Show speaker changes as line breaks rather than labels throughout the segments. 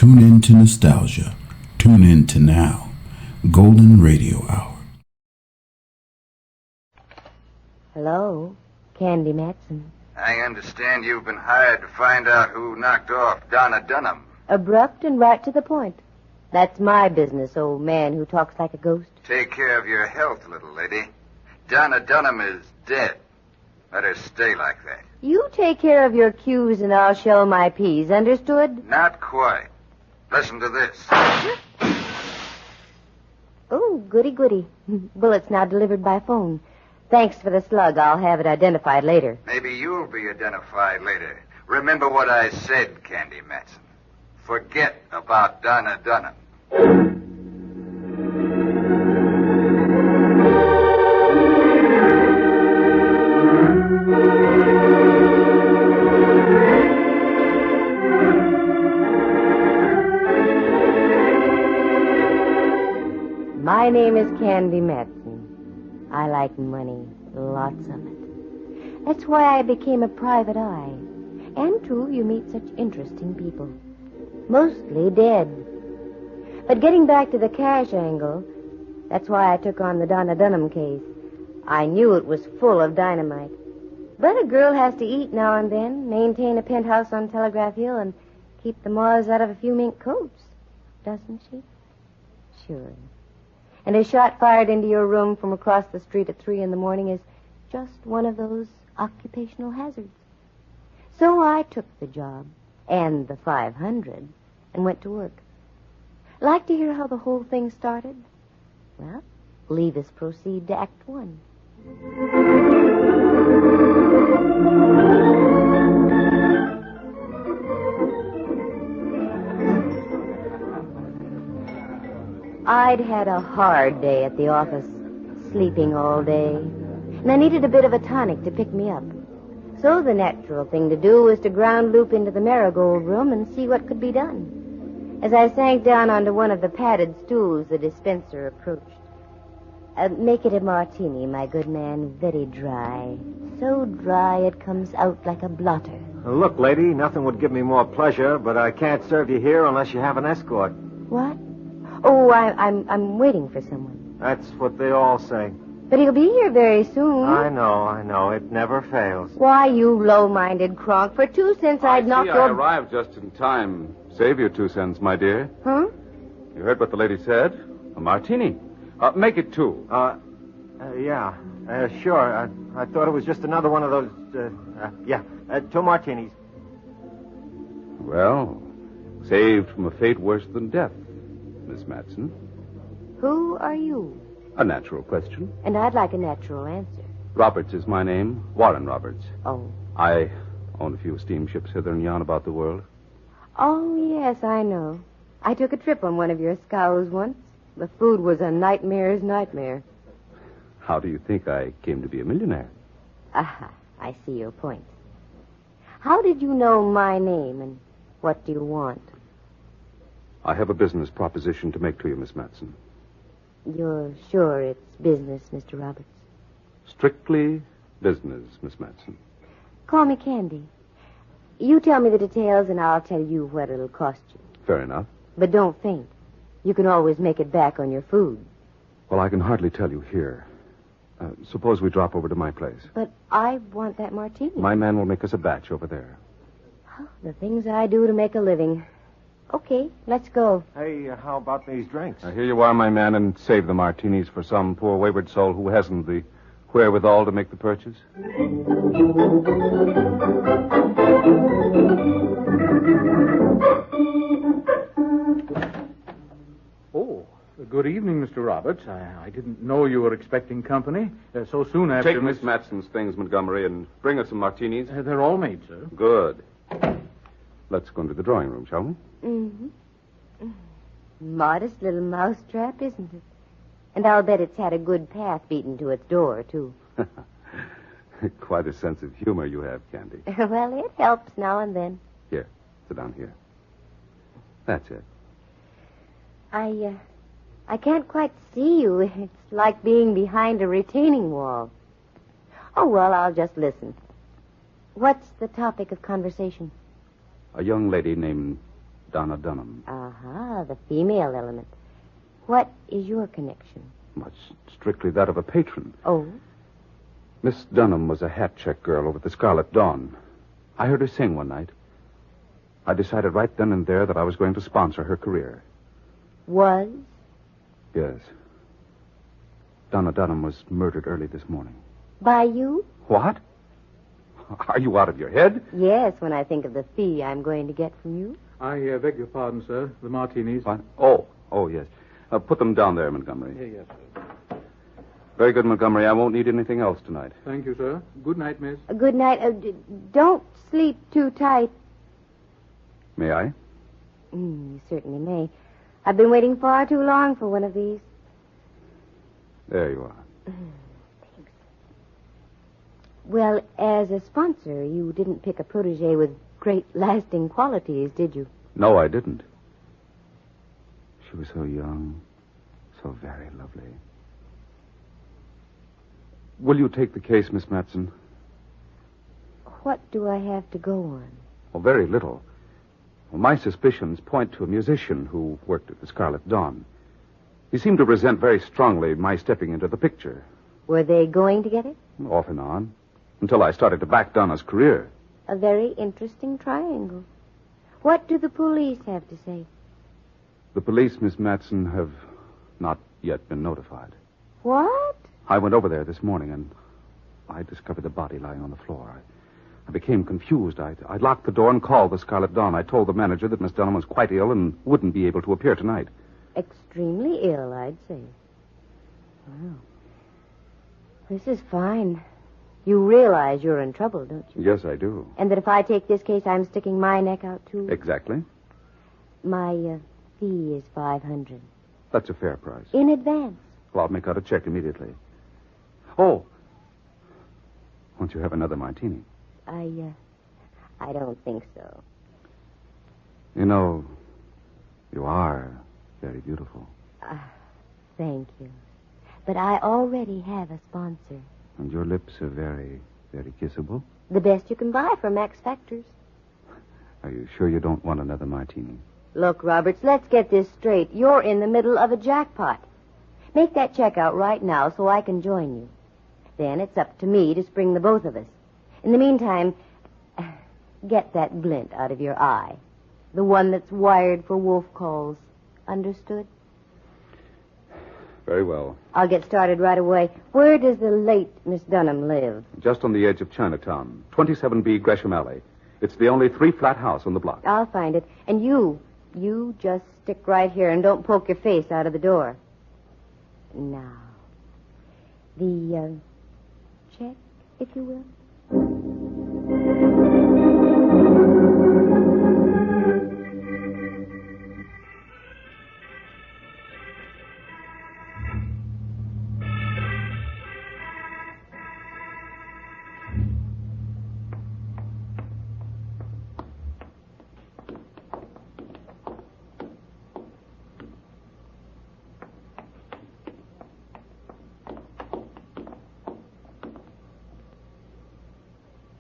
Tune in to nostalgia. Tune in to now. Golden Radio Hour.
Hello, Candy Matson.
I understand you've been hired to find out who knocked off Donna Dunham.
Abrupt and right to the point. That's my business, old man who talks like a ghost.
Take care of your health, little lady. Donna Dunham is dead. Let her stay like that.
You take care of your Q's and I'll shell my P's, understood?
Not quite. Listen to this.
Oh, goody, goody. Bullets now delivered by phone. Thanks for the slug. I'll have it identified later.
Maybe you'll be identified later. Remember what I said, Candy Matson. Forget about Donna Dunham.
My name is Candy Matson. I like money, lots of it. That's why I became a private eye. And, too, you meet such interesting people. Mostly dead. But getting back to the cash angle, that's why I took on the Donna Dunham case. I knew it was full of dynamite. But a girl has to eat now and then, maintain a penthouse on Telegraph Hill, and keep the moths out of a few mink coats. Doesn't she? Sure. And a shot fired into your room from across the street at 3 a.m. is just one of those occupational hazards. So I took the job, and the 500, and went to work. Like to hear how the whole thing started? Well, leave us proceed to Act 1. I'd had a hard day at the office, sleeping all day, and I needed a bit of a tonic to pick me up. So the natural thing to do was to ground loop into the marigold room and see what could be done. As I sank down onto one of the padded stools, the dispenser approached. Make it a martini, my good man, very dry. So dry it comes out like a blotter.
Look, lady, nothing would give me more pleasure, but I can't serve you here unless you have an escort.
What? Oh, I'm waiting for someone.
That's what they all say.
But he'll be here very soon.
I know. It never fails.
Why, you low-minded cronk. For 2 cents, I'd knock your...
I arrived just in time. Save your 2 cents, my dear.
Huh?
You heard what the lady said? A martini. Make it 2.
Yeah. Sure. I thought it was just another one of those, 2 martinis.
Well, saved from a fate worse than death, Miss Matson.
Who are you?
A natural question.
And I'd like a natural answer.
Roberts is my name. Warren Roberts.
Oh.
I own a few steamships hither and yon about the world.
Oh, yes, I know. I took a trip on one of your scows once. The food was a nightmare's nightmare.
How do you think I came to be a millionaire?
Aha, I see your point. How did you know my name, and what do you want?
I have a business proposition to make to you, Miss Matson.
You're sure it's business, Mr. Roberts?
Strictly business, Miss Matson.
Call me Candy. You tell me the details, and I'll tell you what it'll cost you.
Fair enough.
But don't faint. You can always make it back on your food.
Well, I can hardly tell you here. Suppose we drop over to my place.
But I want that martini.
My man will make us a batch over there.
Oh, the things I do to make a living. Okay, let's go.
Hey, how about these drinks?
Here you are, my man, and save the martinis for some poor wayward soul who hasn't the wherewithal to make the purchase.
Oh, good evening, Mr. Roberts. I didn't know you were expecting company so soon after...
Take Miss Matson's things, Montgomery, and bring us some martinis.
They're all made, sir.
Good. Let's go into the drawing room, shall we?
Mm-hmm. Modest little mousetrap, isn't it? And I'll bet it's had a good path beaten to its door, too.
Quite a sense of humor you have, Candy.
Well, it helps now and then.
Here, sit down here. That's it.
I can't quite see you. It's like being behind a retaining wall. Oh, well, I'll just listen. What's the topic of conversation?
A young lady named Donna Dunham.
Uh-huh, the female element. What is your connection?
Much strictly that of a patron.
Oh?
Miss Dunham was a hat check girl over at the Scarlet Dawn. I heard her sing one night. I decided right then and there that I was going to sponsor her career.
Was?
Yes. Donna Dunham was murdered early this morning.
By you?
What? Are you out of your head?
Yes, when I think of the fee I'm going to get from you.
I beg your pardon, sir. The martinis.
What? Oh, yes. Put them down there, Montgomery.
Yes, sir.
Very good, Montgomery. I won't need anything else tonight.
Thank you, sir. Good night, miss.
Good night. Don't sleep too tight.
May I?
You certainly may. I've been waiting far too long for one of these.
There you are.
Thanks. Well, as a sponsor, you didn't pick a protege with great lasting qualities, did you?
No, I didn't. She was so young, so very lovely. Will you take the case, Miss Matson?
What do I have to go on?
Oh, very little. Well, my suspicions point to a musician who worked at the Scarlet Dawn. He seemed to resent very strongly my stepping into the picture.
Were they going together?
Off and on. Until I started to back Donna's career.
A very interesting triangle. What do the police have to say?
The police, Miss Matson, have not yet been notified.
What?
I went over there this morning, and I discovered the body lying on the floor. I became confused. I locked the door and called the Scarlet Dawn. I told the manager that Miss Dunham was quite ill and wouldn't be able to appear tonight.
Extremely ill, I'd say. Wow. This is fine. You realize you're in trouble, don't you?
Yes, I do.
And that if I take this case, I'm sticking my neck out, too?
Exactly.
My fee is $500.
That's a fair price.
In advance.
Well, I'll make out a check immediately. Oh. Won't you have another martini?
I don't think so.
You know, you are very beautiful.
Thank you. But I already have a sponsor.
And your lips are very, very kissable.
The best you can buy from Max Factors.
Are you sure you don't want another martini?
Look, Roberts, let's get this straight. You're in the middle of a jackpot. Make that check out right now so I can join you. Then it's up to me to spring the both of us. In the meantime, get that glint out of your eye. The one that's wired for wolf calls. Understood?
Very well.
I'll get started right away. Where does the late Miss Dunham live?
Just on the edge of Chinatown, 27B Gresham Alley. It's the only 3-flat house on the block.
I'll find it. And you just stick right here and don't poke your face out of the door. Now, the check, if you will.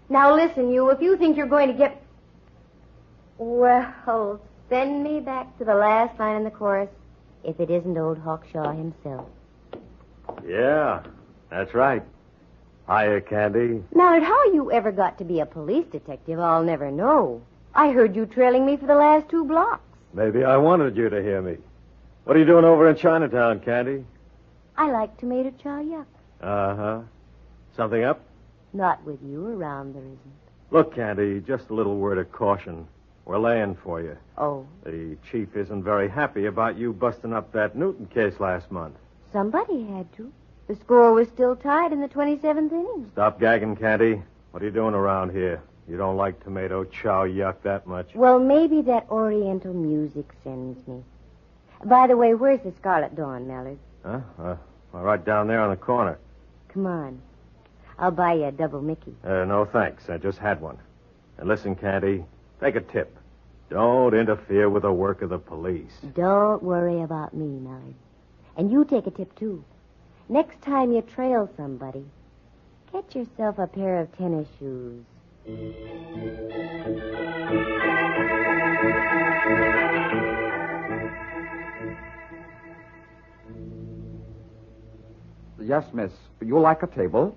Now listen, you, if you think you're going to get... Well, send me back to the last line in the chorus, if it isn't old Hawkshaw himself.
Yeah, that's right. Hiya, Candy.
Mallard, how you ever got to be a police detective, I'll never know. I heard you trailing me for the last 2 blocks.
Maybe I wanted you to hear me. What are you doing over in Chinatown, Candy?
I like tomato chow yuck.
Uh-huh. Something up?
Not with you around, there isn't.
Look, Candy, just a little word of caution. We're laying for you.
Oh,
The chief isn't very happy about you busting up that Newton case last month.
somebody had to. The score was still tied in the 27th inning.
Stop gagging, Candy. What are you doing around here? You don't like tomato chow yuck that much.
Well, maybe that Oriental music sends me. By the way, where's the Scarlet Dawn, Mallard?
Huh? Right down there on the corner.
Come on. I'll buy you a double Mickey.
No, thanks. I just had one. And listen, Candy, take a tip. Don't interfere with the work of the police.
Don't worry about me, Mallard. And you take a tip, too. Next time you trail somebody, get yourself a pair of tennis shoes.
Yes, miss. You like a table?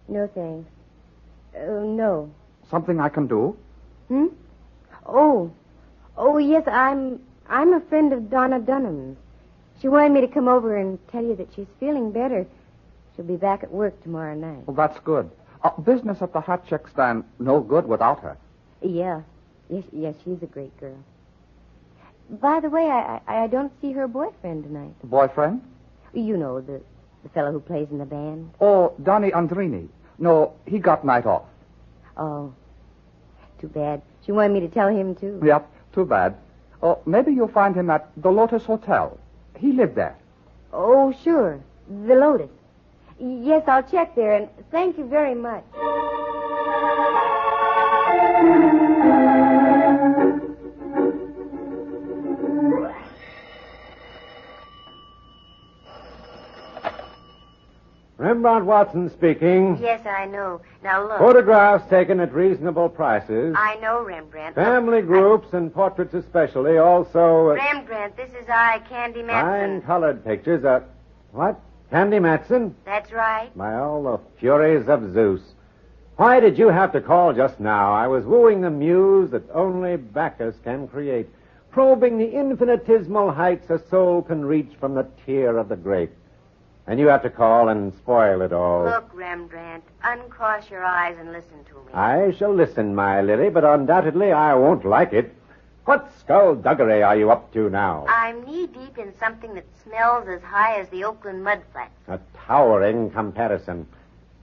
No, thanks. No.
Something I can do?
Hmm? Oh, yes, I'm a friend of Donna Dunham's. She wanted me to come over and tell you that she's feeling better. She'll be back at work tomorrow night.
Well, that's good. Business at the hot chick stand no good without her.
Yeah. Yes, she's a great girl. By the way, I don't see her boyfriend tonight.
Boyfriend?
You know, the fellow who plays in the band.
Oh, Donny Andrini. No, he got night off.
Oh, too bad. She wanted me to tell him, too.
Yep, too bad. Oh, maybe you'll find him at the Lotus Hotel. He lived there.
Oh, sure. The Lotus. Yes, I'll check there, and thank you very much.
Rembrandt Watson speaking.
Yes, I know. Now, look.
Photographs taken at reasonable prices.
I know, Rembrandt.
Family groups and portraits especially. Also...
Rembrandt, this is I, Candy Matson.
fine colored pictures. What? Candy Matson?
That's right.
By all the furies of Zeus. Why did you have to call just now? I was wooing the muse that only Bacchus can create, probing the infinitesimal heights a soul can reach from the tear of the grape. And you have to call and spoil it all.
Look, Rembrandt, uncross your eyes and listen to me.
I shall listen, my Lily, but undoubtedly I won't like it. What skullduggery are you up to now?
I'm knee-deep in something that smells as high as the Oakland mudflats.
A towering comparison.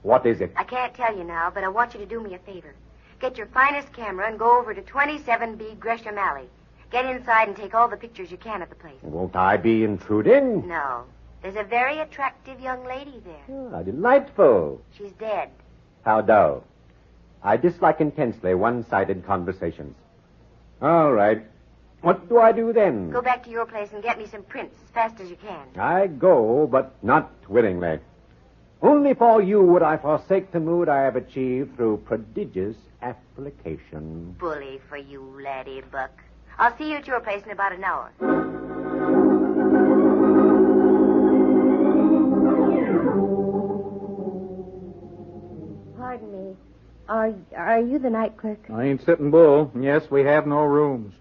What is it?
I can't tell you now, but I want you to do me a favor. Get your finest camera and go over to 27B Gresham Alley. Get inside and take all the pictures you can of the place.
Won't I be intruding?
No. There's a very attractive young lady there.
Ah, delightful.
She's dead.
How dull. I dislike intensely one-sided conversations. All right. What do I do then?
Go back to your place and get me some prints as fast as you can.
I go, but not willingly. Only for you would I forsake the mood I have achieved through prodigious application.
Bully for you, laddie buck. I'll see you at your place in about an hour. Pardon me. Are you the night clerk?
I ain't sitting bull. Yes, we have no rooms.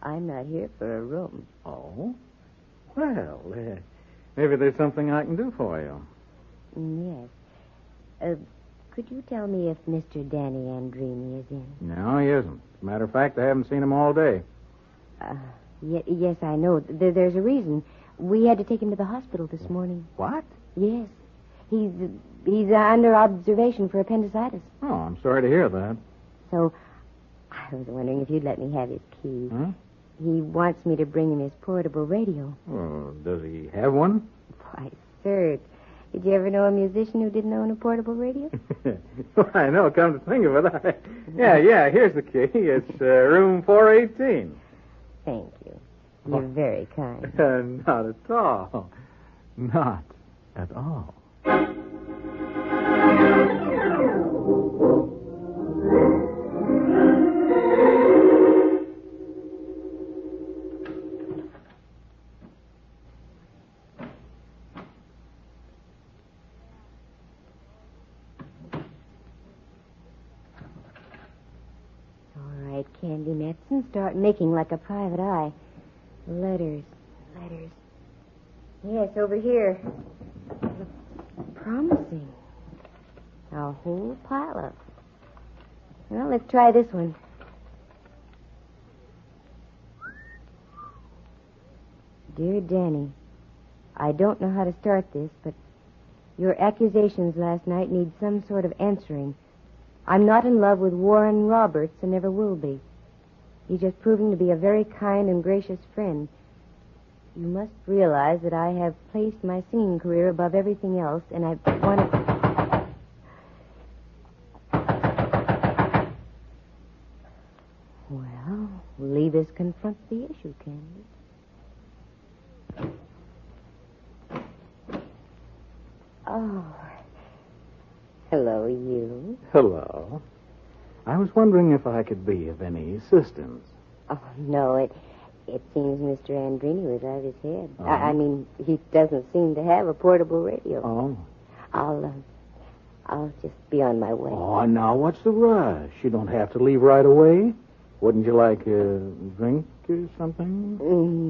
I'm not here for a room.
Oh? Well, maybe there's something I can do for you.
Yes. Could you tell me if Mr. Danny Andrini is in?
No, he isn't. As a matter of fact, I haven't seen him all day.
Yes, I know. There's a reason. We had to take him to the hospital this morning.
What?
Yes. He's under observation for appendicitis.
Oh, I'm sorry to hear that.
So, I was wondering if you'd let me have his key.
Huh?
He wants me to bring him his portable radio.
Oh, does he have one?
Why, sir, did you ever know a musician who didn't own a portable radio?
Well, I know, come to think of it. Yeah, here's the key. It's room 418.
Thank you. You're very kind.
Not at all. Not at all.
All right, Candy Matson, start making like a private eye. Letters. Yes, over here. Promising. A whole pile of them. Well, let's try this one. Dear Danny, I don't know how to start this, but your accusations last night need some sort of answering. I'm not in love with Warren Roberts and never will be. He's just proving to be a very kind and gracious friend. You must realize that I have placed my singing career above everything else, and I want to... Well, Levis confronts the issue, Candy. Oh. Hello, you.
Hello. I was wondering if I could be of any assistance.
Oh, no, It seems Mr. Andrini was out of his head.
Oh.
I mean, he doesn't seem to have a portable radio.
Oh.
I'll just be on my way.
Oh, now what's the rush? You don't have to leave right away. Wouldn't you like a drink or something?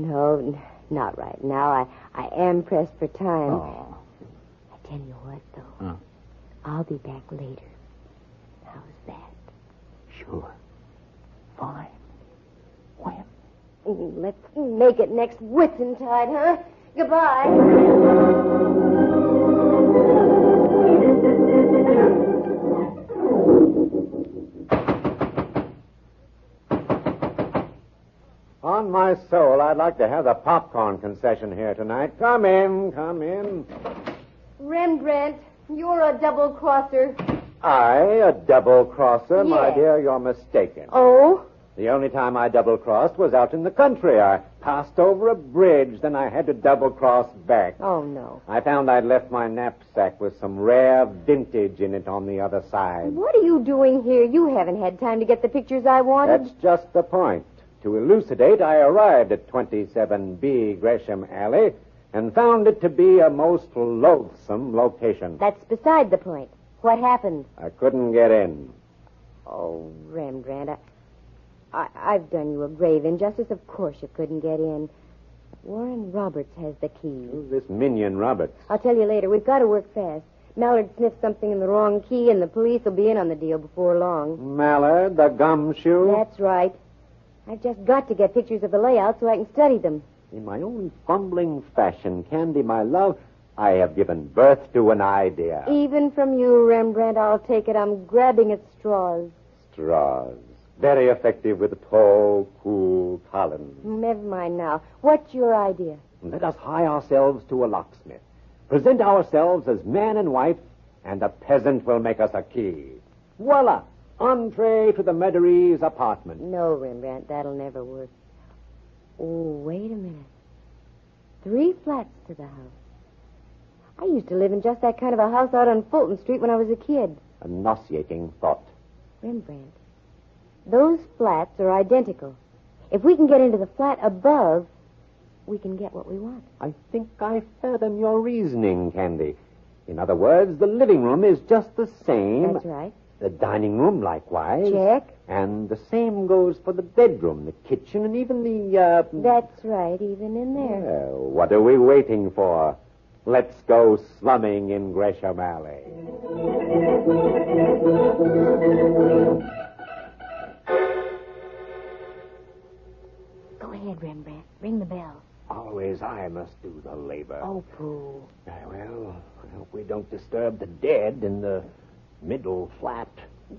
No, not right now. I am pressed for time.
Oh.
I tell you what, though.
Huh.
I'll be back later. How's that?
Sure. Fine. When?
Let's make it next Whitsuntide, huh? Goodbye.
On my soul, I'd like to have the popcorn concession here tonight. Come in, come in.
Rembrandt, you're a double-crosser.
A double-crosser? My
Yes.
dear, you're mistaken.
Oh?
The only time I double-crossed was out in the country. I passed over a bridge, then I had to double-cross back.
Oh, no.
I found I'd left my knapsack with some rare vintage in it on the other side.
What are you doing here? You haven't had time to get the pictures I wanted.
That's just the point. To elucidate, I arrived at 27B Gresham Alley and found it to be a most loathsome location.
That's beside the point. What happened?
I couldn't get in.
Oh, Rembrandt, I've done you a grave injustice. Of course you couldn't get in. Warren Roberts has the key.
Who's this minion Roberts?
I'll tell you later. We've got to work fast. Mallard sniffed something in the wrong key, and the police will be in on the deal before long.
Mallard, the gumshoe?
That's right. I've just got to get pictures of the layout so I can study them.
In my own fumbling fashion, Candy, my love, I have given birth to an idea.
Even from you, Rembrandt, I'll take it. I'm grabbing at straws.
Straws. Very effective with tall, cool Collins.
Never mind now. What's your idea?
Let us hie ourselves to a locksmith. Present ourselves as man and wife, and a peasant will make us a key. Voila! Entree to the Meaderies apartment.
No, Rembrandt, that'll never work. Oh, wait a minute. 3 flats to the house. I used to live in just that kind of a house out on Fulton Street when I was a kid.
A nauseating thought.
Rembrandt, those flats are identical. If we can get into the flat above, we can get what we want.
I think I fathom your reasoning, Candy. In other words, the living room is just the same.
That's right.
The dining room, likewise.
Check.
And the same goes for the bedroom, the kitchen, and even the,
That's right, even in there.
Well, what are we waiting for? Let's go slumming in Gresham Alley.
Go ahead, Rembrandt. Ring the bell.
Always I must do the labor.
Oh, pooh.
Well, I hope we don't disturb the dead in the middle flat.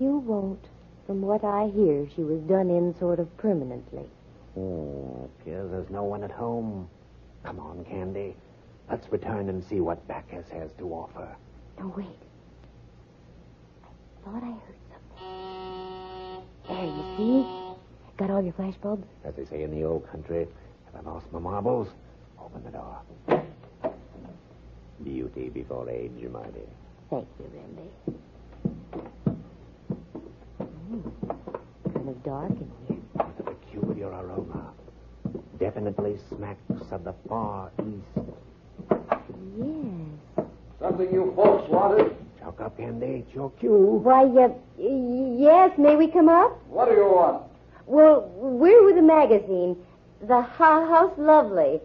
You won't. From what I hear, she was done in sort of permanently.
Oh, appears there's no one at home. Come on, Candy. Let's return and see what Bacchus has to offer.
No, wait. I thought I heard something. There, you see? Got all your flash bulbs?
As they say in the old country, have I lost my marbles? Open the door. Beauty before age, my dear.
Thank you, Remby. Kind of dark in here.
With a peculiar aroma. Definitely smacks of the Far East.
Yes.
Something you folks wanted?
Chalk up, Candy. It's your cue.
Why, yes, may we come up?
What do you want?
Well, we're with a magazine, The House Lovely.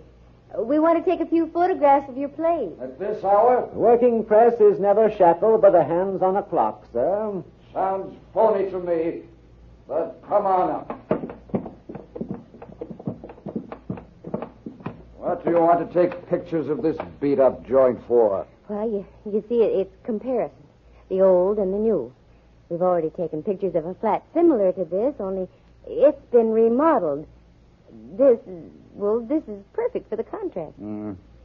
We want to take a few photographs of your place.
At this hour?
The working press is never shackled by the hands on a clock, sir.
Sounds phony to me. But come on up. What do you want to take pictures of this beat-up joint for?
Well, you see, it's comparison. The old and the new. We've already taken pictures of a flat similar to this, only it's been remodeled. This is perfect for the contrast.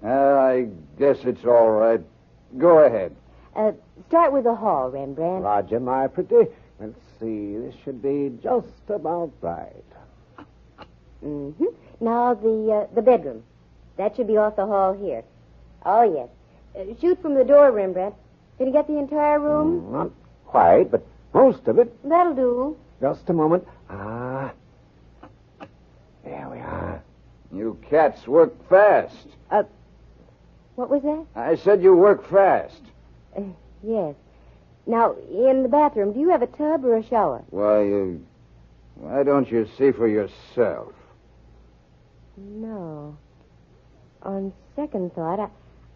I guess it's all right. Go ahead.
Start with the hall, Rembrandt.
Roger, my pretty. Let's see. This should be just about right.
Mm-hmm. Now the bedroom. That should be off the hall here. Oh, yes. Shoot from the door, Rembrandt. Can you get the entire room?
Not quite, but most of it.
That'll do.
Just a moment. There we are.
You cats work fast.
What was that?
I said you work fast.
Yes. Now, in the bathroom, do you have a tub or a shower?
Why don't you see for yourself?
No. On second thought,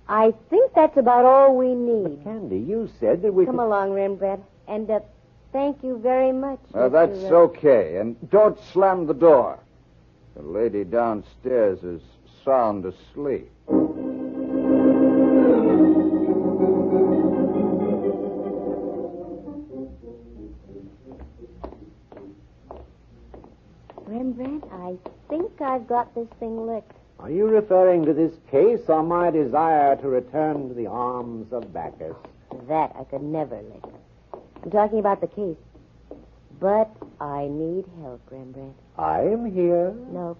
I think that's about all we need.
Candy, you said that we
Come
could...
along, Rembrandt. And thank you very much.
That's
Mr.
okay. And don't slam the door. The lady downstairs is sound asleep.
Rembrandt, I think I've got this thing licked.
Are you referring to this case or my desire to return to the arms of Bacchus?
That I could never lick. I'm talking about the case. But I need help, Rembrandt.
I am here.
No.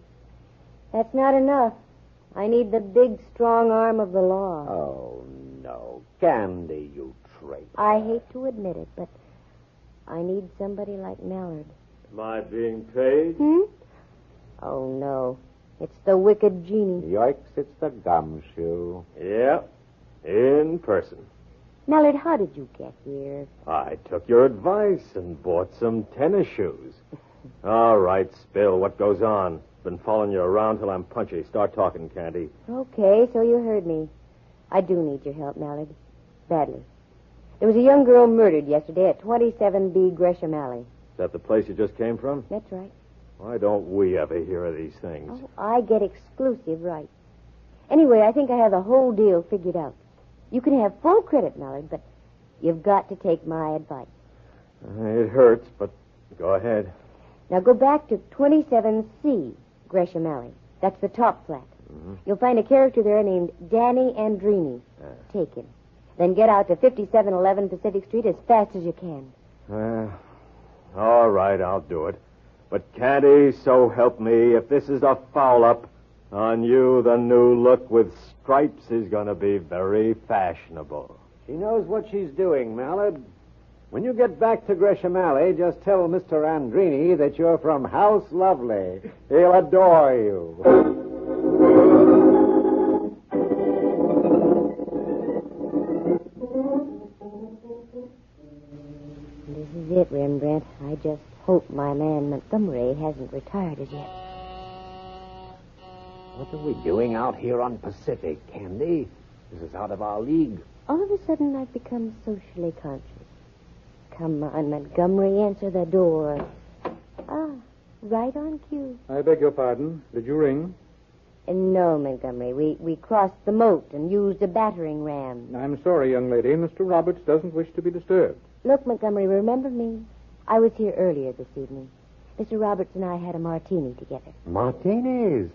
That's not enough. I need the big, strong arm of the law.
Oh, no. Candy, you traitor.
I hate to admit it, but I need somebody like Mallard.
Am I being paid?
Oh, no. It's the wicked genie.
Yoicks, it's the gumshoe.
Yeah, in person.
Mallard, how did you get here?
I took your advice and bought some tennis shoes. All right, Spill, what goes on? Been following you around till I'm punchy. Start talking, Candy.
Okay, so you heard me. I do need your help, Mallard. Badly. There was a young girl murdered yesterday at 27B Gresham Alley.
Is that the place you just came from?
That's right.
Why don't we ever hear of these things?
Oh, I get exclusive rights. Anyway, I think I have the whole deal figured out. You can have full credit, Mallard, but you've got to take my advice.
It hurts, but go ahead.
Now go back to 27C Gresham Alley. That's the top flat.
Mm-hmm.
You'll find a character there named Danny Andrini. Take him. Then get out to 5711 Pacific Street as fast as you can.
All right, I'll do it. But Candy, so help me, if this is a foul-up, on you the new look with stripes is going to be very fashionable.
She knows what she's doing, Mallard. When you get back to Gresham Alley, just tell Mr. Andrini that you're from House Lovely. He'll adore you.
This is it, Rembrandt. I just hope my man Montgomery hasn't retired as yet.
What are we doing out here on Pacific, Candy? This is out of our league.
All of a sudden, I've become socially conscious. Come on, Montgomery, answer the door. Ah, right on cue.
I beg your pardon. Did you ring?
No, Montgomery. We crossed the moat and used a battering ram.
I'm sorry, young lady. Mr. Roberts doesn't wish to be disturbed.
Look, Montgomery, remember me? I was here earlier this evening. Mr. Roberts and I had a martini together.
Martinis?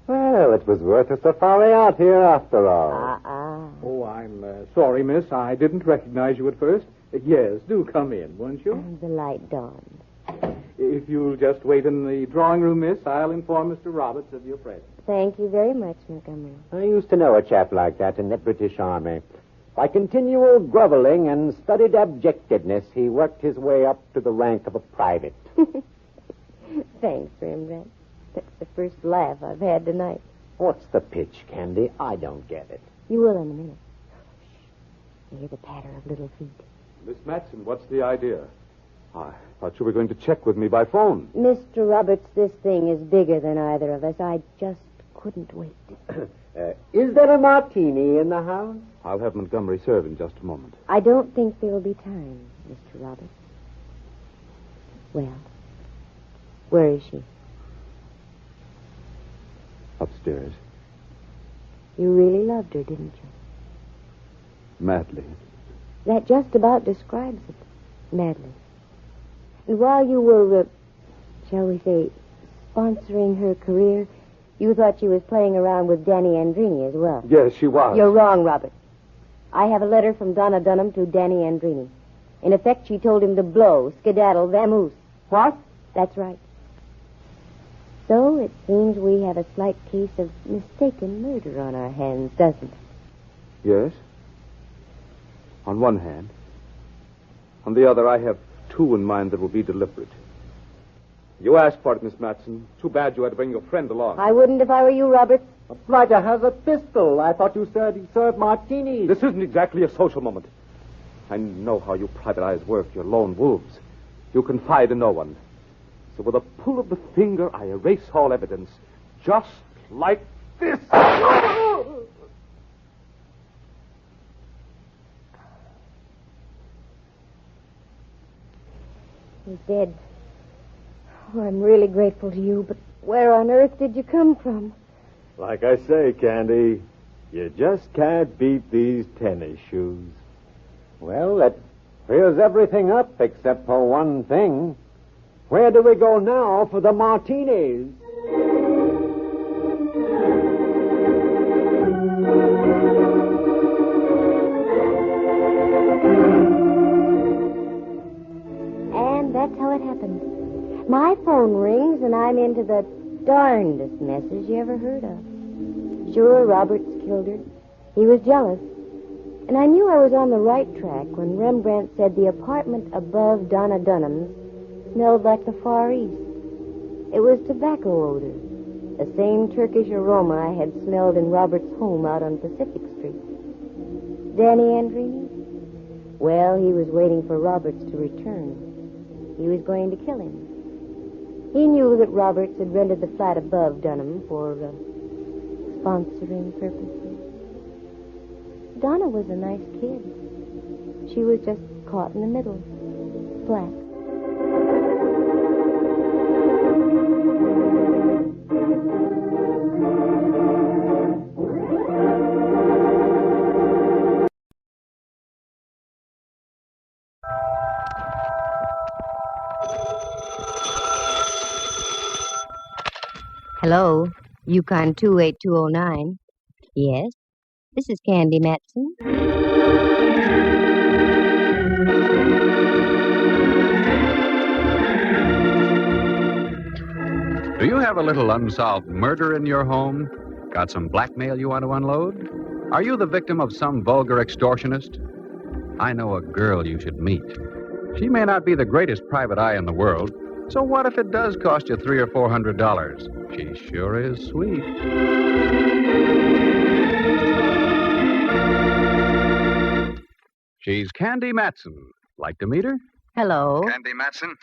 Well, it was worth a safari out here after all.
Oh, I'm sorry, miss. I didn't recognize you at first. Yes, do come in, won't you?
The light dawned.
If you'll just wait in the drawing room, miss, I'll inform Mr. Roberts of your presence.
Thank you very much, Montgomery.
I used to know a chap like that in the British Army. By continual groveling and studied abjectedness, he worked his way up to the rank of a private.
Thanks, Rembrandt. That's the first laugh I've had tonight.
What's the pitch, Candy? I don't get it.
You will in a minute. You hear the patter of little feet.
Miss Matson, what's the idea? I thought you were going to check with me by phone.
Mr. Roberts, this thing is bigger than either of us. I just couldn't wait.
Is there a martini in the house?
I'll have Montgomery serve in just a moment.
I don't think there'll be time, Mr. Roberts. Well, where is she?
Upstairs.
You really loved her, didn't you?
Madly.
That just about describes it. Madly. And while you were, shall we say, sponsoring her career, you thought she was playing around with Danny Andrini as well.
Yes, she was.
You're wrong, Robert. I have a letter from Donna Dunham to Danny Andrini. In effect, she told him to blow, skedaddle, vamoose.
What?
That's right. So it seems we have a slight case of mistaken murder on our hands, doesn't it?
Yes. On one hand. 'On the other, I have two in mind that will be deliberate. You asked for it, Miss Matson. Too bad you had to bring your friend along.
I wouldn't if I were you, Roberts.
A blighter has a pistol. I thought you said he served martinis.
This isn't exactly a social moment. I know how you private eyes work. You're lone wolves. You confide in no one. So with a pull of the finger, I erase all evidence. Just like this.
He's dead. Oh, I'm really grateful to you, but where on earth did you come from?
Like I say, Candy, you just can't beat these tennis shoes.
Well, that clears everything up except for one thing. Where do we go now for the martinis?
And that's how it happened. My phone rings, and I'm into the darndest messes you ever heard of. Sure, Roberts killed her. He was jealous. And I knew I was on the right track when Rembrandt said the apartment above Donna Dunham's smelled like the Far East. It was tobacco odor, the same Turkish aroma I had smelled in Robert's home out on Pacific Street. Danny Andrini? Well, he was waiting for Roberts to return. He was going to kill him. He knew that Roberts had rented the flat above Dunham for sponsoring purposes. Donna was a nice kid. She was just caught in the middle. Black. Hello, Yukon 28209. Yes, this is Candy Matson.
Do you have a little unsolved murder in your home? Got some blackmail you want to unload? Are you the victim of some vulgar extortionist? I know a girl you should meet. She may not be the greatest private eye in the world, so what if it does cost you $300 or $400? She sure is sweet. She's Candy Matson. Like to meet her?
Hello.
Candy Matson?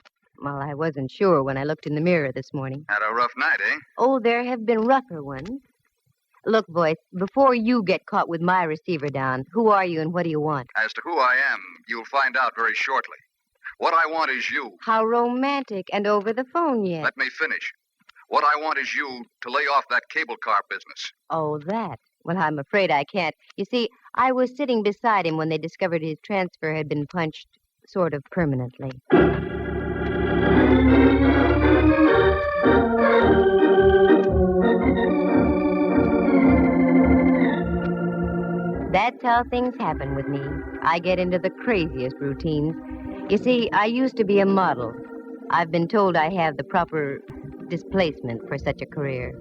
Well, I wasn't sure when I looked in the mirror this morning.
Had a rough night, eh?
Oh, there have been rougher ones. Look, voice, before you get caught with my receiver down, who are you and what do you want?
As to who I am, you'll find out very shortly. What I want is you.
How romantic, and over the phone yet.
Let me finish. What I want is you to lay off that cable car business.
Oh, that. Well, I'm afraid I can't. You see, I was sitting beside him when they discovered his transfer had been punched sort of permanently. That's how things happen with me. I get into the craziest routines. You see, I used to be a model. I've been told I have the proper displacement for such a career.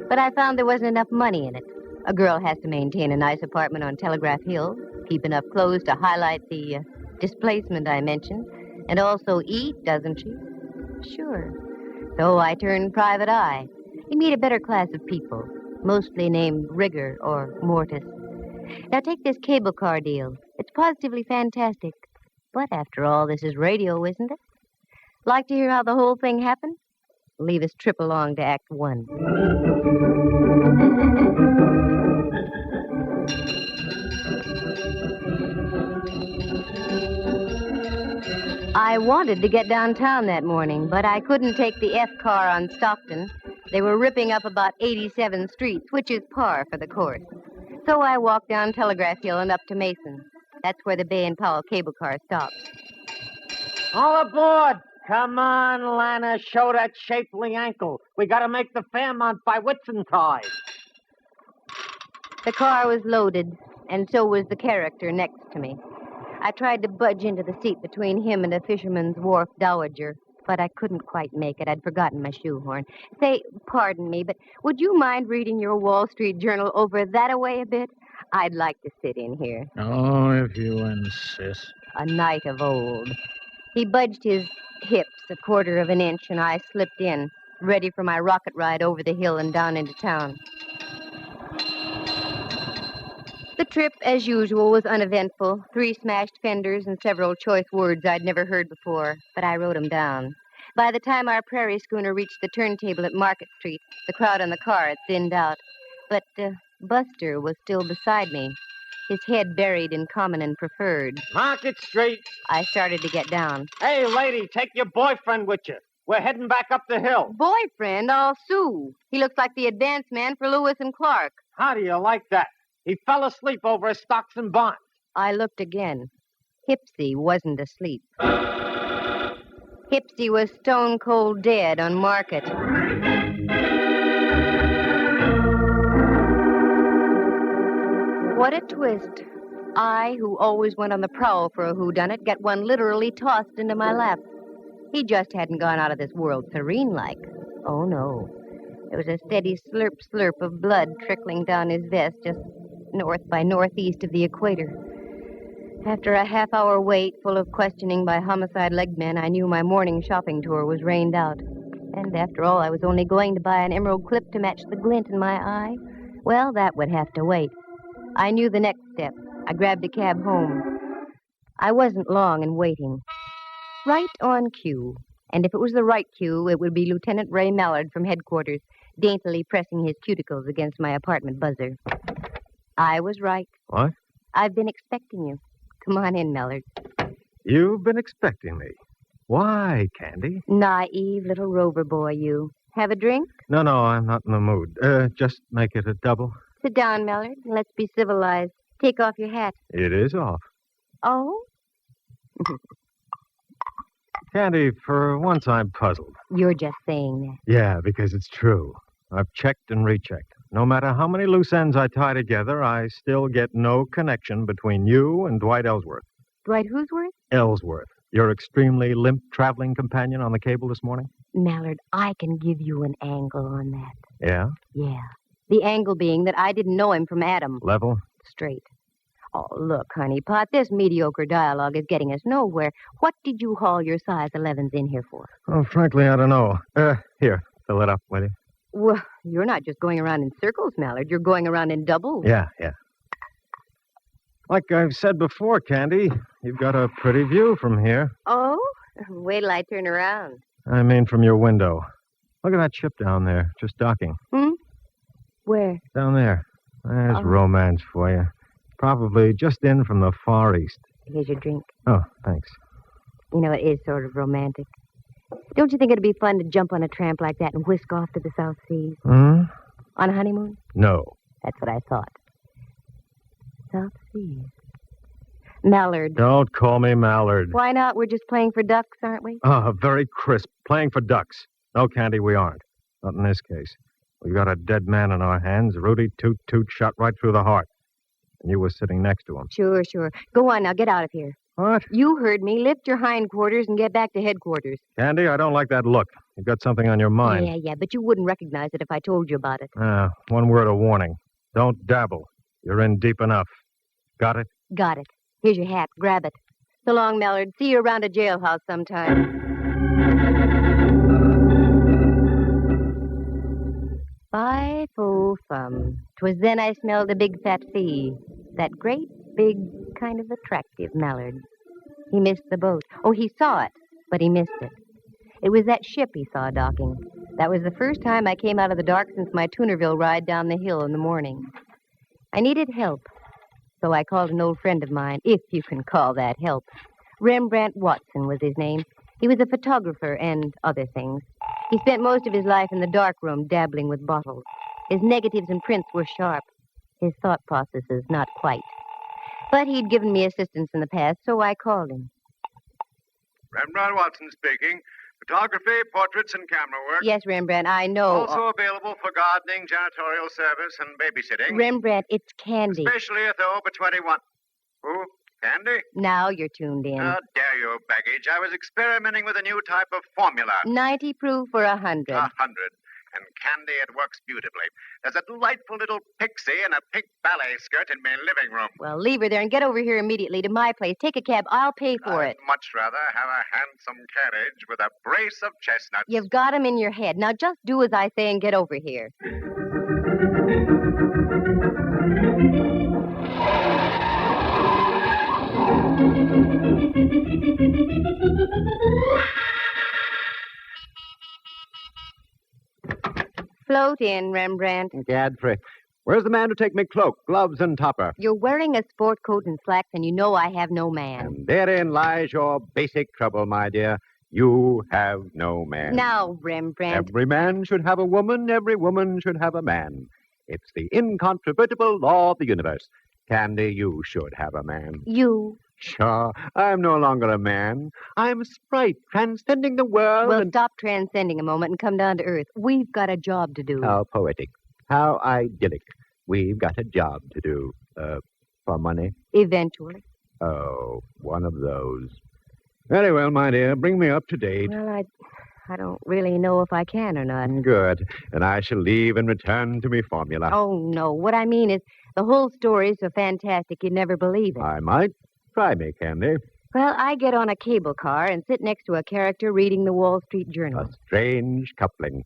But I found there wasn't enough money in it. A girl has to maintain a nice apartment on Telegraph Hill, keep enough clothes to highlight the displacement I mentioned, and also eat, doesn't she? Sure. So I turned private eye. You meet a better class of people, mostly named Rigger or Mortis. Now take this cable car deal. It's positively fantastic. But after all, this is radio, isn't it? Like to hear how the whole thing happened? Leave us trip along to Act 1. I wanted to get downtown that morning, but I couldn't take the F car on Stockton. They were ripping up about 87th Street, which is par for the course. So I walked down Telegraph Hill and up to Mason. That's where the Bay and Powell cable car stops.
All aboard! Come on, Lana, show that shapely ankle. We gotta make the Fairmont by Whitsuntide.
The car was loaded, and so was the character next to me. I tried to budge into the seat between him and a fisherman's wharf dowager, but I couldn't quite make it. I'd forgotten my shoehorn. Say, pardon me, but would you mind reading your Wall Street Journal over that-a-way a bit? I'd like to sit in here.
Oh, if you insist.
A knight of old. He budged his hips a quarter of an inch, and I slipped in, ready for my rocket ride over the hill and down into town. The trip, as usual, was uneventful. 3 smashed fenders and several choice words I'd never heard before, but I wrote them down. By the time our prairie schooner reached the turntable at Market Street, the crowd on the car had thinned out. But Buster was still beside me, his head buried in common and preferred.
Market Street.
I started to get down.
Hey, lady, take your boyfriend with you. We're heading back up the hill.
Boyfriend, all Sue. He looks like the advance man for Lewis and Clark.
How do you like that? He fell asleep over his stocks and bonds.
I looked again. Hipsy wasn't asleep. Hipsy was stone cold dead on Market. What a twist. I, who always went on the prowl for a whodunit, get one literally tossed into my lap. He just hadn't gone out of this world serene-like. Oh, no. There was a steady slurp of blood trickling down his vest just north by northeast of the equator. After a half-hour wait full of questioning by homicide legmen, I knew my morning shopping tour was rained out. And after all, I was only going to buy an emerald clip to match the glint in my eye. Well, that would have to wait. I knew the next step. I grabbed a cab home. I wasn't long in waiting. Right on cue. And if it was the right cue, it would be Lieutenant Ray Mallard from headquarters, daintily pressing his cuticles against my apartment buzzer. I was right.
What?
I've been expecting you. Come on in, Mallard.
You've been expecting me. Why, Candy?
Naive little rover boy, you. Have a drink?
No, I'm not in the mood. Just make it a double.
Sit down, Mallard. Let's be civilized. Take off your hat.
It is off.
Oh?
Candy, for once I'm puzzled.
You're just saying that.
Yeah, because it's true. I've checked and rechecked. No matter how many loose ends I tie together, I still get no connection between you and Dwight Ellsworth.
Dwight who'sworth?
Ellsworth, your extremely limp traveling companion on the cable this morning?
Mallard, I can give you an angle on that.
Yeah?
Yeah. The angle being that I didn't know him from Adam.
Level?
Straight. Oh, look, honeypot, this mediocre dialogue is getting us nowhere. What did you haul your size 11s in here for?
Oh, frankly, I don't know. Here, fill it up, will you?
Well, you're not just going around in circles, Mallard. You're going around in doubles.
Yeah. Like I've said before, Candy, you've got a pretty view from here.
Oh? Wait till I turn around.
I mean from your window. Look at that ship down there, just docking.
Where?
Down there. There's romance for you. Probably just in from the Far East.
Here's your drink.
Oh, thanks.
You know, it is sort of romantic. Don't you think it'd be fun to jump on a tramp like that and whisk off to the South Seas?
Hmm?
On a honeymoon?
No.
That's what I thought. South Seas. Mallard.
Don't call me Mallard.
Why not? We're just playing for ducks, aren't we?
Oh, very crisp. Playing for ducks. No, Candy, we aren't. Not in this case. We've got a dead man in our hands. Rudy Toot shot right through the heart. And you were sitting next to him.
Sure. Go on now. Get out of here.
What?
You heard me. Lift your hindquarters and get back to headquarters.
Candy, I don't like that look. You've got something on your mind.
Yeah, but you wouldn't recognize it if I told you about it.
One word of warning. Don't dabble. You're in deep enough. Got it?
Got it. Here's your hat. Grab it. So long, Mallard. See you around a jailhouse sometime. Fi-fo-fum. 'Twas then I smelled a big fat fee. That great, big, kind of attractive Mallard. He missed the boat. Oh, he saw it, but he missed it. It was that ship he saw docking. That was the first time I came out of the dark since my Tunerville ride down the hill in the morning. I needed help, so I called an old friend of mine, if you can call that help. Rembrandt Watson was his name. He was a photographer and other things. He spent most of his life in the darkroom dabbling with bottles. His negatives and prints were sharp. His thought processes not quite. But he'd given me assistance in the past, so I called him.
Rembrandt Watson speaking. Photography, portraits, and camera work.
Yes, Rembrandt, I know.
Also available for gardening, janitorial service, and babysitting.
Rembrandt, it's Candy.
Especially if they're over 21. Who? Candy?
Now you're tuned in.
How dare you, baggage. I was experimenting with a new type of formula.
90 proof or 100?
100. And, Candy, it works beautifully. There's a delightful little pixie in a pink ballet skirt in my living room.
Well, leave her there and get over here immediately to my place. Take a cab. I'll pay for it.
I'd much rather have a handsome carriage with a brace of chestnuts.
You've got 'em in your head. Now just do as I say and get over here. Float in, Rembrandt.
Gadfrey. Where's the man to take me cloak, gloves, and topper?
You're wearing a sport coat and slacks, and you know I have no man.
And therein lies your basic trouble, my dear. You have no man.
Now, Rembrandt.
Every man should have a woman. Every woman should have a man. It's the incontrovertible law of the universe. Candy, you should have a man.
You?
Sure. I'm no longer a man. I'm a sprite transcending the world.
Well, stop transcending a moment and come down to earth. We've got a job to do.
How poetic. How idyllic. We've got a job to do. For money?
Eventually.
Oh, one of those. Very well, my dear. Bring me up to date.
Well, I don't really know if I can or not.
Good. And I shall leave and return to me formula.
Oh, no. What I mean is, the whole story's so fantastic you'd never believe it.
I might. Try me, Candy.
Well, I get on a cable car and sit next to a character reading the Wall Street Journal.
A strange coupling.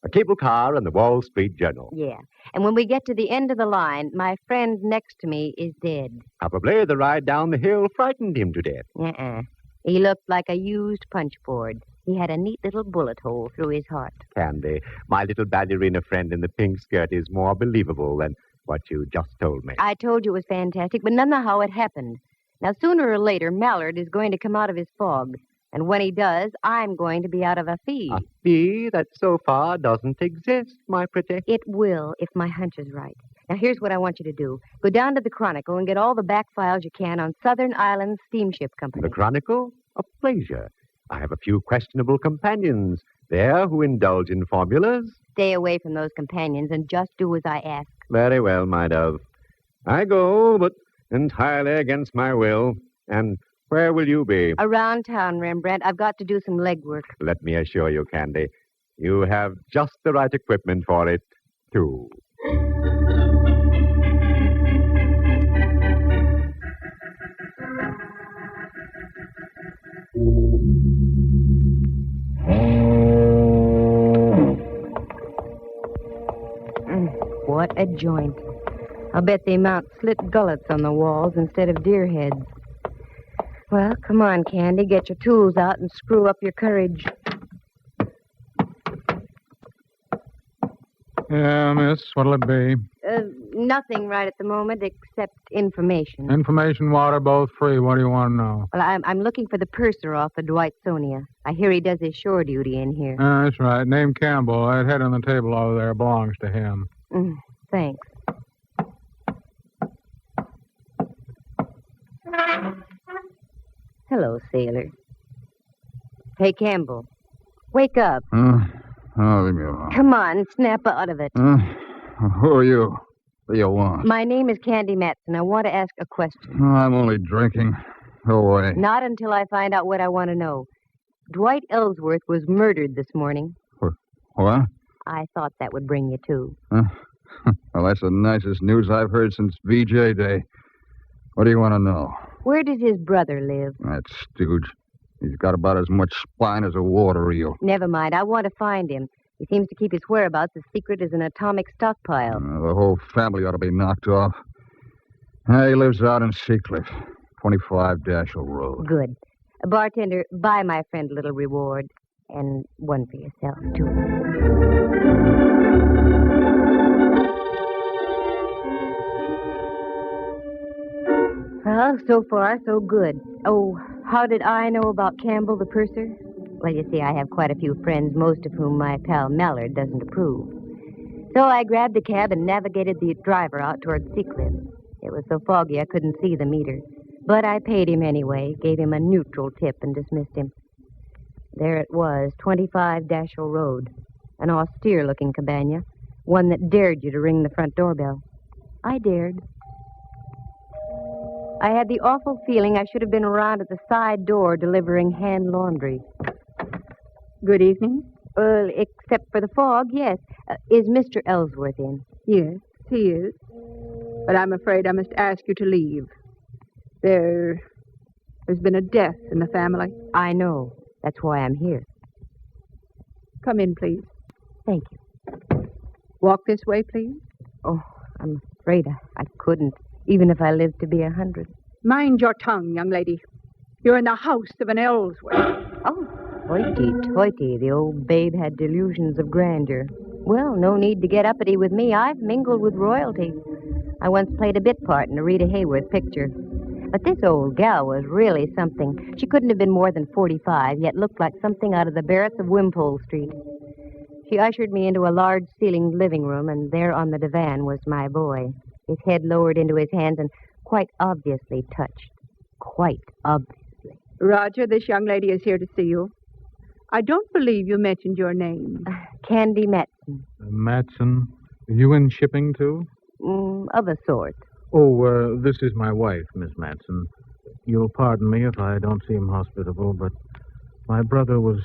A cable car and the Wall Street Journal.
Yeah. And when we get to the end of the line, my friend next to me is dead.
Probably the ride down the hill frightened him to death.
Uh-uh. He looked like a used punch board. He had a neat little bullet hole through his heart.
Candy, my little ballerina friend in the pink skirt is more believable than what you just told me.
I told you it was fantastic, but none of how it happened. Now, sooner or later, Mallard is going to come out of his fog. And when he does, I'm going to be out of a fee.
A fee that so far doesn't exist, my pretty.
It will, if my hunch is right. Now, here's what I want you to do. Go down to the Chronicle and get all the back files you can on Southern Islands Steamship Company.
The Chronicle? A pleasure. I have a few questionable companions there who indulge in formulas.
Stay away from those companions and just do as I ask.
Very well, my dove. I go, but entirely against my will. And where will you be?
Around town, Rembrandt. I've got to do some legwork.
Let me assure you, Candy, you have just the right equipment for it, too.
What a joint. I'll bet they mount slit gullets on the walls instead of deer heads. Well, come on, Candy. Get your tools out and screw up your courage.
Yeah, miss, what'll it be?
Nothing right at the moment except information.
Information, water, both free. What do you want to know?
Well, I'm looking for the purser off the Dwightsonia. I hear he does his shore duty in here.
That's right. Name Campbell. That head on the table over there belongs to him.
Thanks. Hello, sailor. Hey, Campbell. Wake up.
Oh, leave me alone.
Come on, snap out of it.
Who are you? What do you want?
My name is Candy Matson. I want to ask a question.
I'm only drinking. Go away.
Not until I find out what I want to know. Dwight Ellsworth was murdered this morning.
What?
I thought that would bring you to.
Well, that's the nicest news I've heard since VJ Day. What do you want to know?
Where does his brother live?
That stooge. He's got about as much spine as a water eel.
Never mind. I want to find him. He seems to keep his whereabouts as secret as an atomic stockpile.
The whole family ought to be knocked off. He lives out in Seacliff, 25 Dashel Road.
Good. Bartender, buy my friend a little reward. And one for yourself, too. Well, so far, so good. Oh, how did I know about Campbell, the purser? Well, you see, I have quite a few friends, most of whom my pal Mallard doesn't approve. So I grabbed a cab and navigated the driver out toward Seacliff. It was so foggy I couldn't see the meter. But I paid him anyway, gave him a neutral tip, and dismissed him. There it was, 25 Dashel Road. An austere-looking cabana, one that dared you to ring the front doorbell. I dared. I had the awful feeling I should have been around at the side door delivering hand laundry.
Good evening.
Except for the fog, yes. Is Mr. Ellsworth in?
Yes, he is. But I'm afraid I must ask you to leave. There's been a death in the family.
I know. That's why I'm here.
Come in, please.
Thank you.
Walk this way, please.
Oh, I'm afraid I couldn't, even if I lived to be 100.
Mind your tongue, young lady. You're in the house of an Ellsworth.
Oh, hoity-toity. The old babe had delusions of grandeur. Well, no need to get uppity with me. I've mingled with royalty. I once played a bit part in a Rita Hayworth picture. But this old gal was really something. She couldn't have been more than 45, yet looked like something out of the Barretts of Wimpole Street. She ushered me into a large-ceilinged living room, and there on the divan was my boy, his head lowered into his hands and quite obviously touched. Quite obviously.
Roger, this young lady is here to see you. I don't believe you mentioned your name.
Candy Matson.
Matson? You in shipping, too?
Of a sort.
Oh, this is my wife, Miss Matson. You'll pardon me if I don't seem hospitable, but my brother was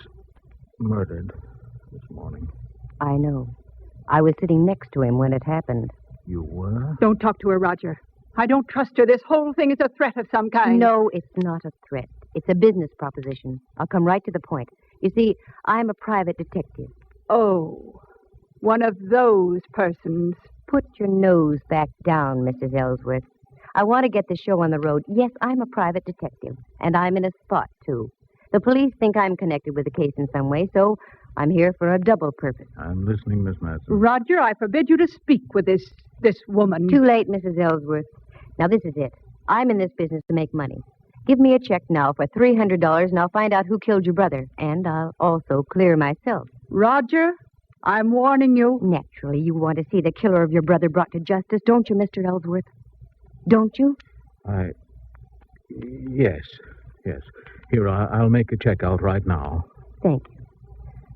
murdered this morning.
I know. I was sitting next to him when it happened.
You were?
Don't talk to her, Roger. I don't trust her. This whole thing is a threat of some kind.
No, it's not a threat. It's a business proposition. I'll come right to the point. You see, I'm a private detective.
Oh, one of those persons.
Put your nose back down, Mrs. Ellsworth. I want to get the show on the road. Yes, I'm a private detective, and I'm in a spot, too. The police think I'm connected with the case in some way, so I'm here for a double purpose.
I'm listening, Miss Matson.
Roger, I forbid you to speak with this woman.
Too late, Mrs. Ellsworth. Now, this is it. I'm in this business to make money. Give me a check now for $300, and I'll find out who killed your brother. And I'll also clear myself.
Roger, I'm warning you.
Naturally, you want to see the killer of your brother brought to justice, don't you, Mr. Ellsworth? Don't you?
Yes. Here, I'll make a check out right now.
Thank you.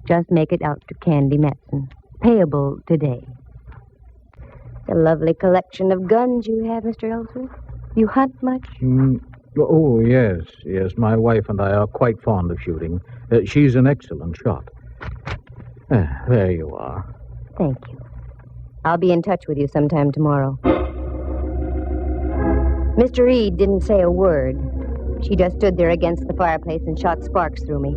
Just make it out to Candy Matson. Payable today. A lovely collection of guns you have, Mr. Ellsworth. You hunt much?
Oh, yes. My wife and I are quite fond of shooting. She's an excellent shot. There you are.
Thank you. I'll be in touch with you sometime tomorrow. Mr. Reed didn't say a word. She just stood there against the fireplace and shot sparks through me.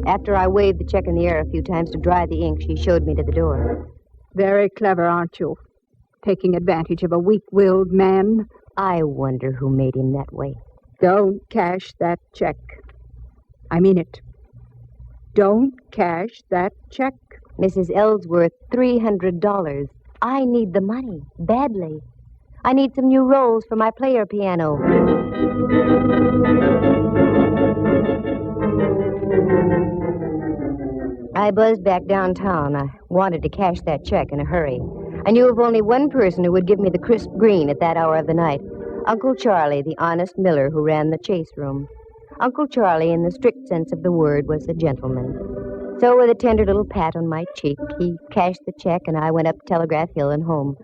After I waved the check in the air a few times to dry the ink, she showed me to the door.
Very clever, aren't you? Taking advantage of a weak-willed man.
I wonder who made him that way.
Don't cash that check. I mean it. Don't cash that check.
Mrs. Ellsworth, $300. I need the money, badly. I need some new rolls for my player piano. I buzzed back downtown. I wanted to cash that check in a hurry. I knew of only one person who would give me the crisp green at that hour of the night. Uncle Charlie, the honest miller who ran the chase room. Uncle Charlie, in the strict sense of the word, was a gentleman. So with a tender little pat on my cheek, he cashed the check, and I went up Telegraph Hill and home.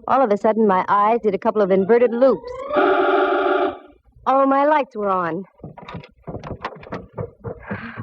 All of a sudden, my eyes did a couple of inverted loops. Oh, my lights were on.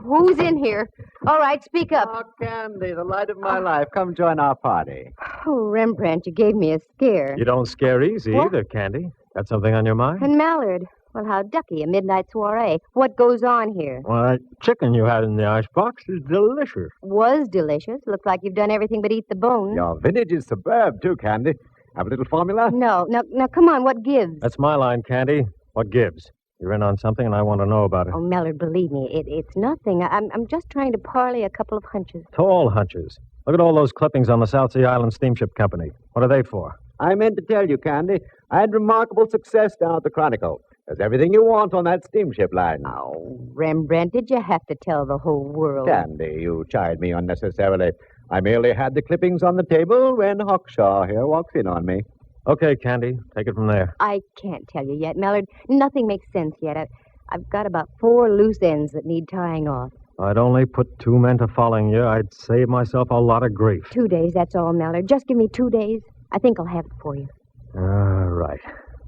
Who's in here? All right, speak up.
Oh, Candy, the light of my life. Come join our party.
Oh, Rembrandt, you gave me a scare.
You don't scare easy
What?
either, Candy. Got something on your mind?
And Mallard. Well, how ducky, a midnight soiree. What goes on here?
Well, that chicken you had in the icebox is delicious.
Was delicious. Looks like you've done everything but eat the bones.
Your vintage is superb, too, Candy. Have a little formula?
No. Now, come on, what gives?
That's my line, Candy. What gives? You're in on something, and I want to know about it.
Oh, Mallard, believe me, it's nothing. I'm just trying to parlay a couple of hunches.
Tall hunches. Look at all those clippings on the South Sea Island Steamship Company. What are they for?
I meant to tell you, Candy, I had remarkable success down at the Chronicle. There's everything you want on that steamship line.
Oh, Rembrandt, did you have to tell the whole world?
Candy, you chide me unnecessarily. I merely had the clippings on the table when Hawkshaw here walks in on me.
Okay, Candy, take it from there.
I can't tell you yet, Mallard. Nothing makes sense yet. I've got about 4 loose ends that need tying off.
If I'd only put 2 men to following you, I'd save myself a lot of grief.
2 days, that's all, Mallard. Just give me 2 days. I think I'll have it for you.
All right.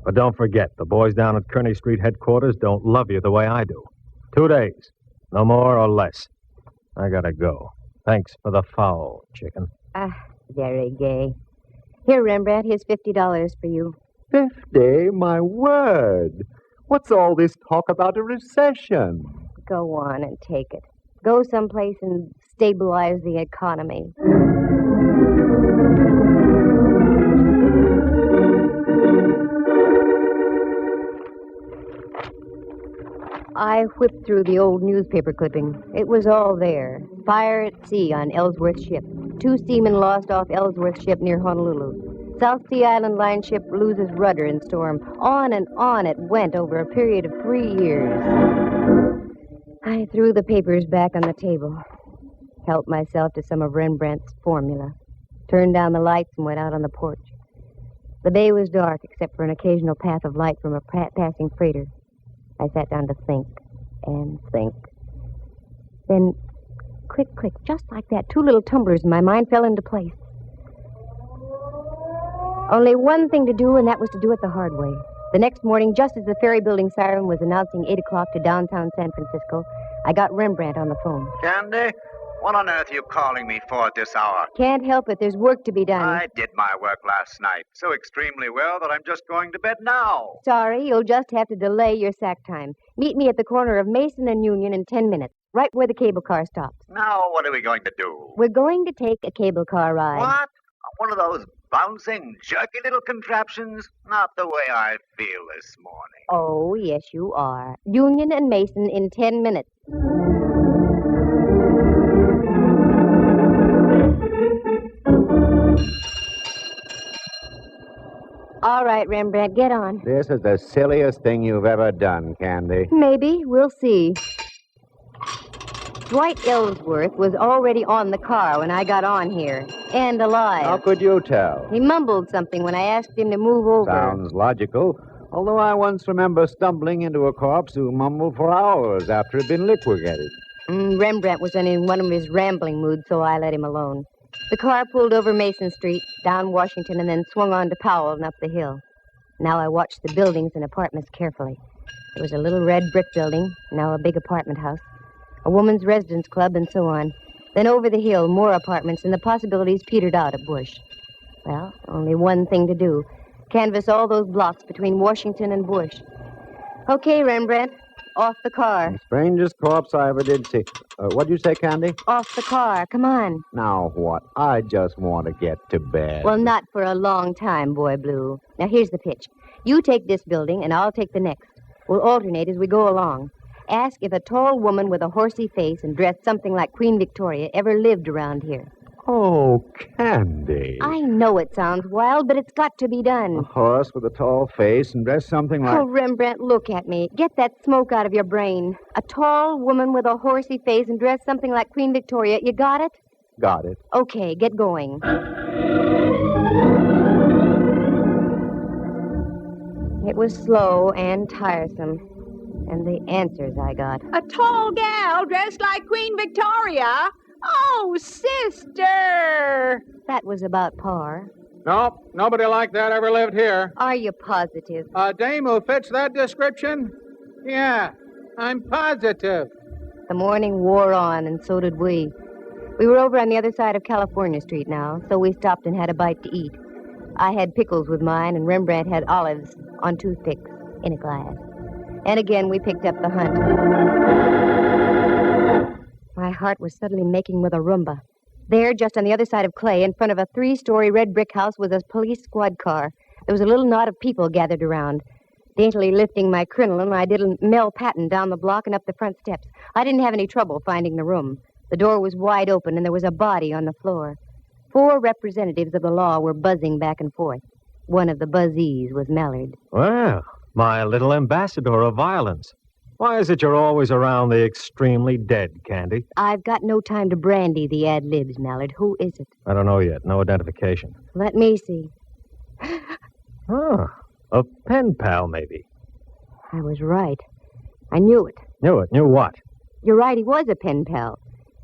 But don't forget, the boys down at Kearney Street headquarters don't love you the way I do. 2 days. No more or less. I gotta go. Thanks for the foul, chicken.
Very gay. Here, Rembrandt, here's $50 for you.
50? My word. What's all this talk about a recession?
Go on and take it. Go someplace and stabilize the economy. I whipped through the old newspaper clipping. It was all there. Fire at sea on Ellsworth ship. 2 seamen lost off Ellsworth ship near Honolulu. South Sea Island Line ship loses rudder in storm. On and on it went over a period of 3 years. I threw the papers back on the table, helped myself to some of Rembrandt's formula, turned down the lights and went out on the porch. The bay was dark except for an occasional path of light from a passing freighter. I sat down to think and think. Then, click, click, just like that, 2 little tumblers in my mind fell into place. Only one thing to do, and that was to do it the hard way. The next morning, just as the ferry building siren was announcing 8 o'clock to downtown San Francisco, I got Rembrandt on the phone.
Candy, what on earth are you calling me for at this hour?
Can't help it. There's work to be done.
I did my work last night so extremely well that I'm just going to bed now.
Sorry, you'll just have to delay your sack time. Meet me at the corner of Mason and Union in 10 minutes, right where the cable car stops.
Now, what are we going to do?
We're going to take a cable car ride.
What? One of those bouncing, jerky little contraptions? Not the way I feel this morning.
Oh, yes, you are. Union and Mason in 10 minutes. All right, Rembrandt, get on.
This is the silliest thing you've ever done, Candy.
Maybe. We'll see. Dwight Ellsworth was already on the car when I got on here, and alive.
How could you tell?
He mumbled something when I asked him to move over.
Sounds logical. Although I once remember stumbling into a corpse who mumbled for hours after it had been liquidated.
Rembrandt was in one of his rambling moods, so I let him alone. The car pulled over Mason Street, down Washington, and then swung on to Powell and up the hill. Now I watched the buildings and apartments carefully. There was a little red brick building, now a big apartment house, a woman's residence club, and so on. Then over the hill, more apartments, and the possibilities petered out at Bush. Well, only one thing to do. Canvass all those blocks between Washington and Bush. Okay, Rembrandt. Off the car.
The strangest corpse I ever did see. What'd you say, Candy?
Off the car. Come on.
Now what? I just want to get to bed.
Well, not for a long time, Boy Blue. Now, here's the pitch. You take this building, and I'll take the next. We'll alternate as we go along. Ask if a tall woman with a horsey face and dressed something like Queen Victoria ever lived around here.
Oh, Candy.
I know it sounds wild, but it's got to be done.
A horse with a tall face and dressed something like...
Oh, Rembrandt, look at me. Get that smoke out of your brain. A tall woman with a horsey face and dressed something like Queen Victoria. You got it?
Got it.
Okay, get going. It was slow and tiresome. And the answers I got.
A tall gal dressed like Queen Victoria? Oh, sister!
That was about par.
Nope, nobody like that ever lived here.
Are you positive?
A dame who fits that description? Yeah, I'm positive.
The morning wore on, and so did we. We were over on the other side of California Street now, so we stopped and had a bite to eat. I had pickles with mine, and Rembrandt had olives on toothpicks in a glass. And again, we picked up the hunt. My heart was suddenly making with a Roomba. There, just on the other side of Clay, in front of a 3-story red brick house, was a police squad car. There was a little knot of people gathered around. Daintily lifting my crinoline, I did a Mel Patton down the block and up the front steps. I didn't have any trouble finding the room. The door was wide open, and there was a body on the floor. 4 representatives of the law were buzzing back and forth. One of the buzzees was Mallard.
Well, my little ambassador of violence. Why is it you're always around the extremely dead, Candy?
I've got no time to brandy the ad-libs, Mallard. Who is it?
I don't know yet. No identification.
Let me see.
Huh. A pen pal, maybe.
I was right. I knew it.
Knew it? Knew what?
You're right, he was a pen pal.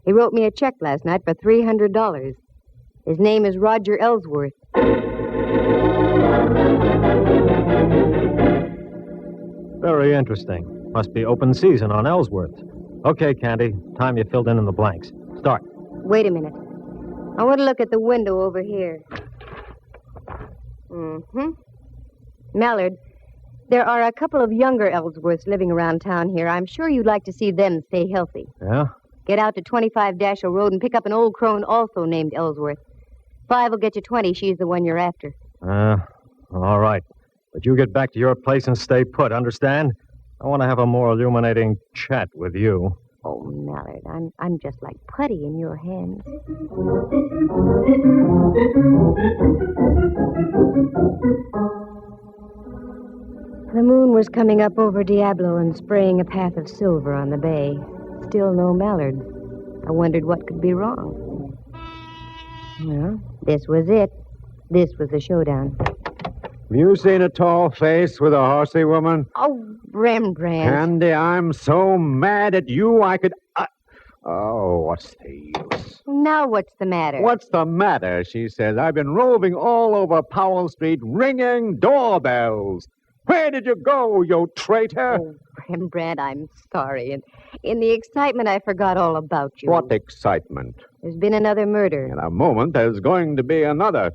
He wrote me a check last night for $300. His name is Roger Ellsworth.
Very interesting. Must be open season on Ellsworth. Okay, Candy. Time you filled in the blanks. Start.
Wait a minute. I want to look at the window over here. Mm-hmm. Mallard, there are a couple of younger Ellsworths living around town here. I'm sure you'd like to see them stay healthy.
Yeah?
Get out to 25 Dashiell Road and pick up an old crone also named Ellsworth. 5 will get you 20. She's the one you're after.
All right. But you get back to your place and stay put, understand? I want to have a more illuminating chat with you.
Oh, Mallard, I'm just like putty in your hands. The moon was coming up over Diablo and spraying a path of silver on the bay. Still no Mallard. I wondered what could be wrong. Well, this was it. This was the showdown.
Have you seen a tall face with a horsey woman?
Oh, Rembrandt.
Candy, I'm so mad at you I could... Oh, what's the use?
Now what's the matter?
What's the matter, she says. I've been roving all over Powell Street ringing doorbells. Where did you go, you traitor?
Oh, Rembrandt, I'm sorry. And in the excitement, I forgot all about you.
What excitement?
There's been another murder.
In a moment, there's going to be another.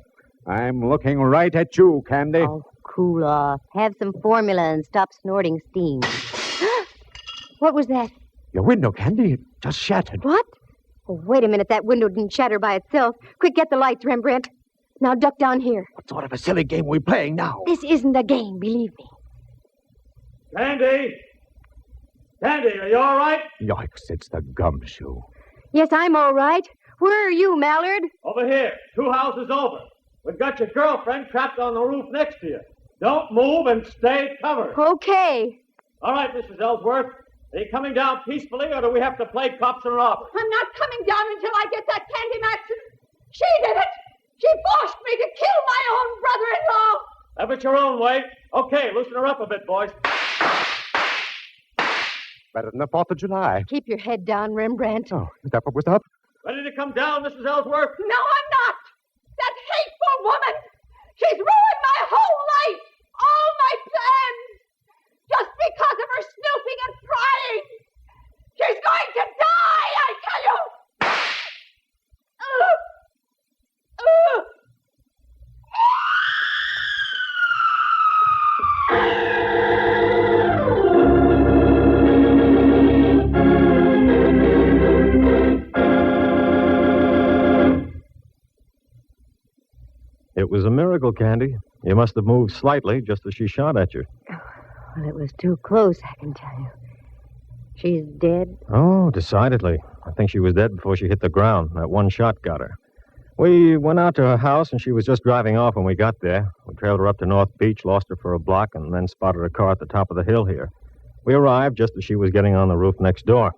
I'm looking right at you, Candy.
Oh, cool off. Have some formula and stop snorting steam. What was that?
Your window, Candy. It just shattered.
What? Oh, wait a minute. That window didn't shatter by itself. Quick, get the lights, Rembrandt. Now duck down here.
What sort of a silly game are we playing now?
This isn't a game, believe me.
Candy! Candy, are you all right?
Yikes, it's the gumshoe.
Yes, I'm all right. Where are you, Mallard?
Over here, 2 houses over. We've got your girlfriend trapped on the roof next to you. Don't move and stay covered.
Okay.
All right, Mrs. Ellsworth. Are you coming down peacefully, or do we have to play cops and robbers?
I'm not coming down until I get that Candy Matson. She did it. She forced me to kill my own brother-in-law.
Have it your own way. Okay, loosen her up a bit, boys.
Better than the 4th of July.
Keep your head down, Rembrandt.
Oh, is that what was up?
Ready to come down, Mrs. Ellsworth?
No, I'm not. That hateful woman. She's ruined my whole life. All my plans. Just because of her snooping and prying. She's going to die, I tell you.
It was a miracle, Candy. You must have moved slightly just as she shot at you.
Well, it was too close, I can tell you. She's dead?
Oh, decidedly. I think she was dead before she hit the ground. That one shot got her. We went out to her house, and she was just driving off when we got there. We trailed her up to North Beach, lost her for a block, and then spotted her car at the top of the hill here. We arrived just as she was getting on the roof next door.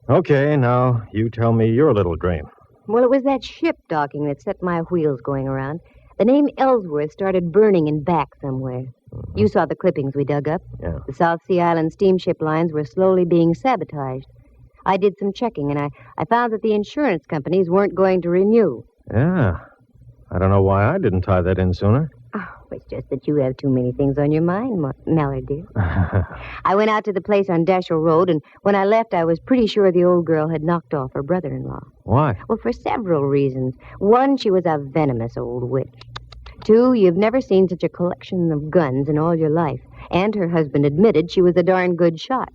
Okay, now you tell me your little dream.
Well, it was that ship docking that set my wheels going around. The name Ellsworth started burning in back somewhere. You saw the clippings we dug up.
Yeah.
The South Sea Island steamship lines were slowly being sabotaged. I did some checking, and I found that the insurance companies weren't going to renew.
Yeah. I don't know why I didn't tie that in sooner.
Oh, it's just that you have too many things on your mind, Mallard, dear. I went out to the place on Dashiell Road, and when I left, I was pretty sure the old girl had knocked off her brother-in-law.
Why?
Well, for several reasons. One, she was a venomous old witch. 2, you've never seen such a collection of guns in all your life. And her husband admitted she was a darn good shot.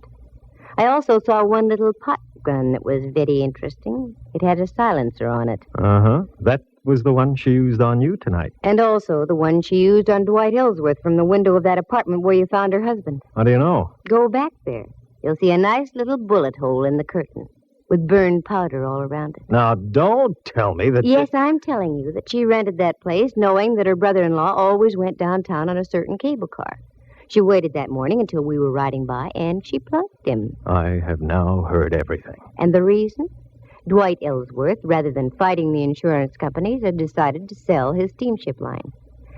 I also saw one little pot gun that was very interesting. It had a silencer on it.
Uh-huh. That was the one she used on you tonight.
And also the one she used on Dwight Ellsworth from the window of that apartment where you found her husband.
How do you know?
Go back there. You'll see a nice little bullet hole in the curtain with burned powder all around it.
Now, don't tell me that...
Yes, I'm telling you that she rented that place knowing that her brother-in-law always went downtown on a certain cable car. She waited that morning until we were riding by, and she plugged him.
I have now heard everything.
And the reason? Dwight Ellsworth, rather than fighting the insurance companies, had decided to sell his steamship line.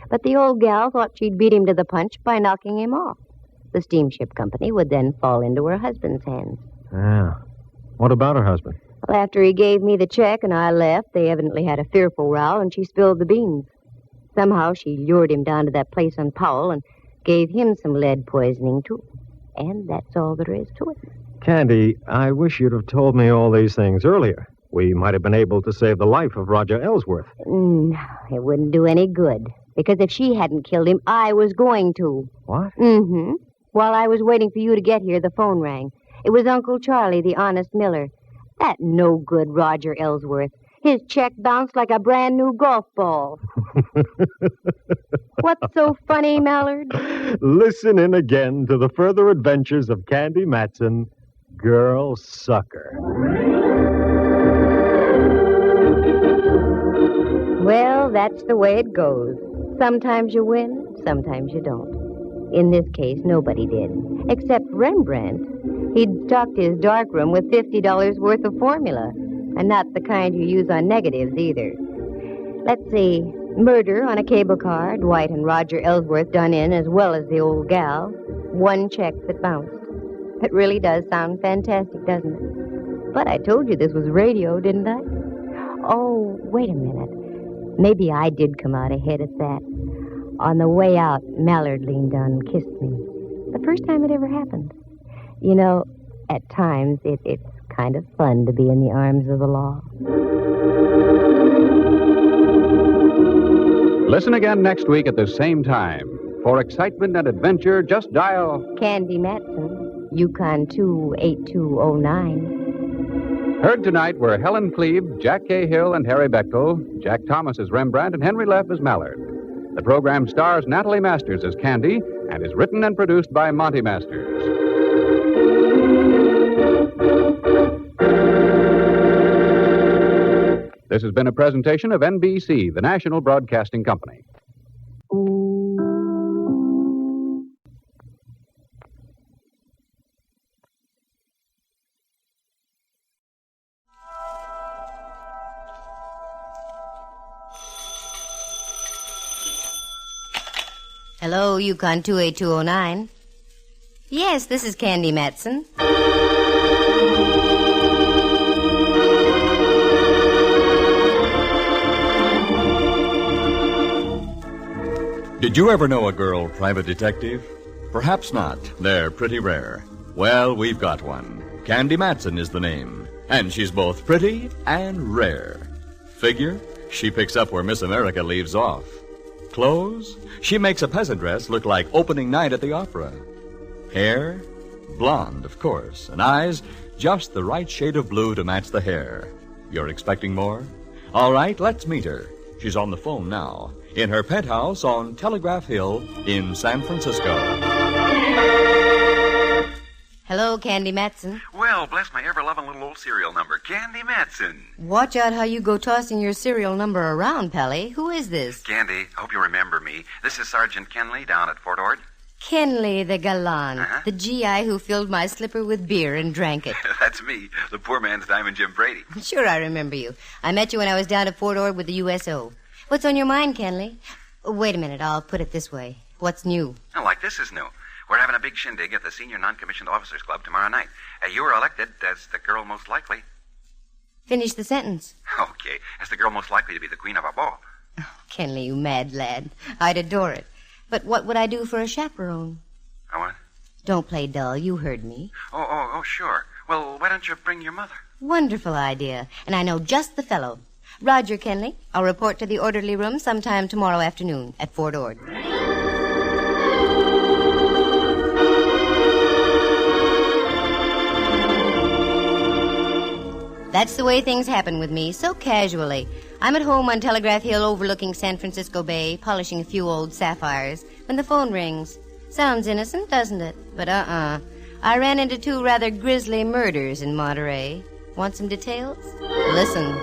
But the old gal thought she'd beat him to the punch by knocking him off. The steamship company would then fall into her husband's hands.
Yeah. What about her husband?
Well, after he gave me the check and I left, they evidently had a fearful row, and she spilled the beans. Somehow she lured him down to that place on Powell and gave him some lead poisoning, too. And that's all there is to it.
Candy, I wish you'd have told me all these things earlier. We might have been able to save the life of Roger Ellsworth.
No, it wouldn't do any good. Because if she hadn't killed him, I was going to.
What?
Mm-hmm. While I was waiting for you to get here, the phone rang. It was Uncle Charlie, the honest miller. That no-good Roger Ellsworth. His check bounced like a brand-new golf ball. What's so funny, Mallard?
Listen in again to the further adventures of Candy Matson, Girl Sucker.
Well, that's the way it goes. Sometimes you win, sometimes you don't. In this case, nobody did, except Rembrandt. He'd stocked his darkroom with $50 worth of formula, and not the kind you use on negatives either. Let's see. Murder on a cable car, Dwight and Roger Ellsworth done in as well as the old gal. One check that bounced. It really does sound fantastic, doesn't it? But I told you this was radio, didn't I? Oh, wait a minute. Maybe I did come out ahead at that. On the way out, Mallard leaned down and kissed me. The first time it ever happened. You know, at times it's kind of fun to be in the arms of the law.
Listen again next week at the same time. For excitement and adventure, just dial
Candy Matson, Yukon 28209.
Heard tonight were Helen Cleve, Jack Cahill, and Harry Bechtel, Jack Thomas as Rembrandt, and Henry Leff as Mallard. The program stars Natalie Masters as Candy and is written and produced by Monty Masters. This has been a presentation of NBC, the national broadcasting company.
Hello, Yukon 28209. Yes, this is Candy Matson.
Did you ever know a girl private detective? Perhaps not. They're pretty rare. Well, we've got one. Candy Matson is the name. And she's both pretty and rare. Figure? She picks up where Miss America leaves off. Clothes? She makes a peasant dress look like opening night at the opera. Hair? Blonde, of course. And eyes? Just the right shade of blue to match the hair. You're expecting more? All right, let's meet her. She's on the phone now, in her penthouse on Telegraph Hill in San Francisco.
Hello, Candy Matson.
Well, bless my ever-loving little old serial number, Candy Matson.
Watch out how you go tossing your serial number around, Pally. Who is this?
Candy, hope you remember me. This is Sergeant Kenley down at Fort Ord.
Kenley the gallant, the GI who filled my slipper with beer and drank it.
That's me, the poor man's Diamond Jim Brady.
Sure, I remember you. I met you when I was down at Fort Ord with the USO. What's on your mind, Kenley? Wait a minute, I'll put it this way. What's new?
Oh, like this is new. We're having a big shindig at the Senior Non-Commissioned Officers Club tomorrow night. You were elected as the girl most likely.
Finish the sentence.
Okay, as the girl most likely to be the queen of a ball.
Oh, Kenley, you mad lad. I'd adore it. But what would I do for a chaperone?
What?
Don't play dull. You heard me.
Oh, sure. Well, why don't you bring your mother?
Wonderful idea. And I know just the fellow. Roger, Kenley. I'll report to the orderly room sometime tomorrow afternoon at Fort Ord. That's the way things happen with me, so casually. I'm at home on Telegraph Hill overlooking San Francisco Bay, polishing a few old sapphires, when the phone rings. Sounds innocent, doesn't it? But I ran into 2 rather grisly murders in Monterey. Want some details? Listen.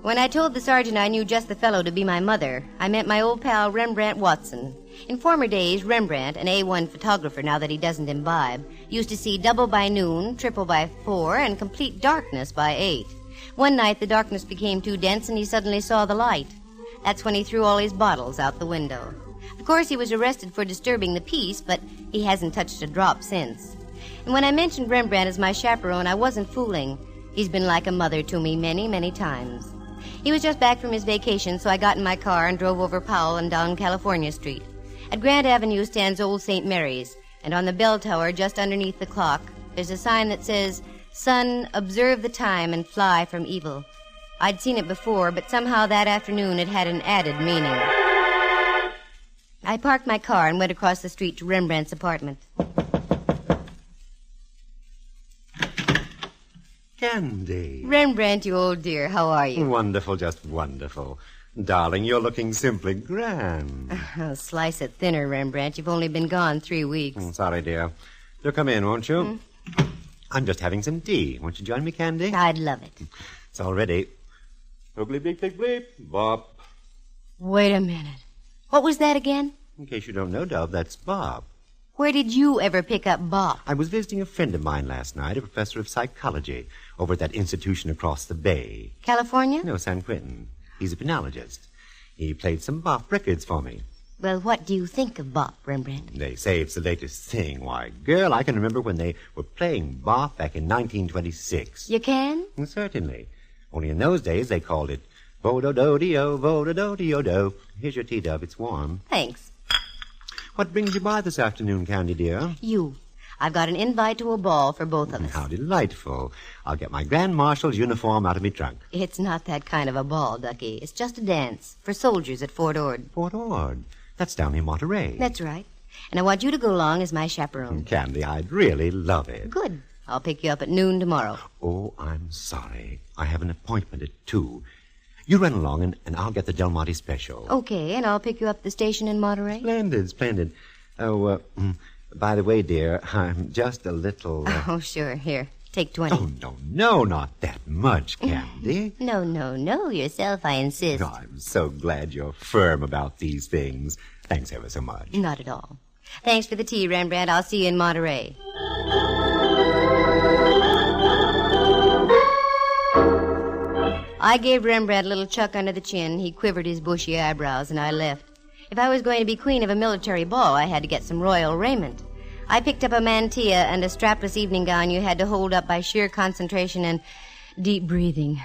When I told the sergeant I knew just the fellow to be my mother, I meant my old pal Rembrandt Watson. In former days, Rembrandt, an A1 photographer now that he doesn't imbibe, used to see double by noon, triple by 4, and complete darkness by 8. One night the darkness became too dense and he suddenly saw the light. That's when he threw all his bottles out the window. Of course, he was arrested for disturbing the peace, but he hasn't touched a drop since. And when I mentioned Rembrandt as my chaperone, I wasn't fooling. He's been like a mother to me many, many times. He was just back from his vacation, so I got in my car and drove over Powell and down California Street. At Grant Avenue stands Old St. Mary's, and on the bell tower just underneath the clock, there's a sign that says, Son, observe the time and fly from evil. I'd seen it before, but somehow that afternoon it had an added meaning. I parked my car and went across the street to Rembrandt's apartment.
Candy.
Rembrandt, you old dear, how are you?
Wonderful, just wonderful. Darling, you're looking simply grand.
Oh, slice it thinner, Rembrandt. You've only been gone 3 weeks.
Sorry, dear. Do come in, won't you? I'm just having some tea. Won't you join me, Candy?
I'd love it.
It's all ready. Oogly bleep, bleep, bleep. Bop.
Wait a minute. What was that again?
In case you don't know, Dove, that's Bob.
Where did you ever pick up Bob?
I was visiting a friend of mine last night, a professor of psychology, over at that institution across the bay.
California?
No, San Quentin. He's a penologist. He played some Bop records for me.
Well, what do you think of Bop, Rembrandt?
They say it's the latest thing. Why, girl, I can remember when they were playing Bop back in 1926.
You can?
Well, certainly. Only in those days they called it Vo-do-do-de-o, Vo-do-do-de-o-do. Here's your tea, Dove. It's warm.
Thanks.
What brings you by this afternoon, Candy, dear?
You. I've got an invite to a ball for both of us.
How delightful. I'll get my Grand Marshal's uniform out of me trunk.
It's not that kind of a ball, Ducky. It's just a dance for soldiers at Fort Ord.
Fort Ord? That's down in Monterey.
That's right. And I want you to go along as my chaperone.
Candy, I'd really love it.
Good. I'll pick you up at noon tomorrow.
Oh, I'm sorry. I have an appointment at 2. You run along, and I'll get the Del Monte special.
Okay, and I'll pick you up at the station in Monterey.
Splendid, splendid. Oh, by the way, dear, I'm just a little...
Oh, sure. Here, take 20.
Oh, no, not that much, Candy.
No, yourself, I insist.
Oh, I'm so glad you're firm about these things. Thanks ever so much.
Not at all. Thanks for the tea, Rembrandt. I'll see you in Monterey. I gave Rembrandt a little chuck under the chin. He quivered his bushy eyebrows, and I left. If I was going to be queen of a military ball, I had to get some royal raiment. I picked up a mantilla and a strapless evening gown you had to hold up by sheer concentration and deep breathing.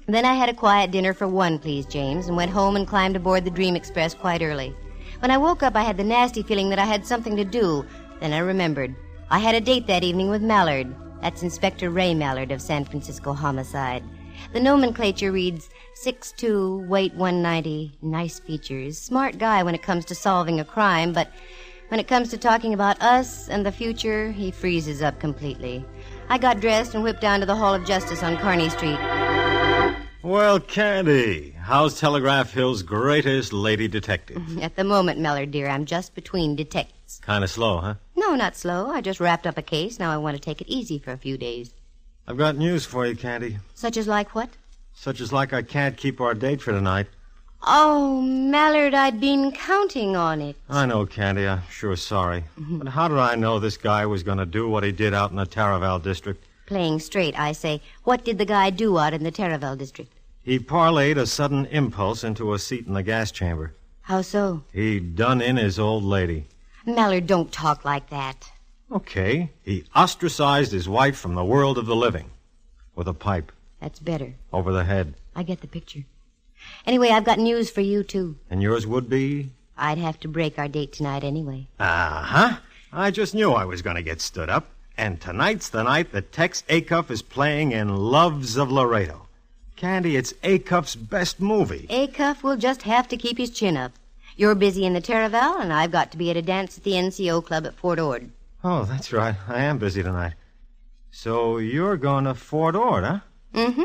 Then I had a quiet dinner for one, please, James, and went home and climbed aboard the Dream Express quite early. When I woke up, I had the nasty feeling that I had something to do. Then I remembered. I had a date that evening with Mallard. That's Inspector Ray Mallard of San Francisco Homicide. The nomenclature reads 6'2", weight 190, nice features, smart guy when it comes to solving a crime, but when it comes to talking about us and the future, he freezes up completely. I got dressed and whipped down to the Hall of Justice on Kearny Street.
Well, Candy, how's Telegraph Hill's greatest lady detective?
At the moment, Mallard, dear, I'm just between detectives.
Kind of slow, huh?
No, not slow. I just wrapped up a case. Now I want to take it easy for a few days.
I've got news for you, Candy.
Such as like what?
Such as like I can't keep our date for tonight.
Oh, Mallard, I'd been counting on it.
I know, Candy. I'm sure sorry. But how did I know this guy was going to do what he did out in the Taraval district?
Playing straight, I say. What did the guy do out in the Taraval district?
He parlayed a sudden impulse into a seat in the gas chamber.
How so?
He done in his old lady.
Mallard, don't talk like that.
Okay. He ostracized his wife from the world of the living. With a pipe.
That's better.
Over the head.
I get the picture. Anyway, I've got news for you, too.
And yours would be?
I'd have to break our date tonight anyway.
Uh-huh. I just knew I was going to get stood up. And tonight's the night that Tex Acuff is playing in Loves of Laredo. Candy, it's Acuff's best movie.
Acuff will just have to keep his chin up. You're busy in the Taraval, and I've got to be at a dance at the NCO club at Fort Ord.
Oh, that's right. I am busy tonight. So you're going to Fort Ord, huh?
Mm-hmm.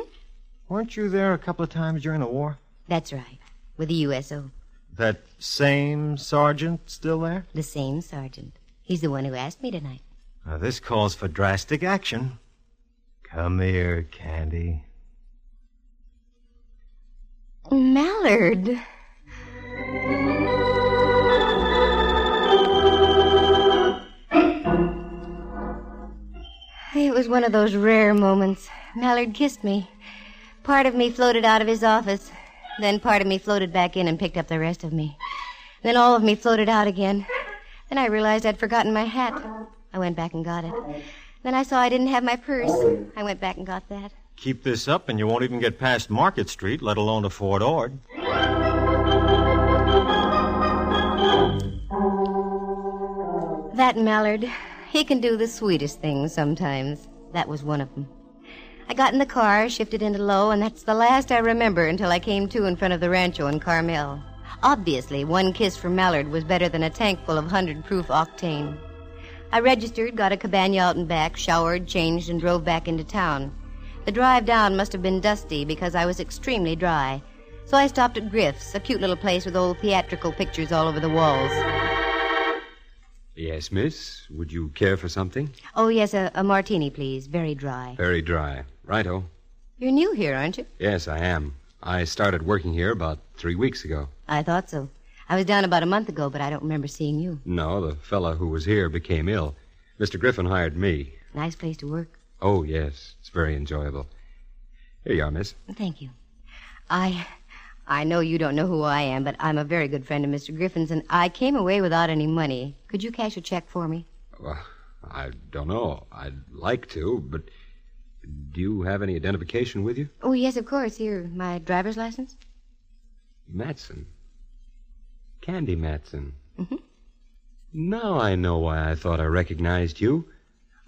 Weren't you there a couple of times during the war?
That's right. With the USO.
That same sergeant still there?
The same sergeant. He's the one who asked me tonight.
Now, this calls for drastic action. Come here, Candy.
Mallard. It was one of those rare moments. Mallard kissed me. Part of me floated out of his office. Then part of me floated back in and picked up the rest of me. Then all of me floated out again. Then I realized I'd forgotten my hat. I went back and got it. Then I saw I didn't have my purse. I went back and got that.
Keep this up and you won't even get past Market Street, let alone to Fort Ord.
That Mallard, he can do the sweetest things sometimes. That was one of them. I got in the car, shifted into low, and that's the last I remember until I came to in front of the rancho in Carmel. Obviously, one kiss from Mallard was better than a tank full of 100-proof octane. I registered, got a cabana out and back, showered, changed, and drove back into town. The drive down must have been dusty because I was extremely dry. So I stopped at Griff's, a cute little place with old theatrical pictures all over the walls.
Yes, miss. Would you care for something?
Oh, yes, a martini, please. Very dry.
Very dry. Righto.
You're new here, aren't you?
Yes, I am. I started working here about 3 weeks ago.
I thought so. I was down about a month ago, but I don't remember seeing you.
No, the fella who was here became ill. Mr. Griffin hired me.
Nice place to work.
Oh, yes. It's very enjoyable. Here you are, miss.
Thank you. I know you don't know who I am, but I'm a very good friend of Mr. Griffin's, and I came away without any money. Could you cash a check for me?
Well, I don't know. I'd like to, but do you have any identification with you?
Oh, yes, of course. Here, my driver's license.
Matson. Candy Matson.
Mm-hmm.
Now I know why I thought I recognized you.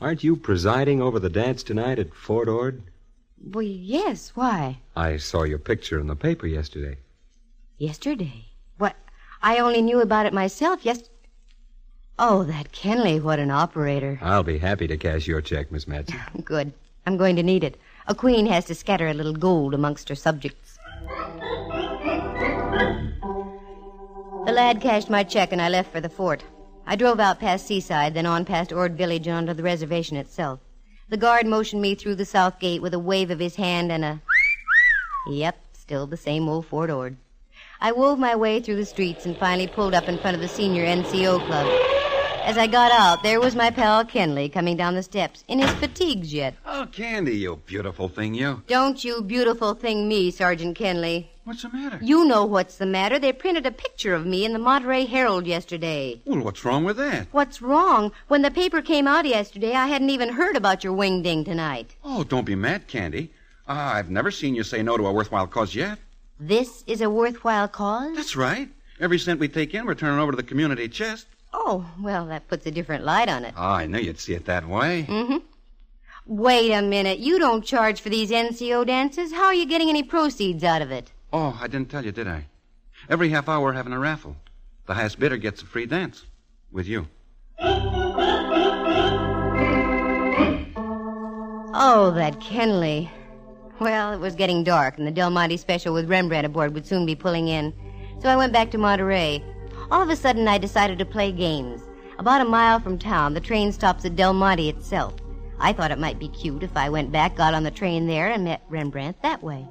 Aren't you presiding over the dance tonight at Fort Ord?
Well, yes. Why?
I saw your picture in the paper yesterday.
Yesterday? What? I only knew about it myself Oh, that Kenley, what an operator.
I'll be happy to cash your check, Miss Matson.
Good. I'm going to need it. A queen has to scatter a little gold amongst her subjects. The lad cashed my check, and I left for the fort. I drove out past Seaside, then on past Ord Village and onto the reservation itself. The guard motioned me through the south gate with a wave of his hand and a... Yep, still the same old Fort Ord. I wove my way through the streets and finally pulled up in front of the senior NCO club. As I got out, there was my pal Kenley coming down the steps, in his fatigues yet.
Oh, Candy, you beautiful thing, you.
Don't you beautiful thing me, Sergeant Kenley.
What's the matter?
You know what's the matter. They printed a picture of me in the Monterey Herald yesterday.
Well, what's wrong with that?
What's wrong? When the paper came out yesterday, I hadn't even heard about your wing-ding tonight.
Oh, don't be mad, Candy. I've never seen you say no to a worthwhile cause yet.
This is a worthwhile cause?
That's right. Every cent we take in, we're turning over to the community chest.
Oh, well, that puts a different light on it.
Oh, I knew you'd see it that way.
Mm-hmm. Wait a minute. You don't charge for these NCO dances. How are you getting any proceeds out of it?
Oh, I didn't tell you, did I? Every half hour we're having a raffle. The highest bidder gets a free dance. With you.
Oh, that Kenley. Well, it was getting dark, and the Del Monte special with Rembrandt aboard would soon be pulling in. So I went back to Monterey. All of a sudden, I decided to play games. About a mile from town, the train stops at Del Monte itself. I thought it might be cute if I went back, got on the train there, and met Rembrandt that way.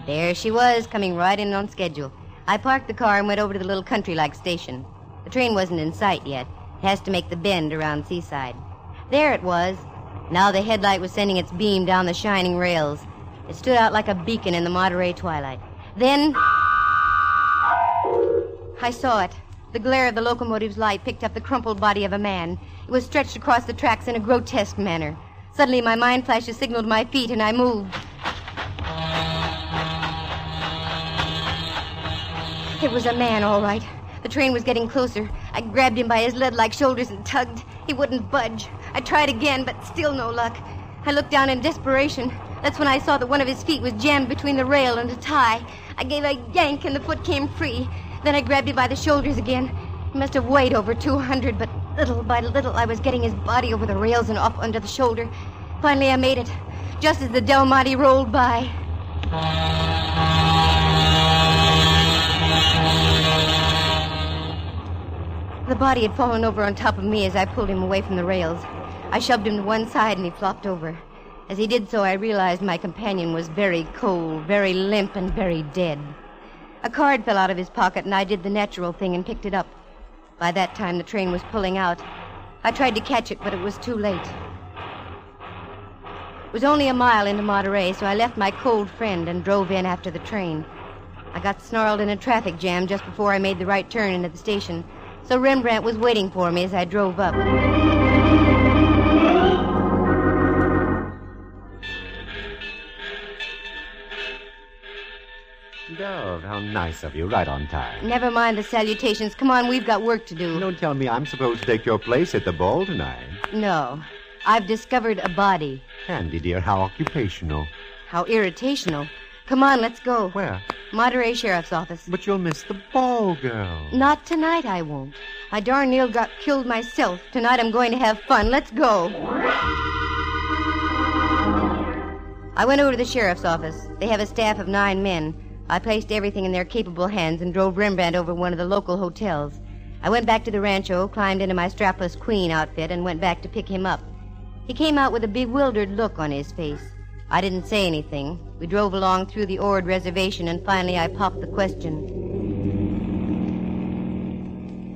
There she was, coming right in on schedule. I parked the car and went over to the little country-like station. The train wasn't in sight yet. It has to make the bend around Seaside. There it was. Now the headlight was sending its beam down the shining rails. It stood out like a beacon in the Monterey twilight. Then I saw it. The glare of the locomotive's light picked up the crumpled body of a man. It was stretched across the tracks in a grotesque manner. Suddenly my mind flashes signaled my feet and I moved. It was a man, all right. The train was getting closer. I grabbed him by his lead-like shoulders and tugged. He wouldn't budge. I tried again, but still no luck. I looked down in desperation. That's when I saw that one of his feet was jammed between the rail and a tie. I gave a yank and the foot came free. Then I grabbed him by the shoulders again. He must have weighed over 200, but little by little I was getting his body over the rails and up under the shoulder. Finally I made it, just as the Del Monte rolled by. The body had fallen over on top of me as I pulled him away from the rails. I shoved him to one side and he flopped over. As he did so, I realized my companion was very cold, very limp, and very dead. A card fell out of his pocket, and I did the natural thing and picked it up. By that time, the train was pulling out. I tried to catch it, but it was too late. It was only a mile into Monterey, so I left my cold friend and drove in after the train. I got snarled in a traffic jam just before I made the right turn into the station, so Rembrandt was waiting for me as I drove up.
Oh,
love. How nice of you. Right on time.
Never mind the salutations. Come on, we've got work to do.
Don't tell me I'm supposed to take your place at the ball tonight.
No. I've discovered a body.
Candy, dear, how occupational.
How irritational. Come on, let's go.
Where?
Monterey Sheriff's Office.
But you'll miss the ball, girl.
Not tonight, I won't. I darn near got killed myself. Tonight I'm going to have fun. Let's go. I went over to the sheriff's office. They have a staff of 9 men. I placed everything in their capable hands and drove Rembrandt over to one of the local hotels. I went back to the rancho, climbed into my strapless queen outfit, and went back to pick him up. He came out with a bewildered look on his face. I didn't say anything. We drove along through the Ord reservation, and finally I popped the question.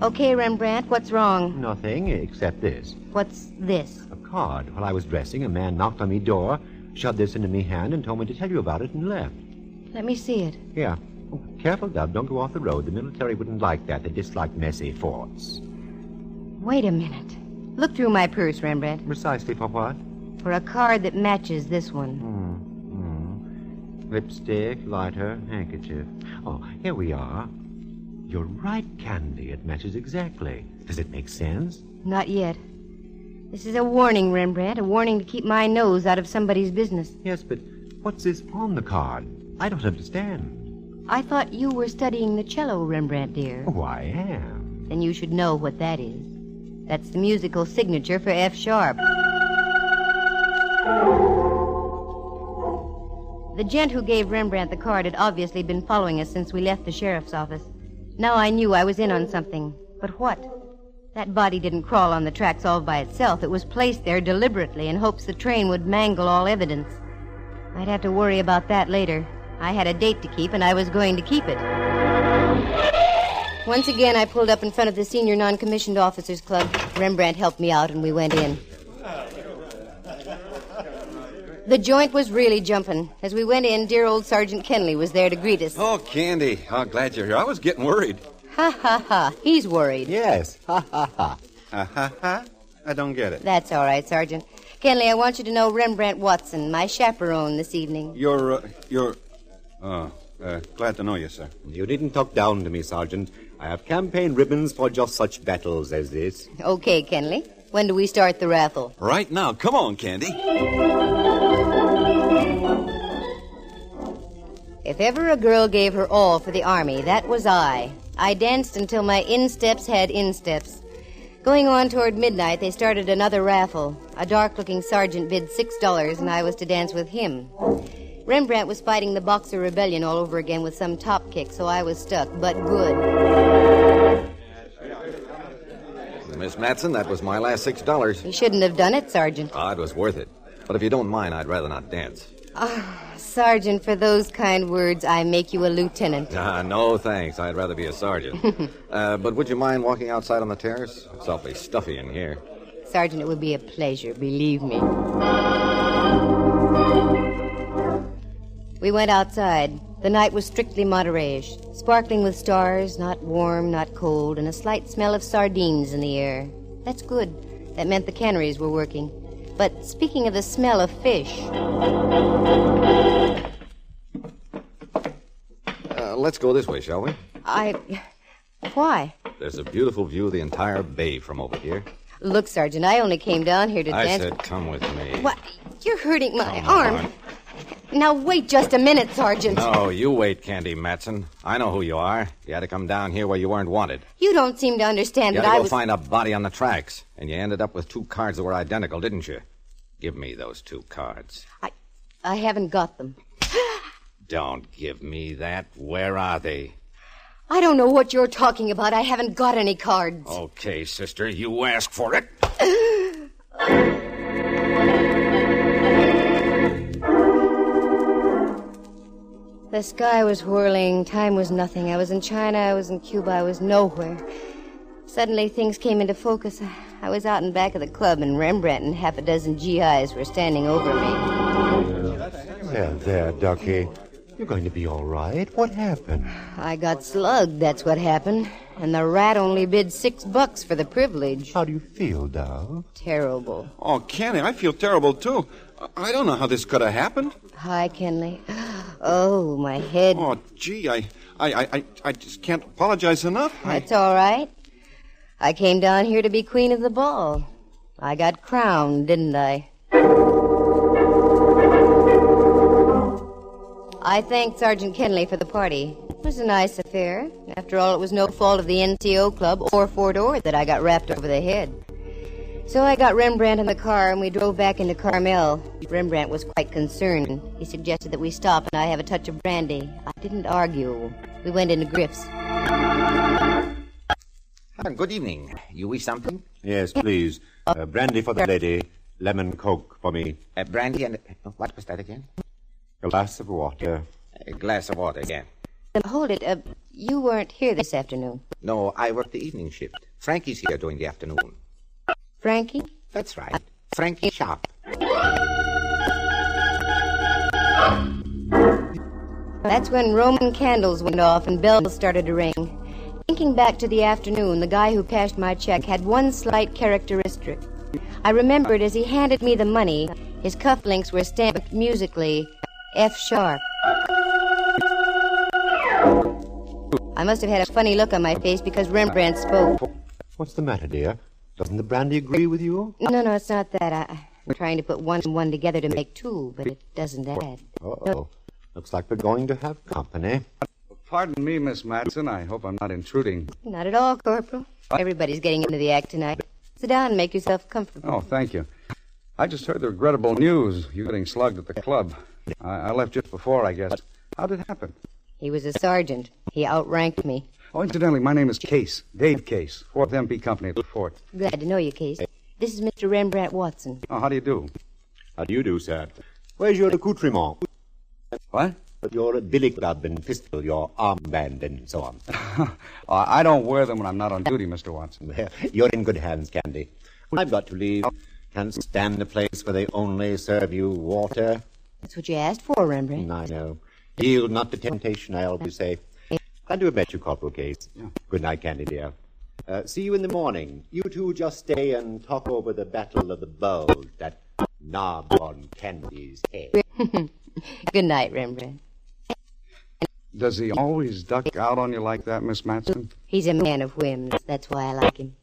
Okay, Rembrandt, what's wrong?
Nothing except this.
What's this?
A card. While I was dressing, a man knocked on me door, shoved this into me hand, and told me to tell you about it, and left.
Let me see it.
Here. Oh, careful, Dub. Don't go off the road. The military wouldn't like that. They dislike messy forts.
Wait a minute. Look through my purse, Rembrandt.
Precisely for what?
For a card that matches this one.
Lipstick, lighter, handkerchief. Oh, here we are. You're right, Candy. It matches exactly. Does it make sense?
Not yet. This is a warning, Rembrandt. A warning to keep my nose out of somebody's business.
Yes, but what's this on the card? I don't understand.
I thought you were studying the cello, Rembrandt, dear.
Oh, I am.
Then you should know what that is. That's the musical signature for F sharp. The gent who gave Rembrandt the card had obviously been following us since we left the sheriff's office. Now I knew I was in on something. But what? That body didn't crawl on the tracks all by itself. It was placed there deliberately in hopes the train would mangle all evidence. I'd have to worry about that later. I had a date to keep, and I was going to keep it. Once again, I pulled up in front of the Senior Non-Commissioned Officers Club. Rembrandt helped me out, and we went in. The joint was really jumping. As we went in, dear old Sergeant Kenley was there to greet us.
Oh, Candy. Oh, glad you're here. I was getting worried.
Ha, ha, ha. He's worried.
Yes. Ha, ha, ha.
Ha, ha, ha? I don't get it.
That's all right, Sergeant. Kenley, I want you to know Rembrandt Watson, my chaperone this evening.
You're... glad to know you, sir.
You needn't talk down to me, Sergeant. I have campaign ribbons for just such battles as this.
Okay, Kenley. When do we start the raffle?
Right now. Come on, Candy.
If ever a girl gave her all for the Army, that was I. I danced until my insteps had insteps. Going on toward midnight, they started another raffle. A dark-looking sergeant bid $6, and I was to dance with him. Rembrandt was fighting the Boxer Rebellion all over again with some top kick, so I was stuck, but good.
Miss Matson, that was my last $6.
You shouldn't have done it, Sergeant.
Oh, it was worth it. But if you don't mind, I'd rather not dance.
Sergeant, for those kind words, I make you a lieutenant.
No, thanks. I'd rather be a sergeant. But would you mind walking outside on the terrace? It's awfully stuffy in here.
Sergeant, it would be a pleasure, believe me. We went outside. The night was strictly Monterey-ish, sparkling with stars, not warm, not cold, and a slight smell of sardines in the air. That's good. That meant the canneries were working. But speaking of the smell of fish...
Let's go this way, shall we?
Why?
There's a beautiful view of the entire bay from over here.
Look, Sergeant, I only came down here to dance...
I said come with me.
What? You're hurting my arm. Now, wait just a minute, Sergeant.
No, you wait, Candy Matson. I know who you are. You had to come down here where you weren't wanted.
You don't seem to understand
that
I was...
You had to go find a body on the tracks, and you ended up with 2 cards that were identical, didn't you? Give me those 2 cards.
I haven't got them.
Don't give me that. Where are they?
I don't know what you're talking about. I haven't got any cards.
Okay, sister, you ask for it.
The sky was whirling. Time was nothing. I was in China. I was in Cuba. I was nowhere. Suddenly, things came into focus. I was out in back of the club, and Rembrandt and half a dozen GIs were standing over me.
There, Ducky. You're going to be all right. What happened?
I got slugged, that's what happened. And the rat only bid $6 for the privilege.
How do you feel, Dove?
Terrible.
Oh, Kenny, I feel terrible, too. I don't know how this could have happened.
Hi, Kenley. Oh, my head.
Oh, gee, I just can't apologize enough.
That's all right. I came down here to be queen of the ball. I got crowned, didn't I? I thanked Sergeant Kenley for the party. It was a nice affair. After all, it was no fault of the NCO Club or Fort Ord that I got rapped over the head. So I got Rembrandt in the car, and we drove back into Carmel. Rembrandt was quite concerned. He suggested that we stop and I have a touch of brandy. I didn't argue. We went into Griff's.
Good evening. You wish something?
Yes, please. Brandy for the lady, lemon coke for me.
Brandy and... what was that again?
A glass of water.
A glass of water again.
Hold it. You weren't here this afternoon.
No, I work the evening shift. Frankie's here during the afternoon.
Frankie?
That's right. Frankie Sharp.
That's when Roman candles went off and bells started to ring. Thinking back to the afternoon, the guy who cashed my check had one slight characteristic. I remembered as he handed me the money, his cufflinks were stamped musically, F sharp. I must have had a funny look on my face because Rembrandt spoke.
What's the matter, dear? Doesn't the brandy agree with you?
No, it's not that. I'm trying to put one and one together to make two, but it doesn't add.
Uh-oh. Looks like we're going to have company.
Pardon me, Miss Matson. I hope I'm not intruding.
Not at all, Corporal. Everybody's getting into the act tonight. Sit down and make yourself comfortable.
Oh, thank you. I just heard the regrettable news. You getting slugged at the club. I left just before, I guess. How did it happen?
He was a sergeant. He outranked me.
Oh, incidentally, my name is Case. Dave Case. 4th MP Company at the fort.
Glad to know you, Case. This is Mr. Rembrandt Watson.
Oh, how do you do?
How do you do, sir? Where's your accoutrement?
What?
Your billy club and pistol, your armband, and so on.
I don't wear them when I'm not on duty, Mr. Watson.
Well, you're in good hands, Candy. I've got to leave. Can't stand a place where they only serve you water.
That's what you asked for, Rembrandt.
I know. Yield not to temptation, I always say. I'll do a bet you, Corporal Case. Yeah. Good night, Candy, dear. See you in the morning. You two just stay and talk over the Battle of the Bulge, that knob on Candy's head.
Good night, Rembrandt.
Does he always duck out on you like that, Miss Matson?
He's a man of whims. That's why I like him.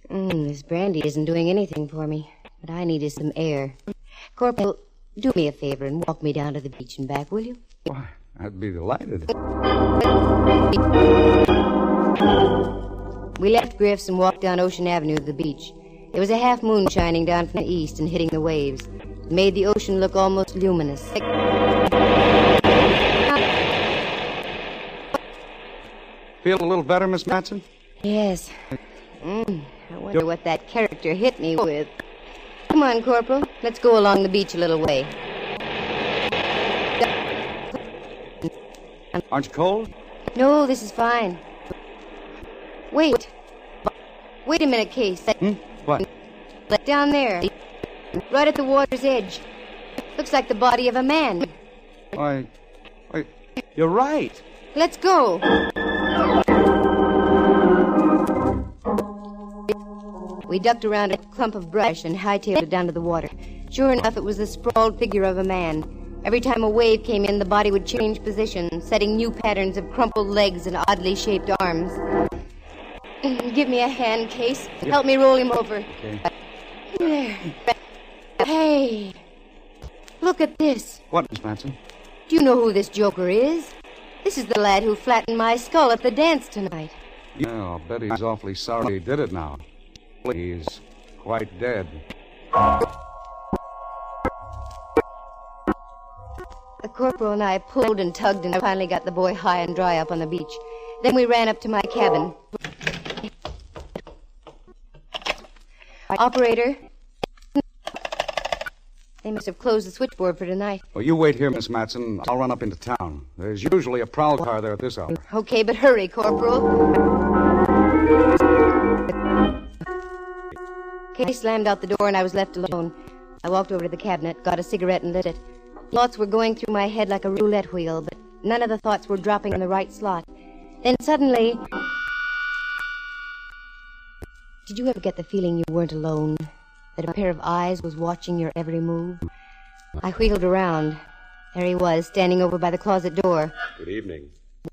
This brandy isn't doing anything for me. What I need is some air. Corporal, do me a favor and walk me down to the beach and back, will you?
Why, I'd be delighted.
We left Griff's and walked down Ocean Avenue to the beach. There was a half moon shining down from the east and hitting the waves. It made the ocean look almost luminous.
Feel a little better, Miss Matson?
Yes. I wonder what that character hit me with. Come on, Corporal. Let's go along the beach a little way.
Aren't you cold?
No, this is fine. Wait. Wait a minute, Case.
What?
Down there. Right at the water's edge. Looks like the body of a man.
Why, you're right.
Let's go. We ducked around a clump of brush and hightailed it down to the water. Sure enough, it was the sprawled figure of a man. Every time a wave came in, the body would change position, setting new patterns of crumpled legs and oddly shaped arms. Give me a hand, Case. Help me roll him over.
Okay.
There. Hey, look at this.
What, Miss Matson?
Do you know who this joker is? This is the lad who flattened my skull at the dance tonight.
Yeah, I'll bet he's awfully sorry he did it now. He's quite dead.
The corporal and I pulled and tugged and finally got the boy high and dry up on the beach. Then we ran up to my cabin. Operator. They must have closed the switchboard for tonight.
Well, you wait here, Miss Matson. I'll run up into town. There's usually a prowl car there at this hour.
Okay, but hurry, Corporal. Case slammed out the door and I was left alone. I walked over to the cabinet, got a cigarette and lit it. Thoughts were going through my head like a roulette wheel, but none of the thoughts were dropping in the right slot. Then suddenly... Did you ever get the feeling you weren't alone? That a pair of eyes was watching your every move? I wheeled around. There he was, standing over by the closet door.
Good evening.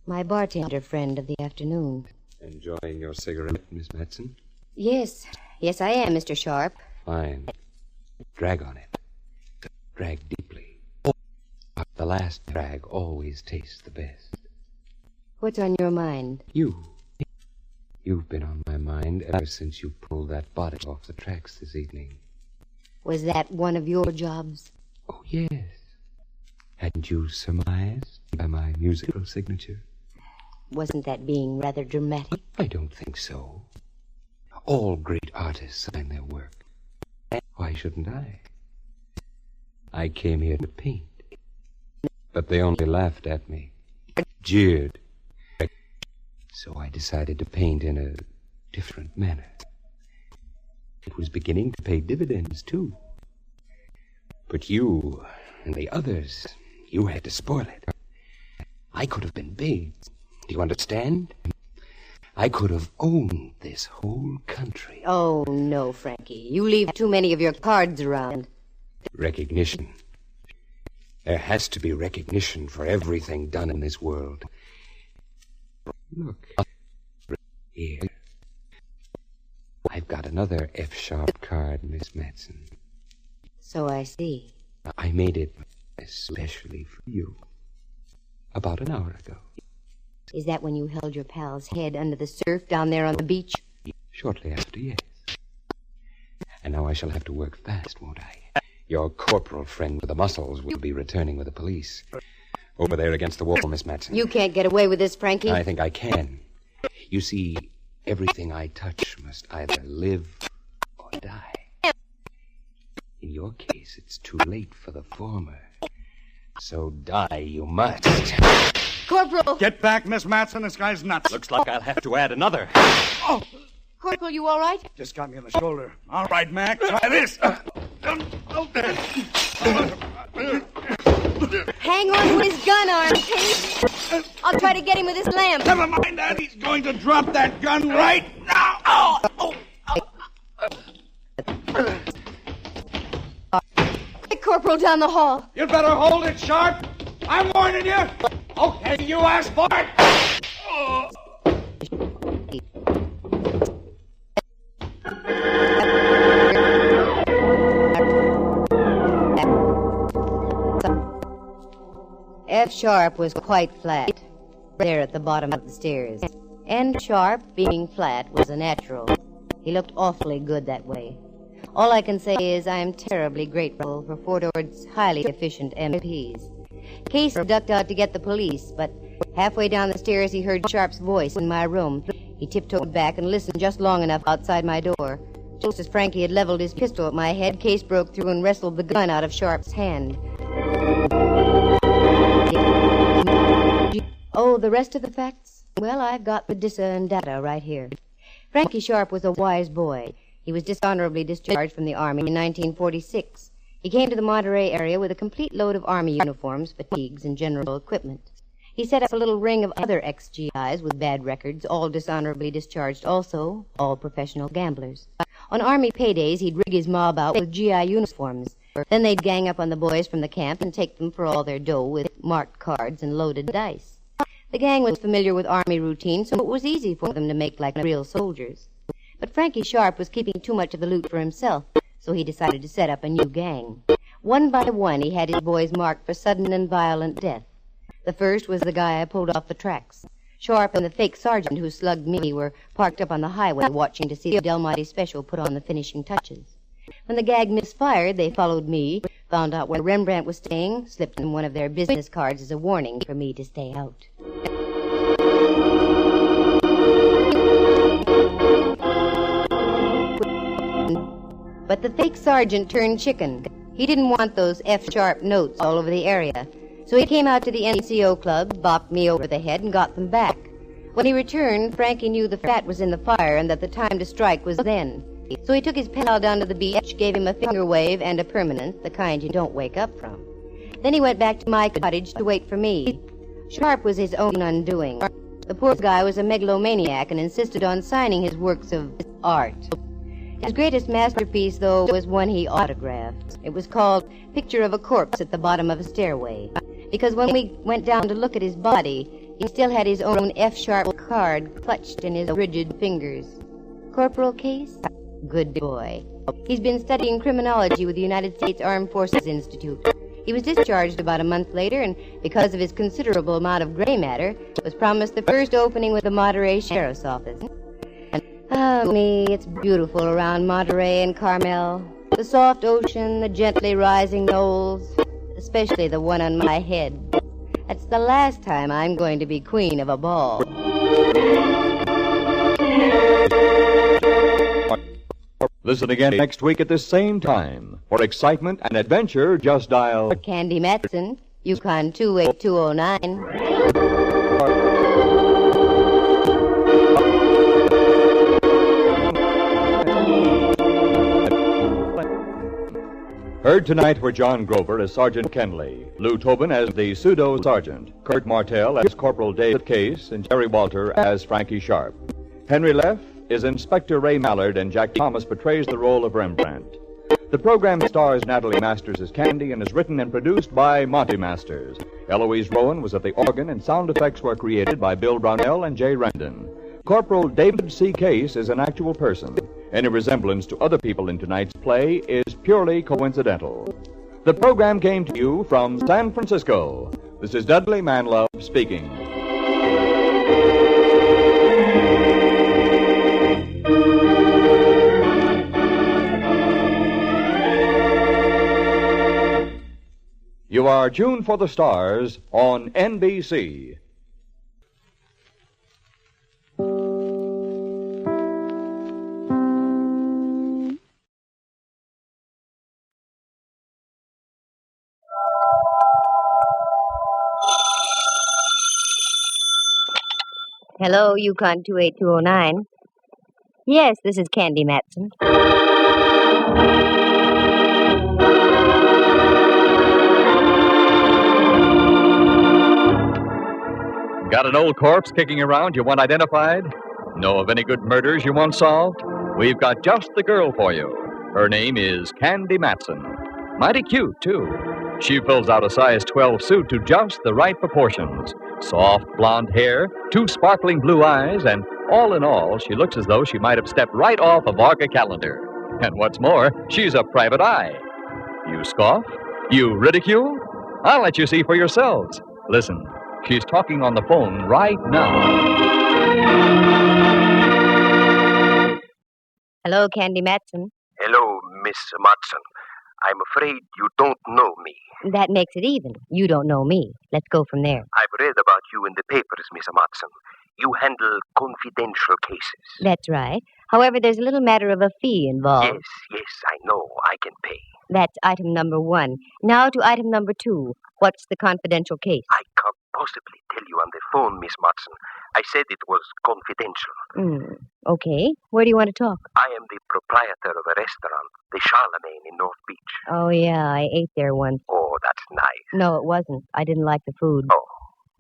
My bartender friend of the afternoon.
Enjoying your cigarette, Miss Matson?
Yes. Yes, I am, Mr. Sharp.
Fine. Drag on it. Drag deeply. The last drag always tastes the best.
What's on your mind?
You've been on my mind ever since you pulled that body off the tracks this evening.
Was that one of your jobs?
Oh, yes. Hadn't you surmised by my musical signature?
Wasn't that being rather dramatic?
I don't think so. All great artists sign their work. Why shouldn't I? I came here to paint. But they only laughed at me, jeered. So I decided to paint in a different manner. It was beginning to pay dividends, too. But you and the others, you had to spoil it. I could have been big. Do you understand? I could have owned this whole country.
Oh, no, Frankie. You leave too many of your cards around.
Recognition. There has to be recognition for everything done in this world. Look. Here. I've got another F-sharp card, Miss Matson.
So I see.
I made it especially for you. About an hour ago.
Is that when you held your pal's head under the surf down there on the beach?
Shortly after, yes. And now I shall have to work fast, won't I? Your corporal friend with the muscles will be returning with the police. Over there against the wall, Miss Matson.
You can't get away with this, Frankie.
I think I can. You see, everything I touch must either live or die. In your case, it's too late for the former. So die you must.
Corporal!
Get back, Miss Matson. This guy's nuts.
Looks like I'll have to add another.
Oh!
Corporal, you all right?
Just got me on the shoulder. All right, Mac, try this.
Hang on to his gun arm, Pete. I'll try to get him with this lamp.
Never mind that. He's going to drop that gun right now. Oh!
Get Corporal down the hall.
You'd better hold it sharp. I'm warning you. Okay, you asked for it. Oh.
F-sharp was quite flat, there at the bottom of the stairs. N-sharp, being flat, was a natural. He looked awfully good that way. All I can say is I am terribly grateful for Fort Ord's highly efficient MPs. Case ducked out to get the police, but halfway down the stairs he heard Sharp's voice in my room. He tiptoed back and listened just long enough outside my door. Just as Frankie had leveled his pistol at my head, Case broke through and wrestled the gun out of Sharp's hand. Oh, the rest of the facts? Well, I've got the dissa and data right here. Frankie Sharp was a wise boy. He was dishonorably discharged from the Army in 1946. He came to the Monterey area with a complete load of Army uniforms, fatigues, and general equipment. He set up a little ring of other ex-GIs with bad records, all dishonorably discharged also, all professional gamblers. On Army paydays, he'd rig his mob out with GI uniforms. Then they'd gang up on the boys from the camp and take them for all their dough with marked cards and loaded dice. The gang was familiar with Army routine, so it was easy for them to make like real soldiers. But Frankie Sharp was keeping too much of the loot for himself, so he decided to set up a new gang. One by one, he had his boys marked for sudden and violent death. The first was the guy I pulled off the tracks. Sharp and the fake sergeant who slugged me were parked up on the highway watching to see the Del Monte Special put on the finishing touches. When the gag misfired, they followed me, found out where Rembrandt was staying, slipped in one of their business cards as a warning for me to stay out. But the fake sergeant turned chicken. He didn't want those F-sharp notes all over the area. So he came out to the NCO club, bopped me over the head, and got them back. When he returned, Frankie knew the fat was in the fire and that the time to strike was then. So he took his pal down to the beach, gave him a finger wave and a permanent, the kind you don't wake up from. Then he went back to my cottage to wait for me. Sharp was his own undoing. The poor guy was a megalomaniac and insisted on signing his works of art. His greatest masterpiece, though, was one he autographed. It was called Picture of a Corpse at the Bottom of a Stairway. because when we went down to look at his body, he still had his own F-sharp card clutched in his rigid fingers. Corporal Case? Good boy. He's been studying criminology with the United States Armed Forces Institute. He was discharged about a month later, and because of his considerable amount of gray matter, was promised the first opening with the Monterey Sheriff's Office. Oh, me, it's beautiful around Monterey and Carmel. The soft ocean, the gently rising knolls, especially the one on my head. That's the last time I'm going to be queen of a ball.
Listen again next week at this same time. For excitement and adventure, just dial
Candy Matson, Yukon 28209.
Heard tonight were John Grover as Sergeant Kenley, Lou Tobin as the pseudo-sergeant, Kurt Martell as Corporal David Case, and Jerry Walter as Frankie Sharp. Henry Leff is Inspector Ray Mallard, and Jack Thomas portrays the role of Rembrandt. The program stars Natalie Masters as Candy and is written and produced by Monty Masters. Eloise Rowan was at the organ, and sound effects were created by Bill Brownell and Jay Rendon. Corporal David C. Case is an actual person. Any resemblance to other people in tonight's play is purely coincidental. The program came to you from San Francisco. This is Dudley Manlove speaking. You are tuned for the stars on NBC.
Hello, Yukon 28209. Yes, this is Candy Matson.
Got an old corpse kicking around you want identified? Know of any good murders you want solved? We've got just the girl for you. Her name is Candy Matson. Mighty cute, too. She fills out a size 12 suit to just the right proportions. Soft blonde hair, 2 sparkling blue eyes, and all in all, she looks as though she might have stepped right off a Varga calendar. And what's more, she's a private eye. You scoff? You ridicule? I'll let you see for yourselves. Listen, she's talking on the phone right now.
Hello, Candy Matson.
Hello, Miss Matson. I'm afraid you don't know me.
That makes it even. You don't know me. Let's go from there.
I've read about you in the papers, Miss Matson. You handle confidential cases.
That's right. However, there's a little matter of a fee involved.
Yes, I know. I can pay.
That's item number 1. Now to item number 2. What's the confidential case?
I can't possibly tell you on the phone, Miss Matson. I said it was confidential.
Okay. Where do you want to talk?
I am the proprietor of a restaurant, the Charlemagne in North Beach.
Oh, yeah, I ate there once.
Oh, that's nice.
No, it wasn't. I didn't like the food.
Oh.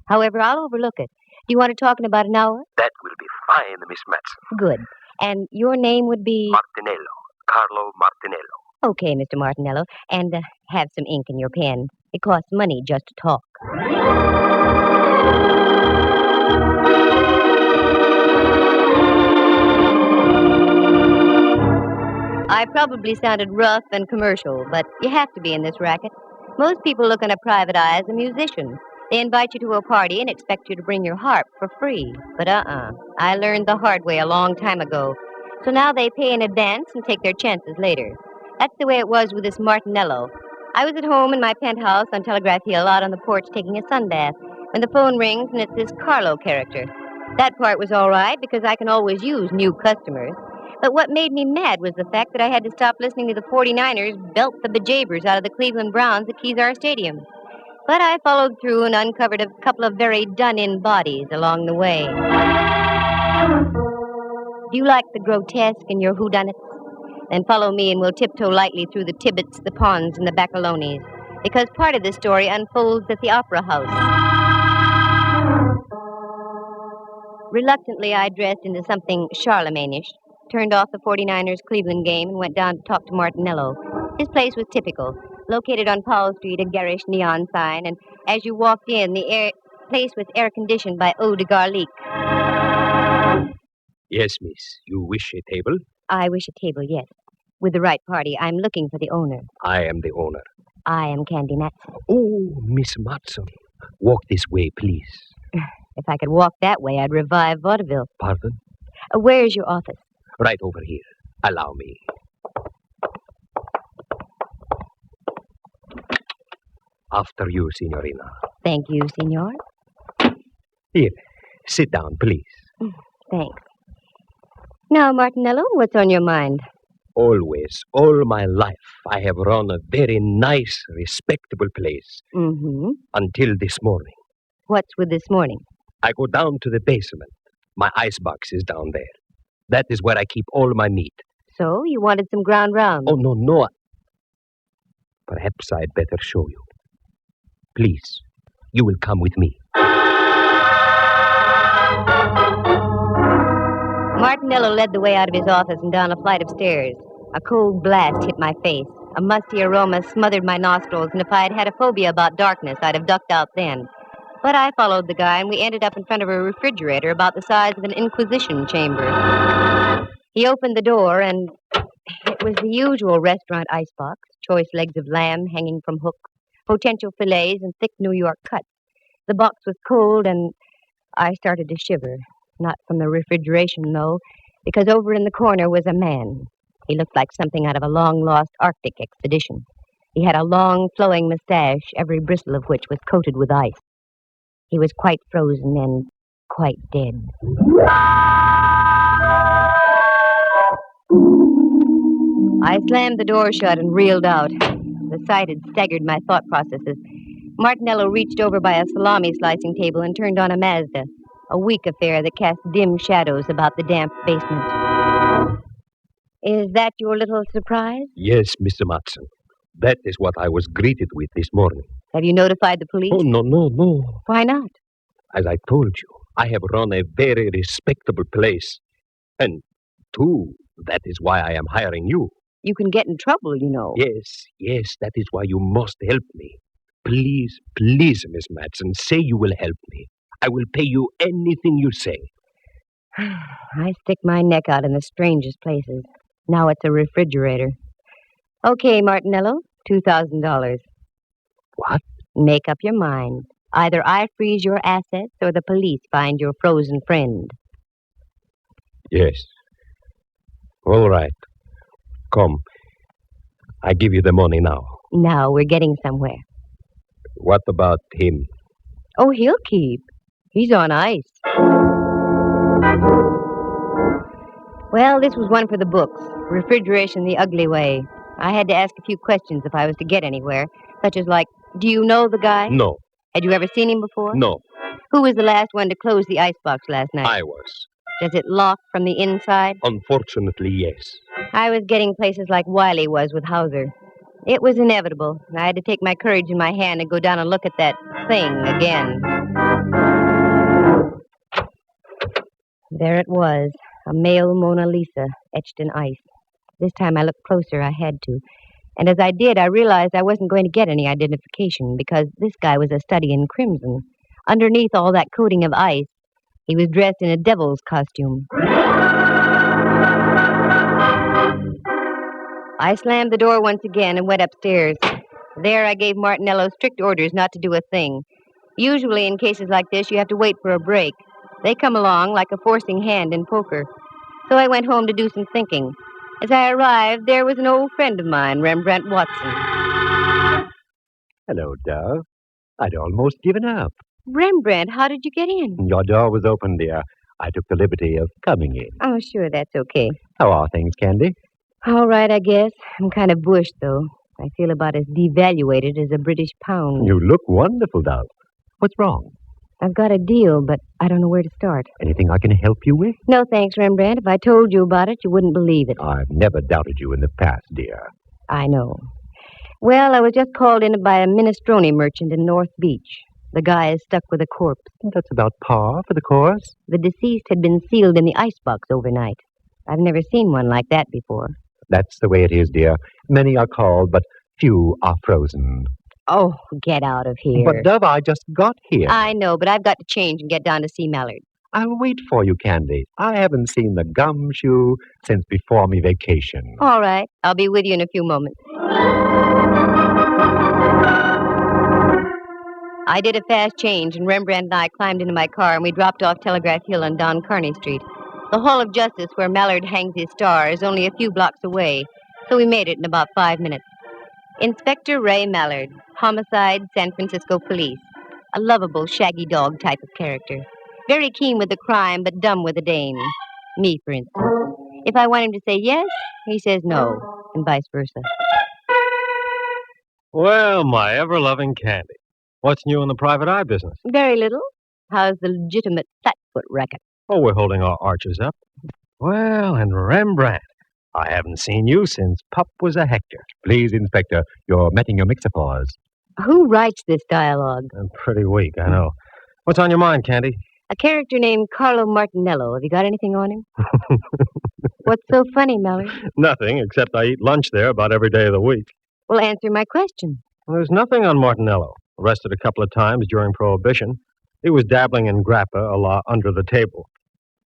However, I'll overlook it. Do you want to talk in about an hour?
That will be fine, Miss Matson.
Good. And your name would be?
Martinello. Carlo Martinello.
Okay, Mr. Martinello. And have some ink in your pen. It costs money just to talk. I probably sounded rough and commercial, but you have to be in this racket. Most people look on a private eye as a musician. They invite you to a party and expect you to bring your harp for free. But I learned the hard way a long time ago. So now they pay in advance and take their chances later. That's the way it was with this Martinello. I was at home in my penthouse on Telegraph Hill out on the porch taking a sunbath when the phone rings and it's this Carlo character. That part was all right because I can always use new customers. But what made me mad was the fact that I had to stop listening to the 49ers belt the bejabbers out of the Cleveland Browns at Kezar Stadium. But I followed through and uncovered a couple of very done-in bodies along the way. Do you like the grotesque in your whodunits? Then follow me and we'll tiptoe lightly through the Tibbets, the Ponds, and the Baccalonis, because part of the story unfolds at the Opera House. Reluctantly, I dressed into something Charlemagne-ish, turned off the 49ers Cleveland game, and went down to talk to Martinello. His place was typical, located on Powell Street, a garish neon sign, and As you walked in, the place was air-conditioned by eau de garlic.
Yes, miss. You wish a table?
I wish a table, yes. With the right party. I'm looking for the owner.
I am the owner.
I am Candy Matson.
Oh, Miss Matson. Walk this way, please.
If I could walk that way, I'd revive vaudeville.
Pardon?
Where is your office?
Right over here. Allow me. After you, Signorina.
Thank you, Signor.
Here, sit down, please.
Thanks. Now, Martinello, what's on your mind?
Always, all my life, I have run a very nice, respectable place.
Mm-hmm.
Until this morning.
What's with this morning?
I go down to the basement. My icebox is down there. That is where I keep all my meat.
So, you wanted some ground round?
Oh, no. Perhaps I'd better show you. Please, you will come with me.
Martinello led the way out of his office and down a flight of stairs. A cold blast hit my face. A musty aroma smothered my nostrils, and if I had had a phobia about darkness, I'd have ducked out then. But I followed the guy, and we ended up in front of a refrigerator about the size of an inquisition chamber. He opened the door, and it was the usual restaurant icebox, choice legs of lamb hanging from hooks, potential fillets, and thick New York cuts. The box was cold, and I started to shiver. Not from the refrigeration, though, because over in the corner was a man. He looked like something out of a long-lost Arctic expedition. He had a long, flowing mustache, every bristle of which was coated with ice. He was quite frozen and quite dead. I slammed the door shut and reeled out. The sight had staggered my thought processes. Martinello reached over by a salami slicing table and turned on a Mazda, a weak affair that cast dim shadows about the damp basement. Is that your little surprise?
Yes, Mr. Matson. That is what I was greeted with this morning.
Have you notified the police?
Oh, no.
Why not?
As I told you, I have run a very respectable place. And, too, that is why I am hiring you.
You can get in trouble, you know.
Yes, that is why you must help me. Please, Miss Matson, say you will help me. I will pay you anything you say.
I stick my neck out in the strangest places. Now it's a refrigerator. Okay, Martinello, $2,000.
What?
Make up your mind. Either I freeze your assets or the police find your frozen friend.
Yes. All right. Come. I give you the money now.
Now we're getting somewhere.
What about him?
Oh, he'll keep. He's on ice. Well, this was one for the books. Refrigeration the ugly way. I had to ask a few questions if I was to get anywhere, such as like, do you know the guy?
No.
Had you ever seen him before?
No.
Who was the last one to close the icebox last night?
I was.
Does it lock from the inside?
Unfortunately, yes.
I was getting places like Wiley was with Hauser. It was inevitable. I had to take my courage in my hand and go down and look at that thing again. There it was, a male Mona Lisa etched in ice. This time I looked closer, I had to. And as I did, I realized I wasn't going to get any identification because this guy was a study in crimson. Underneath all that coating of ice, he was dressed in a devil's costume. I slammed the door once again and went upstairs. There I gave Martinello strict orders not to do a thing. Usually in cases like this, you have to wait for a break. They come along like a forcing hand in poker. So I went home to do some thinking. As I arrived, there was an old friend of mine, Rembrandt Watson.
Hello, Dove. I'd almost given up.
Rembrandt, how did you get in?
Your door was open, dear. I took the liberty of coming in.
Oh, sure, that's okay.
How are things, Candy?
All right, I guess. I'm kind of bushed, though. I feel about as devaluated as a British pound.
You look wonderful, Dove. What's wrong?
I've got a deal, but I don't know where to start.
Anything I can help you with?
No, thanks, Rembrandt. If I told you about it, you wouldn't believe it.
I've never doubted you in the past, dear.
I know. Well, I was just called in by a minestrone merchant in North Beach. The guy is stuck with a corpse.
That's about par for the course.
The deceased had been sealed in the icebox overnight. I've never seen one like that before.
That's the way it is, dear. Many are called, but few are frozen.
Oh, get out of here.
But, Dove, I just got here.
I know, but I've got to change and get down to see Mallard.
I'll wait for you, Candy. I haven't seen the gumshoe since before me vacation.
All right. I'll be with you in a few moments. I did a fast change, and Rembrandt and I climbed into my car, and we dropped off Telegraph Hill on Don Kearney Street. The Hall of Justice, where Mallard hangs his star, is only a few blocks away, so we made it in about 5 minutes. Inspector Ray Mallard, Homicide, San Francisco Police. A lovable, shaggy dog type of character. Very keen with the crime, but dumb with the dame. Me, for instance. If I want him to say yes, he says no, and vice versa.
Well, my ever-loving Candy. What's new in the private eye business?
Very little. How's the legitimate flatfoot racket?
Oh, we're holding our arches up. Well, and Rembrandt, I haven't seen you since Pup was a Hector. Please, Inspector, you're metting your mixer-paws.
Who writes this dialogue?
I'm pretty weak, I know. What's on your mind, Candy?
A character named Carlo Martinello. Have you got anything on him? What's so funny, Mallard?
Nothing, except I eat lunch there about every day of the week.
Well, answer my question.
Well, there's nothing on Martinello. Arrested a couple of times during Prohibition. He was dabbling in grappa a la under the table.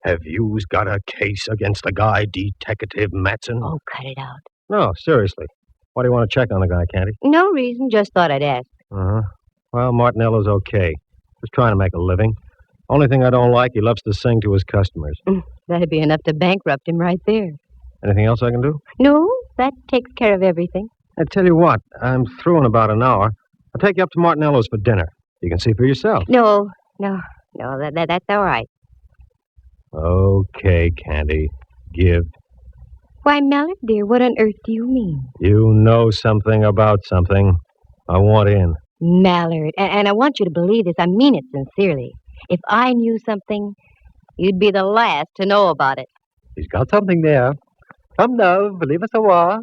Have you got a case against the guy, Detective Matson?
Oh, cut it out.
No, seriously. Why do you want to check on the guy, Candy?
No reason, just thought I'd ask.
Uh-huh. Well, Martinello's okay. Just trying to make a living. Only thing I don't like, he loves to sing to his customers.
That'd be enough to bankrupt him right there.
Anything else I can do?
No, that takes care of everything.
I tell you what, I'm through in about an hour. I'll take you up to Martinello's for dinner. You can see for yourself.
No, that's all right.
Okay, Candy. Give.
Why, Mallard, dear, what on earth do you mean?
You know something about something. I want in.
Mallard, and I want you to believe this. I mean it sincerely. If I knew something, you'd be the last to know about it.
He's got something there. Come now, believe us a while.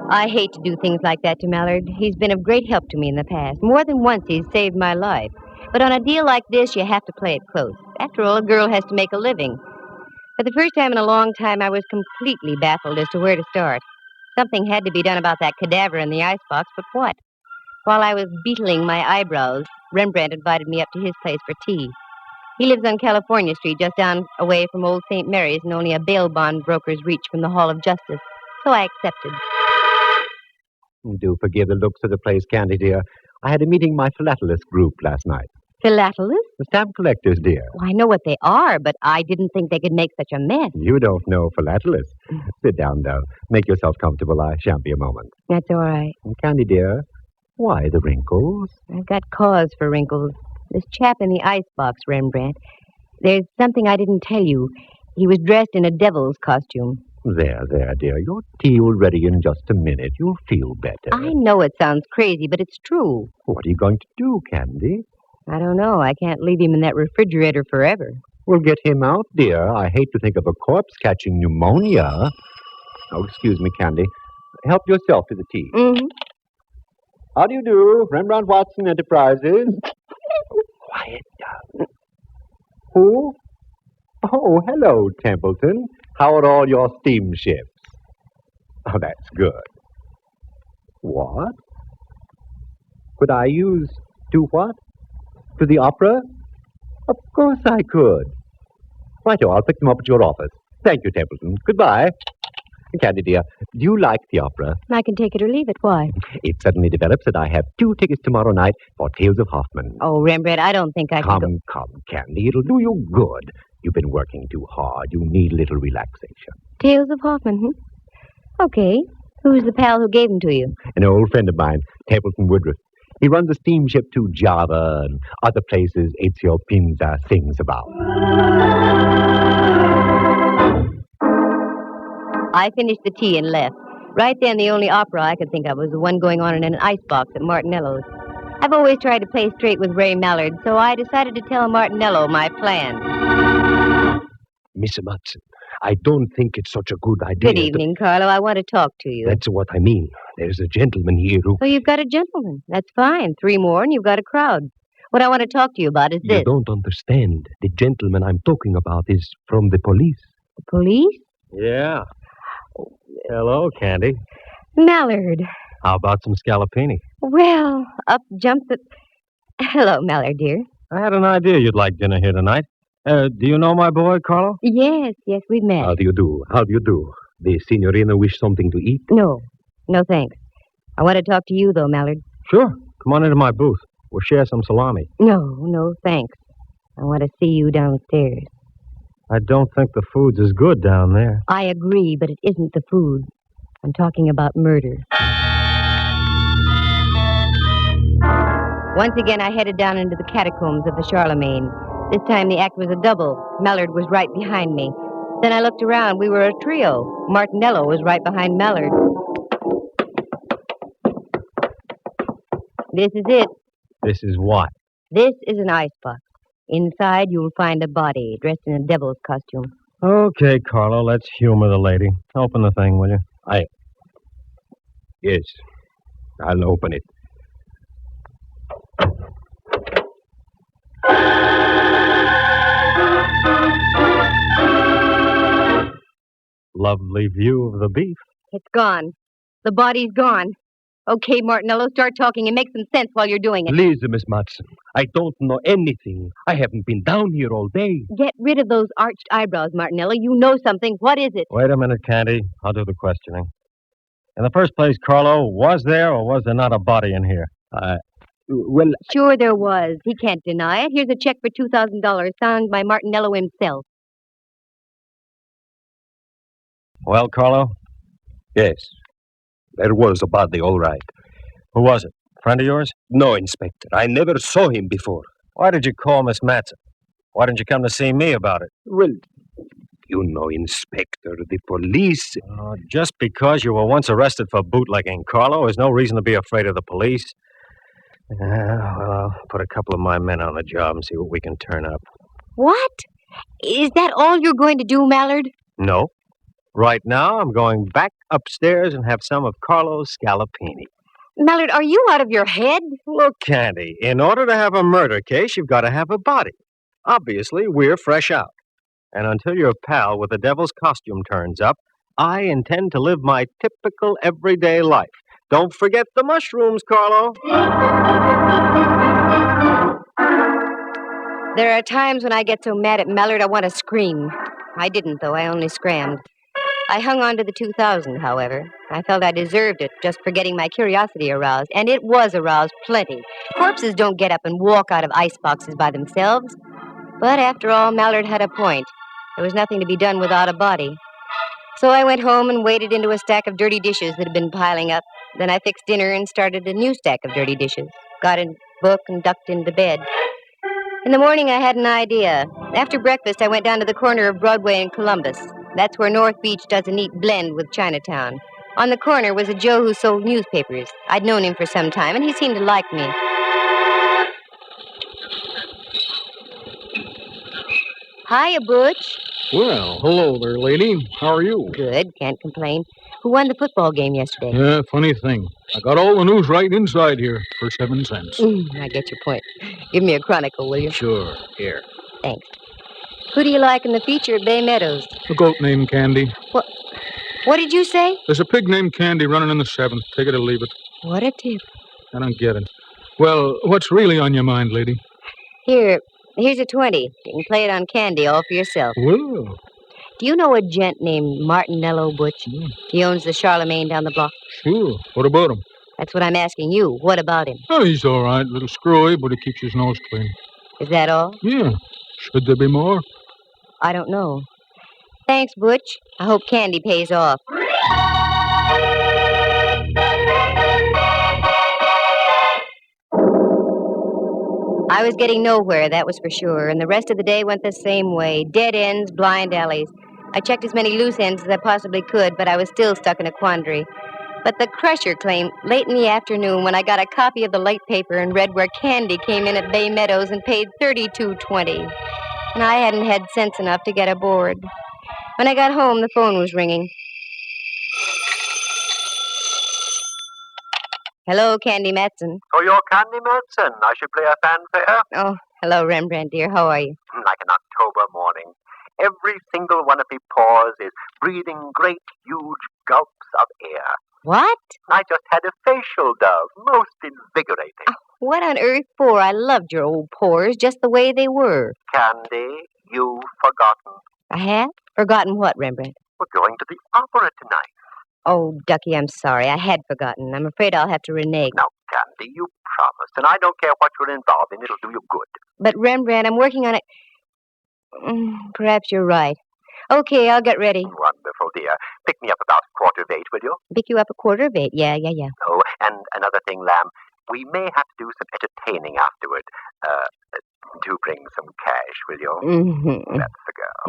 I hate to do things like that to Mallard. He's been of great help to me in the past. More than once he's saved my life. But on a deal like this, you have to play it close. After all, a girl has to make a living. For the first time in a long time, I was completely baffled as to where to start. Something had to be done about that cadaver in the icebox, but what? While I was beetling my eyebrows, Rembrandt invited me up to his place for tea. He lives on California Street, just down away from Old St. Mary's, and only a bail bond broker's reach from the Hall of Justice. So I accepted.
Do forgive the looks of the place, Candy, dear. I had a meeting with my philatelist group last night.
Philatelist?
The stamp collectors, dear.
Well, I know what they are, but I didn't think they could make such a mess.
You don't know philatelists. Sit down, though. Make yourself comfortable. I shan't be a moment.
That's all right.
Candy, dear, why the wrinkles?
I've got cause for wrinkles. This chap in the icebox, Rembrandt. There's something I didn't tell you. He was dressed in a devil's costume.
There, dear. Your tea will ready in just a minute. You'll feel better.
I know it sounds crazy, but it's true.
What are you going to do, Candy?
I don't know. I can't leave him in that refrigerator forever.
We'll get him out, dear. I hate to think of a corpse catching pneumonia. Oh, excuse me, Candy. Help yourself to the tea.
Mm-hmm.
How do you do, Rembrandt Watson Enterprises? Quiet down. Who? Oh, hello, Templeton. How are all your steamships? Oh, that's good. What? Could I use to what? To the opera? Of course I could. Righto, I'll pick them up at your office. Thank you, Templeton. Goodbye. Candy, dear, do you like the opera?
I can take it or leave it. Why?
It suddenly develops that I have 2 tickets tomorrow night for Tales of Hoffman.
Oh, Rembrandt, I don't think I can go.
Come, Candy. It'll do you good. You've been working too hard. You need a little relaxation.
Tales of Hoffman, Okay. Who's the pal who gave them to you?
An old friend of mine, Templeton Woodruff. He runs a steamship to Java and other places Ezio Pinza sings about.
I finished the tea and left. Right then, the only opera I could think of was the one going on in an icebox at Martinello's. I've always tried to play straight with Ray Mallard, so I decided to tell Martinello my plan.
Miss Matson, I don't think it's such a good idea.
Good evening, Carlo. I want to talk to you.
That's what I mean. There's a gentleman here who...
So you've got a gentleman. That's fine. 3 more and you've got a crowd. What I want to talk to you about is this.
You don't understand. The gentleman I'm talking about is from the police.
The police?
Yeah. Hello, Candy.
Mallard.
How about some scallopini?
Well, up jumped the... Hello, Mallard, dear.
I had an idea you'd like dinner here tonight. Do you know my boy, Carlo?
Yes, we've met.
How do you do? How do you do? The signorina wish something to eat?
No, thanks. I want to talk to you, though, Mallard.
Sure. Come on into my booth. We'll share some salami.
No, thanks. I want to see you downstairs.
I don't think the food's as good down there.
I agree, but it isn't the food. I'm talking about murder. Once again, I headed down into the catacombs of the Charlemagne. This time the act was a double. Mallard was right behind me. Then I looked around. We were a trio. Martinello was right behind Mallard. This is it.
This is what?
This is an icebox. Inside, you'll find a body dressed in a devil's costume.
Okay, Carlo, let's humor the lady. Open the thing, will you?
Yes. I'll open it.
Lovely view of the beef.
It's gone. The body's gone. Okay, Martinello, start talking and make some sense while you're doing it.
Please, Miss Matson. I don't know anything. I haven't been down here all day.
Get rid of those arched eyebrows, Martinello. You know something. What is it?
Wait a minute, Candy. I'll do the questioning. In the first place, Carlo, was there or was there not a body in here?
Well...
Sure there was. He can't deny it. Here's a check for $2,000 signed by Martinello himself.
Well, Carlo?
Yes. There was a body, all right.
Who was it? Friend of yours?
No, Inspector. I never saw him before.
Why did you call Miss Matson? Why didn't you come to see me about it?
Well, you know, Inspector, the police...
Just because you were once arrested for bootlegging, Carlo, is no reason to be afraid of the police. Well, I'll put a couple of my men on the job and see what we can turn up.
What? Is that all you're going to do, Mallard?
No. Right now, I'm going back upstairs and have some of Carlo's scallopini.
Mallard, are you out of your head?
Look, Candy, in order to have a murder case, you've got to have a body. Obviously, we're fresh out. And until your pal with the devil's costume turns up, I intend to live my typical everyday life. Don't forget the mushrooms, Carlo.
There are times when I get so mad at Mallard I want to scream. I didn't, though. I only scrammed. I hung on to the $2,000, however. I felt I deserved it just for getting my curiosity aroused, and it was aroused plenty. Corpses don't get up and walk out of iceboxes by themselves. But after all, Mallard had a point. There was nothing to be done without a body. So I went home and waded into a stack of dirty dishes that had been piling up. Then I fixed dinner and started a new stack of dirty dishes. Got a book and ducked into bed. In the morning, I had an idea. After breakfast, I went down to the corner of Broadway and Columbus. That's where North Beach does a neat blend with Chinatown. On the corner was a Joe who sold newspapers. I'd known him for some time, and he seemed to like me. Hiya, Butch.
Well, hello there, lady. How are you?
Good, can't complain. Who won the football game yesterday?
Yeah, funny thing. I got all the news right inside here for 7 cents.
I get your point. Give me a chronicle, will you?
Sure, here.
Thanks. Who do you like in the feature at Bay Meadows?
A goat named Candy.
What did you say?
There's a pig named Candy running in the 7th. Take it or leave it.
What a tip.
I don't get it. Well, what's really on your mind, lady?
Here's a 20. You can play it on Candy all for yourself.
Well.
Do you know a gent named Martinello, Butch? He owns the Charlemagne down the block.
Sure. What about him?
That's what I'm asking you. What about him?
Oh, he's all right. A little screwy, but he keeps his nose clean.
Is that all?
Yeah. Should there be more?
I don't know. Thanks, Butch. I hope Candy pays off. I was getting nowhere, that was for sure, and the rest of the day went the same way. Dead ends, blind alleys. I checked as many loose ends as I possibly could, but I was still stuck in a quandary. But the Crusher claimed late in the afternoon when I got a copy of the late paper and read where Candy came in at Bay Meadows and paid $32.20. And I hadn't had sense enough to get aboard. When I got home, the phone was ringing. Hello, Candy Matson.
Oh, you're Candy Matson. I should play a fanfare.
Oh, hello, Rembrandt, dear. How are you?
Like an October morning. Every single one of me pores is breathing great, huge gulps of air.
What?
just had a facial, Dove. Most invigorating.
What on earth for? I loved your old pores just the way they were.
Candy, you've forgotten.
I have? Forgotten what, Rembrandt?
We're going to the opera tonight.
Oh, Ducky, I'm sorry. I had forgotten. I'm afraid I'll have to renege.
Now, Candy, you promised, and I don't care what you're involved in. It'll do you good.
But, Rembrandt, I'm working on it. Perhaps you're right. Okay, I'll get ready.
Wonderful, dear. Pick me up about 8:15, will you?
Pick you up 8:15. Yeah.
Oh, and another thing, Lamb. We may have to do some entertaining afterward. Do bring some cash, will you?
Mm-hmm.
That's the girl.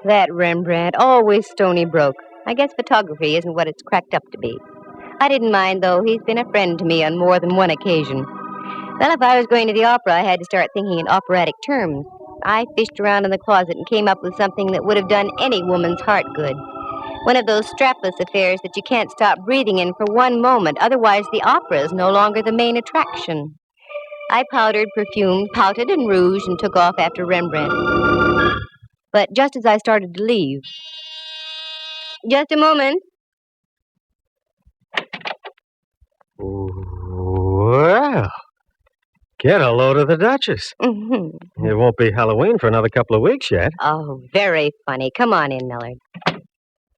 That Rembrandt, always stony broke. I guess photography isn't what it's cracked up to be. I didn't mind, though. He's been a friend to me on more than one occasion. Well, if I was going to the opera, I had to start thinking in operatic terms. I fished around in the closet and came up with something that would have done any woman's heart good. One of those strapless affairs that you can't stop breathing in for one moment. Otherwise, the opera is no longer the main attraction. I powdered, perfumed, pouted, and rouged and took off after Rembrandt. But just as I started to leave... Just a moment.
Well, get a load of the Duchess.
Mm-hmm.
It won't be Halloween for another couple of weeks yet.
Oh, very funny. Come on in, Millard.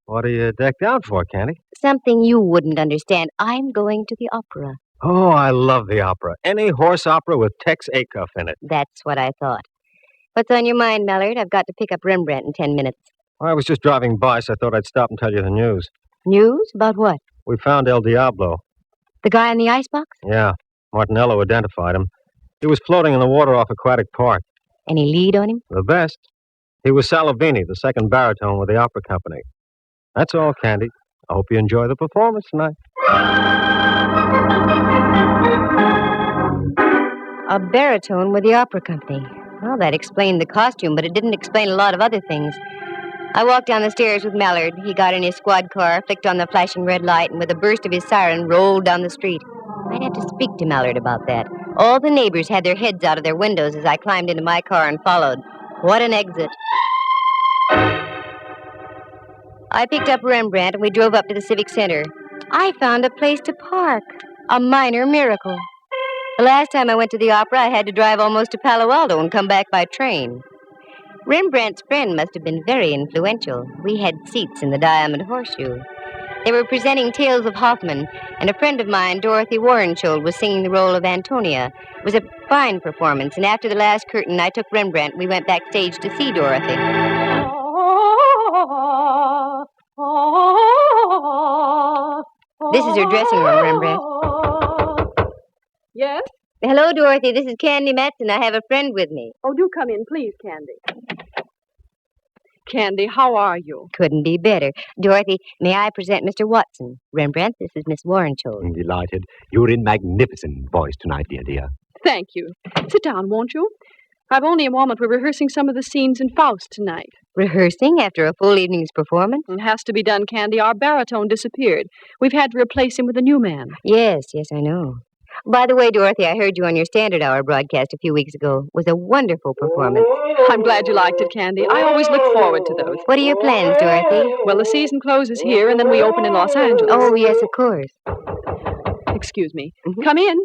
What are you decked out for, Candy?
Something you wouldn't understand. I'm going to the opera.
Oh, I love the opera. Any horse opera with Tex Acuff in it.
That's what I thought. What's on your mind, Millard? I've got to pick up Rembrandt in 10 minutes.
I was just driving by, so I thought I'd stop and tell you the news.
News? About what?
We found El Diablo.
The guy in the icebox?
Yeah. Martinello identified him. He was floating in the water off Aquatic Park.
Any lead on him?
The best. He was Salavini, the second baritone with the opera company. That's all, Candy. I hope you enjoy the performance tonight.
A baritone with the opera company. Well, that explained the costume, but it didn't explain a lot of other things. I walked down the stairs with Mallard. He got in his squad car, flicked on the flashing red light, and with a burst of his siren, rolled down the street. I'd have to speak to Mallard about that. All the neighbors had their heads out of their windows as I climbed into my car and followed. What an exit. I picked up Rembrandt, and we drove up to the Civic Center. I found a place to park. A minor miracle. The last time I went to the opera, I had to drive almost to Palo Alto and come back by train. Rembrandt's friend must have been very influential. We had seats in the Diamond Horseshoe. They were presenting Tales of Hoffmann, and a friend of mine, Dorothy Warrenschold, was singing the role of Antonia. It was a fine performance, and after the last curtain, I took Rembrandt. We went backstage to see Dorothy. This is her dressing room, Rembrandt.
Yes?
Hello, Dorothy. This is Candy Matson. I have a friend with me.
Oh, do come in, please, Candy. Candy, how are you?
Couldn't be better. Dorothy, may I present Mr. Watson? Rembrandt, this is Miss Warrenschold.
I'm delighted. You're in magnificent voice tonight, dear.
Thank you. Sit down, won't you? I've only a moment. We're rehearsing some of the scenes in Faust tonight.
Rehearsing after a full evening's performance?
It has to be done, Candy. Our baritone disappeared. We've had to replace him with a new man.
Yes, I know. By the way, Dorothy, I heard you on your Standard Hour broadcast a few weeks ago. It was a wonderful performance.
I'm glad you liked it, Candy. I always look forward to those.
What are your plans, Dorothy?
Well, the season closes here, and then we open in Los Angeles.
Oh, yes, of course.
Excuse me. Mm-hmm. Come in.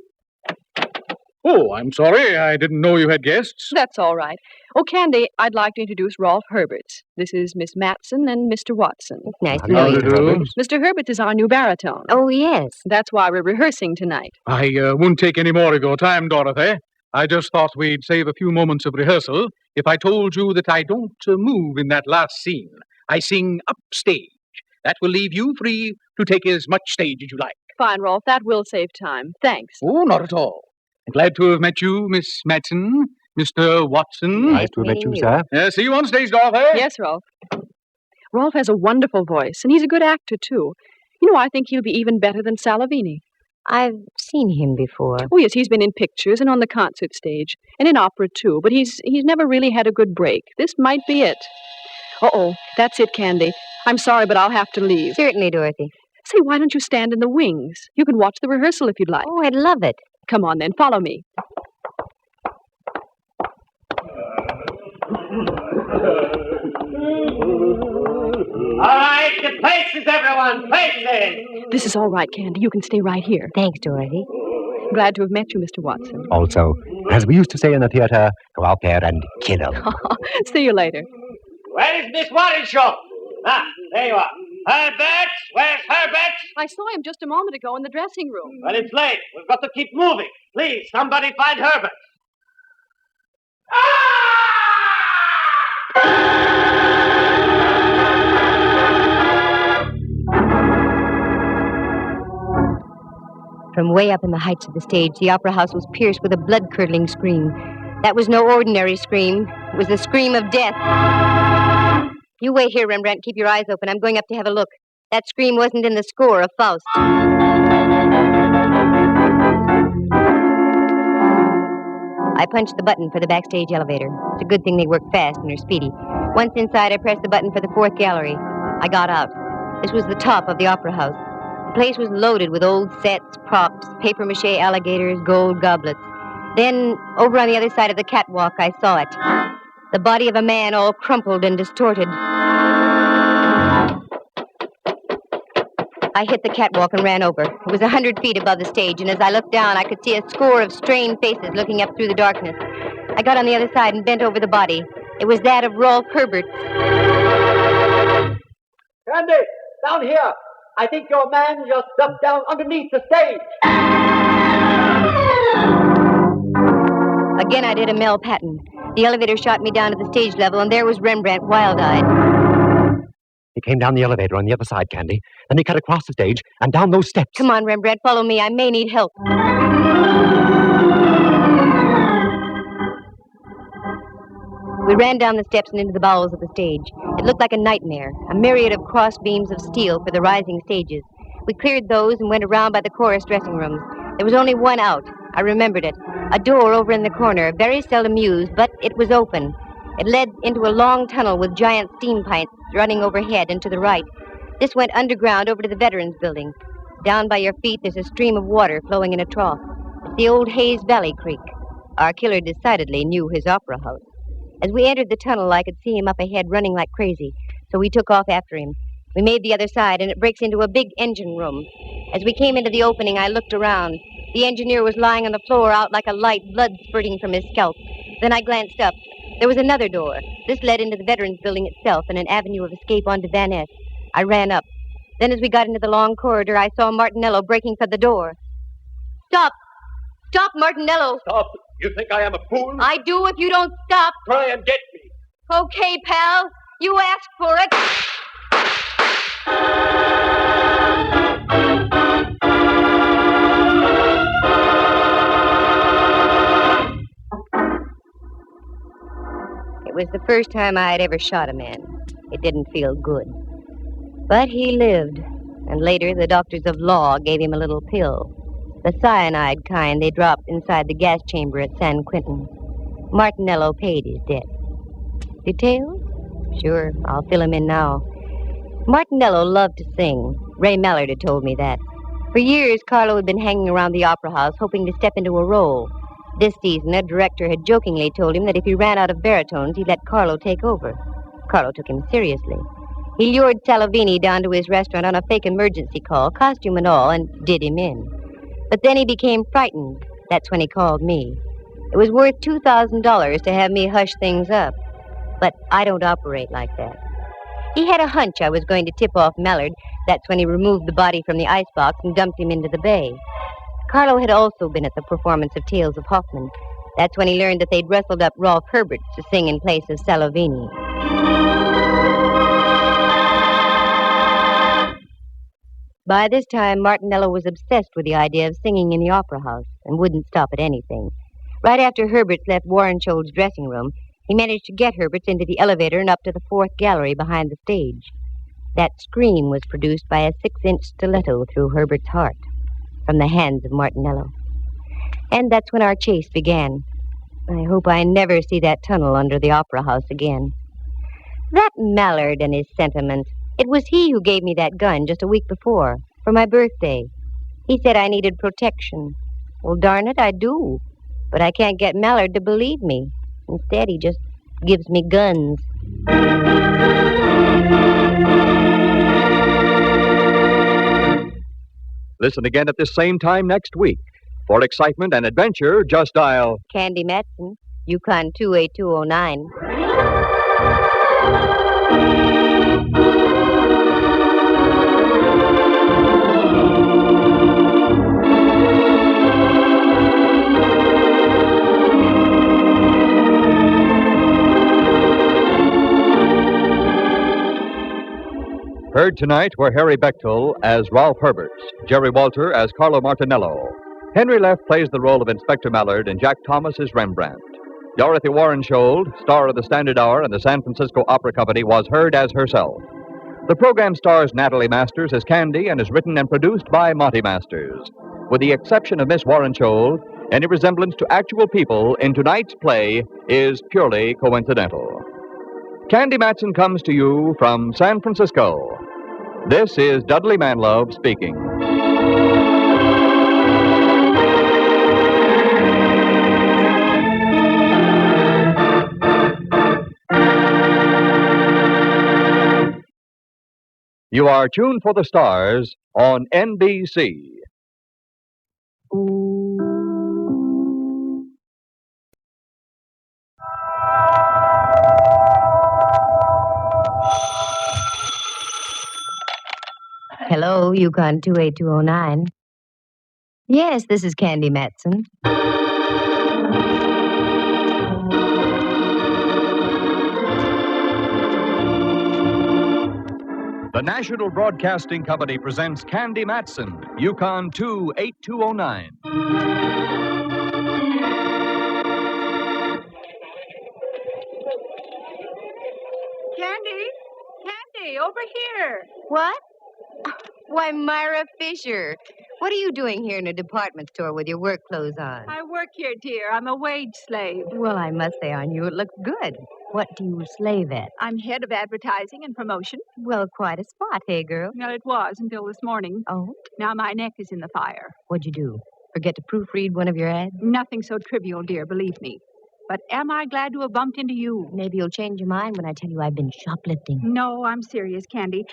Oh, I'm sorry. I didn't know you had guests.
That's all right. Oh, Candy, I'd like to introduce Rolf Herberts. This is Miss Matson and Mr. Watson.
Nice to know you.
Mr. Herberts is our new baritone.
Oh, yes.
That's why we're rehearsing tonight.
I won't take any more of your time, Dorothy. I just thought we'd save a few moments of rehearsal if I told you that I don't move in that last scene. I sing upstage. That will leave you free to take as much stage as you like.
Fine, Rolf. That will save time. Thanks.
Oh, not at all. Glad to have met you, Miss Matson, Mr. Watson.
Nice to have met you, sir.
See you on stage, Dorothy.
Yes, Rolf. Rolf has a wonderful voice, and he's a good actor, too. You know, I think he'll be even better than Salavini.
I've seen him before.
Oh, yes, he's been in pictures and on the concert stage, and in opera, too, but he's never really had a good break. This might be it. Uh-oh, that's it, Candy. I'm sorry, but I'll have to leave.
Certainly, Dorothy.
Say, why don't you stand in the wings? You can watch the rehearsal if you'd like.
Oh, I'd love it.
Come on, then. Follow me.
All right, to places, everyone, places.
This is all right, Candy. You can stay right here.
Thanks, Dorothy.
Glad to have met you, Mr. Watson.
Also, as we used to say in the theater, go out there and kill 'em.
See you later.
Where is Miss Waddenshaw? Ah, there you are. Herbert! Where's Herbert?
I saw him just a moment ago in the dressing room.
Well, it's late. We've got to keep moving. Please, somebody find Herbert.
From way up in the heights of the stage, the opera house was pierced with a blood-curdling scream. That was no ordinary scream. It was the scream of death. You wait here, Rembrandt. Keep your eyes open. I'm going up to have a look. That scream wasn't in the score of Faust. I punched the button for the backstage elevator. It's a good thing they work fast and are speedy. Once inside, I pressed the button for the fourth gallery. I got out. This was the top of the opera house. The place was loaded with old sets, props, papier-mâché alligators, gold goblets. Then, over on the other side of the catwalk, I saw it. The body of a man all crumpled and distorted. I hit the catwalk and ran over. It was 100 feet above the stage, and as I looked down, I could see a score of strained faces looking up through the darkness. I got on the other side and bent over the body. It was that of Rolf Herbert.
Candy, down here. I think your man just ducked down underneath the stage.
Again, I did a Mel Patton. The elevator shot me down to the stage level, and there was Rembrandt, wild-eyed.
He came down the elevator on the other side, Candy. Then he cut across the stage and down those steps.
Come on, Rembrandt, follow me. I may need help. We ran down the steps and into the bowels of the stage. It looked like a nightmare, a myriad of cross beams of steel for the rising stages. We cleared those and went around by the chorus dressing rooms. There was only one out. I remembered it. A door over in the corner, very seldom used, but it was open. It led into a long tunnel with giant steam pipes running overhead and to the right. This went underground over to the Veterans Building. Down by your feet, there's a stream of water flowing in a trough. It's the old Hayes Valley Creek. Our killer decidedly knew his opera house. As we entered the tunnel, I could see him up ahead running like crazy, so we took off after him. We made the other side, and it breaks into a big engine room. As we came into the opening, I looked around. The engineer was lying on the floor out like a light, blood spurting from his scalp. Then I glanced up. There was another door. This led into the Veterans Building itself and an avenue of escape onto Van Ness. I ran up. Then as we got into the long corridor, I saw Martinello breaking for the door. Stop! Stop, Martinello!
Stop! You think I am a fool?
I do if you don't stop.
Try and get me.
Okay, pal. You asked for it. It was the first time I had ever shot a man. It didn't feel good. But he lived, and later the doctors of law gave him a little pill. The cyanide kind they dropped inside the gas chamber at San Quentin. Martinello paid his debt. Details? Sure, I'll fill him in now. Martinello loved to sing. Ray Mallard had told me that. For years, Carlo had been hanging around the opera house hoping to step into a role. This season, a director had jokingly told him that if he ran out of baritones, he'd let Carlo take over. Carlo took him seriously. He lured Salovini down to his restaurant on a fake emergency call, costume and all, and did him in. But then he became frightened. That's when he called me. It was worth $2,000 to have me hush things up. But I don't operate like that. He had a hunch I was going to tip off Mallard. That's when he removed the body from the icebox and dumped him into the bay. Carlo had also been at the performance of Tales of Hoffman. That's when he learned that they'd rustled up Rolf Herbert to sing in place of Salovini. By this time, Martinello was obsessed with the idea of singing in the opera house and wouldn't stop at anything. Right after Herberts left Warrenshold's dressing room, he managed to get Herberts into the elevator and up to the fourth gallery behind the stage. That scream was produced by a 6-inch stiletto through Herbert's heart from the hands of Martinello. And that's when our chase began. I hope I never see that tunnel under the opera house again. That Mallard and his sentiments. It was he who gave me that gun just a week before, for my birthday. He said I needed protection. Well, darn it, I do. But I can't get Mallard to believe me. Instead, he just gives me guns.
Listen again at this same time next week. For excitement and adventure, just dial
Candy Matson, Yukon 28209.
Heard tonight were Harry Bechtel as Ralph Herbert, Jerry Walter as Carlo Martinello. Henry Leff plays the role of Inspector Mallard, and Jack Thomas is Rembrandt. Dorothy Warren Scholl, star of the Standard Hour and the San Francisco Opera Company, was heard as herself. The program stars Natalie Masters as Candy and is written and produced by Monty Masters. With the exception of Miss Warren Scholl, any resemblance to actual people in tonight's play is purely coincidental. Candy Matson comes to you from San Francisco. This is Dudley Manlove speaking. You are tuned for the stars on NBC.
Hello, Yukon 28209. Yes, this is Candy Matson.
The National Broadcasting Company presents Candy Matson, Yukon 28209.
Candy, over here.
What? Why, Myra Fisher. What are you doing here in a department store with your work clothes on?
I work here, dear. I'm a wage slave.
Well, I must say on you it looks good. What do you slave at?
I'm head of advertising and promotion.
Well, quite a spot, hey, girl?
Well, it was until this morning.
Oh?
Now my neck is in the fire.
What'd you do? Forget to proofread one of your ads?
Nothing so trivial, dear, believe me. But am I glad to have bumped into you?
Maybe you'll change your mind when I tell you I've been shoplifting.
No, I'm serious, Candy.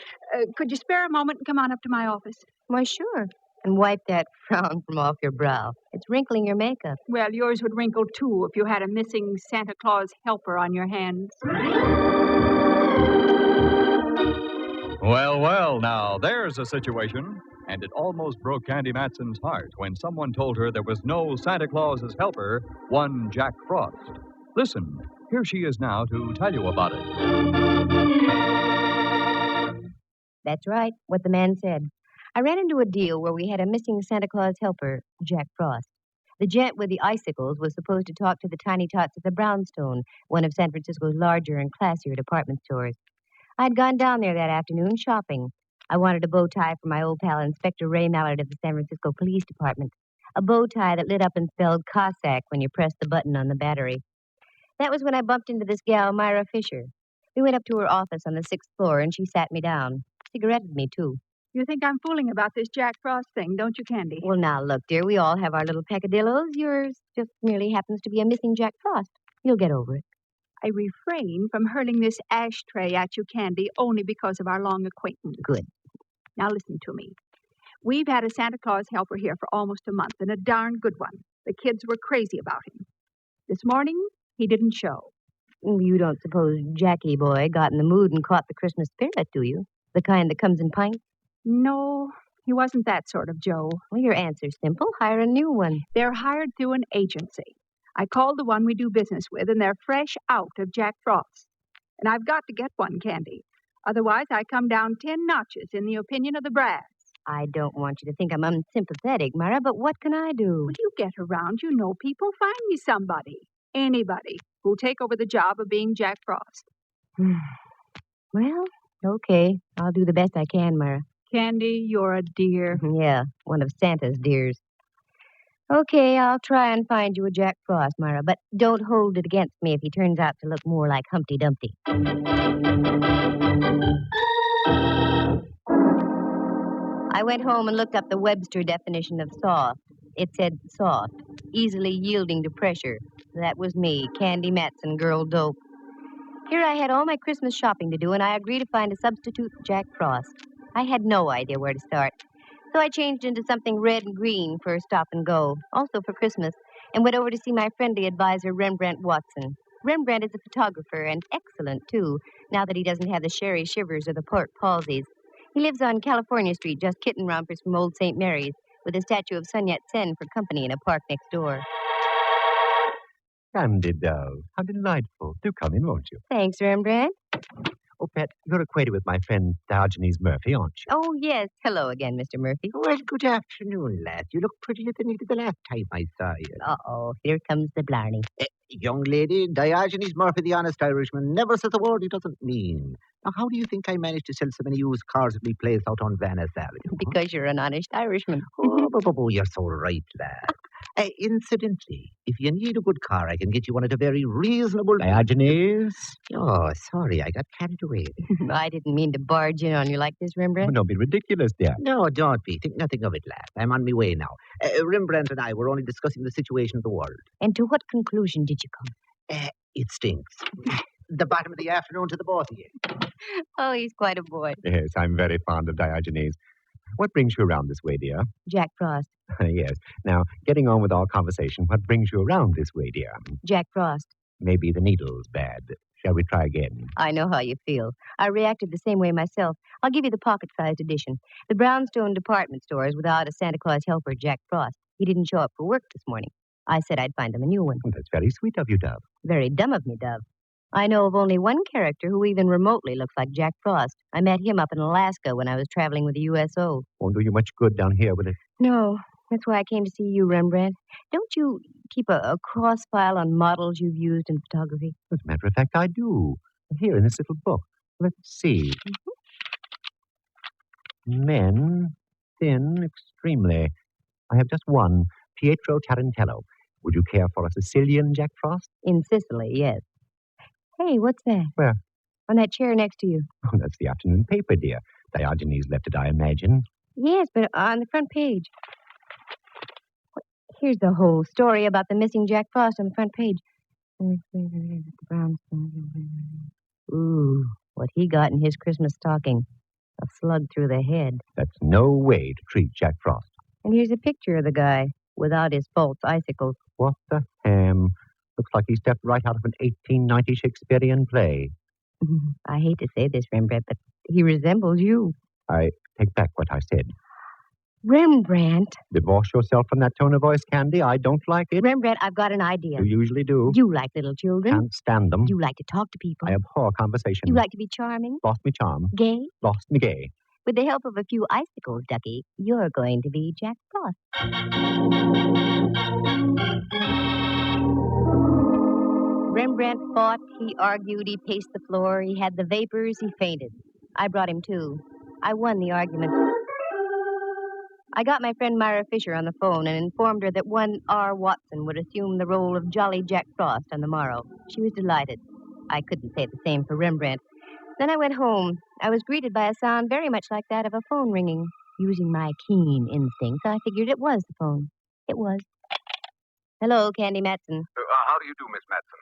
Could you spare a moment and come on up to my office?
Why, sure. And wipe that frown from off your brow. It's wrinkling your makeup.
Well, yours would wrinkle, too, if you had a missing Santa Claus helper on your hands.
Well, now, there's a situation. And it almost broke Candy Matson's heart when someone told her there was no Santa Claus's helper, one Jack Frost. Listen, here she is now to tell you about it.
That's right, what the man said. I ran into a deal where we had a missing Santa Claus helper, Jack Frost. The gent with the icicles was supposed to talk to the tiny tots at the Brownstone, one of San Francisco's larger and classier department stores. I'd gone down there that afternoon shopping. I wanted a bow tie for my old pal, Inspector Ray Mallard of the San Francisco Police Department. A bow tie that lit up and spelled Cossack when you pressed the button on the battery. That was when I bumped into this gal, Myra Fisher. We went up to her office on the 6th floor, and she sat me down. Cigaretted me, too.
You think I'm fooling about this Jack Frost thing, don't you, Candy?
Well, now, look, dear, we all have our little peccadillos. Yours just merely happens to be a missing Jack Frost. You'll get over it.
I refrain from hurling this ashtray at you, Candy, only because of our long acquaintance.
Good.
Now listen to me. We've had a Santa Claus helper here for almost a month, and a darn good one. The kids were crazy about him. This morning, he didn't show.
You don't suppose Jackie boy got in the mood and caught the Christmas spirit, do you? The kind that comes in pints?
No, he wasn't that sort of Joe.
Well, your answer's simple. Hire a new one.
They're hired through an agency. I called the one we do business with, and they're fresh out of Jack Frost. And I've got to get one, Candy. Otherwise, I come down 10 notches in the opinion of the brass.
I don't want you to think I'm unsympathetic, Myra, but what can I do?
Well, you get around. You know people. Find me somebody. Anybody who'll take over the job of being Jack Frost.
Well, okay. I'll do the best I can, Myra.
Candy, you're a dear.
Yeah, one of Santa's dears. Okay, I'll try and find you a Jack Frost, Myra, but don't hold it against me if he turns out to look more like Humpty Dumpty. I went home and looked up the Webster definition of soft. It said soft, easily yielding to pressure. That was me, Candy Matson, girl dope. Here I had all my Christmas shopping to do, and I agreed to find a substitute for Jack Frost. I had no idea where to start. So I changed into something red and green for stop and go, also for Christmas, and went over to see my friendly advisor, Rembrandt Watson. Rembrandt is a photographer, and excellent, too, now that he doesn't have the sherry shivers or the pork palsies. He lives on California Street, just kitten rompers from Old St. Mary's, with a statue of Sun Yat-sen for company in a park next door.
Candy doll, how delightful. Do come in, won't you?
Thanks, Rembrandt.
Oh, Pet, you're acquainted with my friend Diogenes Murphy, aren't you?
Oh, yes. Hello again, Mr. Murphy.
Well, good afternoon, lad. You look prettier than you did the last time I saw you.
Uh-oh, here comes the blarney.
Young lady, Diogenes Murphy, the honest Irishman, never says a word he doesn't mean. Now, how do you think I managed to sell so many used cars at me place out on Van Ness Avenue?
Because you're an honest Irishman.
Oh, you're so right, lad. Incidentally, if you need a good car, I can get you one at a very reasonable...
Diogenes?
Oh, sorry, I got carried away.
I didn't mean to barge in on you like this, Rembrandt.
Oh, don't be ridiculous, dear.
No, don't be. Think nothing of it, lad. I'm on my way now. Rembrandt and I were only discussing the situation of the world.
And to what conclusion did you come?
It stinks. The bottom of the afternoon to the both of you.
Oh, he's quite a boy.
Yes, I'm very fond of Diogenes. What brings you around this way, dear?
Jack Frost.
Yes. Now, getting on with our conversation, what brings you around this way, dear?
Jack Frost.
Maybe the needle's bad. Shall we try again?
I know how you feel. I reacted the same way myself. I'll give you the pocket-sized edition. The brownstone department stores without a Santa Claus helper, Jack Frost. He didn't show up for work this morning. I said I'd find him a new one.
Well, that's very sweet of you, Dove.
Very dumb of me, Dove. I know of only one character who even remotely looks like Jack Frost. I met him up in Alaska when I was traveling with the USO.
Won't do you much good down here with it.
No, that's why I came to see you, Rembrandt. Don't you keep a cross file on models you've used in photography?
As a matter of fact, I do. Here in this little book. Let's see. Men, thin, extremely. I have just one, Pietro Tarantello. Would you care for a Sicilian Jack Frost?
In Sicily, yes. Hey, what's that?
Where?
On that chair next to you.
Oh, that's the afternoon paper, dear. Diogenes left it, I imagine.
Yes, but on the front page. Here's the whole story about the missing Jack Frost on the front page. Ooh, what he got in his Christmas stocking. A slug through the head.
That's no way to treat Jack Frost.
And here's a picture of the guy without his false icicles.
What the ham? Looks like he stepped right out of an 1890 Shakespearean play.
I hate to say this, Rembrandt, but he resembles you.
I take back what I said.
Rembrandt.
Divorce yourself from that tone of voice, Candy. I don't like it.
Rembrandt, I've got an idea.
You usually do.
You like little children.
Can't stand them.
You like to talk to people.
I abhor conversation.
You like to be charming.
Lost me charm.
Gay.
Lost me gay.
With the help of a few icicles, Ducky, you're going to be Jack Frost. Rembrandt fought, he argued, he paced the floor, he had the vapors, he fainted. I brought him to. I won the argument. I got my friend Myra Fisher on the phone and informed her that one R. Watson would assume the role of Jolly Jack Frost on the morrow. She was delighted. I couldn't say the same for Rembrandt. Then I went home. I was greeted by a sound very much like that of a phone ringing. Using my keen instincts, I figured it was the phone. It was. Hello, Candy Matson.
How do you do, Miss Matson?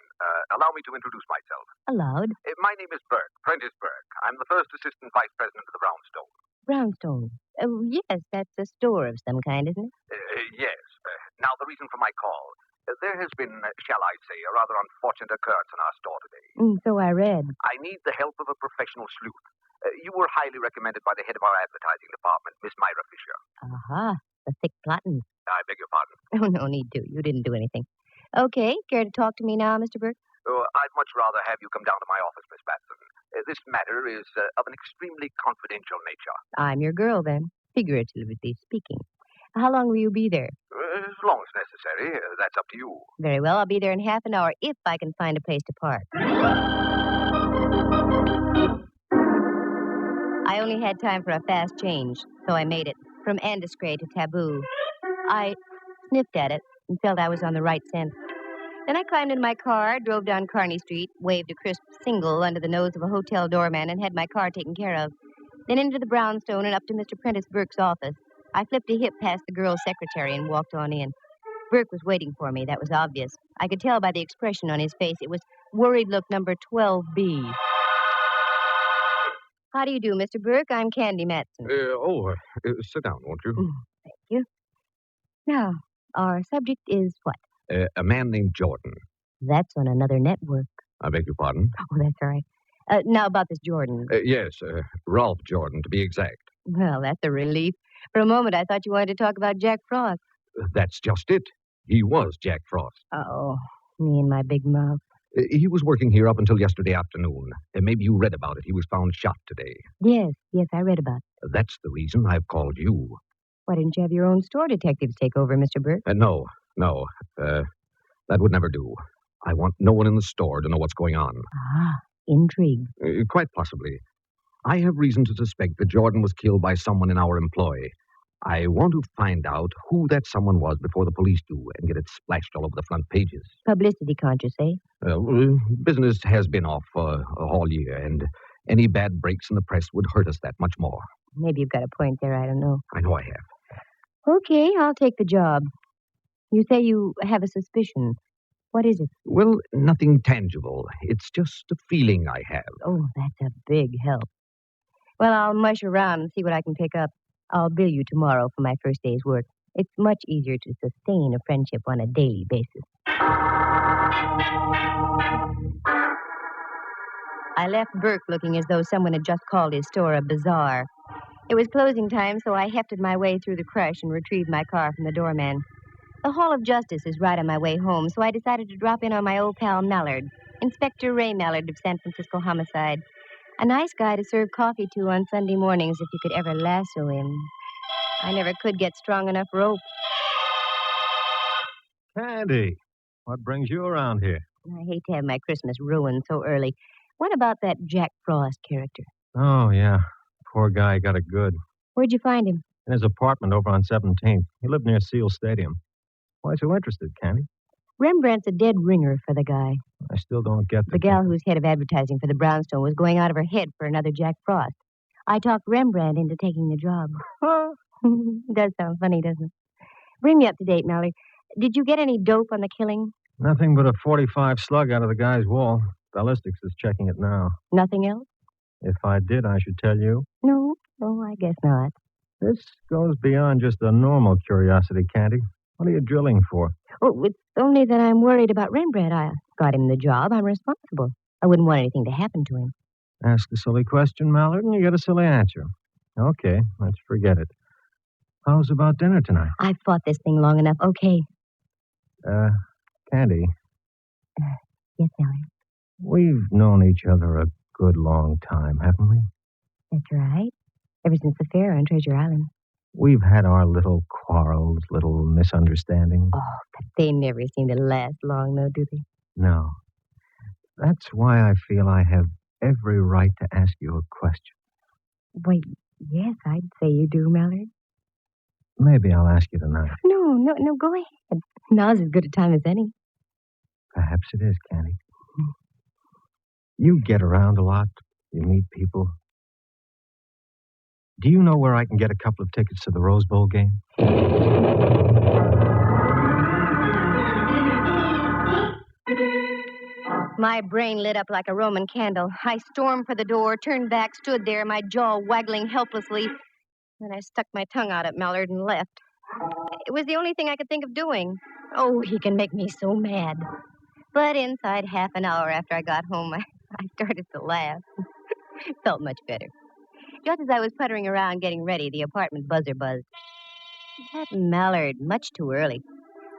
Allow me to introduce myself.
Allowed.
My name is Burke, Prentice Burke. I'm the first assistant vice president of the Brownstone.
Brownstone. Oh, yes, that's a store of some kind, isn't it?
Yes. Now, the reason for my call. There has been, shall I say, a rather unfortunate occurrence in our store today.
So I read.
I need the help of a professional sleuth. You were highly recommended by the head of our advertising department, Miss Myra Fisher.
Aha, the thick plotting.
I beg your pardon.
Oh, no need to. You didn't do anything. Okay, care to talk to me now, Mr. Burke?
I'd much rather have you come down to my office, Miss Matson. This matter is of an extremely confidential nature.
I'm your girl, then, figuratively speaking. How long will you be there?
As long as necessary. That's up to you.
Very well, I'll be there in half an hour if I can find a place to park. I only had time for a fast change, so I made it from Andescray to Taboo. I sniffed at it and felt I was on the right scent. Then I climbed in my car, drove down Kearney Street, waved a crisp single under the nose of a hotel doorman, and had my car taken care of. Then into the brownstone and up to Mr. Prentice Burke's office. I flipped a hip past the girl's secretary and walked on in. Burke was waiting for me. That was obvious. I could tell by the expression on his face. It was worried look number 12B. How do you do, Mr. Burke? I'm Candy Matson.
Sit down, won't you?
Thank you. Now, our subject is what?
A man named Jordan.
That's on another network.
I beg your pardon?
Oh, that's all right. Now about this Jordan.
Yes, Ralph Jordan, to be exact.
Well, that's a relief. For a moment, I thought you wanted to talk about Jack Frost.
That's just it. He was Jack Frost.
Oh, me and my big mouth.
He was working here up until yesterday afternoon. Maybe you read about it. He was found shot today.
Yes, I read about it.
That's the reason I've called you.
Why didn't you have your own store detectives take over, Mr. Burke?
No. That would never do. I want no one in the store to know what's going on.
Ah, intrigue.
Quite possibly. I have reason to suspect that Jordan was killed by someone in our employ. I want to find out who that someone was before the police do and get it splashed all over the front pages.
Publicity, can't you say?
Business has been off all year, and any bad breaks in the press would hurt us that much more.
Maybe you've got a point there, I don't know.
I know I have.
Okay, I'll take the job. You say you have a suspicion. What is it?
Well, nothing tangible. It's just a feeling I have.
Oh, that's a big help. Well, I'll mush around and see what I can pick up. I'll bill you tomorrow for my first day's work. It's much easier to sustain a friendship on a daily basis. I left Burke looking as though someone had just called his store a bazaar. It was closing time, so I hefted my way through the crush and retrieved my car from the doorman. The Hall of Justice is right on my way home, so I decided to drop in on my old pal Mallard, Inspector Ray Mallard of San Francisco Homicide. A nice guy to serve coffee to on Sunday mornings if you could ever lasso him. I never could get strong enough rope.
Candy, what brings you around here?
I hate to have my Christmas ruined so early. What about that Jack Frost character?
Oh, yeah. Poor guy got it good.
Where'd you find him?
In his apartment over on 17th. He lived near Seal Stadium. Why so interested, Candy?
Rembrandt's a dead ringer for the guy.
I still don't get
The gal who's head of advertising for the Brownstone was going out of her head for another Jack Frost. I talked Rembrandt into taking the job. Does sound funny, doesn't it? Bring me up to date, Mallard. Did you get any dope on the killing?
Nothing but a .45 slug out of the guy's wall. Ballistics is checking it now.
Nothing else?
If I did, I should tell you.
No, I guess not.
This goes beyond just a normal curiosity, Candy. What are you drilling for?
Oh, it's only that I'm worried about Rembrandt. I got him the job. I'm responsible. I wouldn't want anything to happen to him.
Ask a silly question, Mallard, and you get a silly answer. Okay, let's forget it. How's about dinner tonight?
I've fought this thing long enough. Okay.
Candy.
Yes, Mallard.
We've known each other a good long time, haven't we?
That's right. Ever since the fair on Treasure Island.
We've had our little quarrels, little misunderstandings.
Oh, but they never seem to last long, though, do they?
No. That's why I feel I have every right to ask you a question.
Wait, yes, I'd say you do, Mallard.
Maybe I'll ask you tonight.
No, go ahead. Now's as good a time as any.
Perhaps it is, Candy. You get around a lot. You meet people. Do you know where I can get a couple of tickets to the Rose Bowl game?
My brain lit up like a Roman candle. I stormed for the door, turned back, stood there, my jaw waggling helplessly. Then I stuck my tongue out at Mallard and left. It was the only thing I could think of doing. Oh, he can make me so mad. But inside half an hour after I got home, I started to laugh. Felt much better. Just as I was puttering around getting ready, the apartment buzzer buzzed. That Mallard, much too early.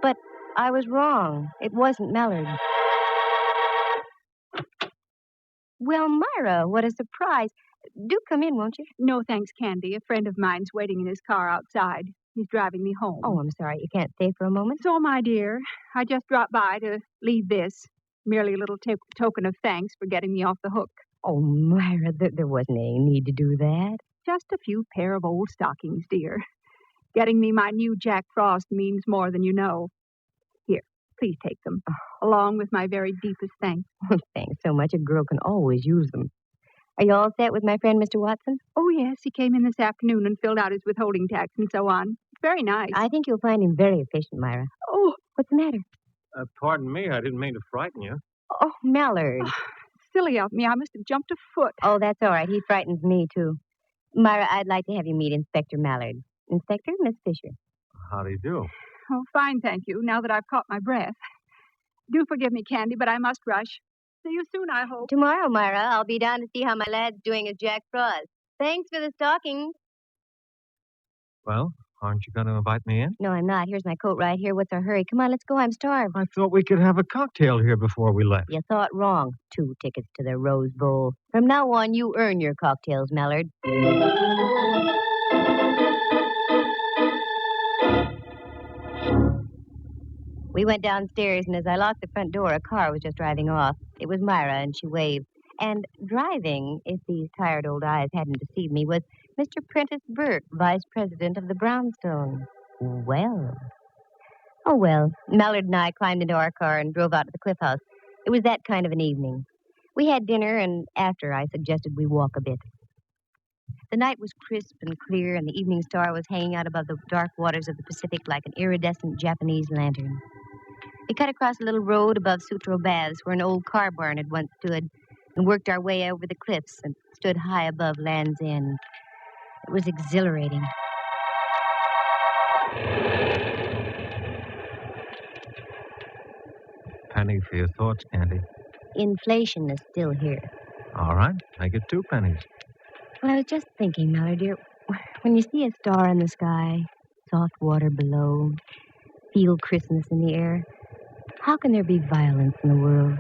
But I was wrong. It wasn't Mallard. Well, Myra, what a surprise. Do come in, won't you?
No, thanks, Candy. A friend of mine's waiting in his car outside. He's driving me home.
Oh, I'm sorry. You can't stay for a moment?
So, my dear, I just dropped by to leave this. Merely a little token of thanks for getting me off the hook.
Oh, Myra, there wasn't any need to do that.
Just a few pair of old stockings, dear. Getting me my new Jack Frost means more than you know. Here, please take them, along with my very deepest thanks.
Thanks so much. A girl can always use them. Are you all set with my friend, Mr. Watson?
Oh, yes. He came in this afternoon and filled out his withholding tax and so on. Very nice.
I think you'll find him very efficient, Myra.
Oh,
What's the matter?
Pardon me, I didn't mean to frighten you.
Oh, Mallard.
Silly of me. I must have jumped a foot.
Oh, that's all right. He frightens me, too. Myra, I'd like to have you meet Inspector Mallard. Inspector, Miss Fisher.
How do you do?
Oh, fine, thank you, now that I've caught my breath. Do forgive me, Candy, but I must rush. See you soon, I hope.
Tomorrow, Myra, I'll be down to see how my lad's doing as Jack Frost. Thanks for the stocking.
Well, aren't you going to invite me in?
No, I'm not. Here's my coat right here. What's our hurry? Come on, let's go. I'm starved.
I thought we could have a cocktail here before we left.
You thought wrong. 2 tickets to the Rose Bowl. From now on, you earn your cocktails, Mallard. We went downstairs, and as I locked the front door, a car was just driving off. It was Myra, and she waved. And driving, if these tired old eyes hadn't deceived me, was Mr. Prentice Burke, vice president of the Brownstone. Well. Oh, well. Mallard and I climbed into our car and drove out to the Cliff House. It was that kind of an evening. We had dinner, and after, I suggested we walk a bit. The night was crisp and clear, and the evening star was hanging out above the dark waters of the Pacific like an iridescent Japanese lantern. We cut across a little road above Sutro Baths, where an old car barn had once stood, and worked our way over the cliffs and stood high above Land's End. It was exhilarating.
Penny for your thoughts, Candy.
Inflation is still here.
All right, make it 2 pennies.
Well, I was just thinking, Mallard, dear, when you see a star in the sky, soft water below, feel Christmas in the air, how can there be violence in the world?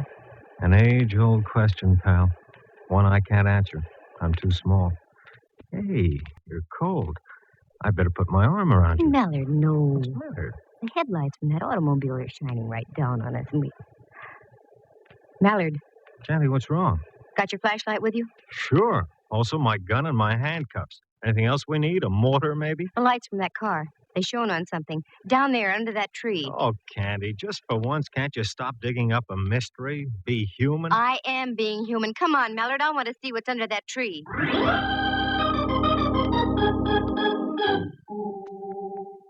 An age-old question, pal. One I can't answer. I'm too small. Hey, you're cold. I'd better put my arm around you.
Mallard, no.
What's the matter?
The headlights from that automobile are shining right down on us, and we... Mallard.
Candy, what's wrong?
Got your flashlight with you?
Sure. Also my gun and my handcuffs. Anything else we need? A mortar, maybe?
The lights from that car. They shone on something. Down there, under that tree.
Oh, Candy, just for once, can't you stop digging up a mystery? Be human?
I am being human. Come on, Mallard. I want to see what's under that tree.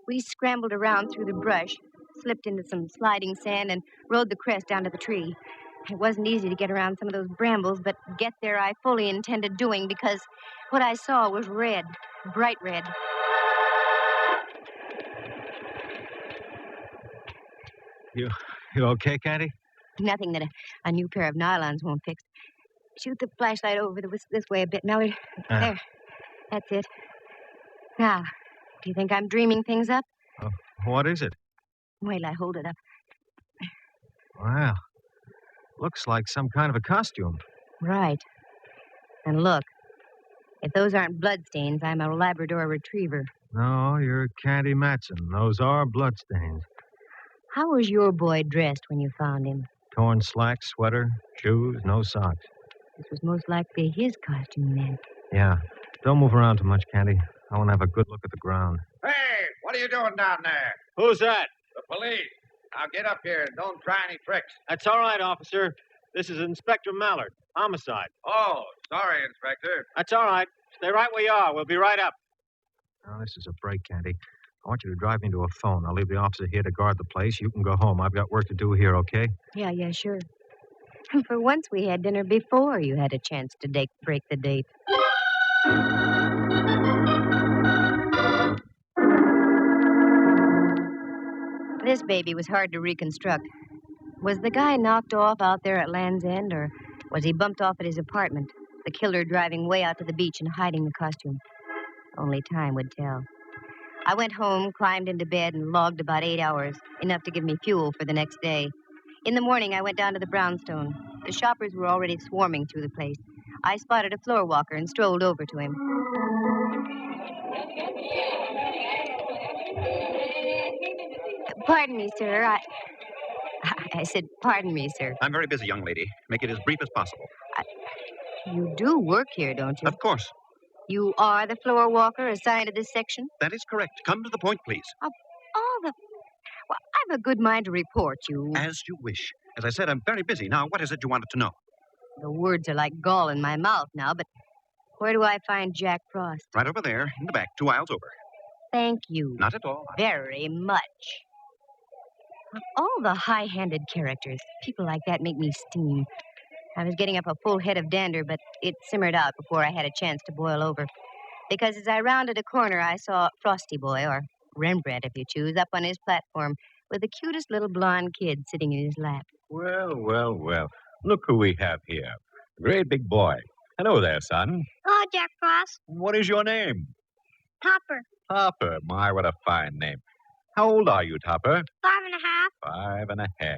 We scrambled around through the brush, slipped into some sliding sand, and rode the crest down to the tree. It wasn't easy to get around some of those brambles, but get there I fully intended doing because what I saw was red, bright red.
You okay, Candy?
Nothing that a new pair of nylons won't fix. Shoot the flashlight over this way a bit, Mallard. There. That's it. Now, do you think I'm dreaming things up?
What is it?
Wait till I hold it up.
Well, looks like some kind of a costume.
Right. And look, if those aren't bloodstains, I'm a Labrador retriever.
No, you're Candy Matson. Those are bloodstains.
How was your boy dressed when you found him?
Torn slacks, sweater, shoes, no socks.
This was most likely his costume, then.
Yeah. Don't move around too much, Candy. I want to have a good look at the ground.
Hey, what are you doing down there?
Who's that?
The police. Now get up here and don't try any tricks.
That's all right, officer. This is Inspector Mallard. Homicide.
Oh, sorry, Inspector.
That's all right. Stay right where you are. We'll be right up. Now, this is a break, Candy. I want you to drive me to a phone. I'll leave the officer here to guard the place. You can go home. I've got work to do here, okay?
Yeah, sure. For once we had dinner before you had a chance to break the date. This baby was hard to reconstruct. Was the guy knocked off out there at Land's End, or was he bumped off at his apartment, the killer driving way out to the beach and hiding the costume? Only time would tell. I went home, climbed into bed, and logged about 8 hours, enough to give me fuel for the next day. In the morning, I went down to the Brownstone. The shoppers were already swarming through the place. I spotted a floor walker and strolled over to him. Pardon me, sir. I said, pardon me, sir.
I'm very busy, young lady. Make it as brief as possible.
You do work here, don't you?
Of course.
You are the floor walker assigned to this section?
That is correct. Come to the point, please.
Well, I've a good mind to report you.
As you wish. As I said, I'm very busy. Now, what is it you wanted to know?
The words are like gall in my mouth now, but where do I find Jack Frost?
Right over there, in the back, 2 aisles over.
Thank you.
Not at all.
Very much. All the high-handed characters. People like that make me steam. I was getting up a full head of dander, but it simmered out before I had a chance to boil over. Because as I rounded a corner, I saw Frosty Boy, or Rembrandt if you choose, up on his platform with the cutest little blonde kid sitting in his lap.
Well, well, well. Look who we have here. A great big boy. Hello there, son.
Hello, Jack Frost.
What is your name?
Topper.
Topper. My, what a fine name. How old are you, Topper?
5.5.
5.5.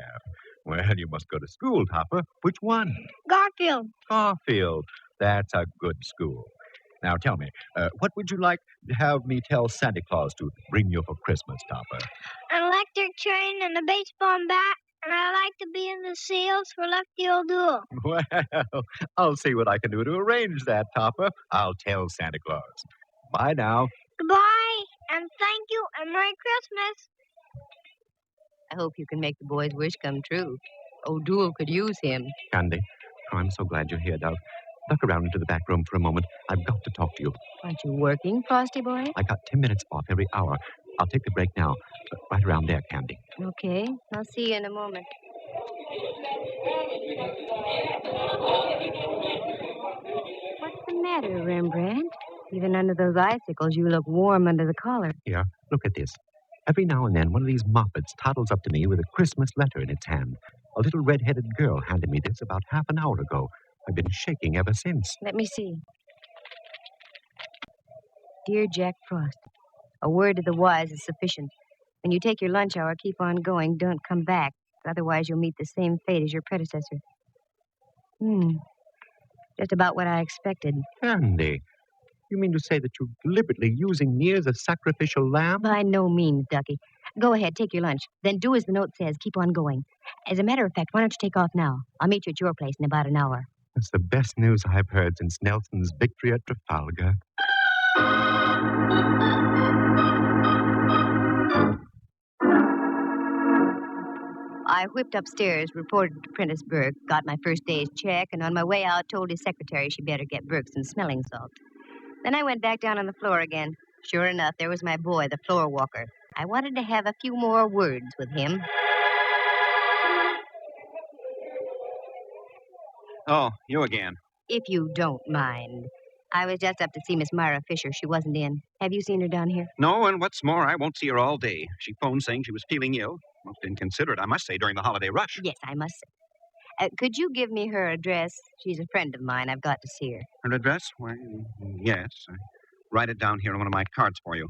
Well, you must go to school, Topper. Which one?
Garfield.
Garfield. That's a good school. Now, tell me, what would you like to have me tell Santa Claus to bring you for Christmas, Topper?
An electric train and a baseball bat, and I like to be in the seals for Lefty O'Doul.
Well, I'll see what I can do to arrange that, Topper. I'll tell Santa Claus. Bye now.
Goodbye, and thank you, and Merry Christmas.
I hope you can make the boy's wish come true. O'Doul could use him.
Candy, oh, I'm so glad you're here, Dove. Duck around into the back room for a moment. I've got to talk to you.
Aren't you working, Frosty Boy?
I got 10 minutes off every hour. I'll take the break now. Right around there, Candy.
Okay, I'll see you in a moment. What's the matter, Rembrandt? Even under those icicles, you look warm under the collar.
Here, look at this. Every now and then, one of these moppets toddles up to me with a Christmas letter in its hand. A little red-headed girl handed me this about half an hour ago. I've been shaking ever since.
Let me see. Dear Jack Frost, a word to the wise is sufficient. When you take your lunch hour, keep on going. Don't come back. Otherwise, you'll meet the same fate as your predecessor. Just about what I expected.
Candy, you mean to say that you're deliberately using me as a sacrificial lamb?
By no means, Ducky. Go ahead, take your lunch. Then do as the note says. Keep on going. As a matter of fact, why don't you take off now? I'll meet you at your place in about an hour.
That's the best news I've heard since Nelson's victory at Trafalgar.
I whipped upstairs, reported to Prentice Burke, got my first day's check, and on my way out told his secretary she'd better get Burke some smelling salts. Then I went back down on the floor again. Sure enough, there was my boy, the floor walker. I wanted to have a few more words with him.
Oh, you again.
If you don't mind. I was just up to see Miss Myra Fisher. She wasn't in. Have you seen her down here?
No, and what's more, I won't see her all day. She phoned saying she was feeling ill. Most inconsiderate, I must say, during the holiday rush.
Yes, I must say. Could you give me her address? She's a friend of mine. I've got to see her.
Her address? Why, yes. I write it down here on one of my cards for you.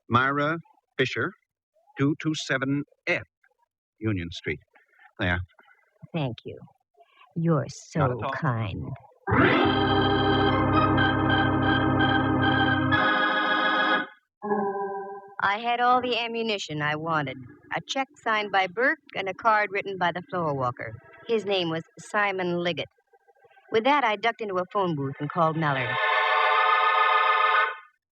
Myra Fisher, 227F, Union Street. There.
Thank you. You're so kind. I had all the ammunition I wanted. A check signed by Burke and a card written by the floor walker. His name was Simon Liggett. With that, I ducked into a phone booth and called Mallard.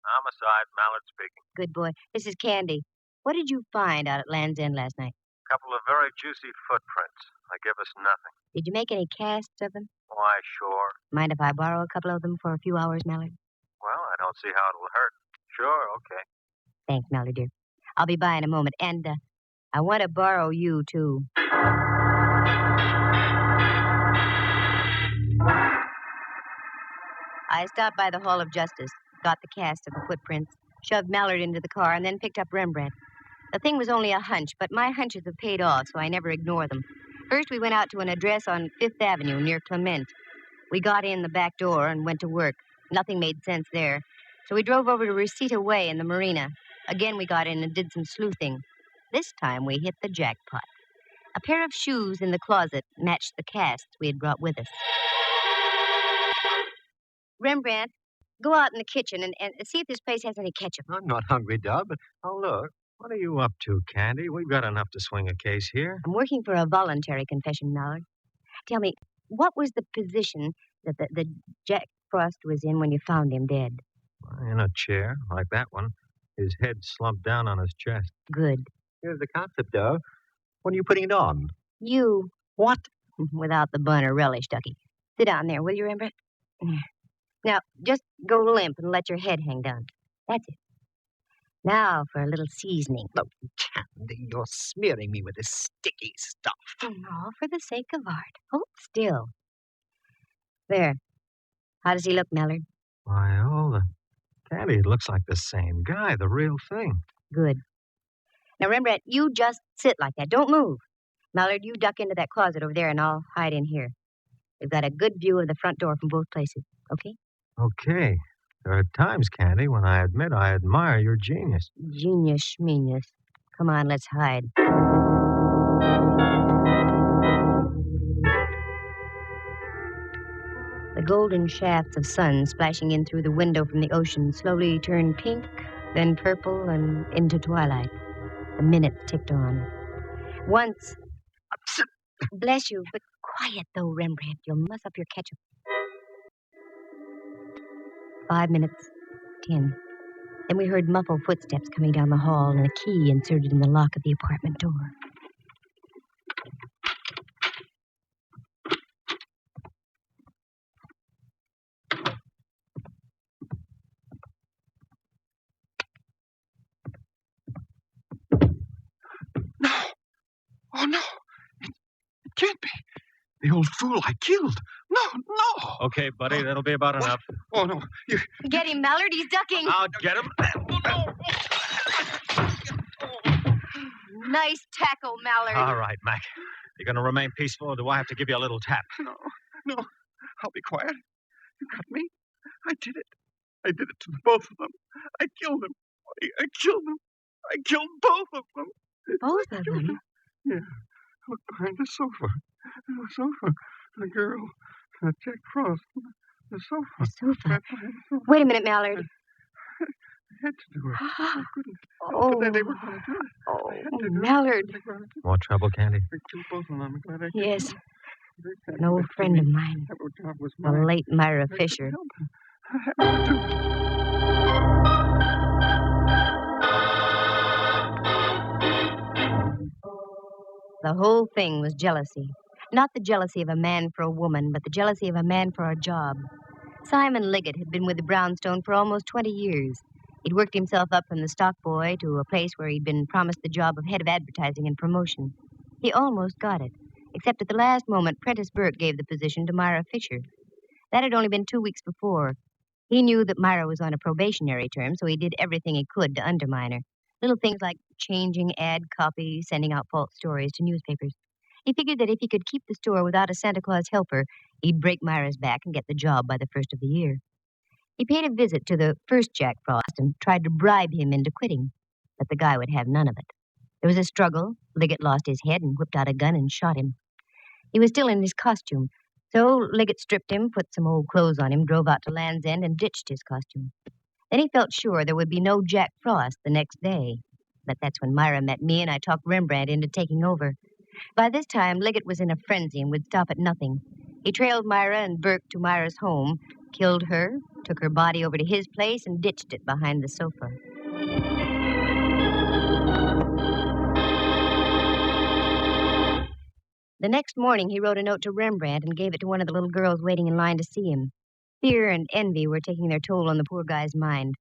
Homicide, Mallard speaking.
Good boy. This is Candy. What did you find out at Land's End last night?
A couple of very juicy footprints. They give us nothing.
Did you make any casts of them?
Why, sure.
Mind if I borrow a couple of them for a few hours, Mallard?
Well, I don't see how it'll hurt. Sure, okay.
Thanks, Mallard, dear. I'll be by in a moment. And I want to borrow you, too. I stopped by the Hall of Justice, got the cast of the footprints, shoved Mallard into the car, and then picked up Rembrandt. The thing was only a hunch, but my hunches have paid off, so I never ignore them. First, we went out to an address on 5th Avenue near Clement. We got in the back door and went to work. Nothing made sense there. So we drove over to Reseda Way in the marina. Again, we got in and did some sleuthing. This time, we hit the jackpot. A pair of shoes in the closet matched the casts we had brought with us. Rembrandt, go out in the kitchen and see if this place has any ketchup.
I'm not hungry, Dub, but I'll look. What are you up to, Candy? We've got enough to swing a case here.
I'm working for a voluntary confession, Mallard. Tell me, what was the position that the Jack Frost was in when you found him dead?
In a chair, like that one. His head slumped down on his chest.
Good.
Here's the concept, Dove. When are you putting it on?
You.
What?
Without the bun or relish, Ducky. Sit down there, will you, Rembrandt? Now, just go limp and let your head hang down. That's it. Now for a little seasoning.
Oh, Candy, you're smearing me with this sticky stuff.
All for the sake of art. Hold still. There. How does he look, Mallard?
Why, Candy, it looks like the same guy, the real thing.
Good. Now, Rembrandt, you just sit like that. Don't move. Mallard, you duck into that closet over there, and I'll hide in here. We've got a good view of the front door from both places, okay?
Okay. There are times, Candy, when I admit I admire your genius.
Genius, schmenius. Come on, let's hide. The golden shafts of sun splashing in through the window from the ocean slowly turned pink, then purple, and into twilight. The minutes ticked on. Once... Bless you, but quiet, though, Rembrandt. You'll mess up your ketchup. 5 minutes. 10. Then we heard muffled footsteps coming down the hall and a key inserted in the lock of the apartment door.
Oh, no. It can't be. The old fool I killed. No.
Okay, buddy, that'll be about enough.
Oh, no.
Get him, Mallard. He's ducking.
I'll get him.
Nice tackle, Mallard.
All right, Mac. You're going to remain peaceful, or do I have to give you a little tap?
No. I'll be quiet. You cut me. I did it. I did it to both of them. I killed them. I killed them. I killed both of them.
Both of them?
Yeah. Look behind the sofa. The sofa. The girl. Jack Frost. The sofa.
The sofa?
Right behind the sofa.
Wait a minute, Mallard.
I had to do it. I couldn't.
Oh.
But then they were going to do it.
Oh, Mallard.
More
trouble, Candy?
I killed both of them. I'm glad I killed
Yes.
them.
An old friend of mine.
That job was
The
mine.
late Myra Fisher.
I had to.
The whole thing was jealousy. Not the jealousy of a man for a woman, but the jealousy of a man for a job. Simon Liggett had been with the Brownstone for almost 20 years. He'd worked himself up from the stock boy to a place where he'd been promised the job of head of advertising and promotion. He almost got it, except at the last moment, Prentice Burke gave the position to Myra Fisher. That had only been 2 weeks before. He knew that Myra was on a probationary term, so he did everything he could to undermine her. Little things like changing ad copy, sending out false stories to newspapers. He figured that if he could keep the store without a Santa Claus helper, he'd break Myra's back and get the job by the first of the year. He paid a visit to the first Jack Frost and tried to bribe him into quitting, but the guy would have none of it. There was a struggle. Liggett lost his head and whipped out a gun and shot him. He was still in his costume, so Liggett stripped him, put some old clothes on him, drove out to Land's End, and ditched his costume. Then he felt sure there would be no Jack Frost the next day. But that's when Myra met me, and I talked Rembrandt into taking over. By this time, Liggett was in a frenzy and would stop at nothing. He trailed Myra and Burke to Myra's home, killed her, took her body over to his place, and ditched it behind the sofa. The next morning, he wrote a note to Rembrandt and gave it to one of the little girls waiting in line to see him. Fear and envy were taking their toll on the poor guy's mind.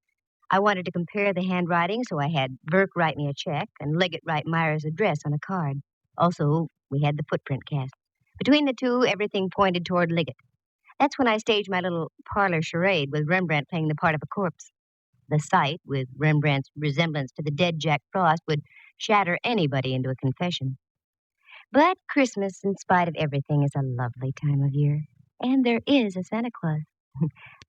I wanted to compare the handwriting, so I had Burke write me a check and Liggett write Myra's address on a card. Also, we had the footprint cast. Between the two, everything pointed toward Liggett. That's when I staged my little parlor charade with Rembrandt playing the part of a corpse. The sight, with Rembrandt's resemblance to the dead Jack Frost, would shatter anybody into a confession. But Christmas, in spite of everything, is a lovely time of year. And there is a Santa Claus.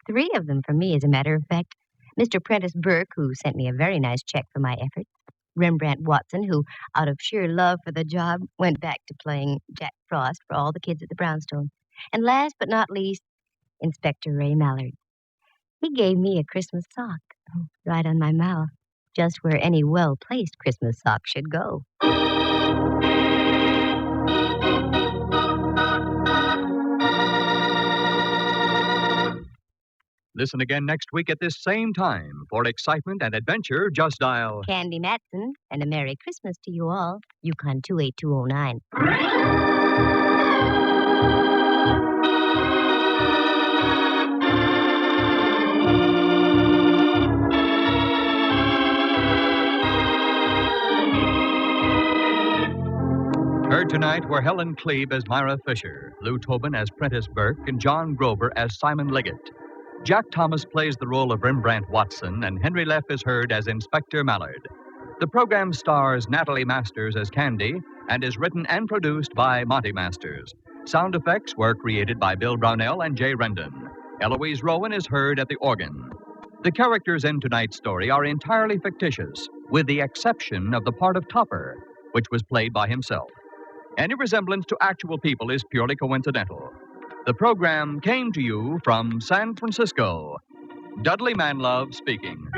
3 of them for me, as a matter of fact. Mr. Prentice Burke, who sent me a very nice check for my efforts. Rembrandt Watson, who, out of sheer love for the job, went back to playing Jack Frost for all the kids at the Brownstone. And last but not least, Inspector Ray Mallard. He gave me a Christmas sock, right on my mouth, just where any well-placed Christmas sock should go.
Listen again next week at this same time. For excitement and adventure, just dial
Candy Matson, and a Merry Christmas to you all. Yukon 28209.
Heard tonight were Helen Klebe as Myra Fisher, Lou Tobin as Prentice Burke, and John Grover as Simon Liggett. Jack Thomas plays the role of Rembrandt Watson, and Henry Leff is heard as Inspector Mallard. The program stars Natalie Masters as Candy and is written and produced by Monty Masters. Sound effects were created by Bill Brownell and Jay Rendon. Eloise Rowan is heard at the organ. The characters in tonight's story are entirely fictitious, with the exception of the part of Topper, which was played by himself. Any resemblance to actual people is purely coincidental. The program came to you from San Francisco. Dudley Manlove speaking.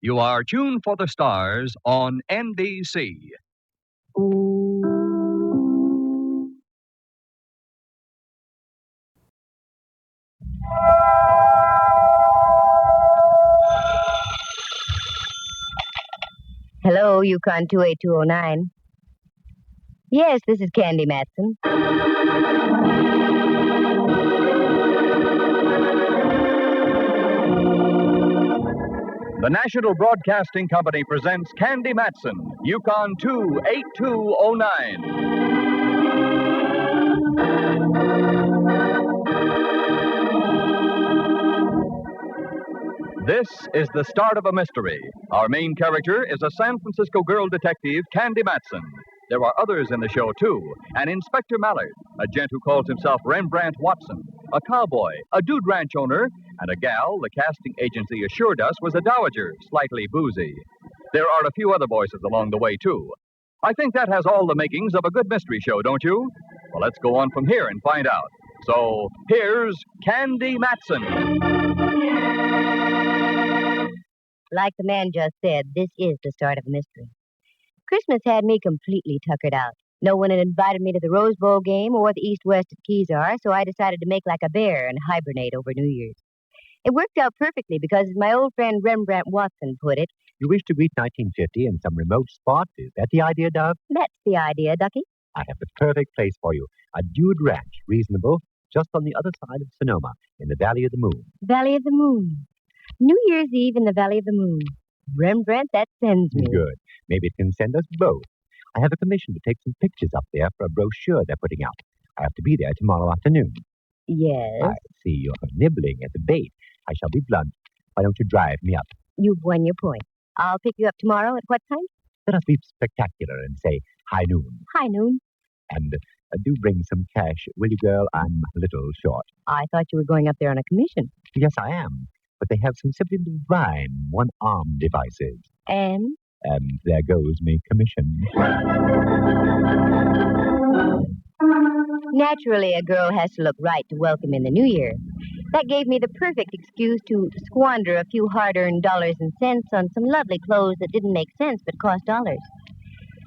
You are tuned for the stars on NBC.
Hello, Yukon 28209. Yes, this is Candy Matson.
The National Broadcasting Company presents Candy Matson, Yukon 28209. This is the start of a mystery. Our main character is a San Francisco girl detective, Candy Matson. There are others in the show, too. An Inspector Mallard, a gent who calls himself Rembrandt Watson, a cowboy, a dude ranch owner, and a gal the casting agency assured us was a dowager, slightly boozy. There are a few other voices along the way, too. I think that has all the makings of a good mystery show, don't you? Well, let's go on from here and find out. So, here's Candy Matson.
Like the man just said, this is the start of a mystery. Christmas had me completely tuckered out. No one had invited me to the Rose Bowl game or the East-West at Kezar, so I decided to make like a bear and hibernate over New Year's. It worked out perfectly because, as my old friend Rembrandt Watson put it,
You wish to greet 1950 in some remote spot? Is that the idea, Dove?
that's the idea, Ducky.
I have the perfect place for you. A dude ranch, reasonable, just on the other side of Sonoma, in the Valley of the Moon.
Valley of the Moon. New Year's Eve in the Valley of the Moon. Rembrandt, that sends me.
Good. Maybe it can send us both. I have a commission to take some pictures up there for a brochure they're putting out. I have to be there tomorrow afternoon.
Yes?
I see you're nibbling at the bait. I shall be blunt. Why don't you drive me up?
You've won your point. I'll pick you up tomorrow at what time?
Let us be spectacular and say high noon.
High noon.
And do bring some cash, will you, girl? I'm a little short.
I thought you were going up there on a commission.
Yes, I am. But they have some simply divine one-arm devices.
And?
And there goes me commission.
Naturally, a girl has to look right to welcome in the new year. That gave me the perfect excuse to squander a few hard-earned dollars and cents on some lovely clothes that didn't make sense but cost dollars.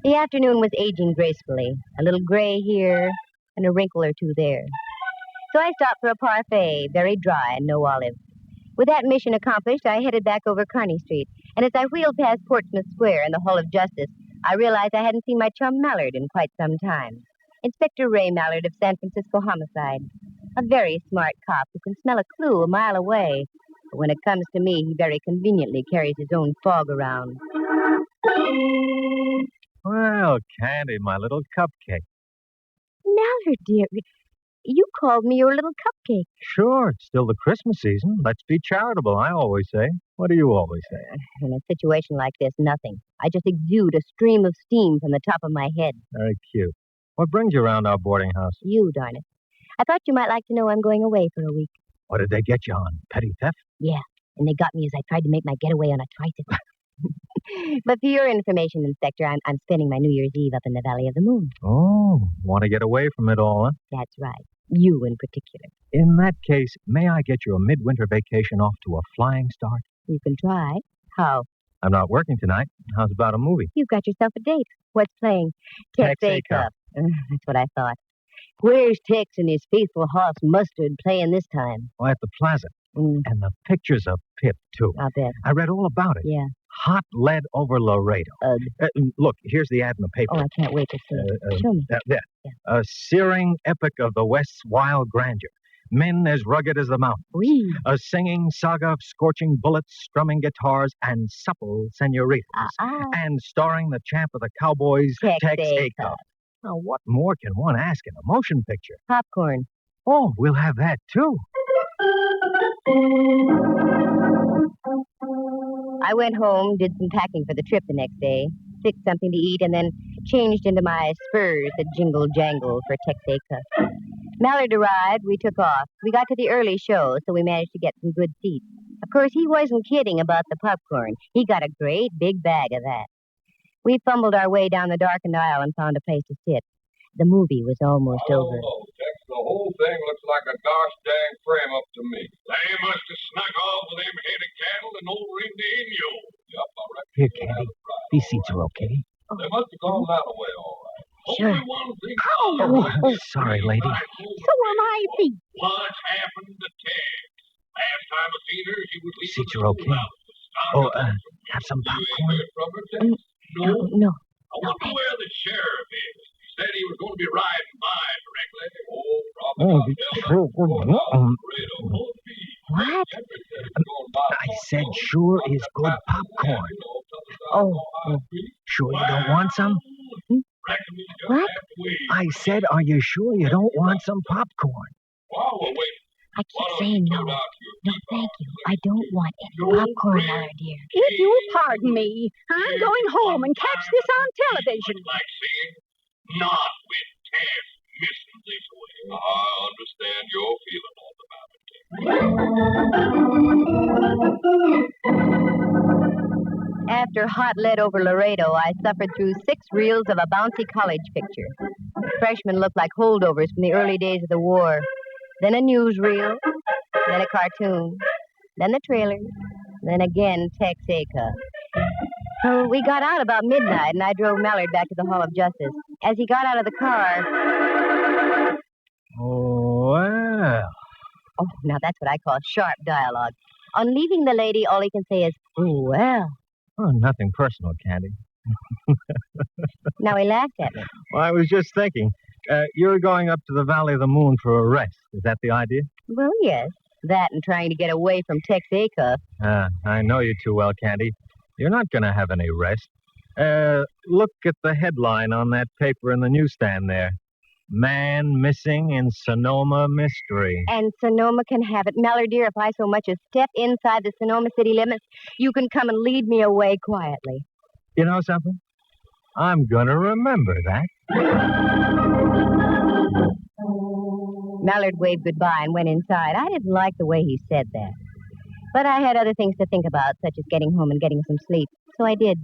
The afternoon was aging gracefully. A little gray here and a wrinkle or two there. So I stopped for a parfait, very dry and no olive. With that mission accomplished, I headed back over Kearny Street. And as I wheeled past Portsmouth Square and the Hall of Justice, I realized I hadn't seen my chum Mallard in quite some time. Inspector Ray Mallard of San Francisco Homicide. A very smart cop who can smell a clue a mile away. But when it comes to me, he very conveniently carries his own fog around.
Well, Candy, my little cupcake.
Mallard, dear, you called me your little cupcake.
Sure, it's still the Christmas season. Let's be charitable, I always say. What do you always say?
In a situation like this, nothing. I just exude a stream of steam from the top of my head.
Very cute. What brings you around our boarding house?
You, darn it. I thought you might like to know I'm going away for a week.
What did they get you on? Petty theft?
Yeah, and they got me as I tried to make my getaway on a tricycle. But for your information, Inspector, I'm spending my New Year's Eve up in the Valley of the Moon.
Oh, want to get away from it all, huh?
That's right. You in particular.
In that case, may I get you a midwinter vacation off to a flying start?
You can try. How?
I'm not working tonight. How's about a movie?
You've got yourself a date. What's playing? Tex A Cup. That's what I thought. Where's Tex and his faithful horse Mustard playing this time?
Oh, at the Plaza. And the pictures of Pip, too.
I'll bet.
I read all about it.
Yeah.
Hot lead over Laredo. Look, here's the ad in the paper.
Oh, I can't wait to see it. Show me.
There. A searing epic of the West's wild grandeur. Men as rugged as the mountains.
Oui.
A singing saga of scorching bullets, strumming guitars, and supple senoritas. And starring the champ of the Cowboys, Tex Acuff. Now, what more can one ask in a motion picture?
Popcorn.
Oh, we'll have that, too.
I went home, did some packing for the trip the next day, fixed something to eat, and then changed into my spurs that jingle jangle for Tex Acuff. Mallard arrived, we took off. We got to the early show, so we managed to get some good seats. Of course, he wasn't kidding about the popcorn. He got a great big bag of that. We fumbled our way down the darkened aisle and found a place to sit. The movie was almost over.
Tex, the whole thing looks like a gosh dang frame up to me. They must have snuck off with them head of cattle and over into Inyo. Yep, I reckon.
Here, Candy. These seats are okay.
They must have gone that way, all right.
Sure.
Only one thing.
Sorry, lady.
So am I feet.
What's happened to Tex? Last time I seen her, she was leaving.
Seats are okay. Have some popcorn?
From her, Tex?
No.
I wonder where the sheriff is. He said he was going to be riding by directly. Oh, probably
What?
I said sure is good popcorn.
Oh.
Sure you don't want some?
What?
I said, are you sure you don't want some popcorn?
I keep saying no. No, thank you. I don't want any popcorn, Mallard, dear.
If you'll pardon me, I'm going home and catch this on television.
Like saying, not with Tex missing this way. I understand your feeling all about it.
After Hot Lead over Laredo, I suffered through 6 reels of a bouncy college picture. Freshmen looked like holdovers from the early days of the war. Then a newsreel, then a cartoon, then the trailer, then again Tex Acuff. So we got out about midnight, and I drove Mallard back to the Hall of Justice. As he got out of the car...
Well...
Oh, now that's what I call sharp dialogue. On leaving the lady, all he can say is, well.
Oh, nothing personal, Candy.
Now he laughed at me.
Well, I was just thinking. You're going up to the Valley of the Moon for a rest. Is that the idea?
Well, yes. That and trying to get away from Tex Acuff.
I know you too well, Candy. You're not going to have any rest. Look at the headline on that paper in the newsstand there. Man missing in Sonoma mystery.
And Sonoma can have it. Mallard, dear, if I so much as step inside the Sonoma city limits, you can come and lead me away quietly.
You know something? I'm going to remember that.
Mallard waved goodbye and went inside. I didn't like the way he said that. But I had other things to think about, such as getting home and getting some sleep. So I did.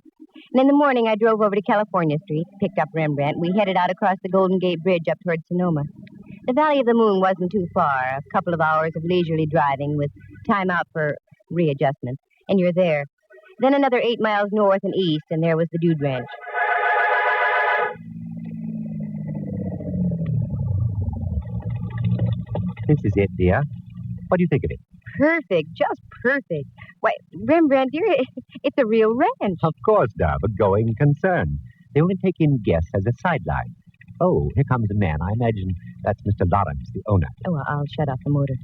And in the morning, I drove over to California Street, picked up Rembrandt. We headed out across the Golden Gate Bridge up towards Sonoma. The Valley of the Moon wasn't too far, a couple of hours of leisurely driving with time out for readjustment. And you're there. Then another 8 miles north and east, and there was the Dude Ranch.
This is it, dear. What do you think of it?
Perfect, just perfect. Why, Rembrandt, dear, it's a real ranch.
Of course, Dove, a going concern. They only take in guests as a sideline. Oh, here comes a man. I imagine that's Mr. Lawrence, the owner.
Oh, I'll shut off the motor.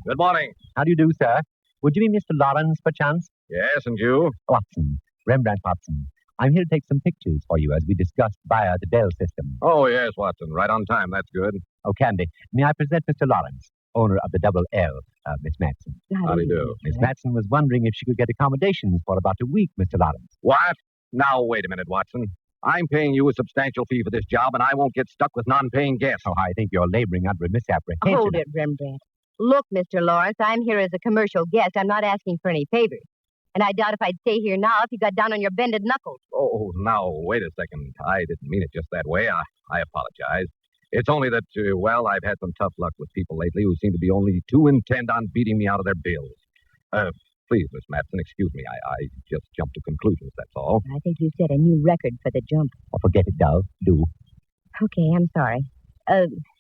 Good morning.
How do you do, sir? Would you be Mr. Lawrence, perchance?
Yes, and you?
Watson, Rembrandt Watson. I'm here to take some pictures for you as we discussed via the Dell system.
Oh, yes, Watson. Right on time. That's good.
Oh, Candy, may I present Mr. Lawrence, owner of the Double L, Miss Matson.
How do you do?
Miss Matson was wondering if she could get accommodations for about a week, Mr. Lawrence.
What? Now, wait a minute, Watson. I'm paying you a substantial fee for this job, and I won't get stuck with non-paying guests.
Oh, I think you're laboring under a misapprehension.
Hold it, Rembrandt. Look, Mr. Lawrence, I'm here as a commercial guest. I'm not asking for any favors. And I doubt if I'd stay here now if you got down on your bended knuckles.
Oh, now, wait a second. I didn't mean it just that way. I apologize. It's only that, I've had some tough luck with people lately who seem to be only too intent on beating me out of their bills. Please, Miss Matson, excuse me. I just jumped to conclusions, that's all.
I think you set a new record for the jump.
Oh, forget it, Dove. Do.
Okay, I'm sorry.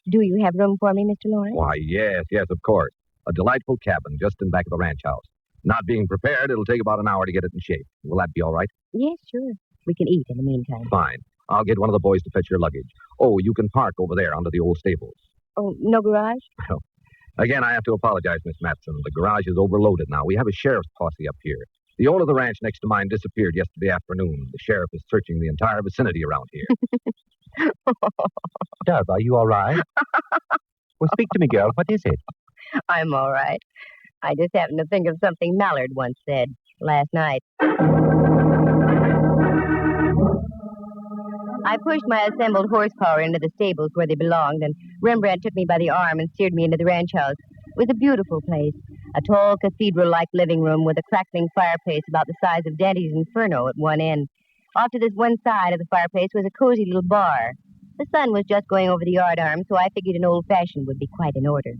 Do you have room for me, Mr. Lawrence?
Why, yes, of course. A delightful cabin just in back of the ranch house. Not being prepared, it'll take about an hour to get it in shape. Will that be all right?
Yes, sure. We can eat in the meantime.
Fine. I'll get one of the boys to fetch your luggage. Oh, you can park over there under the old stables.
Oh, no garage?
Well, again, I have to apologize, Miss Matson. The garage is overloaded now. We have a sheriff's posse up here. The owner of the ranch next to mine disappeared yesterday afternoon. The sheriff is searching the entire vicinity around here.
Dove, are you all right? Well, speak to me, girl. What is it?
I'm all right. I just happened to think of something Mallard once said last night. I pushed my assembled horsepower into the stables where they belonged, and Rembrandt took me by the arm and steered me into the ranch house. It was a beautiful place, a tall cathedral-like living room with a crackling fireplace about the size of Dante's Inferno at one end. Off to this one side of the fireplace was a cozy little bar. The sun was just going over the yardarm, so I figured an old-fashioned would be quite in order.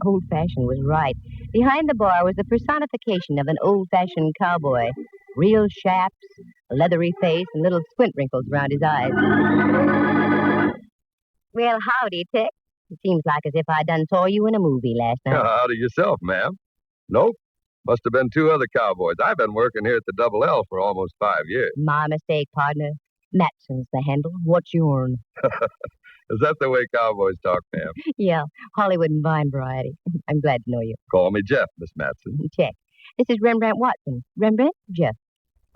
Old-fashioned was right. Behind the bar was the personification of an old-fashioned cowboy. Real chaps, a leathery face, and little squint wrinkles around his eyes. Well, howdy, Tex. It seems like as if I done saw you in a movie last night.
Howdy yourself, ma'am. Nope. Must have been two other cowboys. I've been working here at the Double L for almost 5 years.
My mistake, partner. Matson's the handle. What's yourn?
Is that the way cowboys talk, ma'am?
Yeah, Hollywood and Vine variety. I'm glad to know you.
Call me Jeff, Miss Matson.
Check. This is Rembrandt Watson. Rembrandt, Jeff.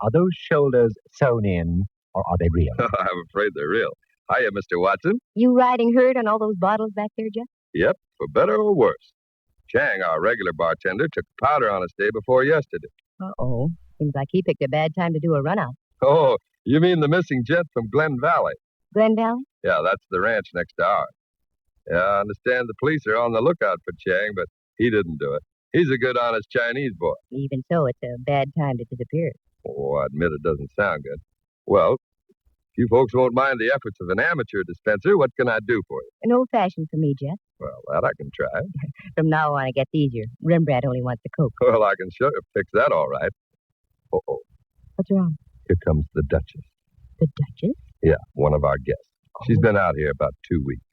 Are those shoulders sewn in, or are they real?
I'm afraid they're real. Hiya, Mr. Watson.
You riding herd on all those bottles back there, Jeff?
Yep, for better or worse. Chang, our regular bartender, took powder on us day before yesterday.
Uh-oh. Seems like he picked a bad time to do a run-out.
Oh, you mean the missing gent from Glen Valley?
Glen Valley?
Yeah, that's the ranch next to ours. Yeah, I understand the police are on the lookout for Chang, but he didn't do it. He's a good, honest Chinese boy.
Even so, it's a bad time to disappear.
Oh, I admit it doesn't sound good. Well, if you folks won't mind the efforts of an amateur dispenser, what can I do for you?
An old-fashioned for me, Jeff.
Well, that I can try.
From now on, it gets easier. Rembrandt only wants the Coke.
Well, I can sure fix that all right. Uh-oh.
What's wrong?
Here comes the Duchess.
The Duchess?
Yeah, one of our guests. She's been out here about 2 weeks,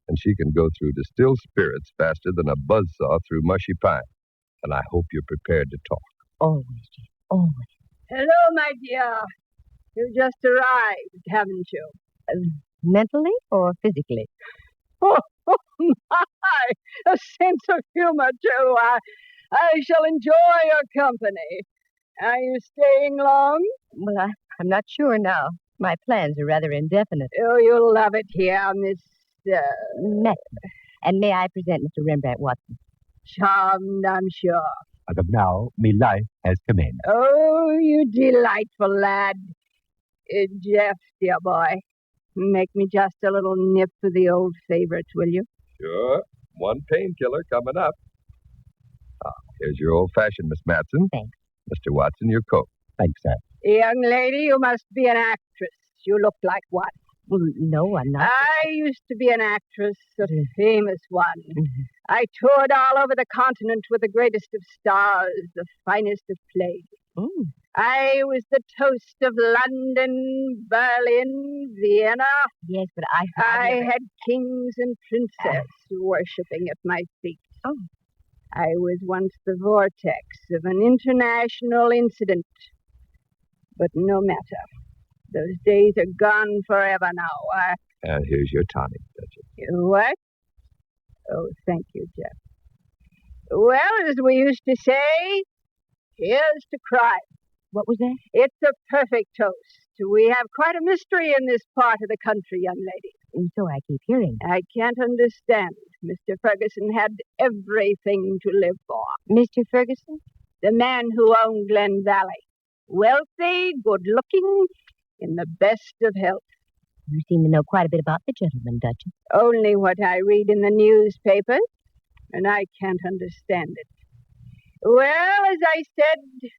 and she can go through distilled spirits faster than a buzzsaw through mushy pine. And I hope you're prepared to talk.
Always, Jeff. Always.
Hello, my dear. You just arrived, haven't you?
Mentally or physically?
Oh, my! A sense of humor, too. I shall enjoy your company. Are you staying long?
Well, I'm not sure now. My plans are rather indefinite.
Oh, you'll love it here, Miss...
Matson. And may I present Mr. Rembrandt Watson?
Charmed, I'm sure.
As of now, me life has commenced.
Oh, you delightful lad. Jeff, dear boy, make me just a little nip for the old favorites, will you?
Sure. One painkiller coming up. Here's your old-fashioned, Miss Matson.
Thanks.
Mr. Watson, your coat.
Thanks, sir.
Young lady, you must be an actress. You look like one.
Well, no, I'm not.
I used to be an actress, a famous one. I toured all over the continent with the greatest of stars, the finest of plays. I was the toast of London, Berlin, Vienna.
Yes, but
I had kings and princesses worshipping at my feet.
Oh.
I was once the vortex of an international incident. But no matter. Those days are gone forever now.
And here's your tonic, Duchess.
What? Oh, thank you, Jeff. Well, as we used to say, here's to crime.
What was that?
It's a perfect toast. We have quite a mystery in this part of the country, young lady.
And so I keep hearing.
I can't understand. Mr. Ferguson had everything to live for.
Mr. Ferguson?
The man who owned Glen Valley. Wealthy, good-looking, in the best of health.
You seem to know quite a bit about the gentleman, Duchess.
Only what I read in the newspapers, and I can't understand it. Well, as I said,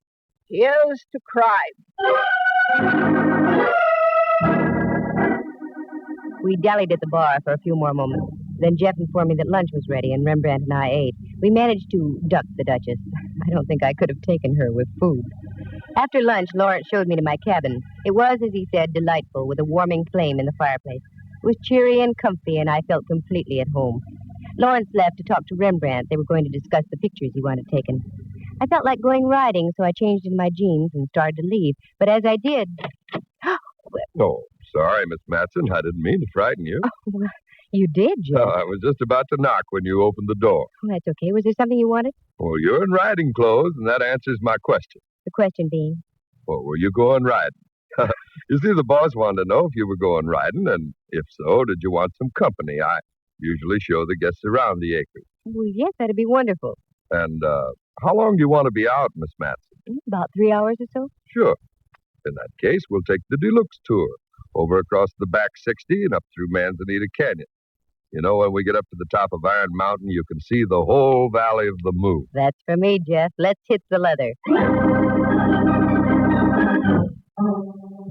here's to crime.
We dallied at the bar for a few more moments. Then Jeff informed me that lunch was ready, and Rembrandt and I ate. We managed to duck the Duchess. I don't think I could have taken her with food. After lunch, Lawrence showed me to my cabin. It was, as he said, delightful, with a warming flame in the fireplace. It was cheery and comfy, and I felt completely at home. Lawrence left to talk to Rembrandt. They were going to discuss the pictures he wanted taken. I felt like going riding, so I changed into my jeans and started to leave. But as I did...
Oh, sorry, Miss Matson. I didn't mean to frighten you.
Well, you did, Jeff.
No, I was just about to knock when you opened the door.
Oh, that's okay. Was there something you wanted?
Well, you're in riding clothes, and that answers my question.
The question being?
Well, were you going riding? You see, the boss wanted to know if you were going riding, and if so, did you want some company? I usually show the guests around the acres.
Well, yes, that'd be wonderful.
And how long do you want to be out, Miss Matson?
About 3 hours or so.
Sure. In that case, we'll take the deluxe tour over across the back 60 and up through Manzanita Canyon. You know, when we get up to the top of Iron Mountain, you can see the whole Valley of the Moon.
That's for me, Jeff. Let's hit the leather.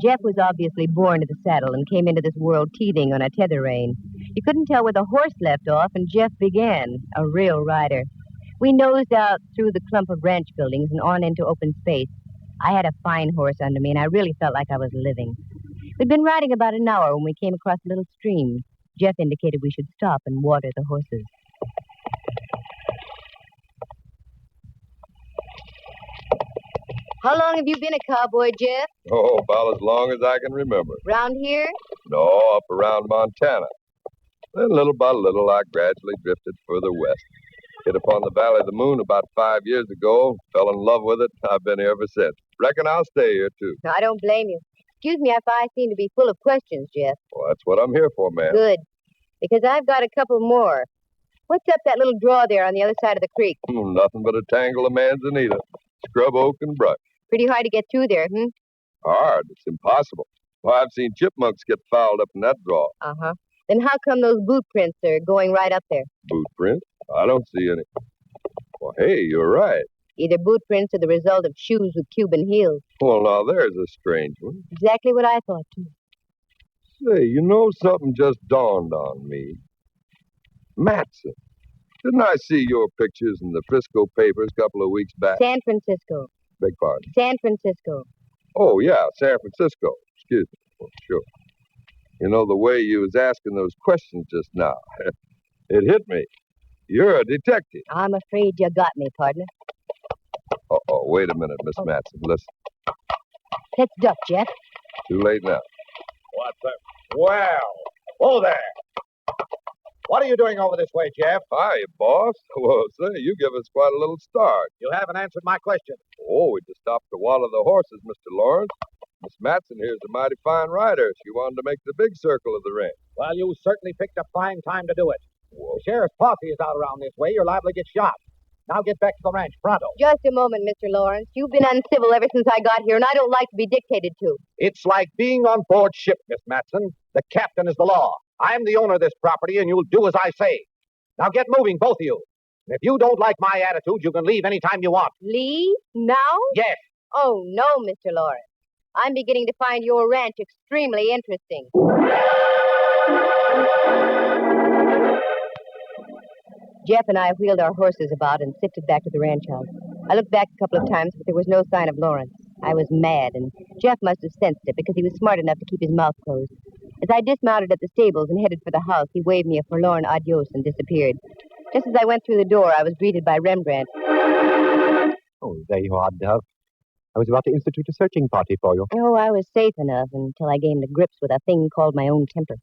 Jeff was obviously born to the saddle and came into this world teething on a tether rein. You couldn't tell where the horse left off, and Jeff began, a real rider. We nosed out through the clump of ranch buildings and on into open space. I had a fine horse under me, and I really felt like I was living. We'd been riding about an hour when we came across a little stream. Jeff indicated we should stop and water the horses. How long have you been a cowboy, Jeff?
Oh, about as long as I can remember.
Round here?
No, up around Montana. Then little by little, I gradually drifted further west. Hit upon the Valley of the Moon about 5 years ago. Fell in love with it. I've been here ever since. Reckon I'll stay here, too.
No, I don't blame you. Excuse me if I seem to be full of questions, Jeff.
Well, that's what I'm here for, ma'am.
Good. Because I've got a couple more. What's up that little draw there on the other side of the creek?
Nothing but a tangle of manzanita, scrub oak, and brush.
Pretty hard to get through there,
Hard. It's impossible. Well, I've seen chipmunks get fouled up in that draw.
Uh-huh. Then how come those boot prints are going right up there?
Boot prints? I don't see any. Well, hey, you're right.
Either boot prints or the result of shoes with Cuban heels.
Well, now, there's a strange one.
Exactly what I thought, too.
Say, you know, something just dawned on me. Matson. Didn't I see your pictures in the Frisco papers a couple of weeks back?
San Francisco.
Beg pardon?
San Francisco.
Oh, yeah, San Francisco. Excuse me. Oh, sure. You know, the way you was asking those questions just now, it hit me. You're a detective.
I'm afraid you got me, partner.
Uh-oh, wait a minute, Miss Matson. Listen.
Let's duck, Jeff.
Too late now.
What's that? Well, whoa there. What are you doing over this way, Jeff?
Hi, boss. Well, say, you give us quite a little start.
You haven't answered my question.
Oh, we just stopped to water the horses, Mr. Lawrence. Miss Matson here's a mighty fine rider. She wanted to make the big circle of the ranch.
Well, you certainly picked a fine time to do it. The sheriff's posse is out around this way. You're liable to get shot. Now get back to the ranch, pronto.
Just a moment, Mr. Lawrence. You've been uncivil ever since I got here, and I don't like to be dictated to.
It's like being on board ship, Miss Matson. The captain is the law. I'm the owner of this property, and you'll do as I say. Now get moving, both of you. And if you don't like my attitude, you can leave any time you want.
Leave? Now?
Yes.
Oh, no, Mr. Lawrence. I'm beginning to find your ranch extremely interesting. Jeff and I wheeled our horses about and sifted back to the ranch house. I looked back a couple of times, but there was no sign of Lawrence. I was mad, and Jeff must have sensed it because he was smart enough to keep his mouth closed. As I dismounted at the stables and headed for the house, he waved me a forlorn adios and disappeared. Just as I went through the door, I was greeted by Rembrandt.
Oh, there you are, Dove. I was about to institute a searching party for you.
Oh, I was safe enough until I came to grips with a thing called my own temper.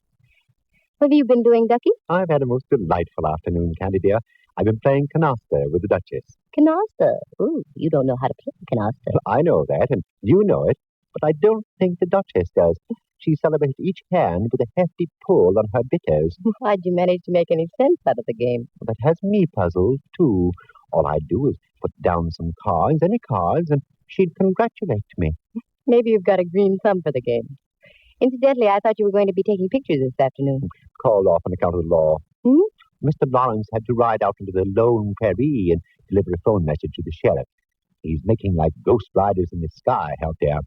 What have you been doing, Ducky?
I've had a most delightful afternoon, Candy dear. I've been playing canasta with the Duchess.
Canasta? Ooh, you don't know how to play canasta.
I know that, and you know it, but I don't think the Duchess does. She celebrates each hand with a hefty pull on her bitters.
How'd you manage to make any sense out of the game?
That has me puzzled, too. All I do is put down some cards, any cards, and she'd congratulate me.
Maybe you've got a green thumb for the game. Incidentally, I thought you were going to be taking pictures this afternoon.
Called off on account of the law. Mr. Lawrence had to ride out into the lone prairie and deliver a phone message to the sheriff. He's making like ghost riders in the sky out there.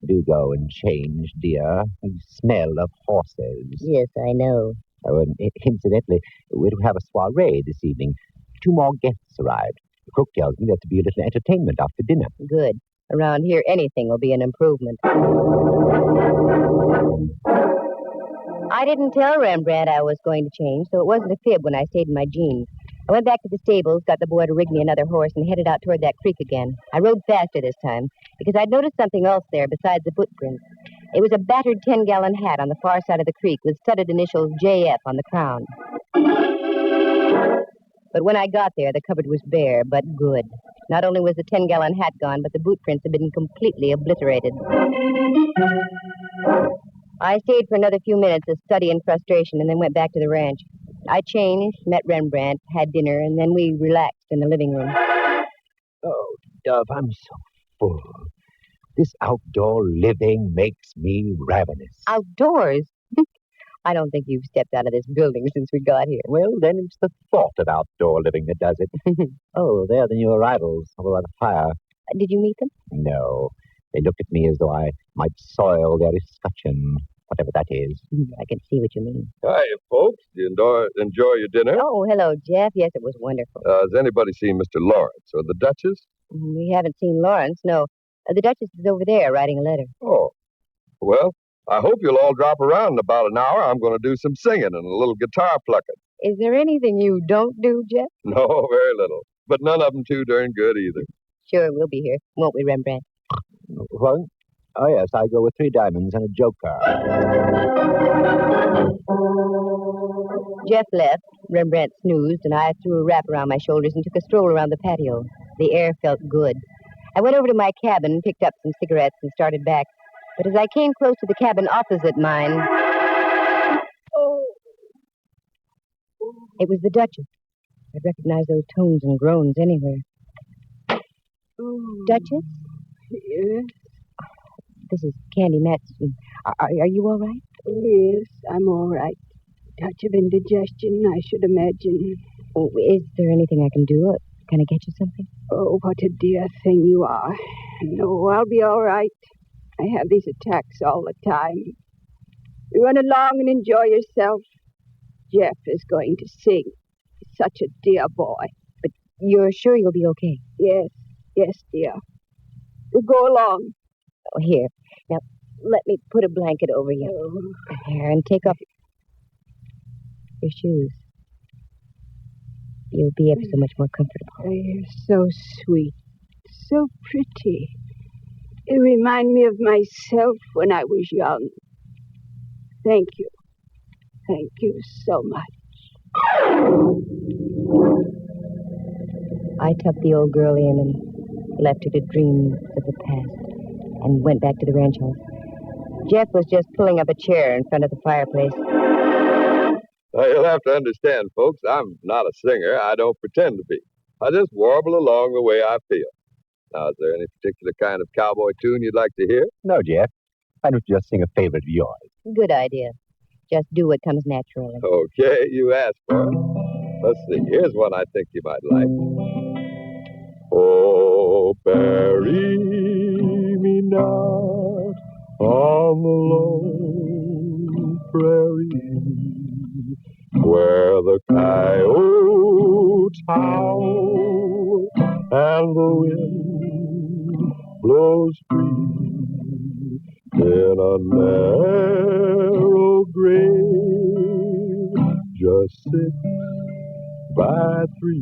Do go and change, dear. You smell of horses.
Yes, I know.
Oh, and incidentally, we're to have a soiree this evening. 2 more guests arrived. The cook tells me there's to be a little entertainment after dinner.
Good. Around here, anything will be an improvement. I didn't tell Rembrandt I was going to change, so it wasn't a fib when I stayed in my jeans. I went back to the stables, got the boy to rig me another horse, and headed out toward that creek again. I rode faster this time, because I'd noticed something else there besides the footprints. It was a battered 10-gallon hat on the far side of the creek with studded initials JF on the crown. But when I got there, the cupboard was bare, but good. Not only was the 10-gallon hat gone, but the boot prints had been completely obliterated. I stayed for another few minutes of study and frustration and then went back to the ranch. I changed, met Rembrandt, had dinner, and then we relaxed in the living room.
Oh, Dove, I'm so full. This outdoor living makes me ravenous.
Outdoors? I don't think you've stepped out of this building since we got here.
Well, then it's the thought of outdoor living that does it. Oh, they're the new arrivals over by the fire.
Did you meet them?
No. They looked at me as though I might soil their escutcheon, whatever that is.
I can see what you mean.
Hi, folks. Do you enjoy your dinner?
Oh, hello, Jeff. Yes, it was wonderful.
Has anybody seen Mr. Lawrence or the Duchess?
We haven't seen Lawrence, no. The Duchess is over there writing a letter.
Oh. Well, I hope you'll all drop around in about an hour. I'm going to do some singing and a little guitar plucking.
Is there anything you don't do, Jeff?
No, very little. But none of them too darn good either.
Sure, we'll be here, won't we, Rembrandt?
What? Oh, yes, I go with 3 diamonds and a joker.
Jeff left, Rembrandt snoozed, and I threw a wrap around my shoulders and took a stroll around the patio. The air felt good. I went over to my cabin, picked up some cigarettes, and started back. But as I came close to the cabin opposite mine... It was the Duchess. I'd recognize those tones and groans anywhere. Duchess?
Yes?
This is Candy Matson. Are you all right?
Yes, I'm all right. Touch of indigestion, I should imagine.
Oh, is there anything I can do? Can I get you something?
Oh, what a dear thing you are. No, I'll be all right. I have these attacks all the time. You run along and enjoy yourself. Jeff is going to sing. He's such a dear boy.
But you're sure you'll be okay?
Yes, dear. We'll go along.
Oh, here. Now, let me put a blanket over you.
Oh.
There, and take off your shoes. You'll be ever so much more comfortable.
Oh, you're so sweet. So pretty. You remind me of myself when I was young. Thank you. Thank you so much.
I tucked the old girl in and left her to dream of the past and went back to the ranch house. Jeff was just pulling up a chair in front of the fireplace.
Now, you'll have to understand, folks, I'm not a singer. I don't pretend to be. I just warble along the way I feel. Now, is there any particular kind of cowboy tune you'd like to hear?
No, Jeff. Why don't you just sing a favorite of yours?
Good idea. Just do what comes naturally.
Okay, you asked for it. Let's see. Here's one I think you might like. Oh, bury me not on the lone prairie where the coyotes howl and the wind blows free in a narrow grave just 6 by 3.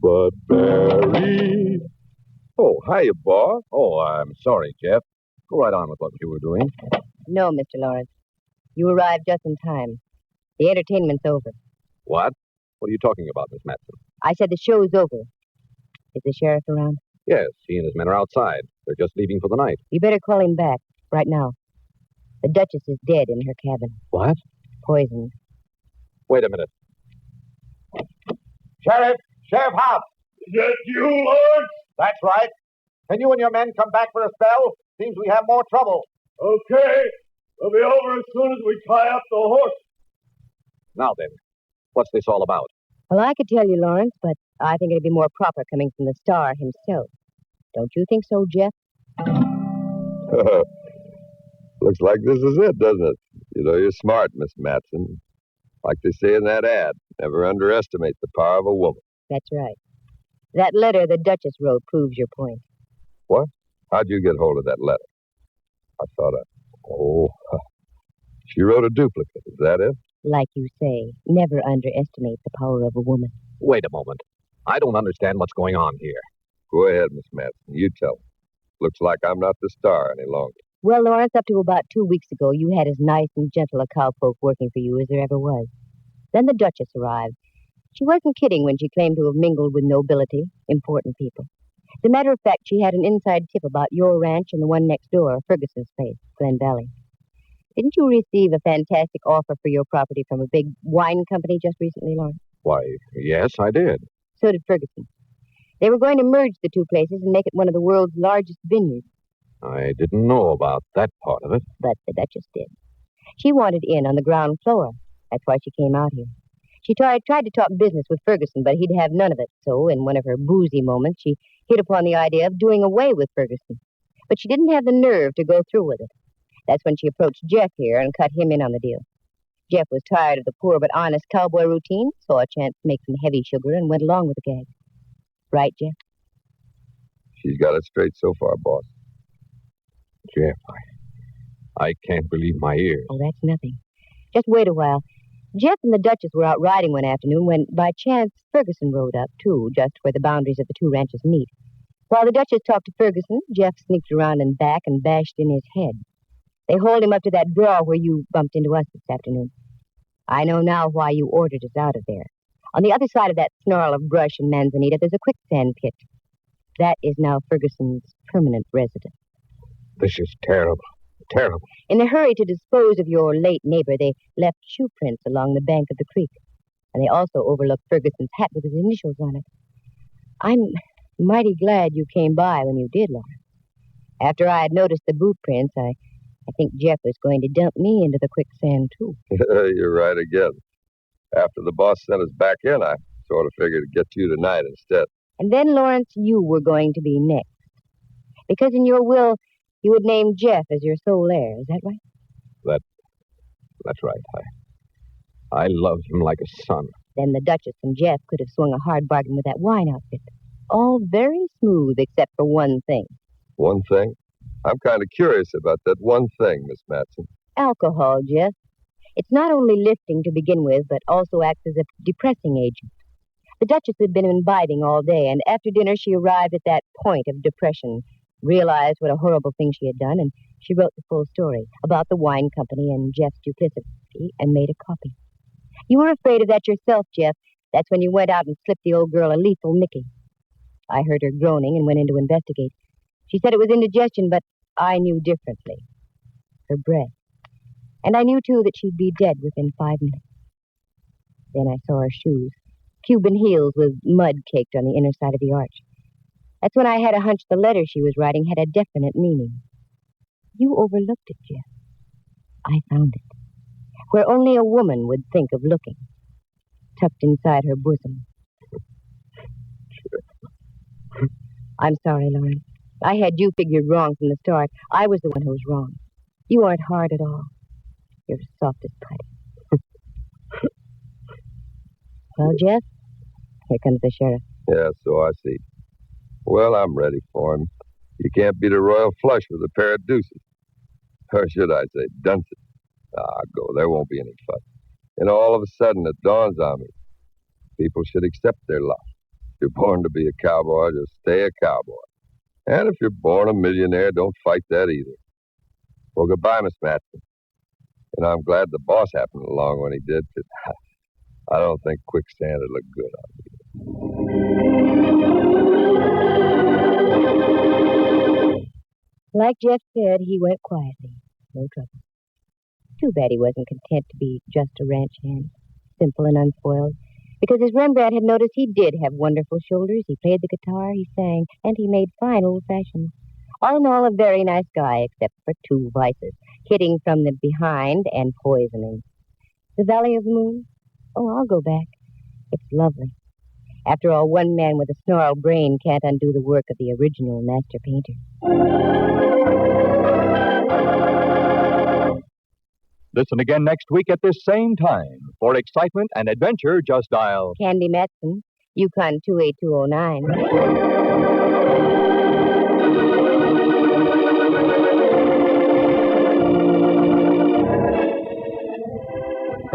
But bury... Oh, hiya, boss.
Oh, I'm sorry, Jeff. Go right on with what you were doing.
No, Mr. Lawrence. You arrived just in time. The entertainment's over.
What? What are you talking about, Miss Matson?
I said the show's over. Is the sheriff around?
Yes, he and his men are outside. They're just leaving for the night.
You better call him back, right now. The Duchess is dead in her cabin.
What?
Poisoned.
Wait a minute.
Sheriff! Sheriff Hobbs!
Is that you, Lawrence?
That's right. Can you and your men come back for a spell? Seems we have more trouble.
Okay. We'll be over as soon as we tie up the horse.
Now then, what's this all about?
Well, I could tell you, Lawrence, but I think it'd be more proper coming from the star himself. Don't you think so, Jeff?
Looks like this is it, doesn't it? You know, you're smart, Miss Matson. Like they say in that ad, never underestimate the power of a woman.
That's right. That letter the Duchess wrote proves your point.
What? How'd you get hold of that letter? I thought she wrote a duplicate. Is that it?
Like you say, never underestimate the power of a woman.
Wait a moment. I don't understand what's going on here.
Go ahead, Miss Matson. You tell me. Looks like I'm not the star any longer.
Well, Lawrence, up to about 2 weeks ago, you had as nice and gentle a cowpoke working for you as there ever was. Then the Duchess arrived. She wasn't kidding when she claimed to have mingled with nobility, important people. As a matter of fact, she had an inside tip about your ranch and the one next door, Ferguson's place, Glen Valley. Didn't you receive a fantastic offer for your property from a big wine company just recently, Lawrence?
Why, yes, I did.
So did Ferguson. They were going to merge the two places and make it one of the world's largest vineyards.
I didn't know about that part of it.
But the Duchess did. She wanted in on the ground floor. That's why she came out here. She tried to talk business with Ferguson, but he'd have none of it. So, in one of her boozy moments, she hit upon the idea of doing away with Ferguson. But she didn't have the nerve to go through with it. That's when she approached Jeff here and cut him in on the deal. Jeff was tired of the poor but honest cowboy routine, saw a chance to make some heavy sugar, and went along with the gag. Right, Jeff?
She's got it straight so far, boss.
Jeff, I can't believe my ears.
Oh, that's nothing. Just wait a while. Jeff and the Duchess were out riding one afternoon when, by chance, Ferguson rode up, too, just where the boundaries of the two ranches meet. While the Duchess talked to Ferguson, Jeff sneaked around and back and bashed in his head. They hauled him up to that draw where you bumped into us this afternoon. I know now why you ordered us out of there. On the other side of that snarl of brush and manzanita, there's a quicksand pit. That is now Ferguson's permanent residence.
This is terrible. Terrible.
In the hurry to dispose of your late neighbor, they left shoe prints along the bank of the creek. And they also overlooked Ferguson's hat with his initials on it. I'm mighty glad you came by when you did, Laura. After I had noticed the boot prints, I think Jeff was going to dump me into the quicksand, too.
You're right again. After the boss sent us back in, I sort of figured to get you tonight instead.
And then, Lawrence, you were going to be next. Because in your will, you would name Jeff as your sole heir. Is that right?
That's right. I loved him like a son.
Then the Duchess and Jeff could have swung a hard bargain with that wine outfit. All very smooth except for one thing.
One thing? I'm kind of curious about that one thing, Miss Matson.
Alcohol, Jeff. It's not only lifting to begin with, but also acts as a depressing agent. The Duchess had been imbibing all day, and after dinner she arrived at that point of depression, realized what a horrible thing she had done, and she wrote the full story about the wine company and Jeff's duplicity and made a copy. You were afraid of that yourself, Jeff. That's when you went out and slipped the old girl a lethal Mickey. I heard her groaning and went in to investigate. She said it was indigestion, but I knew differently. Her breath. And I knew, too, that she'd be dead within 5 minutes. Then I saw her shoes, Cuban heels with mud caked on the inner side of the arch. That's when I had a hunch the letter she was writing had a definite meaning. You overlooked it, Jeff. I found it. Where only a woman would think of looking. Tucked inside her bosom. I'm sorry, Lawrence. I had you figured wrong from the start. I was the one who was wrong. You aren't hard at all. You're soft as putty. Well, Jeff, here comes the sheriff.
Yeah, so I see. Well, I'm ready for him. You can't beat a royal flush with a pair of deuces. Or should I say, dunces. Go. There won't be any fuss. And all of a sudden, it dawns on me. People should accept their lot. If you're born to be a cowboy, just stay a cowboy. And if you're born a millionaire, don't fight that either. Well, goodbye, Miss Matson. And I'm glad the boss happened along when he did, because I don't think quicksand would look good on me.
Like Jeff said, he went quietly. No trouble. Too bad he wasn't content to be just a ranch hand, simple and unspoiled. Because as Rembrandt had noticed, he did have wonderful shoulders. He played the guitar, he sang, and he made fine old-fashions. All in all, a very nice guy, except for 2 vices, hitting from the behind and poisoning. The Valley of the Moon? Oh, I'll go back. It's lovely. After all, one man with a snarled brain can't undo the work of the original master painter.
Listen again next week at this same time. For excitement and adventure, just dial
Candy Matson, Yukon 28209.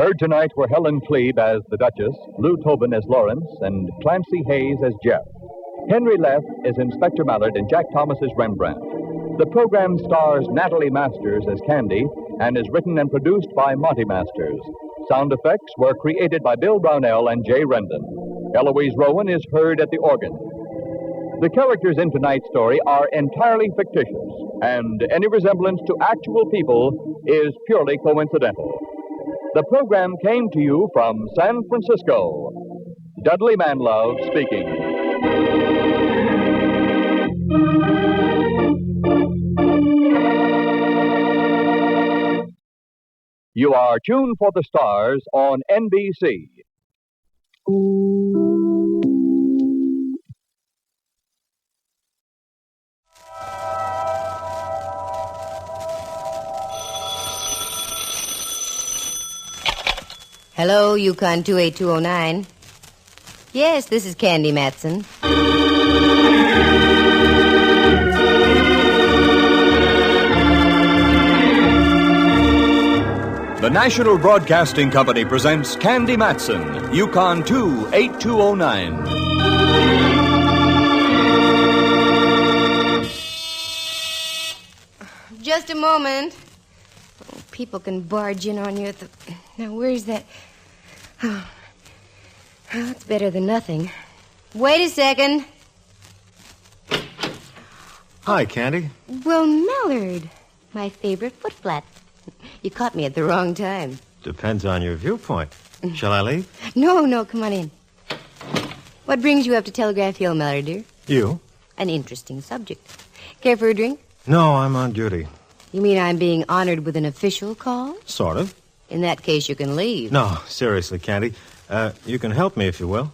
Heard tonight were Helen Klebe as the Duchess, Lou Tobin as Lawrence, and Clancy Hayes as Jeff. Henry Leff is Inspector Mallard and Jack Thomas as Rembrandt. The program stars Natalie Masters as Candy and is written and produced by Monty Masters. Sound effects were created by Bill Brownell and Jay Rendon. Eloise Rowan is heard at the organ. The characters in tonight's story are entirely fictitious, and any resemblance to actual people is purely coincidental. The program came to you from San Francisco. Dudley Manlove speaking. You are tuned for the stars on NBC.
Hello, Yukon 28209. Yes, this is Candy Matson.
The National Broadcasting Company presents Candy Matson, Yukon 28209.
Just a moment. Oh, people can barge in on you at the... Now, where's that... Oh, that's better than nothing. Wait a second.
Hi, Candy.
Well, Mallard, my favorite foot flat. You caught me at the wrong time.
Depends on your viewpoint. Shall I leave?
No, come on in. What brings you up to Telegraph Hill, Mallard, dear?
You?
An interesting subject. Care for a drink?
No, I'm on duty.
You mean I'm being honored with an official call?
Sort of.
In that case, you can leave.
No, seriously, Candy. You can help me if you will.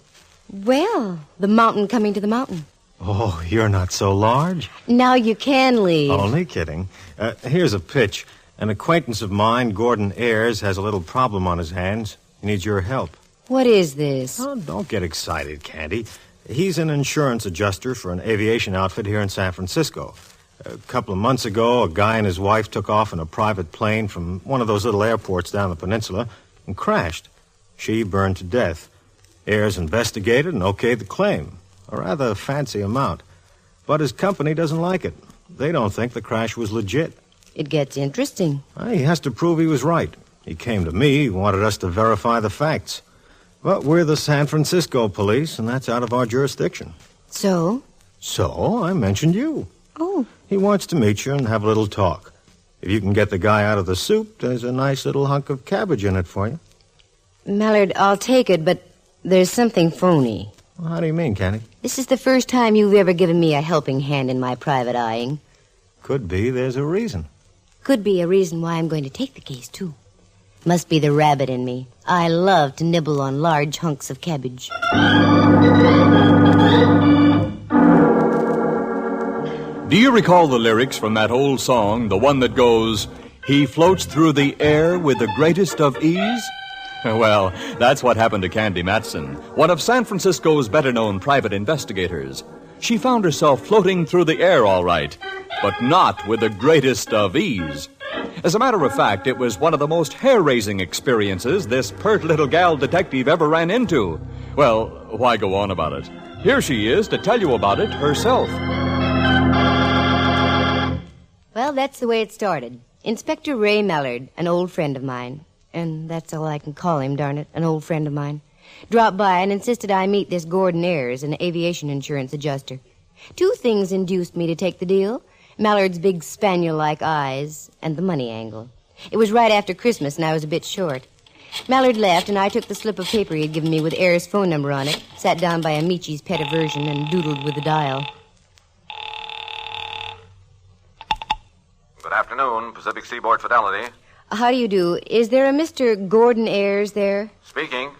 Well, the mountain coming to the mountain.
Oh, you're not so large.
Now you can leave.
Only kidding. Here's a pitch. An acquaintance of mine, Gordon Ayers, has a little problem on his hands. He needs your help.
What is this?
Oh, don't get excited, Candy. He's an insurance adjuster for an aviation outfit here in San Francisco. A couple of months ago, a guy and his wife took off in a private plane from one of those little airports down the peninsula and crashed. She burned to death. Ayers investigated and okayed the claim, a rather fancy amount. But his company doesn't like it. They don't think the crash was legit.
It gets interesting.
He has to prove he was right. He came to me. He wanted us to verify the facts. But we're the San Francisco police, and that's out of our jurisdiction.
So?
So, I mentioned you.
Oh.
He wants to meet you and have a little talk. If you can get the guy out of the soup, there's a nice little hunk of cabbage in it for you.
Mallard, I'll take it, but there's something phony.
Well, how do you mean, Candy?
This is the first time you've ever given me a helping hand in my private eyeing.
Could be there's a reason.
Could be a reason why I'm going to take the case, too. Must be the rabbit in me. I love to nibble on large hunks of cabbage.
Do you recall the lyrics from that old song, the one that goes, "He floats through the air with the greatest of ease"? Well, that's what happened to Candy Matson, one of San Francisco's better-known private investigators. She found herself floating through the air all right, but not with the greatest of ease. As a matter of fact, it was one of the most hair-raising experiences this pert little gal detective ever ran into. Well, why go on about it? Here she is to tell you about it herself.
Well, that's the way it started. Inspector Ray Mallard, an old friend of mine, and that's all I can call him, darn it, an old friend of mine, dropped by and insisted I meet this Gordon Ayers, an aviation insurance adjuster. Two things induced me to take the deal: Mallard's big spaniel-like eyes and the money angle. It was right after Christmas, and I was a bit short. Mallard left, and I took the slip of paper he had given me with Ayers' phone number on it, sat down by Amici's pet aversion, and doodled with the dial.
Good afternoon, Pacific Seaboard Fidelity.
How do you do? Is there a Mr. Gordon Ayers there?
Speaking.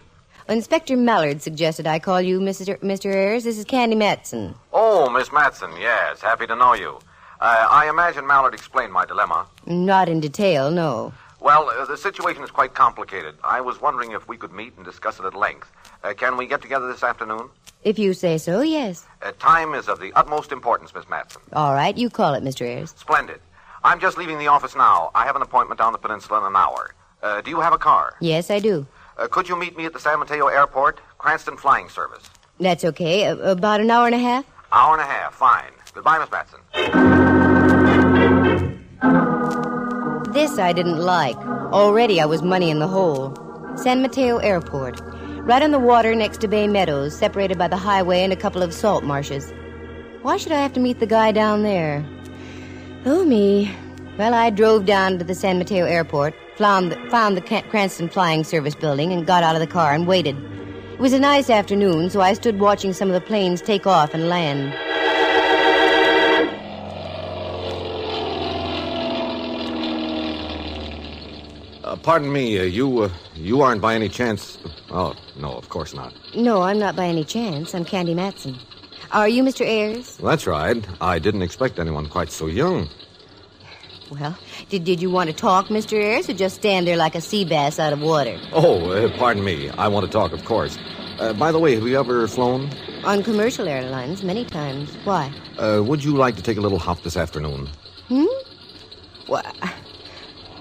Inspector Mallard suggested I call you Mr. Ayers. This is Candy Matson.
Oh, Miss Matson, yes. Happy to know you. I imagine Mallard explained my dilemma.
Not in detail, no.
Well, the situation is quite complicated. I was wondering if we could meet and discuss it at length. Can we get together this afternoon?
If you say so, yes.
Time is of the utmost importance, Miss Matson.
All right, you call it, Mr. Ayers.
Splendid. I'm just leaving the office now. I have an appointment down the peninsula in an hour. Do you have a car?
Yes, I do.
Could you meet me at the San Mateo Airport, Cranston Flying Service?
That's okay. About an hour and a half?
Hour and a half, fine. Goodbye, Miss Matson.
This I didn't like. Already I was money in the hole. San Mateo Airport. Right on the water next to Bay Meadows, separated by the highway and a couple of salt marshes. Why should I have to meet the guy down there? Oh, me. Well, I drove down to the San Mateo Airport, found the Cranston Flying Service building, and got out of the car and waited. It was a nice afternoon, so I stood watching some of the planes take off and land.
Pardon me, you aren't by any chance... Oh, no, of course not.
No, I'm not by any chance. I'm Candy Matson. Are you Mr. Ayers?
That's right. I didn't expect anyone quite so young.
Well, did you want to talk, Mr. Ayers, or just stand there like a sea bass out of water?
Oh, pardon me. I want to talk, of course. By the way, have you ever flown?
On commercial airlines, many times. Why?
Would you like to take a little hop this afternoon?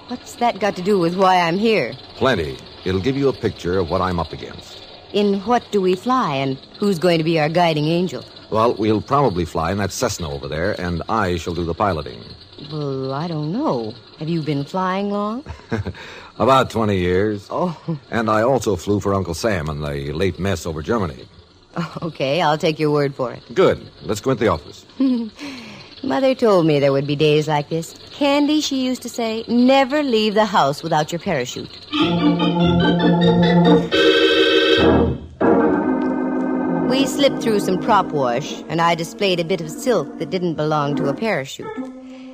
What's that got to do with why I'm here?
Plenty. It'll give you a picture of what I'm up against.
In what do we fly, and who's going to be our guiding angel?
Well, we'll probably fly in that Cessna over there, and I shall do the piloting.
Well, I don't know. Have you been flying long?
About 20 years.
Oh.
And I also flew for Uncle Sam in the late mess over Germany.
Okay, I'll take your word for it.
Good. Let's go into the office.
Mother told me there would be days like this. Candy, she used to say, never leave the house without your parachute. We slipped through some prop wash, and I displayed a bit of silk that didn't belong to a parachute.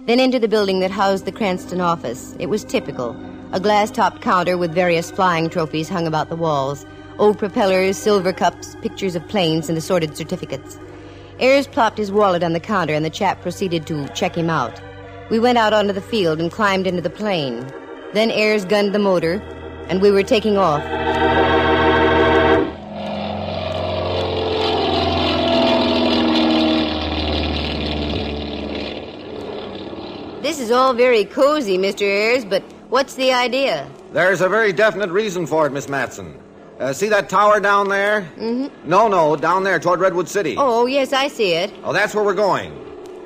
Then into the building that housed the Cranston office. It was typical. A glass-topped counter with various flying trophies hung about the walls. Old propellers, silver cups, pictures of planes, and assorted certificates. Ayers plopped his wallet on the counter, and the chap proceeded to check him out. We went out onto the field and climbed into the plane. Then Ayers gunned the motor, and we were taking off. This is all very cozy, Mr. Ayers, but what's the idea?
There's a very definite reason for it, Miss Matson. See that tower down there?
Mm-hmm.
No, down there toward Redwood City.
Oh, yes, I see it.
Oh, that's where we're going.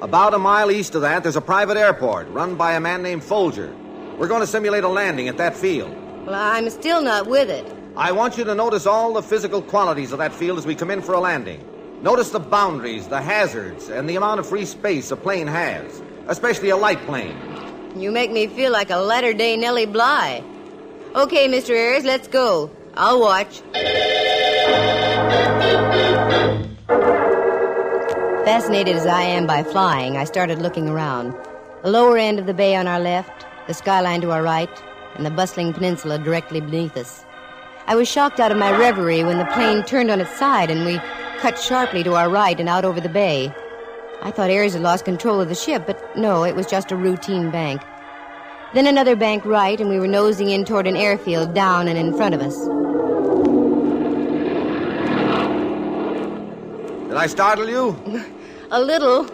About a mile east of that, there's a private airport run by a man named Folger. We're going to simulate a landing at that field.
Well, I'm still not with it.
I want you to notice all the physical qualities of that field as we come in for a landing. Notice the boundaries, the hazards, and the amount of free space a plane has, especially a light plane.
You make me feel like a latter-day Nellie Bly. Okay, Mr. Ayers, let's go. I'll watch. Fascinated as I am by flying, I started looking around. The lower end of the bay on our left, the skyline to our right, and the bustling peninsula directly beneath us. I was shocked out of my reverie when the plane turned on its side and we cut sharply to our right and out over the bay. I thought Ayers had lost control of the ship, but no, it was just a routine bank. Then another bank right, and we were nosing in toward an airfield down and in front of us.
Did I startle you?
A little.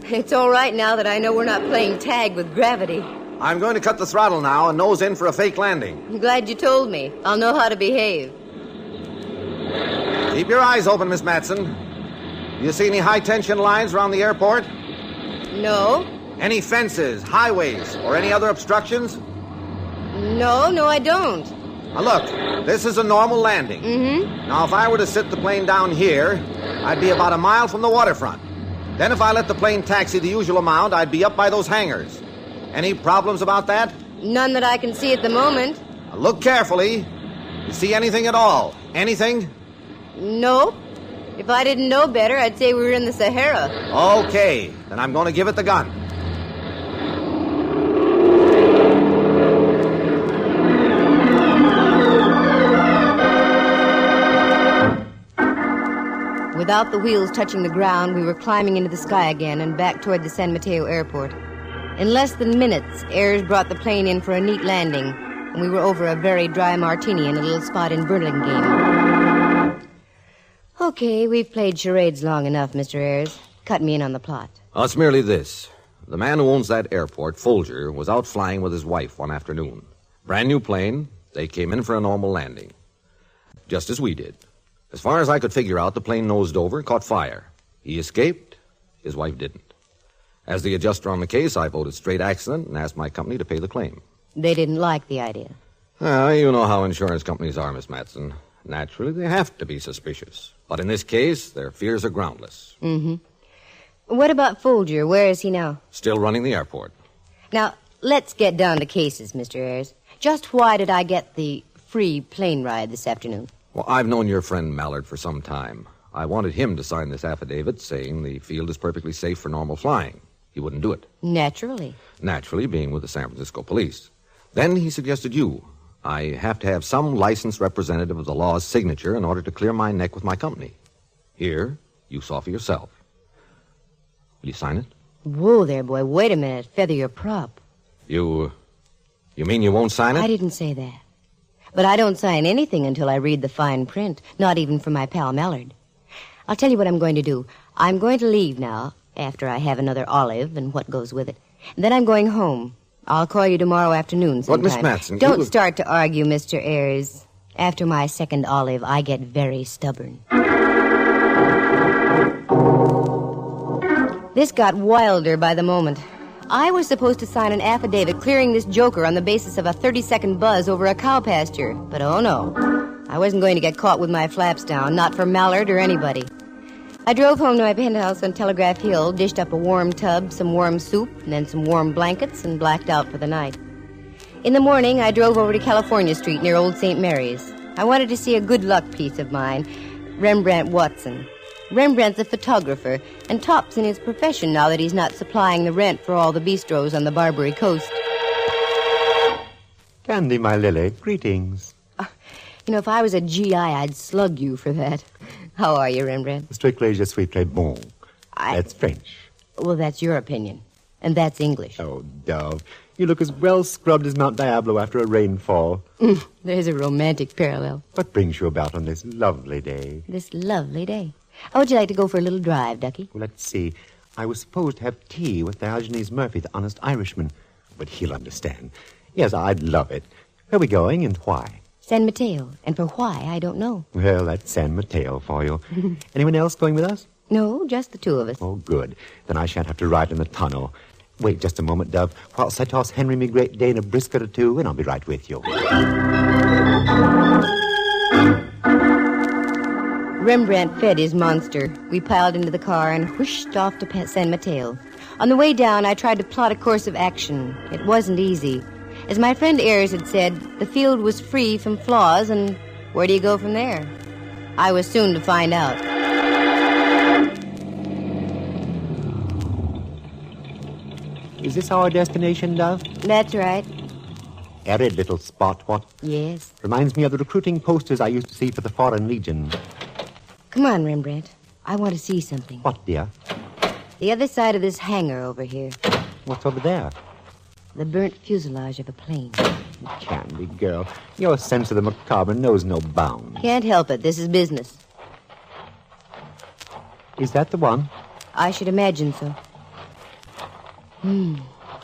It's all right now that I know we're not playing tag with gravity.
I'm going to cut the throttle now and nose in for a fake landing.
I'm glad you told me. I'll know how to behave.
Keep your eyes open, Miss Matson. You see any high-tension lines around the airport?
No.
Any fences, highways, or any other obstructions?
No, I don't.
Now look, this is a normal landing.
Mm-hmm.
Now if I were to sit the plane down here, I'd be about a mile from the waterfront. Then if I let the plane taxi the usual amount, I'd be up by those hangars. Any problems about that?
None that I can see at the moment.
Now look carefully. You see anything at all? Anything?
Nope. If I didn't know better, I'd say we were in the Sahara.
Okay, then I'm going to give it the gun.
Without the wheels touching the ground, we were climbing into the sky again and back toward the San Mateo airport. In less than minutes, Ayers brought the plane in for a neat landing, and we were over a very dry martini in a little spot in Burlingame. Okay, we've played charades long enough, Mr. Ayers. Cut me in on the plot.
It's merely this. The man who owns that airport, Folger, was out flying with his wife one afternoon.
Brand new plane. They came in for a normal landing. Just as we did. As far as I could figure out, the plane nosed over and caught fire. He escaped. His wife didn't. As the adjuster on the case, I voted straight accident and asked my company to pay the claim.
They didn't like the idea.
You know how insurance companies are, Miss Matson. Naturally, they have to be suspicious. But in this case, their fears are groundless.
Mm-hmm. What about Folger? Where is he now?
Still running the airport.
Now, let's get down to cases, Mr. Ayers. Just why did I get the free plane ride this afternoon?
Well, I've known your friend Mallard for some time. I wanted him to sign this affidavit saying the field is perfectly safe for normal flying. He wouldn't do it.
Naturally.
Naturally, being with the San Francisco police. Then he suggested you. I have to have some licensed representative of the law's signature in order to clear my neck with my company. Here, you saw for yourself. Will you sign it?
Whoa there, boy. Wait a minute. Feather your prop.
You mean you won't sign it?
I didn't say that. But I don't sign anything until I read the fine print, not even for my pal Mallard. I'll tell you what I'm going to do. I'm going to leave now, after I have another olive and what goes with it. And then I'm going home. I'll call you tomorrow afternoon sometime.
What, Miss Matson?
Don't start to argue, Mr. Ayers. After my second olive, I get very stubborn. This got wilder by the moment. I was supposed to sign an affidavit clearing this joker on the basis of a 30-second buzz over a cow pasture. But oh no, I wasn't going to get caught with my flaps down, not for Mallard or anybody. I drove home to my penthouse on Telegraph Hill, dished up a warm tub, some warm soup, and then some warm blankets, and blacked out for the night. In the morning, I drove over to California Street near Old St. Mary's. I wanted to see a good luck piece of mine, Rembrandt Watson. Rembrandt's a photographer and tops in his profession now that he's not supplying the rent for all the bistros on the Barbary Coast.
Candy, my lily, greetings.
If I was a GI, I'd slug you for that. How are you, Rembrandt?
Strictly je suis très bon. That's French.
Well, that's your opinion. And that's English.
Oh, Dove, you look as well scrubbed as Mount Diablo after a rainfall.
There's a romantic parallel.
What brings you about on this lovely day?
This lovely day. How would you like to go for a little drive, Ducky?
Well, let's see. I was supposed to have tea with Diogenes Murphy, the honest Irishman. But he'll understand. Yes, I'd love it. Where are we going and why?
San Mateo. And for why, I don't know.
Well, that's San Mateo for you. Anyone else going with us?
No, just the two of us.
Oh, good. Then I shan't have to ride in the tunnel. Wait just a moment, Dove, whilst I toss Henry me Great Dane a brisket or two, and I'll be right with you.
Rembrandt fed his monster. We piled into the car and whooshed off to San Mateo. On the way down, I tried to plot a course of action. It wasn't easy. As my friend Ayers had said, the field was free from flaws, and where do you go from there? I was soon to find out.
Is this our destination, Dove?
That's right.
Arid little spot, what?
Yes.
Reminds me of the recruiting posters I used to see for the Foreign Legion.
Come on, Rembrandt. I want to see something.
What, dear?
The other side of this hangar over here.
What's over there?
The burnt fuselage of a plane.
Candy girl, your sense of the macabre knows no bounds.
Can't help it. This is business.
Is that the one?
I should imagine so.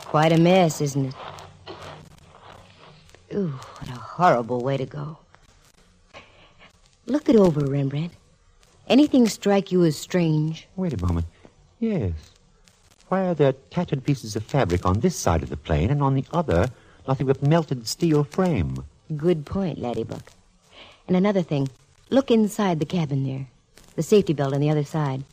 Quite a mess, isn't it? Ooh, what a horrible way to go. Look it over, Rembrandt. Anything strike you as strange?
Wait a moment. Yes. Why are there tattered pieces of fabric on this side of the plane, and on the other, nothing but melted steel frame?
Good point, Laddybuck. And another thing. Look inside the cabin there. The safety belt on the other side.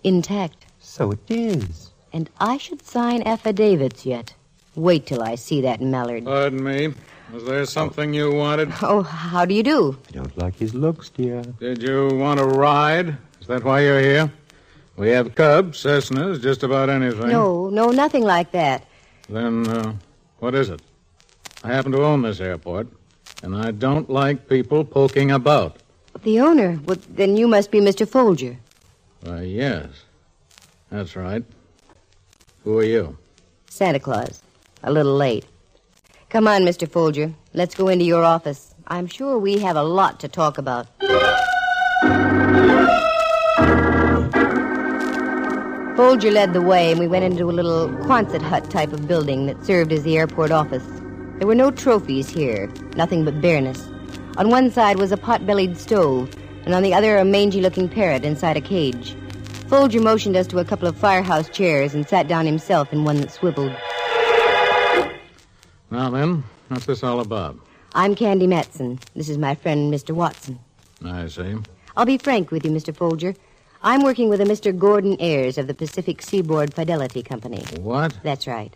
Intact.
So it is.
And I should sign affidavits yet. Wait till I see that Mallard.
Pardon me. Was there something you wanted?
Oh, how do you do?
I don't like his looks, dear.
Did you want to ride? Is that why you're here? We have Cubs, Cessnas, just about anything.
No, nothing like that.
Then, what is it? I happen to own this airport, and I don't like people poking about.
The owner? Well, then you must be Mr. Folger.
Why, yes. That's right. Who are you?
Santa Claus. A little late. Come on, Mr. Folger. Let's go into your office. I'm sure we have a lot to talk about. Folger led the way, and we went into a little Quonset hut type of building that served as the airport office. There were no trophies here, nothing but bareness. On one side was a pot-bellied stove, and on the other a mangy-looking parrot inside a cage. Folger motioned us to a couple of firehouse chairs and sat down himself in one that swiveled.
Now then, what's this all about?
I'm Candy Matson. This is my friend, Mr. Watson.
I see.
I'll be frank with you, Mr. Folger. I'm working with a Mr. Gordon Ayers of the Pacific Seaboard Fidelity Company.
What?
That's right.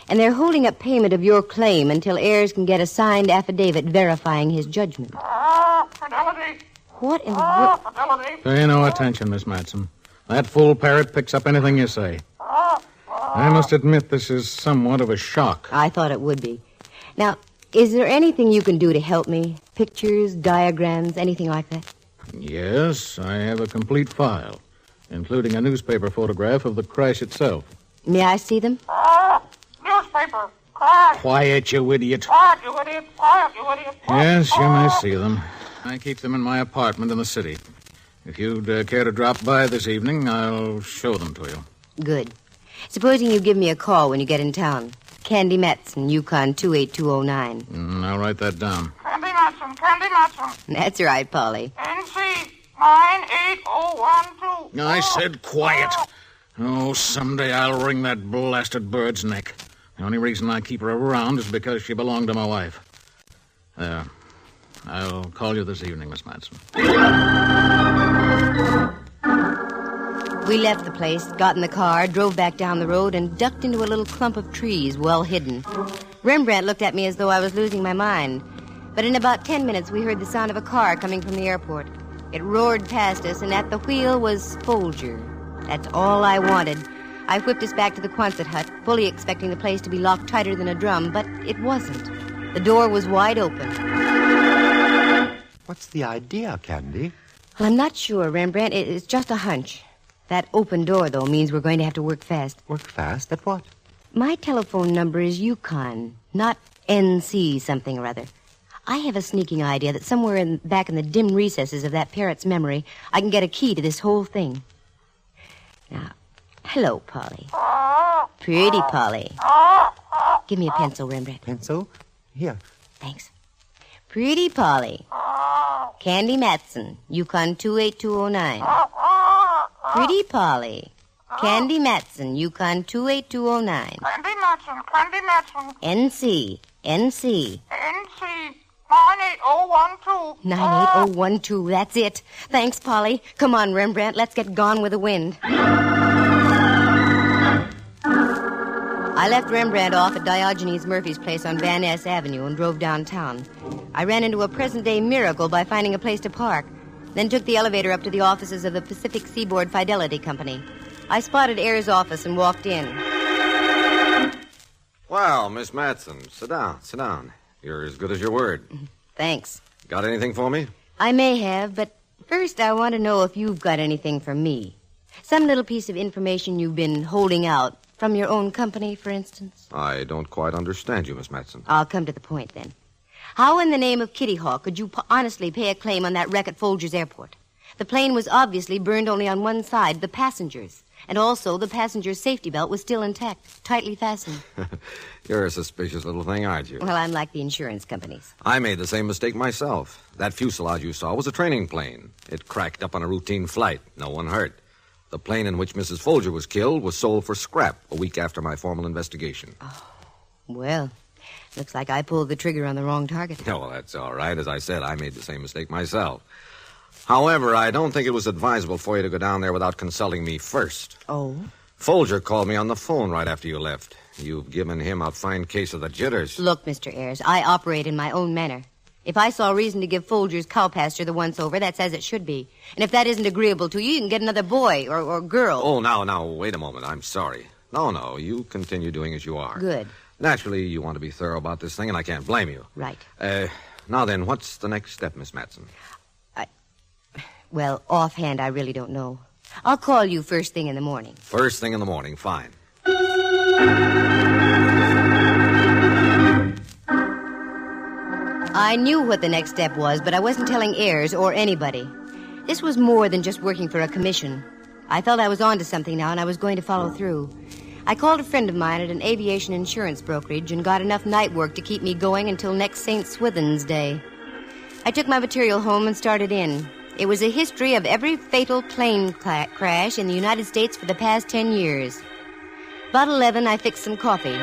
And they're holding up payment of your claim until Ayers can get a signed affidavit verifying his judgment.
Fidelity.
What in the world?
Fidelity.
Pay no attention, Miss Matson. That fool parrot picks up anything you say. I must admit this is somewhat of a shock.
I thought it would be. Now, is there anything you can do to help me? Pictures, diagrams, anything like that?
Yes, I have a complete file, including a newspaper photograph of the crash itself.
May I see them?
Newspaper. Quiet.
Quiet, you idiot.
Quiet, you idiot. Quiet, you idiot.
Yes, you may see them. I keep them in my apartment in the city. If you'd care to drop by this evening, I'll show them to you.
Good. Supposing you give me a call when you get in town. Candy Matson, Yukon 28209.
I'll write that down.
Candy Matson. Candy Matson.
That's right, Polly.
NC 98012.
I said quiet. Oh, someday I'll wring that blasted bird's neck. The only reason I keep her around is because she belonged to my wife. There. I'll call you this evening, Miss Matson.
We left the place, got in the car, drove back down the road, and ducked into a little clump of trees well hidden. Rembrandt looked at me as though I was losing my mind. But in about 10 minutes, we heard the sound of a car coming from the airport. It roared past us, and at the wheel was Folger. That's all I wanted. I whipped us back to the Quonset hut, fully expecting the place to be locked tighter than a drum, but it wasn't. The door was wide open.
What's the idea, Candy?
Well, I'm not sure, Rembrandt. It's just a hunch. That open door, though, means we're going to have to work fast.
Work fast? At what?
My telephone number is Yukon, not NC something or other. I have a sneaking idea that somewhere back in the dim recesses of that parrot's memory, I can get a key to this whole thing. Now, hello, Polly. Pretty Polly. Give me a pencil, Rembrandt.
Pencil? Here.
Thanks. Pretty Polly. Candy Matson, Yukon 28209. Pretty Polly. Candy Matson, Yukon 28209.
Candy Matson. Candy Matson.
NC.
NC 98012.
98012, that's it. Thanks, Polly. Come on, Rembrandt, let's get gone with the wind. I left Rembrandt off at Diogenes Murphy's place on Van Ness Avenue and drove downtown. I ran into a present-day miracle by finding a place to park, then took the elevator up to the offices of the Pacific Seaboard Fidelity Company. I spotted Ayers' office and walked in.
Well, Miss Matson, sit down. You're as good as your word.
Thanks.
Got anything for me?
I may have, but first I want to know if you've got anything for me. Some little piece of information you've been holding out. From your own company, for instance?
I don't quite understand you, Miss Matson.
I'll come to the point, then. How in the name of Kitty Hawk could you honestly pay a claim on that wreck at Folger's Airport? The plane was obviously burned only on one side, the passengers. And also, the passenger's safety belt was still intact, tightly fastened.
You're a suspicious little thing, aren't you?
Well, I'm like the insurance companies.
I made the same mistake myself. That fuselage you saw was a training plane. It cracked up on a routine flight. No one hurt. The plane in which Mrs. Folger was killed was sold for scrap a week after my formal investigation.
Oh, well, looks like I pulled the trigger on the wrong target.
Oh, well, that's all right. As I said, I made the same mistake myself. However, I don't think it was advisable for you to go down there without consulting me first.
Oh?
Folger called me on the phone right after you left. You've given him a fine case of the jitters.
Look, Mr. Ayers, I operate in my own manner. If I saw reason to give Folger's cow pasture the once-over, that's as it should be. And if that isn't agreeable to you, you can get another boy or girl.
Oh, now, wait a moment. I'm sorry. No, you continue doing as you are.
Good.
Naturally, you want to be thorough about this thing, and I can't blame you.
Right.
Now then, what's the next step, Miss Matson?
Well, offhand, I really don't know. I'll call you first thing in the morning.
First thing in the morning, fine.
I knew what the next step was, but I wasn't telling Ayers or anybody. This was more than just working for a commission. I felt I was onto something now, and I was going to follow through. I called a friend of mine at an aviation insurance brokerage and got enough night work to keep me going until next St. Swithin's Day. I took my material home and started in. It was a history of every fatal plane crash in the United States for the past 10 years. About 11, I fixed some coffee.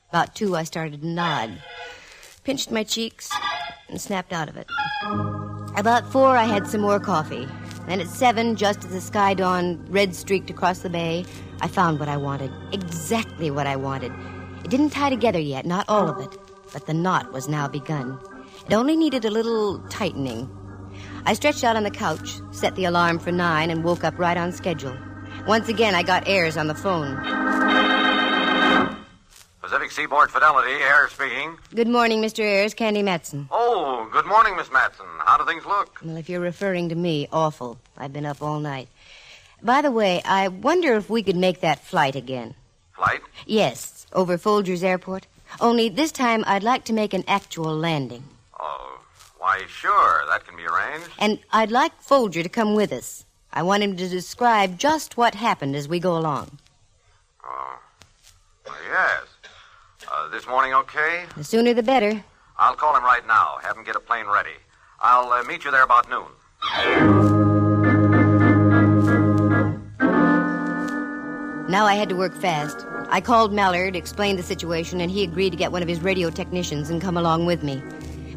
About 2, I started to nod. Pinched my cheeks and snapped out of it. About 4, I had some more coffee. Then at 7, just as the sky dawn red-streaked across the bay, I found what I wanted. Exactly what I wanted. It didn't tie together yet, not all of it. But the knot was now begun. It only needed a little tightening. I stretched out on the couch, set the alarm for 9, and woke up right on schedule. Once again, I got Ayers on the phone.
Pacific Seaboard Fidelity, Air speaking.
Good morning, Mr. Ayers. Candy Matson.
Oh, good morning, Miss Matson. How do things look?
Well, if you're referring to me, awful. I've been up all night. By the way, I wonder if we could make that flight again.
Flight?
Yes, over Folger's Airport. Only this time I'd like to make an actual landing.
Oh, why, sure. That can be arranged.
And I'd like Folger to come with us. I want him to describe just what happened as we go along.
Oh, well, yes. This morning okay?
The sooner the better.
I'll call him right now. Have him get a plane ready. I'll meet you there about noon.
Now I had to work fast. I called Mallard, explained the situation, and he agreed to get one of his radio technicians and come along with me.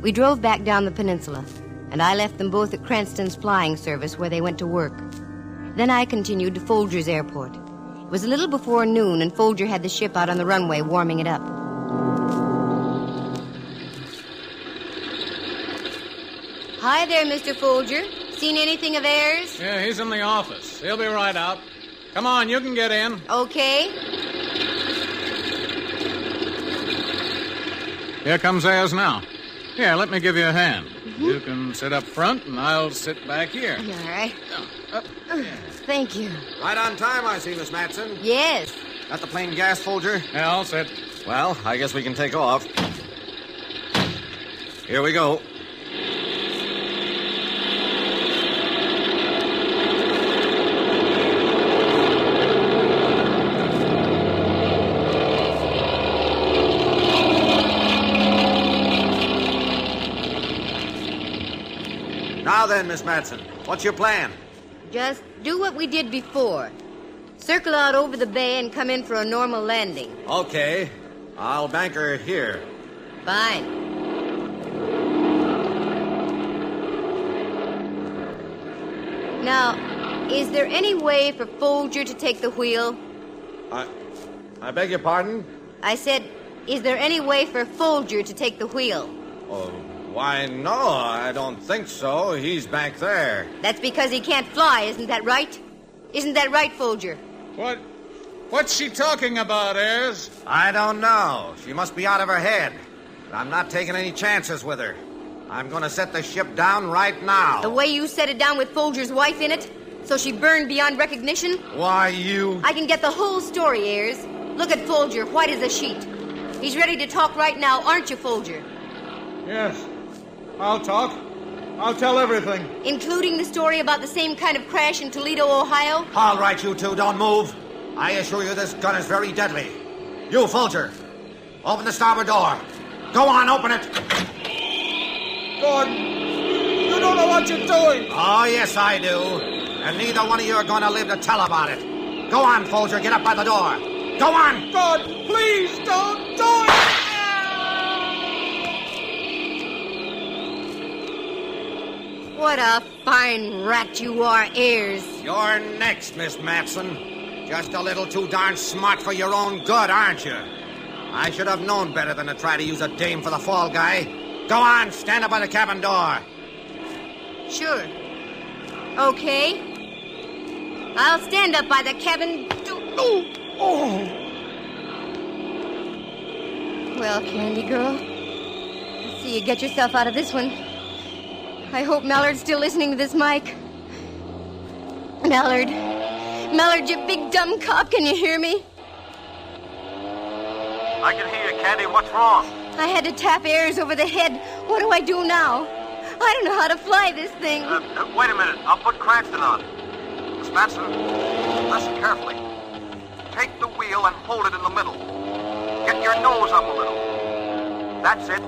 We drove back down the peninsula, and I left them both at Cranston's flying service where they went to work. Then I continued to Folger's Airport. It was a little before noon, and Folger had the ship out on the runway warming it up. Hi there, Mr. Folger. Seen anything of Ayers?
Yeah, he's in the office. He'll be right out. Come on, you can get in.
Okay.
Here comes Ayers now. Here, let me give you a hand. You can sit up front, and I'll sit back here.
All right. Thank you.
Right on time, I see, Miss Matson.
Yes.
Got the plane gas, Folger?
Yeah, all set.
Well, I guess we can take off. Here we go. Now then, Miss Matson, what's your plan?
Just do what we did before. Circle out over the bay and come in for a normal landing.
Okay. I'll bank her here.
Fine. Now, is there any way for Folger to take the wheel?
I beg your pardon?
I said, is there any way for Folger to take the wheel?
Oh, why, no, I don't think so. He's back there.
That's because he can't fly, isn't that right? Isn't that right, Folger?
What's she talking about, Ayers?
I don't know. She must be out of her head. But I'm not taking any chances with her. I'm going to set the ship down right now.
The way you set it down with Folger's wife in it? So she burned beyond recognition?
Why, you...
I can get the whole story, Ayers. Look at Folger, white as a sheet. He's ready to talk right now, aren't you, Folger?
Yes. I'll talk. I'll tell everything.
Including the story about the same kind of crash in Toledo, Ohio?
All right, you two, don't move. I assure you this gun is very deadly. You, Folger, open the starboard door. Go on, open it.
God, you don't know what you're doing.
Oh, yes, I do. And neither one of you are going to live to tell about it. Go on, Folger, get up by the door. Go on!
God, please don't do it!
What a fine rat you are, Ayers.
You're next, Miss Matson. Just a little too darn smart for your own good, aren't you? I should have known better than to try to use a dame for the fall guy. Go on, stand up by the cabin door.
Sure. Okay. I'll stand up by the cabin. Well, Candy Girl, let's see you get yourself out of this one. I hope Mallard's still listening to this mic. Mallard, you big dumb cop, can you hear me?
I can hear you, Candy. What's wrong?
I had to tap Ayers over the head. What do I do now? I don't know how to fly this thing.
Wait a minute. I'll put Cranston on. Miss Matson, listen carefully.
take the wheel and hold it in the middle. Get your nose up a little. That's it.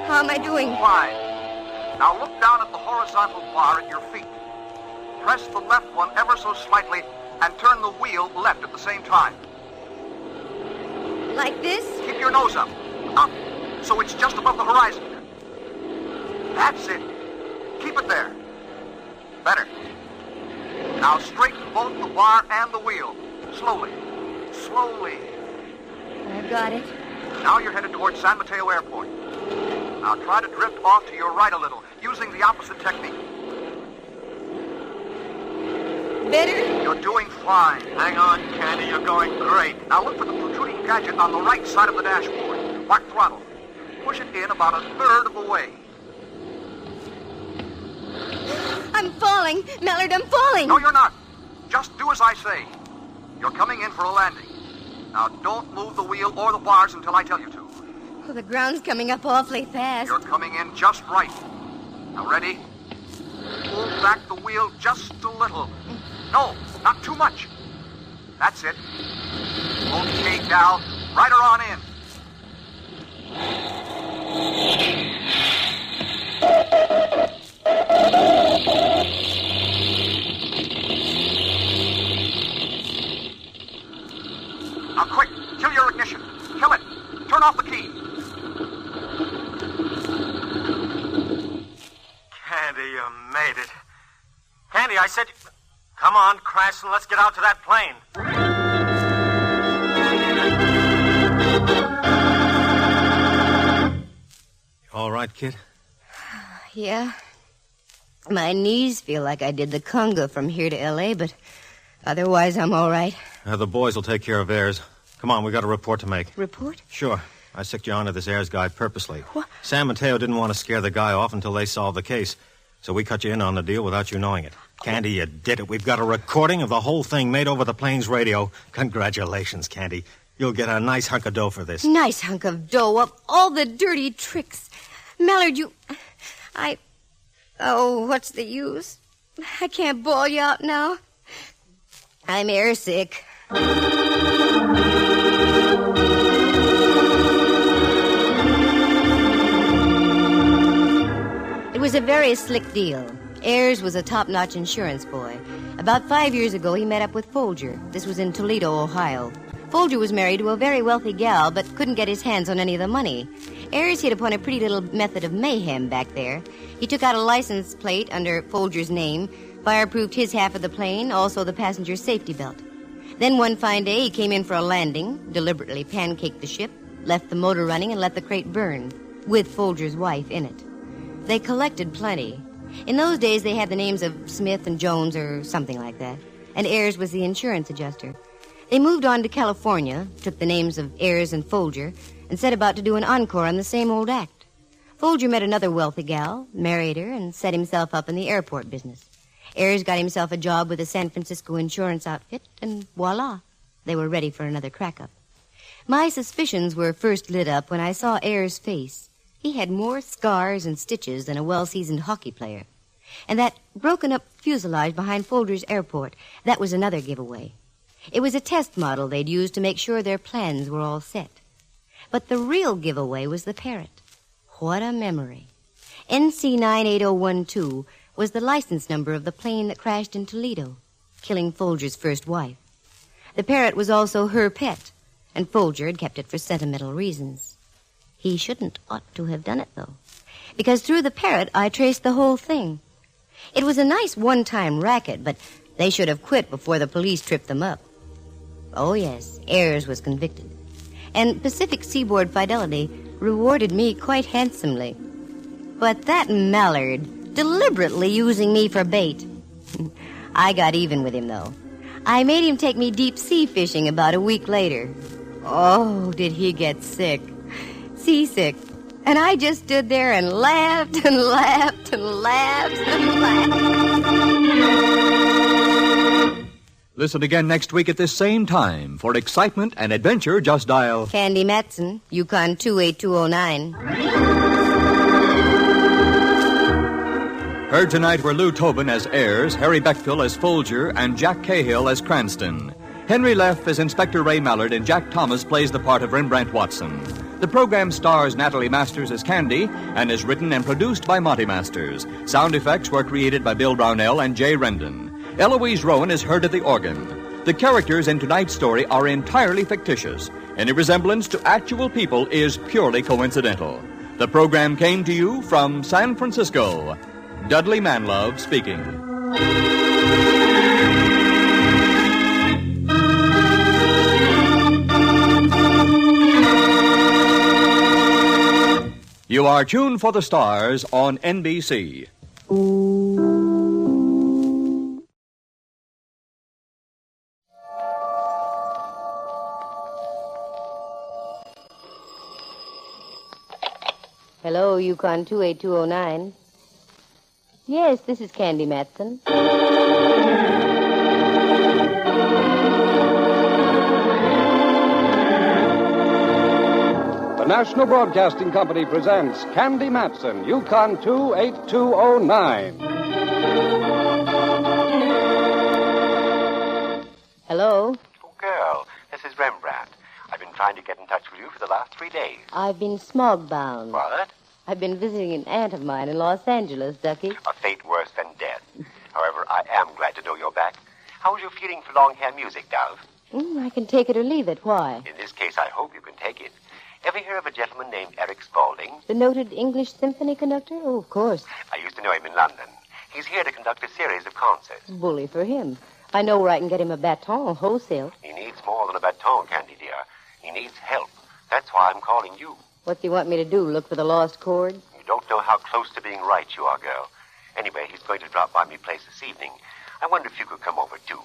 How am I doing?
Fine. Now look down at the horizontal bar at your feet. Press the left one ever so slightly and turn the wheel left at the same time.
Like this?
Keep your nose up. Up, so it's just above the horizon. That's it. Keep it there. Better. Now straighten both the bar and the wheel. Slowly. Slowly.
I've got it.
Now you're headed towards San Mateo Airport. Now try to drift off to your right a little, using the opposite technique.
Better?
You're doing fine. Hang on, Candy. You're going great. Now look for the protruding gadget on the right side of the dashboard. Mark throttle. Push it in about a third of the way.
I'm falling. Mallard, I'm falling.
No, you're not. Just do as I say. You're coming in for a landing. Now don't move the wheel or the bars until I tell you to.
Oh, the ground's coming up awfully fast.
You're coming in just right. Now ready? Pull back the wheel just a little. No, not too much. That's it. Okay, gal. Ride her on in. Now quick, kill your ignition. Kill it. Turn off the key.
Candy, you made it. Candy, I said... Come on, Cranston, let's get out to that plane.
All right, kid?
Yeah. My knees feel like I did the conga from here to L.A., but otherwise I'm all right.
The boys will take care of Ayers. Come on, we got a report to make.
Report?
Sure. I sicked you onto this Ayers guy purposely.
What?
San Mateo didn't want to scare the guy off until they solved the case. So we cut you in on the deal without you knowing it. Candy, you did it. We've got a recording of the whole thing made over the plane's radio. Congratulations, Candy. You'll get a nice hunk of dough for this.
Nice hunk of dough of all the dirty tricks. Mallard, Oh, what's the use? I can't bawl you out now. I'm airsick. It was a very slick deal. Ayers was a top-notch insurance boy. About 5 years ago, he met up with Folger. This was in Toledo, Ohio. Folger was married to a very wealthy gal, but couldn't get his hands on any of the money. Ayers hit upon a pretty little method of mayhem back there. He took out a license plate under Folger's name, fireproofed his half of the plane, also the passenger's safety belt. Then one fine day, he came in for a landing, deliberately pancaked the ship, left the motor running, and let the crate burn, with Folger's wife in it. They collected plenty. In those days, they had the names of Smith and Jones or something like that, and Ayers was the insurance adjuster. They moved on to California, took the names of Ayers and Folger, and set about to do an encore on the same old act. Folger met another wealthy gal, married her, and set himself up in the airport business. Ayers got himself a job with a San Francisco insurance outfit, and voila, they were ready for another crack-up. My suspicions were first lit up when I saw Ayers' face. He had more scars and stitches than a well-seasoned hockey player. And that broken-up fuselage behind Folger's airport, that was another giveaway. It was a test model they'd used to make sure their plans were all set. But the real giveaway was the parrot. What a memory. NC 98012 was the license number of the plane that crashed in Toledo, killing Folger's first wife. The parrot was also her pet, and Folger had kept it for sentimental reasons. He shouldn't ought to have done it, though, because through the parrot I traced the whole thing. It was a nice one-time racket, but they should have quit before the police tripped them up. Oh, yes, Ayers was convicted. And Pacific Seaboard Fidelity rewarded me quite handsomely. But that Mallard, deliberately using me for bait. I got even with him, though. I made him take me deep-sea fishing about a week later. Oh, did he get sick. Seasick. And I just stood there and laughed and laughed and laughed and laughed.
Listen again next week at this same time. For excitement and adventure, just dial...
Candy Matson, Yukon 28209.
Heard tonight were Lou Tobin as Ayers, Harry Beckville as Folger, and Jack Cahill as Cranston. Henry Leff is Inspector Ray Mallard, and Jack Thomas plays the part of Rembrandt Watson. The program stars Natalie Masters as Candy and is written and produced by Monty Masters. Sound effects were created by Bill Brownell and Jay Rendon. Eloise Rowan is heard at the organ. The characters in tonight's story are entirely fictitious. Any resemblance to actual people is purely coincidental. The program came to you from San Francisco. Dudley Manlove speaking. You are tuned for the stars on NBC.
Hello, Yukon 28209. Yes, this is Candy Matson.
The National Broadcasting Company presents Candy Matson, Yukon 28209.
Hello?
Oh, girl, this is Rembrandt. I've been trying to get in touch with you for the last 3 days.
I've been smog-bound.
What?
I've been visiting an aunt of mine in Los Angeles, Ducky.
A fate worse than death. However, I am glad to know you're back. How is your feeling for long-hair music, Dove?
I can take it or leave it. Why?
In this case, I hope you can take it. Ever hear of a gentleman named Eric Spaulding?
The noted English symphony conductor? Oh, of course.
I used to know him in London. He's here to conduct a series of concerts.
Bully for him. I know where I can get him a baton wholesale.
He needs more than a baton, Candy dear. He needs help. That's why I'm calling you.
What do you want me to do, look for the lost chord?
You don't know how close to being right you are, girl. Anyway, he's going to drop by me place this evening. I wonder if you could come over, too.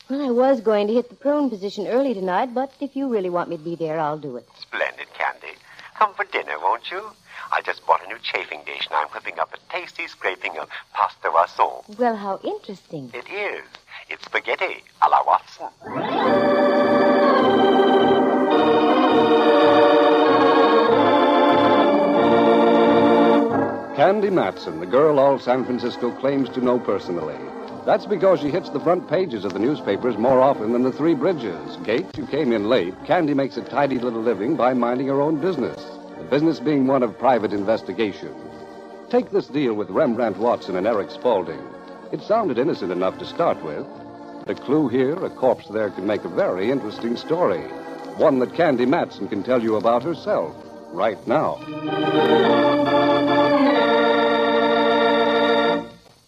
Well, I was going to hit the prone position early tonight, but if you really want me to be there, I'll do it.
Splendid, Candy. Come for dinner, won't you? I just bought a new chafing dish, and I'm whipping up a tasty scraping of pasta rasson.
Well, how interesting.
It is. It's spaghetti a la Watson.
Candy Matson, the girl all San Francisco claims to know personally. That's because she hits the front pages of the newspapers more often than the Three Bridges. Kate, you came in late. Candy makes a tidy little living by minding her own business, the business being one of private investigation. Take this deal with Rembrandt Watson and Eric Spaulding. It sounded innocent enough to start with. A clue here, a corpse there, can make a very interesting story. One that Candy Matson can tell you about herself right now.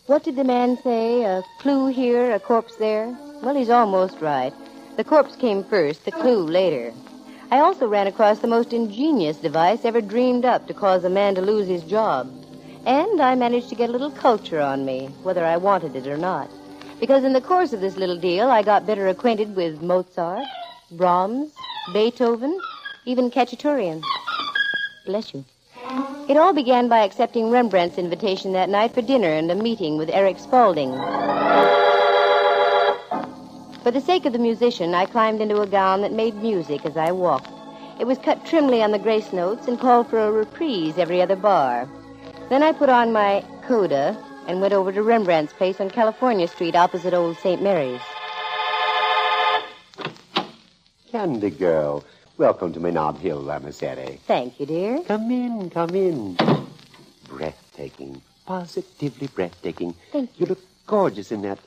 What did the man say? A clue here, a corpse there? Well, he's almost right. The corpse came first, the clue later. I also ran across the most ingenious device ever dreamed up to cause a man to lose his job. And I managed to get a little culture on me, whether I wanted it or not. Because in the course of this little deal, I got better acquainted with Mozart, Brahms, Beethoven, even Khachaturian. Bless you. It all began by accepting Rembrandt's invitation that night for dinner and a meeting with Eric Spaulding. For the sake of the musician, I climbed into a gown that made music as I walked. It was cut trimly on the grace notes and called for a reprise every other bar. Then I put on my coda and went over to Rembrandt's place on California Street opposite Old St. Mary's.
Candy girl, welcome to Menard Hill, Lamasetti.
Thank you, dear.
Come in, come in. Breathtaking, positively breathtaking.
Thank
you. You look gorgeous in that,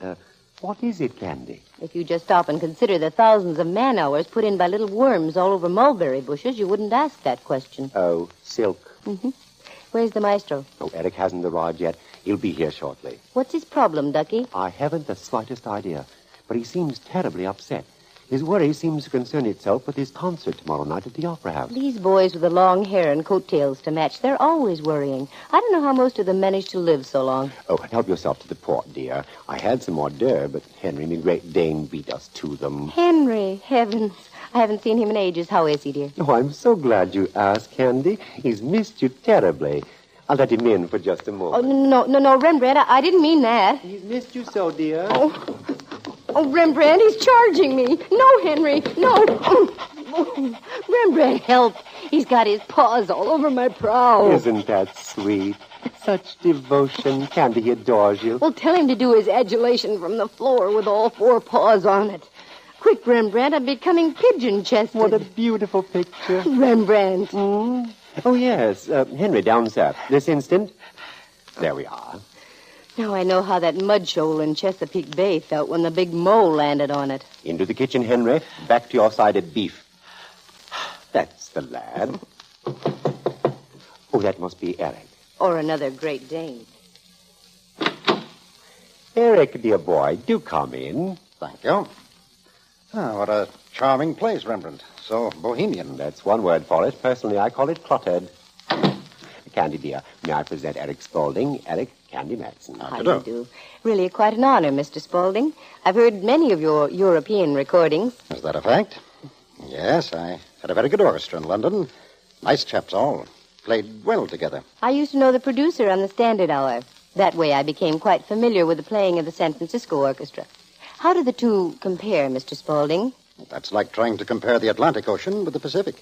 what is it, Candy?
If you just stop and consider the thousands of man-hours put in by little worms all over mulberry bushes, you wouldn't ask that question.
Oh, silk.
Mm-hmm. Where's the maestro?
Oh, Eric hasn't arrived yet. He'll be here shortly.
What's his problem, Ducky?
I haven't the slightest idea, but he seems terribly upset. His worry seems to concern itself with his concert tomorrow night at the Opera House.
These boys with the long hair and coattails to match, they're always worrying. I don't know how most of them manage to live so long.
Oh, help yourself to the port, dear. I had some hors d'oeuvres, but Henry, the Great Dane, beat us to them.
Henry, heavens. I haven't seen him in ages. How is he, dear?
Oh, I'm so glad you asked, Candy. He's missed you terribly. I'll let him in for just a moment.
Oh, no, Rembrandt, I didn't mean that.
He's missed you so, dear.
Oh, Rembrandt, he's charging me. No, Henry, no. Rembrandt, help. He's got his paws all over my brow.
Isn't that sweet? Such devotion. Candy, he adores you.
Well, tell him to do his adulation from the floor with all four paws on it. Quick, Rembrandt, I'm becoming pigeon-chested.
What a beautiful picture.
Rembrandt.
Oh, yes. Henry, down, sir. This instant. There we are.
Now I know how that mud shoal in Chesapeake Bay felt when the big mole landed on it.
Into the kitchen, Henry. Back to your sided beef. That's the lad. Oh, that must be Eric.
Or another Great Dane.
Eric, dear boy, do come in.
Thank you. What a charming place, Rembrandt. So bohemian.
That's one word for it. Personally, I call it cluttered. Candy, dear, may I present Eric Spaulding? Eric, Candy Matson.
How do you do? Really quite an honor, Mr. Spaulding. I've heard many of your European recordings.
Is that a fact? Yes, I had a very good orchestra in London. Nice chaps all. Played well together.
I used to know the producer on the Standard Hour. That way I became quite familiar with the playing of the San Francisco Orchestra. How do the two compare, Mr. Spaulding?
That's like trying to compare the Atlantic Ocean with the Pacific.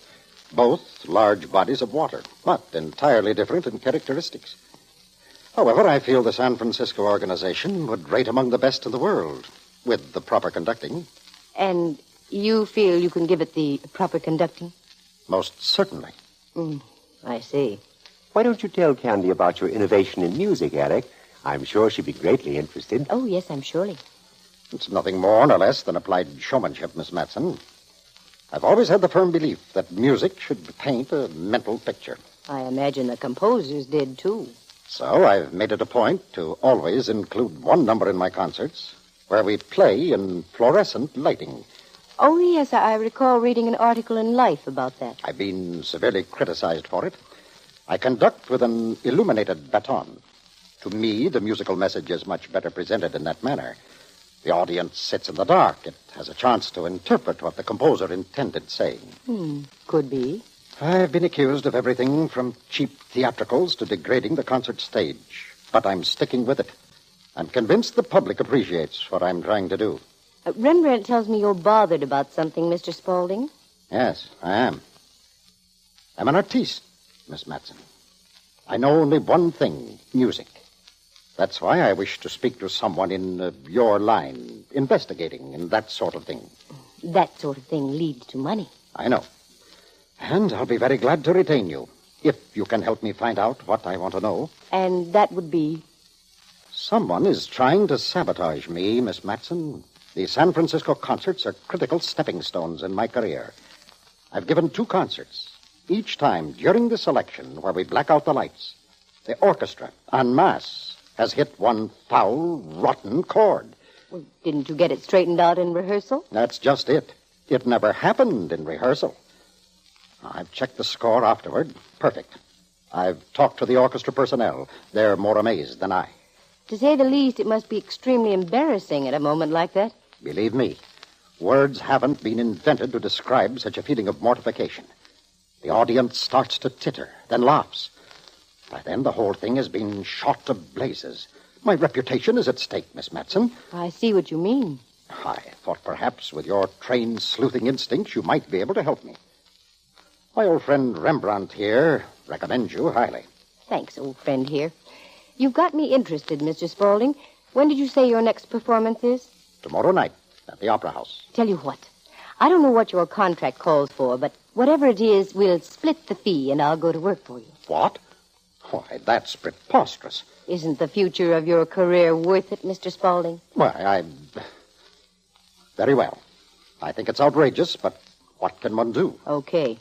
Both large bodies of water, but entirely different in characteristics. However, I feel the San Francisco organization would rate among the best in the world, with the proper conducting.
And you feel you can give it the proper conducting?
Most certainly.
I see.
Why don't you tell Candy about your innovation in music, Eric? I'm sure she'd be greatly interested.
Oh, yes, I'm surely.
It's nothing more nor less than applied showmanship, Miss Matson. I've always had the firm belief that music should paint a mental picture.
I imagine the composers did, too.
So I've made it a point to always include one number in my concerts where we play in fluorescent lighting.
Oh, yes, I recall reading an article in Life about that.
I've been severely criticized for it. I conduct with an illuminated baton. To me, the musical message is much better presented in that manner. The audience sits in the dark. It has a chance to interpret what the composer intended saying.
Could be.
I've been accused of everything from cheap theatricals to degrading the concert stage. But I'm sticking with it. I'm convinced the public appreciates what I'm trying to do.
Rembrandt tells me you're bothered about something, Mr. Spaulding.
Yes, I am. I'm an artiste, Miss Matson. I know only one thing, music. That's why I wish to speak to someone in your line, investigating and that sort of thing.
That sort of thing leads to money.
I know. And I'll be very glad to retain you, if you can help me find out what I want to know.
And that would be?
Someone is trying to sabotage me, Miss Matson. The San Francisco concerts are critical stepping stones in my career. I've given 2 concerts. Each time during the selection where we black out the lights, the orchestra, en masse, has hit one foul, rotten chord.
Well, didn't you get it straightened out in rehearsal?
That's just it. It never happened in rehearsal. I've checked the score afterward. Perfect. I've talked to the orchestra personnel. They're more amazed than I.
To say the least, it must be extremely embarrassing at a moment like that.
Believe me, words haven't been invented to describe such a feeling of mortification. The audience starts to titter, then laughs. By then, the whole thing has been shot to blazes. My reputation is at stake, Miss Matson.
I see what you mean.
I thought perhaps with your trained sleuthing instincts you might be able to help me. My old friend Rembrandt here recommends you highly.
Thanks, old friend here. You've got me interested, Mr. Spaulding. When did you say your next performance is?
Tomorrow night at the Opera House.
Tell you what. I don't know what your contract calls for, but whatever it is, we'll split the fee and I'll go to work for you.
What? Why, that's preposterous.
Isn't the future of your career worth it, Mr. Spaulding?
Why, Very well. I think it's outrageous, but what can one do?
Okay.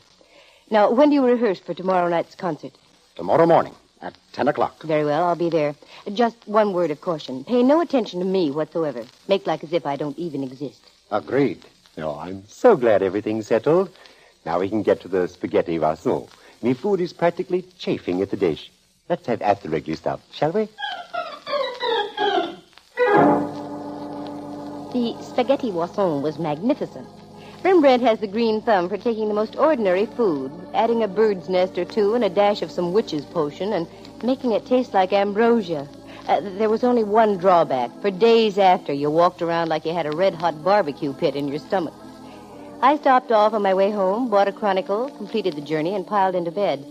Now, when do you rehearse for tomorrow night's concert?
Tomorrow morning at 10 o'clock.
Very well, I'll be there. Just one word of caution. Pay no attention to me whatsoever. Make like as if I don't even exist.
Agreed.
Oh, I'm so glad everything's settled. Now we can get to the spaghetti Vasson. Me food is practically chafing at the dish. Let's have at the regular stuff, shall we?
The spaghetti Wasson was magnificent. Rembrandt has the green thumb for taking the most ordinary food, adding a bird's nest or two and a dash of some witch's potion, and making it taste like ambrosia. There was only one drawback. For days after, you walked around like you had a red-hot barbecue pit in your stomach. I stopped off on my way home, bought a Chronicle, completed the journey, and piled into bed.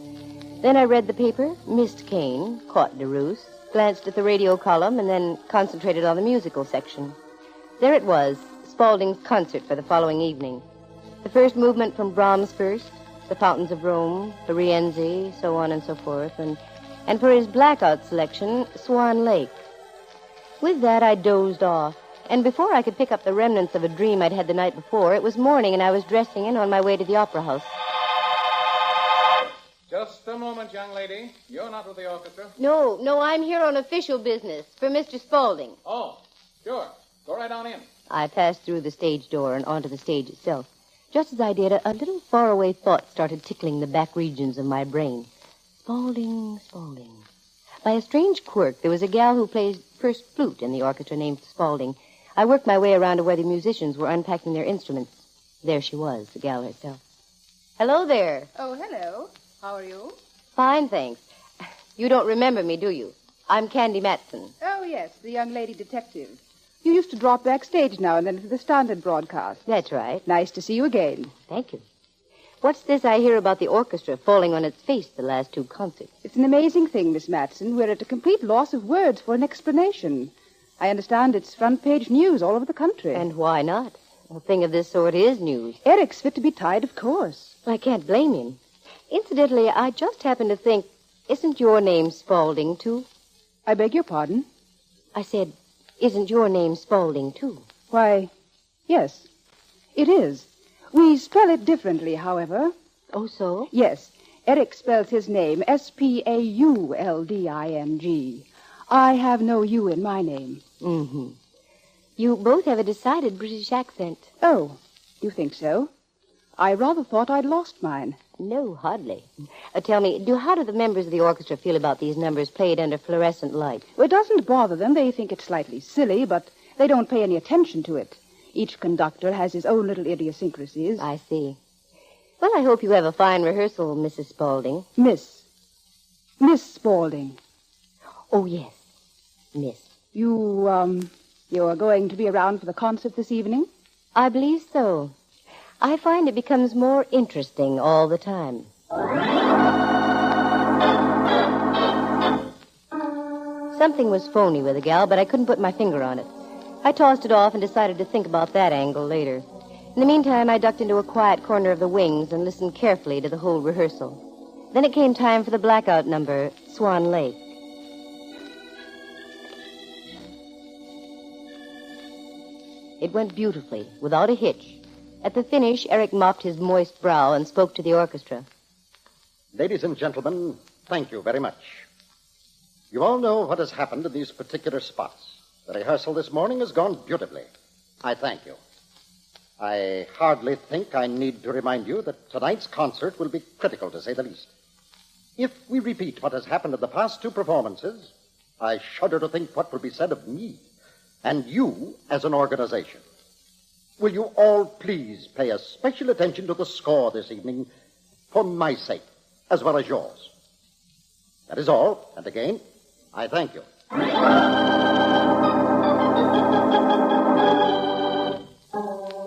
Then I read the paper, missed Kane, caught DeRoos, glanced at the radio column, and then concentrated on the musical section. There it was, Spaulding's concert for the following evening. The first movement from Brahms first, the Fountains of Rome, the Rienzi, so on and so forth, and for his blackout selection, Swan Lake. With that, I dozed off, and before I could pick up the remnants of a dream I'd had the night before, it was morning and I was dressing and on my way to the opera house.
Just a moment, young lady. You're not with the orchestra.
No, I'm here on official business for Mr. Spaulding.
Oh, sure. Go right on in.
I passed through the stage door and onto the stage itself. Just as I did, a little faraway thought started tickling the back regions of my brain. Spaulding. By a strange quirk, there was a gal who plays first flute in the orchestra named Spaulding. I worked my way around to where the musicians were unpacking their instruments. There she was, the gal herself. Hello there.
Oh, hello. How are you?
Fine, thanks. You don't remember me, do you? I'm Candy Matson.
Oh, yes, the young lady detective. You used to drop backstage now and then for the Standard broadcast.
That's right.
Nice to see you again.
Thank you. What's this I hear about the orchestra falling on its face the last two concerts?
It's an amazing thing, Miss Matson. We're at a complete loss of words for an explanation. I understand it's front-page news all over the country.
And why not? A thing of this sort is news.
Eric's fit to be tied, of course.
I can't blame him. Incidentally, I just happened to think, isn't your name Spaulding, too?
I beg your pardon?
I said, isn't your name Spaulding, too?
Why, yes, it is. We spell it differently, however.
Oh, so?
Yes. Eric spells his name Spaulding. I have no U in my name.
Mm-hmm. You both have a decided British accent.
Oh, you think so? I rather thought I'd lost mine.
No, hardly. Tell me, how do the members of the orchestra feel about these numbers played under fluorescent light?
Well, it doesn't bother them. They think it's slightly silly, but they don't pay any attention to it. Each conductor has his own little idiosyncrasies.
I see. Well, I hope you have a fine rehearsal, Mrs. Spaulding.
Miss Spaulding.
Oh, yes, Miss.
You are going to be around for the concert this evening?
I believe so. I find it becomes more interesting all the time. Something was phony with the gal, but I couldn't put my finger on it. I tossed it off and decided to think about that angle later. In the meantime, I ducked into a quiet corner of the wings and listened carefully to the whole rehearsal. Then it came time for the blackout number, Swan Lake. It went beautifully, without a hitch. At the finish, Eric mopped his moist brow and spoke to the orchestra.
Ladies and gentlemen, thank you very much. You all know what has happened in these particular spots. The rehearsal this morning has gone beautifully. I thank you. I hardly think I need to remind you that tonight's concert will be critical, to say the least. If we repeat what has happened in the past two performances, I shudder to think what will be said of me and you as an organization. Will you all please pay a special attention to the score this evening for my sake, as well as yours? That is all, and again, I thank you.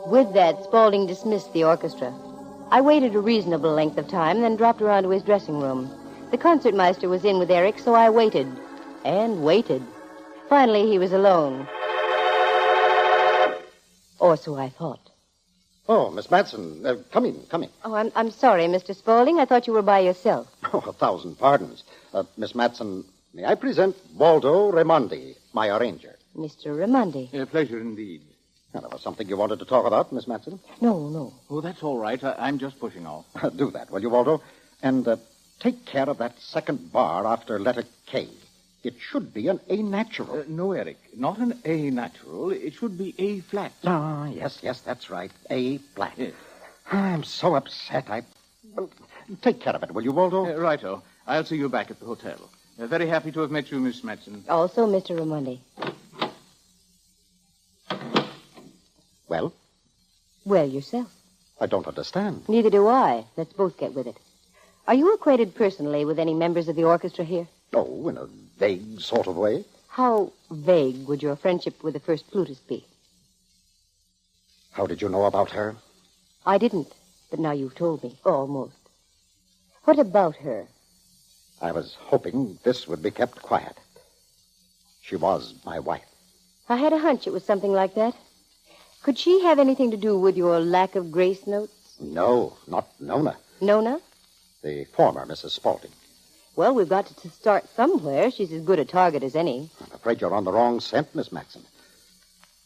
With that, Spaulding dismissed the orchestra. I waited a reasonable length of time, then dropped around to his dressing room. The concertmeister was in with Eric, so I waited. And waited. Finally, he was alone. Or so I thought.
Oh, Miss Matson, come in.
Oh, I'm sorry, Mr. Spaulding. I thought you were by yourself.
Oh, 1,000 pardons. Miss Matson, may I present Waldo Raimondi, my arranger?
Mr. Raimondi.
A pleasure indeed.
Now, there was something you wanted to talk about, Miss Matson?
No.
Oh, that's all right. I'm just pushing off.
Do that, will you, Waldo? And take care of that second bar after letter K. It should be an A natural.
No, Eric, not an A natural. It should be A flat.
Ah, yes, that's right. A flat.
Yes.
I'm so upset. Well, take care of it, will you, Waldo?
Righto. I'll see you back at the hotel. Very happy to have met you, Miss Matson.
Also, Mr. Raimondi.
Well?
Well, yourself.
I don't understand.
Neither do I. Let's both get with it. Are you acquainted personally with any members of the orchestra here?
Oh, in a vague sort of way.
How vague would your friendship with the first flutist be?
How did you know about her?
I didn't, but now you've told me. Almost. What about her?
I was hoping this would be kept quiet. She was my wife.
I had a hunch it was something like that. Could she have anything to do with your lack of grace notes?
No, not Nona.
Nona?
The former Mrs. Spaulding.
Well, we've got to start somewhere. She's as good a target as any.
I'm afraid you're on the wrong scent, Miss Matson.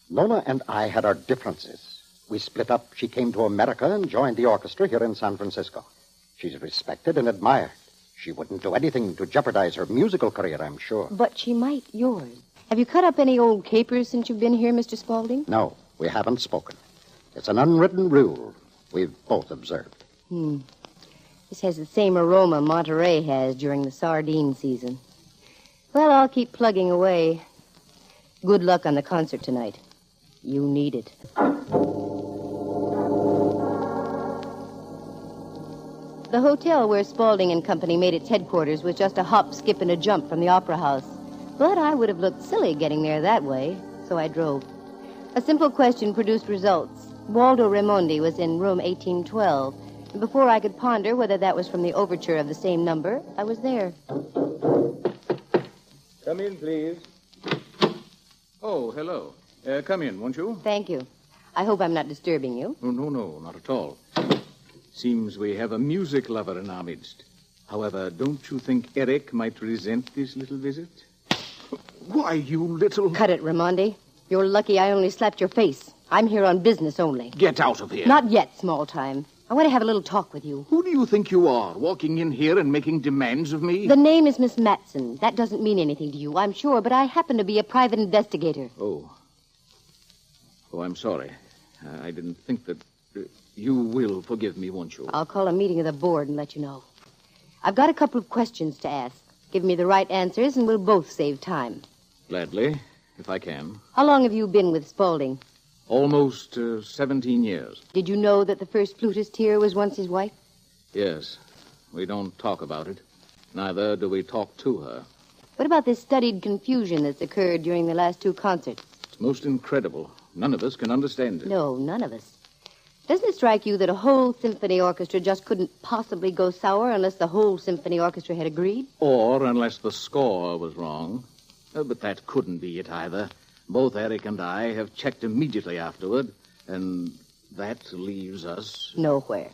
Nona and I had our differences. We split up. She came to America and joined the orchestra here in San Francisco. She's respected and admired. She wouldn't do anything to jeopardize her musical career, I'm sure.
But she might yours. Have you cut up any old capers since you've been here, Mr. Spaulding?
No, we haven't spoken. It's an unwritten rule we've both observed.
This has the same aroma Monterey has during the sardine season. Well, I'll keep plugging away. Good luck on the concert tonight. You need it. The hotel where Spaulding and Company made its headquarters was just a hop, skip, and a jump from the Opera House. But I would have looked silly getting there that way, so I drove. A simple question produced results. Waldo Raimondi was in room 1812. And before I could ponder whether that was from the overture of the same number, I was there.
Come in, please.
Oh, hello. Come in, won't you?
Thank you. I hope I'm not disturbing you.
Oh, no, not at all. Seems we have a music lover in our midst. However, don't you think Eric might resent this little visit? Why, you little...
Cut it, Raimondi. You're lucky I only slapped your face. I'm here on business only.
Get out of here.
Not yet, small time. I want to have a little talk with you.
Who do you think you are, walking in here and making demands of me?
The name is Miss Matson. That doesn't mean anything to you, I'm sure, but I happen to be a private investigator.
Oh, I'm sorry. I didn't think that... you will forgive me, won't you?
I'll call a meeting of the board and let you know. I've got a couple of questions to ask. Give me the right answers and we'll both save time.
Gladly, if I can.
How long have you been with Spaulding?
Almost 17 years.
Did you know that the first flutist here was once his wife?
Yes. We don't talk about it. Neither do we talk to her.
What about this studied confusion that's occurred during the last two concerts?
It's most incredible. None of us can understand it.
No, none of us. Doesn't it strike you that a whole symphony orchestra just couldn't possibly go sour unless the whole symphony orchestra had agreed?
Or unless the score was wrong. But that couldn't be it either. Both Eric and I have checked immediately afterward, and that leaves us...
nowhere.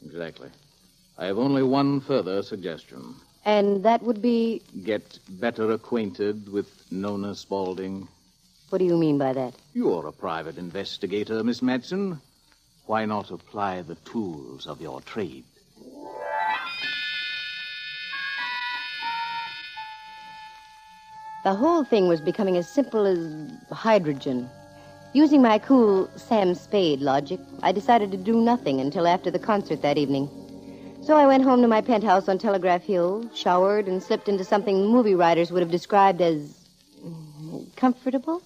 Exactly. I have only one further suggestion.
And that would be...
Get better acquainted with Nona Spaulding.
What do you mean by that?
You're a private investigator, Miss Matson. Why not apply the tools of your trade?
The whole thing was becoming as simple as hydrogen. Using my cool Sam Spade logic, I decided to do nothing until after the concert that evening. So I went home to my penthouse on Telegraph Hill, showered, and slipped into something movie writers would have described as... comfortable?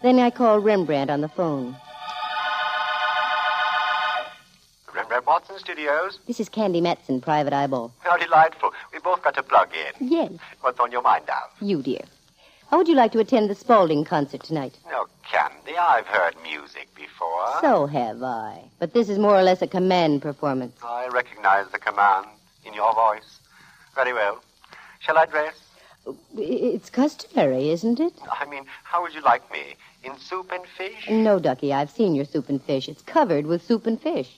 Then I called Rembrandt on the phone.
Rembrandt Watson Studios.
This is Candy Matson, Private Eyeball.
How delightful. We both got to plug in.
Yes.
What's on your mind now?
You, dear. How would you like to attend the Spaulding concert tonight?
Oh, Candy, I've heard music before.
So have I. But this is more or less a command performance.
I recognize the command in your voice. Very well. Shall I dress?
It's customary, isn't it?
I mean, how would you like me? In soup and fish?
No, Ducky, I've seen your soup and fish. It's covered with soup and fish.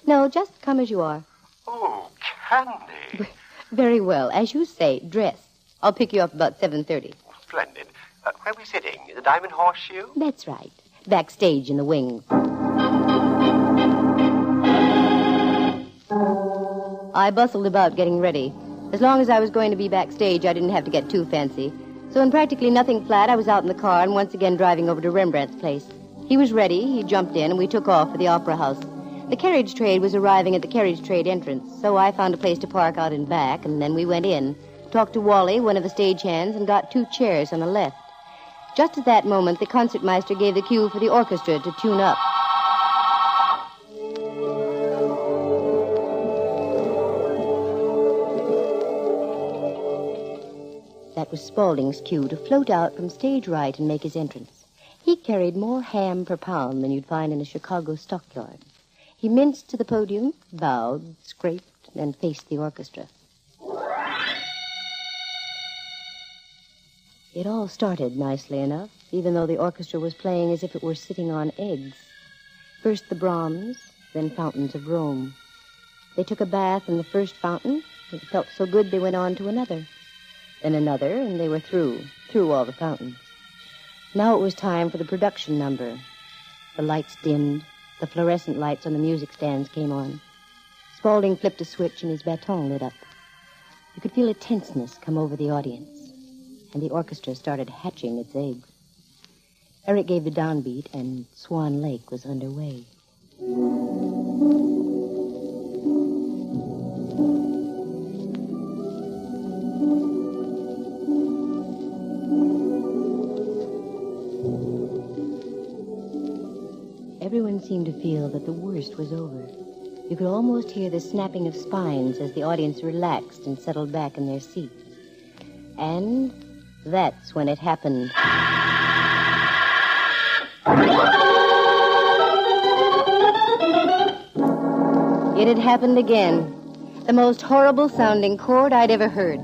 No, just come as you are.
Oh, Candy.
Very well. As you say, dress. I'll pick you up about 7:30.
Splendid. Where are we sitting? The Diamond Horseshoe?
That's right. Backstage in the wings. I bustled about getting ready. As long as I was going to be backstage, I didn't have to get too fancy. So in practically nothing flat, I was out in the car and once again driving over to Rembrandt's place. He was ready, he jumped in, and we took off for the Opera House. The carriage trade was arriving at the carriage trade entrance, so I found a place to park out in back, and then we went in, talked to Wally, one of the stagehands, and got 2 chairs on the left. Just at that moment, the concertmeister gave the cue for the orchestra to tune up. That was Spaulding's cue to float out from stage right and make his entrance. He carried more ham per pound than you'd find in a Chicago stockyard. He minced to the podium, bowed, scraped, and faced the orchestra. It all started nicely enough, even though the orchestra was playing as if it were sitting on eggs. First the Brahms, then fountains of Rome. They took a bath in the first fountain. It felt so good they went on to another. Then another, and they were through all the fountains. Now it was time for the production number. The lights dimmed. The fluorescent lights on the music stands came on. Spaulding flipped a switch and his baton lit up. You could feel a tenseness come over the audience, and the orchestra started hatching its eggs. Eric gave the downbeat, and Swan Lake was underway. Everyone seemed to feel that the worst was over. You could almost hear the snapping of spines as the audience relaxed and settled back in their seats. And that's when it happened. It had happened again. The most horrible-sounding chord I'd ever heard.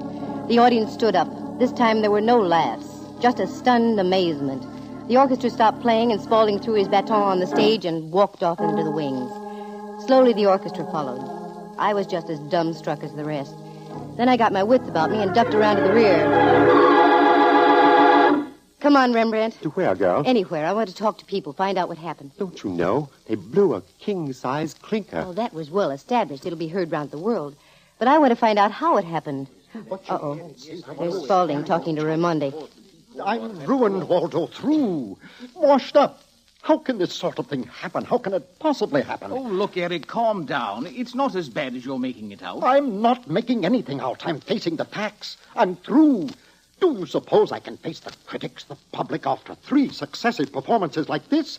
The audience stood up. This time there were no laughs, just a stunned amazement. The orchestra stopped playing, and Spaulding threw his baton on the stage and walked off into the wings. Slowly, the orchestra followed. I was just as dumbstruck as the rest. Then I got my wits about me and ducked around to the rear. Come on, Rembrandt.
To where, girl?
Anywhere. I want to talk to people, find out what happened.
Don't you know? They blew a king-size clinker.
Oh, that was well established. It'll be heard round the world. But I want to find out how it happened. Uh-oh. There's Spaulding talking to Raimondi.
I'm ruined, Waldo, through. Washed up. How can this sort of thing happen? How can it possibly happen?
Oh, look, Eric, calm down. It's not as bad as you're making it out.
I'm not making anything out. I'm facing the facts. I'm through. Do you suppose I can face the critics, the public, after 3 successive performances like this?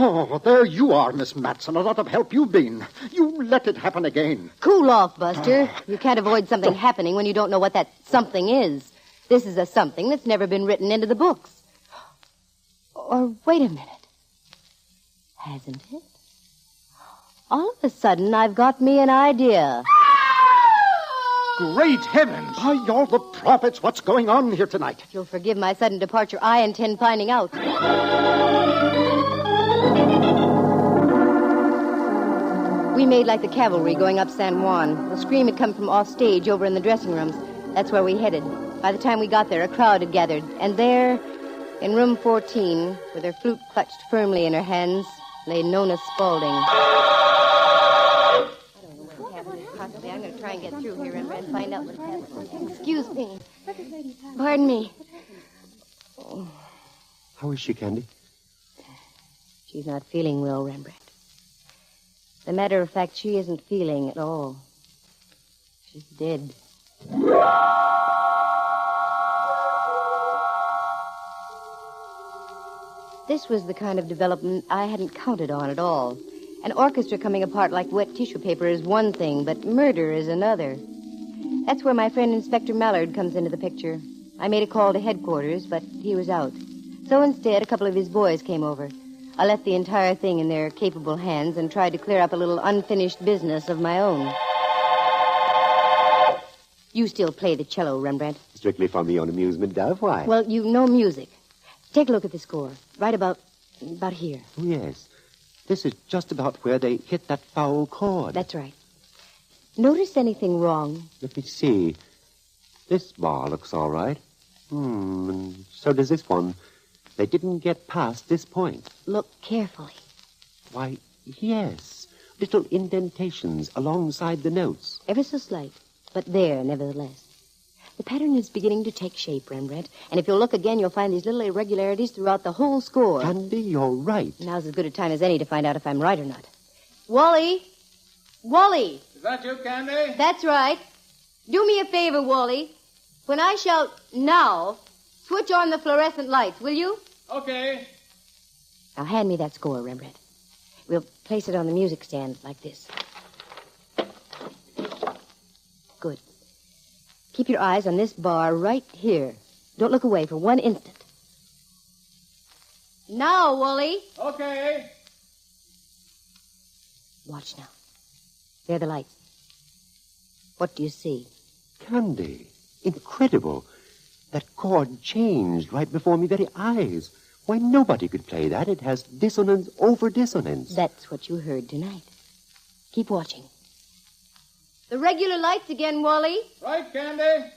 Oh, there you are, Miss Matson. A lot of help you've been. You let it happen again.
Cool off, Buster. You can't avoid something happening when you don't know what that something is. This is a something that's never been written into the books. Or wait a minute. Hasn't it? All of a sudden, I've got me an idea.
Great heavens! By all the prophets, what's going on here tonight?
If you'll forgive my sudden departure, I intend finding out. We made like the cavalry going up San Juan. The scream had come from off stage over in the dressing rooms. That's where we headed. By the time we got there, a crowd had gathered. And there, in room 14, with her flute clutched firmly in her hands, lay Nona Spaulding. I don't know what happened. Possibly I'm going to try and get through here and find out what happened. Excuse me. Pardon me. Oh.
How is she, Candy?
She's not feeling well, Rembrandt. As a matter of fact, she isn't feeling at all. She's dead. This was the kind of development I hadn't counted on at all. An orchestra coming apart like wet tissue paper is one thing, but murder is another. That's where my friend Inspector Mallard comes into the picture. I made a call to headquarters, but he was out. So instead, a couple of his boys came over. I left the entire thing in their capable hands and tried to clear up a little unfinished business of my own. You still play the cello, Rembrandt?
Strictly for my own amusement, Dove. Why?
Well, you know music. Take a look at the score. Right about here.
Oh, yes. This is just about where they hit that foul chord.
That's right. Notice anything wrong?
Let me see. This bar looks all right. And so does this one. They didn't get past this point.
Look carefully.
Why, yes. Little indentations alongside the notes.
Ever so slight, but there, nevertheless. The pattern is beginning to take shape, Rembrandt. And if you'll look again, you'll find these little irregularities throughout the whole score.
Candy, you're right.
Now's as good a time as any to find out if I'm right or not. Wally! Wally!
Is that you, Candy?
That's right. Do me a favor, Wally. When I shout now, switch on the fluorescent lights, will you?
Okay.
Now hand me that score, Rembrandt. We'll place it on the music stand like this. Good. Keep your eyes on this bar right here. Don't look away for 1 instant. Now, Wally.
Okay.
Watch now. There are the lights. What do you see?
Candy. Incredible. That chord changed right before my very eyes. Why, nobody could play that. It has dissonance over dissonance.
That's what you heard tonight. Keep watching. The regular lights again, Wally.
Right, Candy.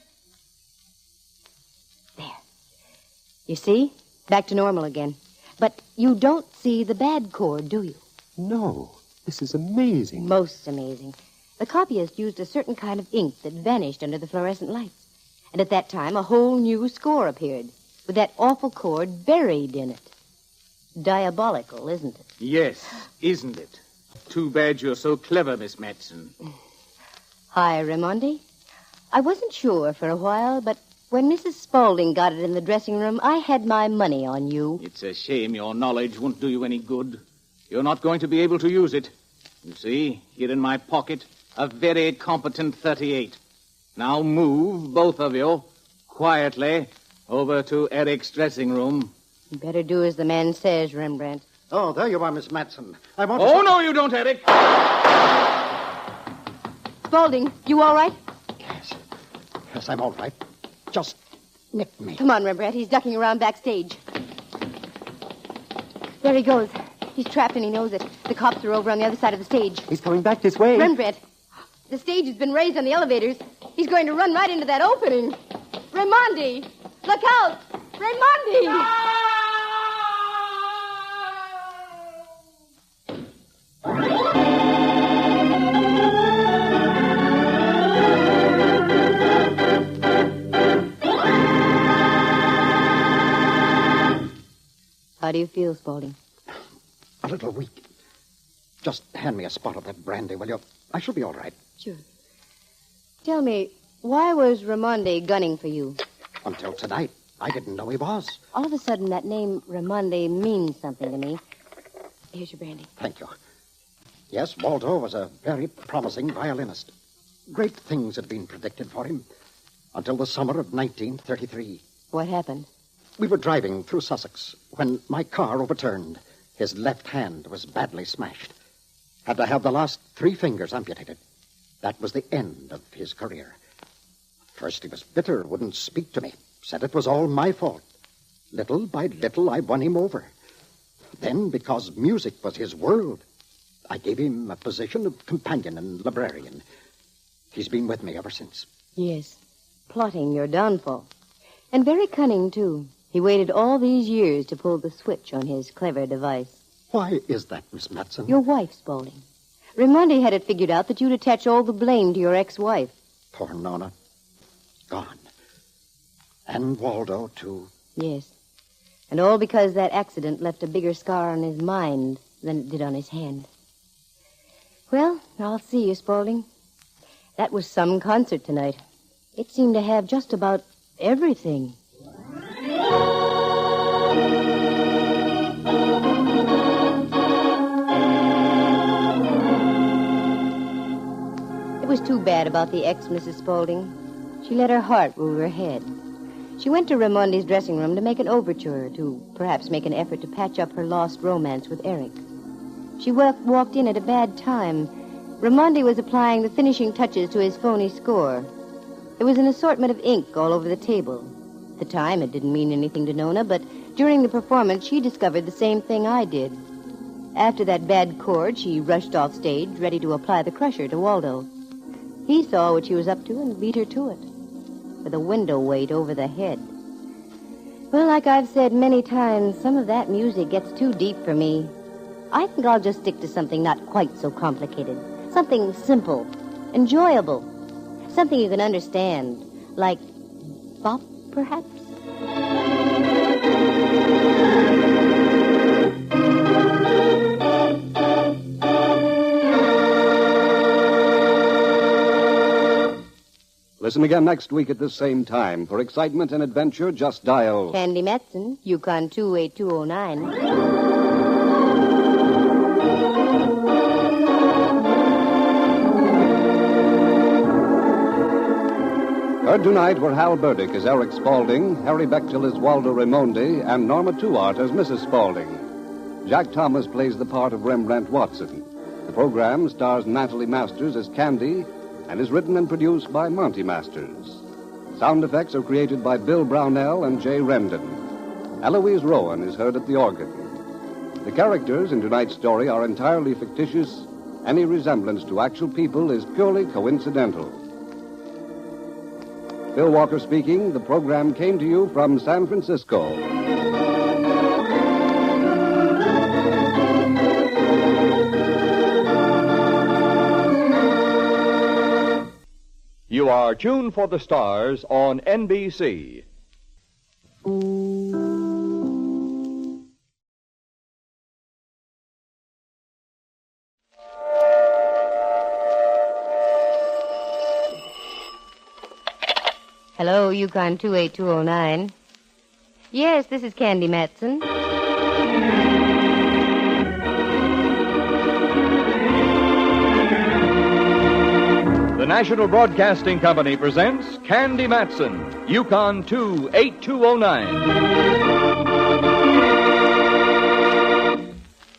You see? Back to normal again. But you don't see the bad chord, do you?
No. This is amazing.
Most amazing. The copyist used a certain kind of ink that vanished under the fluorescent lights. And at that time, a whole new score appeared, with that awful chord buried in it. Diabolical, isn't it?
Yes, isn't it? Too bad you're so clever, Miss Matson.
Hi, Raimondi. I wasn't sure for a while, but when Mrs. Spaulding got it in the dressing room, I had my money on you.
It's a shame your knowledge won't do you any good. You're not going to be able to use it. You see, here in my pocket, a very competent .38. Now move, both of you, quietly, over to Eric's dressing room.
You better do as the man says, Rembrandt.
Oh, there you are, Miss Matson. I want
Oh, no, you don't, Eric.
Spaulding, you all right?
Yes, I'm all right. Just nicked me.
Come on, Rembrandt. He's ducking around backstage. There he goes. He's trapped and he knows it. The cops are over on the other side of the stage.
He's coming back this way.
Rembrandt, the stage has been raised on the elevators. He's going to run right into that opening. Raimondi! Look out! Raimondi! How do you feel, Spaulding?
A little weak. Just hand me a spot of that brandy, will you? I shall be all right.
Sure. Tell me, why was Raimondi gunning for you?
Until tonight, I didn't know he was.
All of a sudden, that name Raimondi means something to me. Here's your brandy.
Thank you. Yes, Waldo was a very promising violinist. Great things had been predicted for him until the summer of 1933.
What happened?
We were driving through Sussex when my car overturned. His left hand was badly smashed. Had to have the last 3 fingers amputated. That was the end of his career. First he was bitter, wouldn't speak to me. Said it was all my fault. Little by little, I won him over. Then, because music was his world, I gave him a position of companion and librarian. He's been with me ever since.
Yes, plotting your downfall. And very cunning, too. He waited all these years to pull the switch on his clever device.
Why is that, Miss Matson?
Your wife, Spaulding. Raimondi had it figured out that you'd attach all the blame to your ex-wife.
Poor Nona. Gone. And Waldo, too.
Yes. And all because that accident left a bigger scar on his mind than it did on his hand. Well, I'll see you, Spaulding. That was some concert tonight. It seemed to have just about everything. It was too bad about the ex-Mrs. Spaulding. She let her heart rule her head. She went to Raimondi's dressing room to make an overture, to perhaps make an effort to patch up her lost romance with Eric. She walked in at a bad time. Raimondi was applying the finishing touches to his phony score. There was an assortment of ink all over the table. At the time, it didn't mean anything to Nona, but during the performance, she discovered the same thing I did. After that bad chord, she rushed off stage, ready to apply the crusher to Waldo. He saw what she was up to and beat her to it, with a window weight over the head. Well, like I've said many times, some of that music gets too deep for me. I think I'll just stick to something not quite so complicated. Something simple, enjoyable. Something you can understand. Like bop, perhaps?
Listen again next week at this same time. For excitement and adventure, just dial
Candy Matson, Yukon 28209.
Heard tonight were Hal Burdick as Eric Spaulding, Harry Bechtel as Waldo Raimondi, and Norma Tuart as Mrs. Spaulding. Jack Thomas plays the part of Rembrandt Watson. The program stars Natalie Masters as Candy and is written and produced by Monty Masters. Sound effects are created by Bill Brownell and Jay Rendon. Eloise Rowan is heard at the organ. The characters in tonight's story are entirely fictitious. Any resemblance to actual people is purely coincidental. Phil Walker speaking. The program came to you from San Francisco.
You are tuned for the stars on NBC.
Hello, Yukon 28209. Yes, this is Candy Matson.
The National Broadcasting Company presents Candy Matson, Yukon 28209.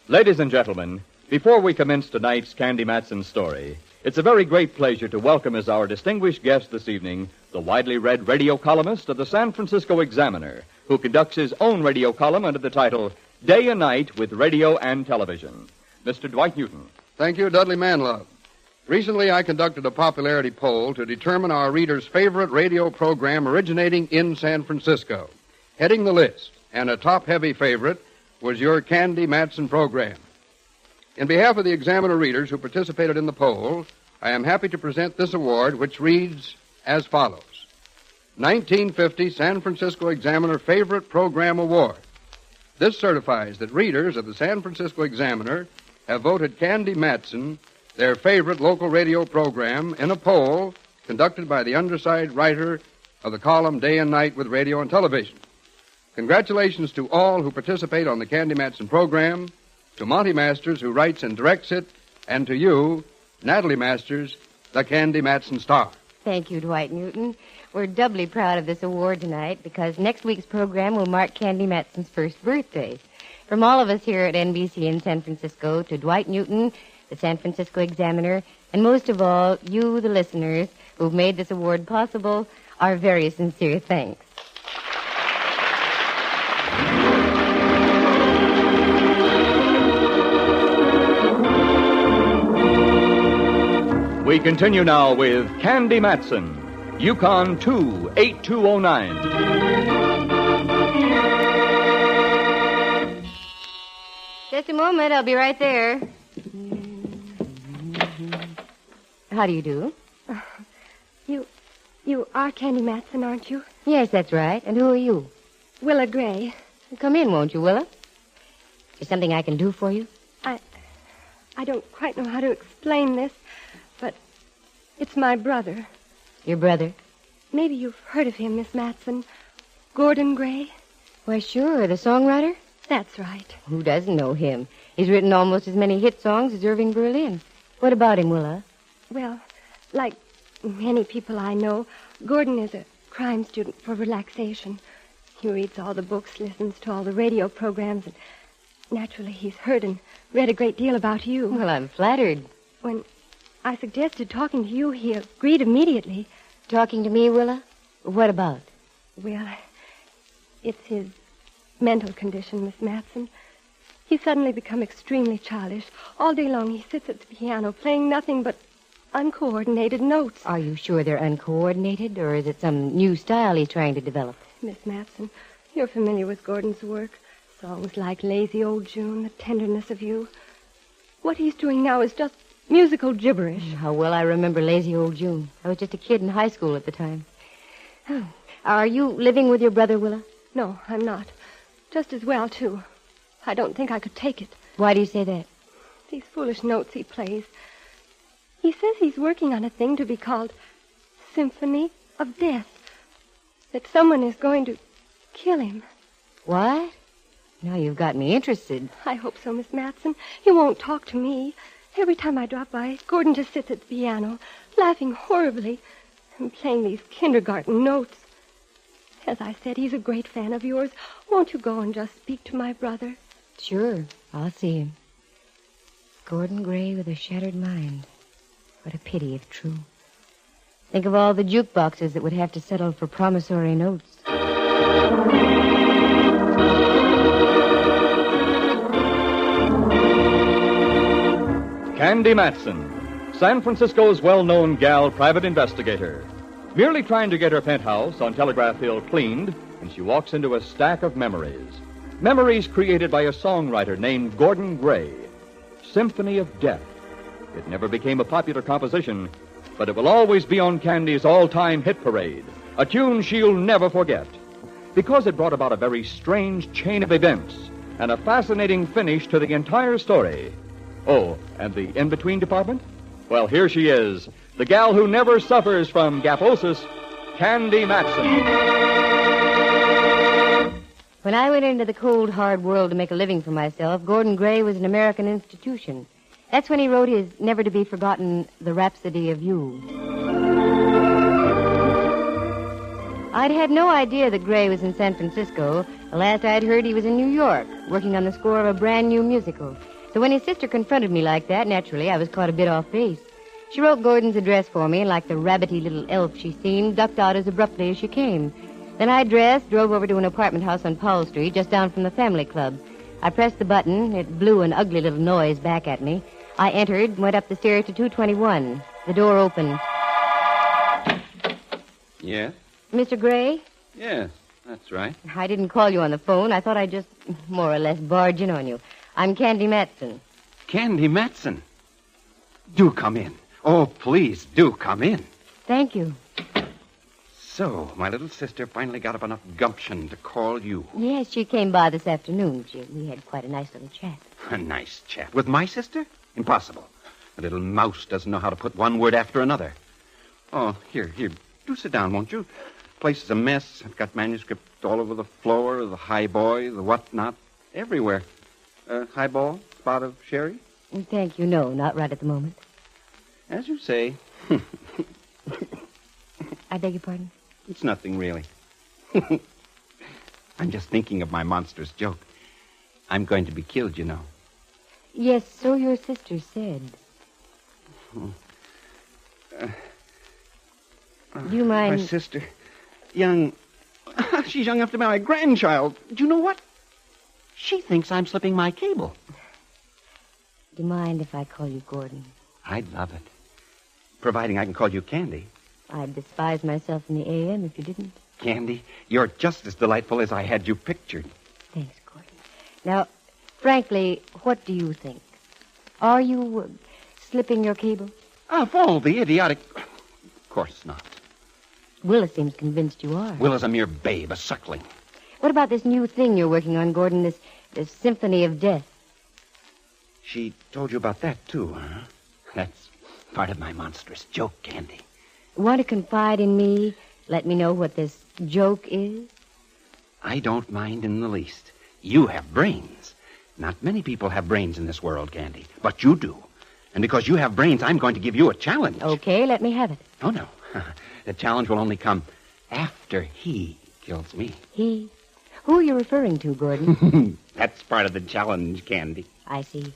Ladies and gentlemen, before we commence tonight's Candy Matson story, it's a very great pleasure to welcome as our distinguished guest this evening the widely read radio columnist of the San Francisco Examiner, who conducts his own radio column under the title Day and Night with Radio and Television. Mr. Dwight Newton.
Thank you, Dudley Manlove. Recently, I conducted a popularity poll to determine our readers' favorite radio program originating in San Francisco. Heading the list, and a top-heavy favorite, was your Candy Matson program. In behalf of the Examiner readers who participated in the poll, I am happy to present this award, which reads as follows. 1950 San Francisco Examiner Favorite Program Award. This certifies that readers of the San Francisco Examiner have voted Candy Matson their favorite local radio program in a poll conducted by the underside writer of the column Day and Night with Radio and Television. Congratulations to all who participate on the Candy Matson program, to Monty Masters, who writes and directs it, and to you, Natalie Masters, the Candy Matson star.
Thank you, Dwight Newton. We're doubly proud of this award tonight because next week's program will mark Candy Matson's first birthday. From all of us here at NBC in San Francisco, to Dwight Newton, the San Francisco Examiner, and most of all, you, the listeners, who've made this award possible, our very sincere thanks.
We continue now with Candy Matson, Yukon 28209.
Just a moment, I'll be right there. How do you do?
You are Candy Matson, aren't you?
Yes, that's right. And who are you?
Willa Gray.
Come in, won't you, Willa? Is there something I can do for you?
I don't quite know how to explain this, but it's my brother.
Your brother?
Maybe you've heard of him, Miss Matson. Gordon Gray.
Why, sure, the songwriter?
That's right.
Who doesn't know him? He's written almost as many hit songs as Irving Berlin. What about him, Willa?
Well, like many people I know, Gordon is a crime student for relaxation. He reads all the books, listens to all the radio programs, and naturally he's heard and read a great deal about you.
Well, I'm flattered.
When I suggested talking to you, he agreed immediately.
Talking to me, Willa? What about?
Well, it's his mental condition, Miss Matson. He's suddenly become extremely childish. All day long he sits at the piano playing nothing but uncoordinated notes.
Are you sure they're uncoordinated, or is it some new style he's trying to develop?
Miss Matson, you're familiar with Gordon's work. Songs like Lazy Old June, The Tenderness of You. What he's doing now is just musical gibberish.
How well I remember Lazy Old June. I was just a kid in high school at the time. Oh. Are you living with your brother, Willa?
No, I'm not. Just as well, too. I don't think I could take it.
Why do you say that?
These foolish notes he plays. He says he's working on a thing to be called Symphony of Death. That someone is going to kill him.
What? Now you've got me interested.
I hope so, Miss Matson. He won't talk to me. Every time I drop by, Gordon just sits at the piano, laughing horribly, and playing these kindergarten notes. As I said, he's a great fan of yours. Won't you go and just speak to my brother?
Sure, I'll see him. Gordon Gray with a shattered mind. What a pity, if true. Think of all the jukeboxes that would have to settle for promissory notes.
Candy Matson, San Francisco's well-known gal private investigator. Merely trying to get her penthouse on Telegraph Hill cleaned, and she walks into a stack of memories. Memories created by a songwriter named Gordon Gray. Symphony of Death. It never became a popular composition, but it will always be on Candy's all-time hit parade, a tune she'll never forget, because it brought about a very strange chain of events and a fascinating finish to the entire story. Oh, and the in-between department? Well, here she is, the gal who never suffers from gaposis, Candy Matson.
When I went into the cold, hard world to make a living for myself, Gordon Gray was an American institution. That's when he wrote his never-to-be-forgotten The Rhapsody of You. I'd had no idea that Gray was in San Francisco. The last I'd heard, he was in New York, working on the score of a brand-new musical. So when his sister confronted me like that, naturally, I was caught a bit off base. She wrote Gordon's address for me, and like the rabbity little elf she seemed, ducked out as abruptly as she came. Then I dressed, drove over to an apartment house on Powell Street, just down from the family club. I pressed the button. It blew an ugly little noise back at me. I entered, went up the stairs to 221. The door opened.
Yes?
Mr. Gray?
Yes, that's right.
I didn't call you on the phone. I thought I'd just more or less barge in on you. I'm Candy Matson.
Candy Matson. Do come in. Oh, please, do come in.
Thank you.
So, my little sister finally got up enough gumption to call you.
Yes, she came by this afternoon. We had quite a nice little chat.
A nice chat. With my sister? Impossible. The little mouse doesn't know how to put one word after another. Oh, here. Do sit down, won't you? Place is a mess. I've got manuscript all over the floor, the highboy, the whatnot, everywhere. Highball? Spot of sherry?
Thank you. No, not right at the moment.
As you say.
I beg your pardon?
It's nothing, really. I'm just thinking of my monstrous joke. I'm going to be killed, you know.
Yes, so your sister said. Do you mind...
My sister. Young. She's young enough to marry a grandchild. Do you know what? She thinks I'm slipping my cable.
Do you mind if I call you Gordon?
I'd love it. Providing I can call you Candy.
I'd despise myself in the AM if you didn't.
Candy, you're just as delightful as I had you pictured.
Thanks, Gordon. Now, frankly, what do you think? Are you slipping your cable?
Of all the idiotic... Of course not.
Willa seems convinced you are.
Willa's a mere babe, a suckling.
What about this new thing you're working on, Gordon, this Symphony of Death?
She told you about that, too, huh? That's part of my monstrous joke, Candy.
Want to confide in me? Let me know what this joke is?
I don't mind in the least. You have brains. Not many people have brains in this world, Candy, but you do. And because you have brains, I'm going to give you a challenge.
Okay, let me have it.
Oh, no. The challenge will only come after he kills me.
He? Who are you referring to, Gordon?
That's part of the challenge, Candy.
I see.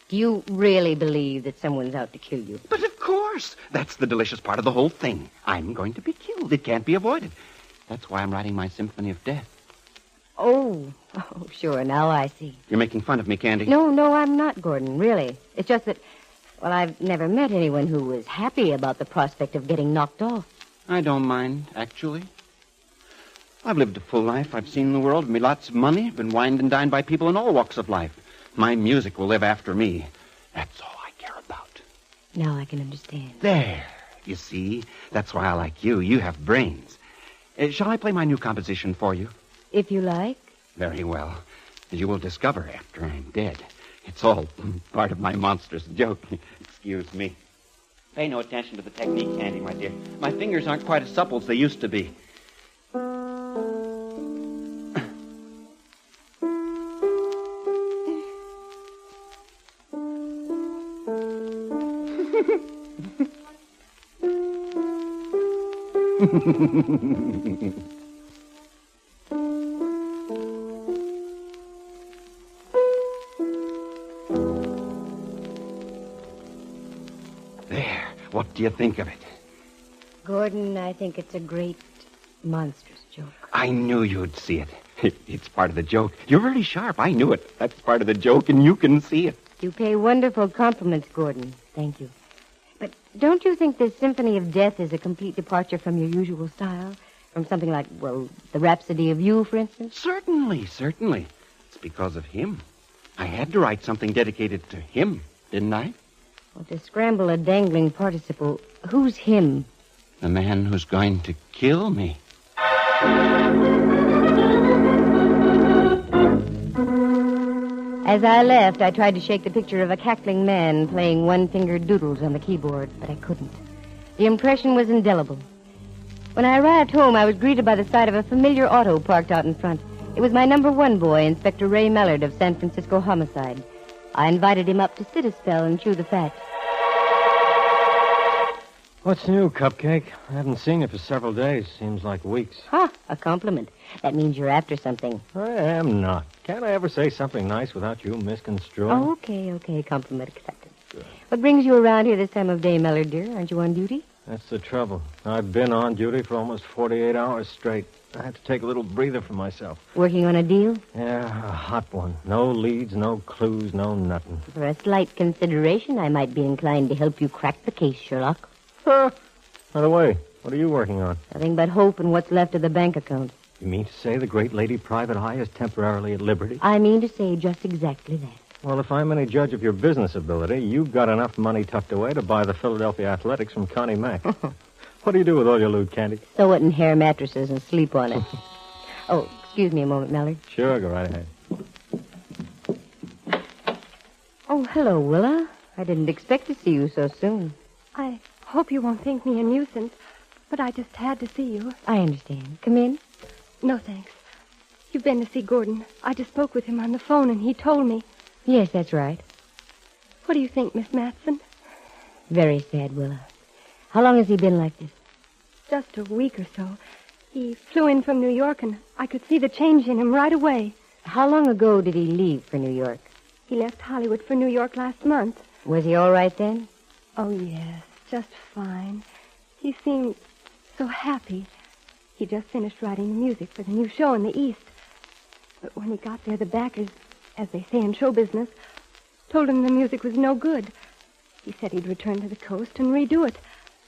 Do you really believe that someone's out to kill you?
But of course. That's the delicious part of the whole thing. I'm going to be killed. It can't be avoided. That's why I'm writing my Symphony of Death.
Oh, sure. Now I see.
You're making fun of me, Candy.
No, I'm not, Gordon, really. It's just that, well, I've never met anyone who was happy about the prospect of getting knocked off.
I don't mind, actually. I've lived a full life. I've seen the world, made lots of money, been wined and dined by people in all walks of life. My music will live after me. That's all I care about.
Now I can understand.
There. You see? That's why I like you. You have brains. Shall I play my new composition for you?
If you like.
Very well. As you will discover after I'm dead. It's all part of my monstrous joke. Excuse me. Pay no attention to the technique, Candy, my dear. My fingers aren't quite as supple as they used to be. There. What do you think of it?
Gordon, I think it's a great, monstrous joke.
I knew you'd see it. It's part of the joke. You're really sharp. I knew it. That's part of the joke, and you can see it.
You pay wonderful compliments, Gordon. Thank you. But don't you think this Symphony of Death is a complete departure from your usual style? From something like, well, the Rhapsody of You, for instance?
Certainly. It's because of him. I had to write something dedicated to him, didn't I?
Well, to scramble a dangling participle, who's him?
The man who's going to kill me.
As I left, I tried to shake the picture of a cackling man playing one-fingered doodles on the keyboard, but I couldn't. The impression was indelible. When I arrived home, I was greeted by the sight of a familiar auto parked out in front. It was my number 1 boy, Inspector Ray Mallard of San Francisco Homicide. I invited him up to sit a spell and chew the fat.
What's new, Cupcake? I haven't seen you for several days. Seems like weeks.
A compliment. That means you're after something.
I am not. Can't I ever say something nice without you misconstruing?
Oh, okay. Compliment accepted. Good. What brings you around here this time of day, Mallard, dear? Aren't you on duty?
That's the trouble. I've been on duty for almost 48 hours straight. I had to take a little breather for myself.
Working on a deal?
Yeah, a hot one. No leads, no clues, no nothing.
For a slight consideration, I might be inclined to help you crack the case, Sherlock.
By the way, what are you working on?
Nothing but hope and what's left of the bank account.
You mean to say the great lady Private Eye is temporarily at liberty?
I mean to say just exactly that.
Well, if I'm any judge of your business ability, you've got enough money tucked away to buy the Philadelphia Athletics from Connie Mack. What do you do with all your loot, Candy?
Sew it in hair mattresses and sleep on it. Oh, excuse me a moment, Mallard.
Sure, go right ahead.
Oh, hello, Willa. I didn't expect to see you so soon.
I hope you won't think me a nuisance, but I just had to see you.
I understand. Come in.
No, thanks. You've been to see Gordon. I just spoke with him on the phone, and he told me.
Yes, that's right.
What do you think, Miss Matson?
Very sad, Willa. How long has he been like this?
Just a week or so. He flew in from New York, and I could see the change in him right away.
How long ago did he leave for New York?
He left Hollywood for New York last month.
Was he all right then?
Oh, yes, just fine. He seemed so happy. He just finished writing the music for the new show in the East. But when he got there, the backers, as they say in show business, told him the music was no good. He said he'd return to the coast and redo it.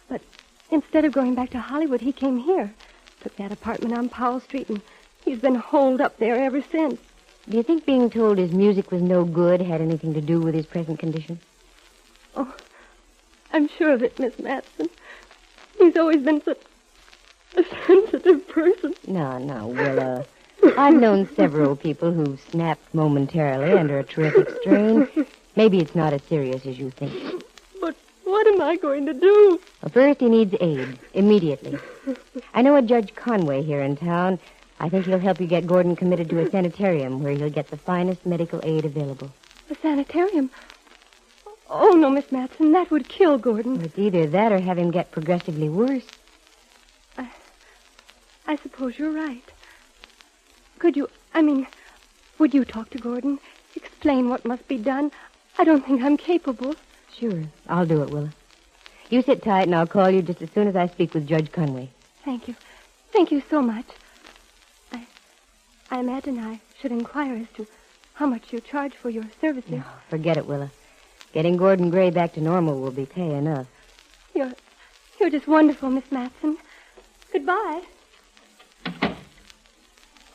But instead of going back to Hollywood, he came here, took that apartment on Powell Street, and he's been holed up there ever since.
Do you think being told his music was no good had anything to do with his present condition?
Oh, I'm sure of it, Miss Matson. He's always been such a sensitive person.
No, Willa. I've known several people who snapped momentarily under a terrific strain. Maybe it's not as serious as you think.
But what am I going to do?
Well, first, he needs aid, immediately. I know a Judge Conway here in town. I think he'll help you get Gordon committed to a sanitarium where he'll get the finest medical aid available.
A sanitarium? Oh, no, Miss Matson, that would kill Gordon.
Well, it's either that or have him get progressively worse.
I suppose you're right. Would you talk to Gordon? Explain what must be done? I don't think I'm capable.
Sure, I'll do it, Willa. You sit tight and I'll call you just as soon as I speak with Judge Conway.
Thank you. Thank you so much. I imagine I should inquire as to how much you charge for your services.
No, forget it, Willa. Getting Gordon Gray back to normal will be pay enough.
You're just wonderful, Miss Matson. Goodbye.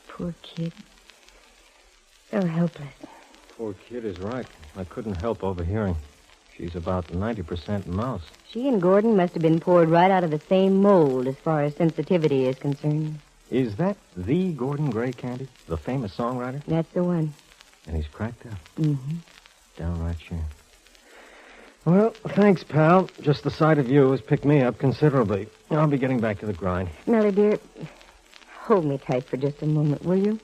Poor kid. So helpless.
Poor kid is right. I couldn't help overhearing. She's about 90% mouse.
She and Gordon must have been poured right out of the same mold as far as sensitivity is concerned.
Is that the Gordon Gray, Candy? The famous songwriter?
That's the one.
And he's cracked up.
Mm-hmm.
Downright sure. Well, thanks, pal. Just the sight of you has picked me up considerably. I'll be getting back to the grind.
Melly, dear, hold me tight for just a moment, will you?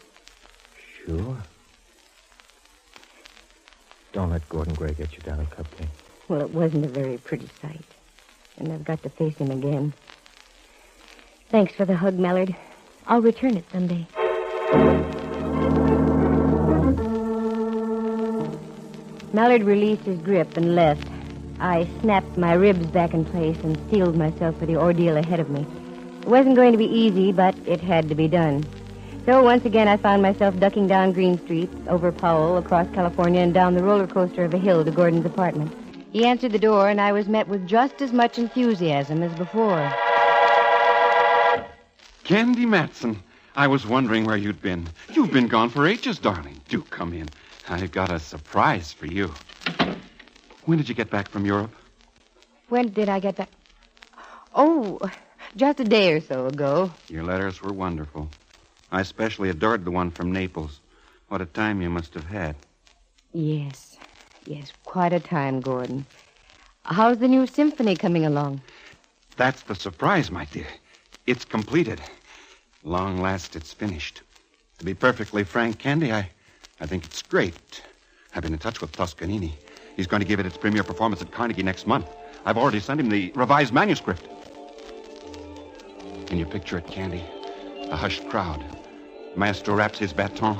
Sure. Don't let Gordon Gray get you down, Cupcake.
Well, it wasn't a very pretty sight. And I've got to face him again. Thanks for the hug, Mallard. I'll return it someday. Mallard released his grip and left. I snapped my ribs back in place and steeled myself for the ordeal ahead of me. It wasn't going to be easy, but it had to be done. So once again, I found myself ducking down Green Street, over Powell, across California, and down the roller coaster of a hill to Gordon's apartment. He answered the door, and I was met with just as much enthusiasm as before.
Candy Matson, I was wondering where you'd been. You've been gone for ages, darling. Do come in. I've got a surprise for you. When did you get back from Europe?
When did I get back? Oh, just a day or so ago.
Your letters were wonderful. I especially adored the one from Naples. What a time you must have had.
Yes, quite a time, Gordon. How's the new symphony coming along?
That's the surprise, my dear. It's completed. Long last, it's finished. To be perfectly frank, Candy, I think it's great. I've been in touch with Toscanini. He's going to give it its premiere performance at Carnegie next month. I've already sent him the revised manuscript. Can you picture it, Candy? A hushed crowd. Maestro raps his baton.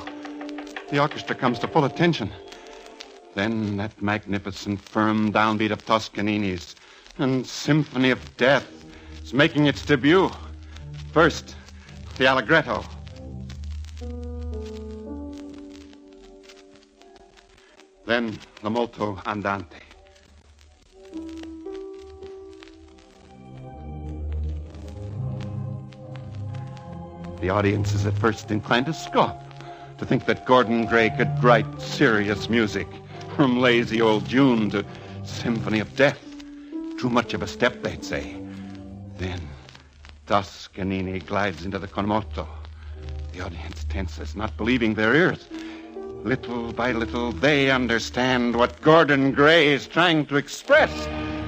The orchestra comes to full attention. Then that magnificent, firm downbeat of Toscanini's and Symphony of Death is making its debut. First, the Allegretto. Then the Molto Andante. The audience is at first inclined to scoff, to think that Gordon Gray could write serious music, from Lazy Old June to Symphony of Death. Too much of a step, they'd say. Then Toscanini glides into the con moto. The audience tenses, not believing their ears. Little by little, they understand what Gordon Gray is trying to express.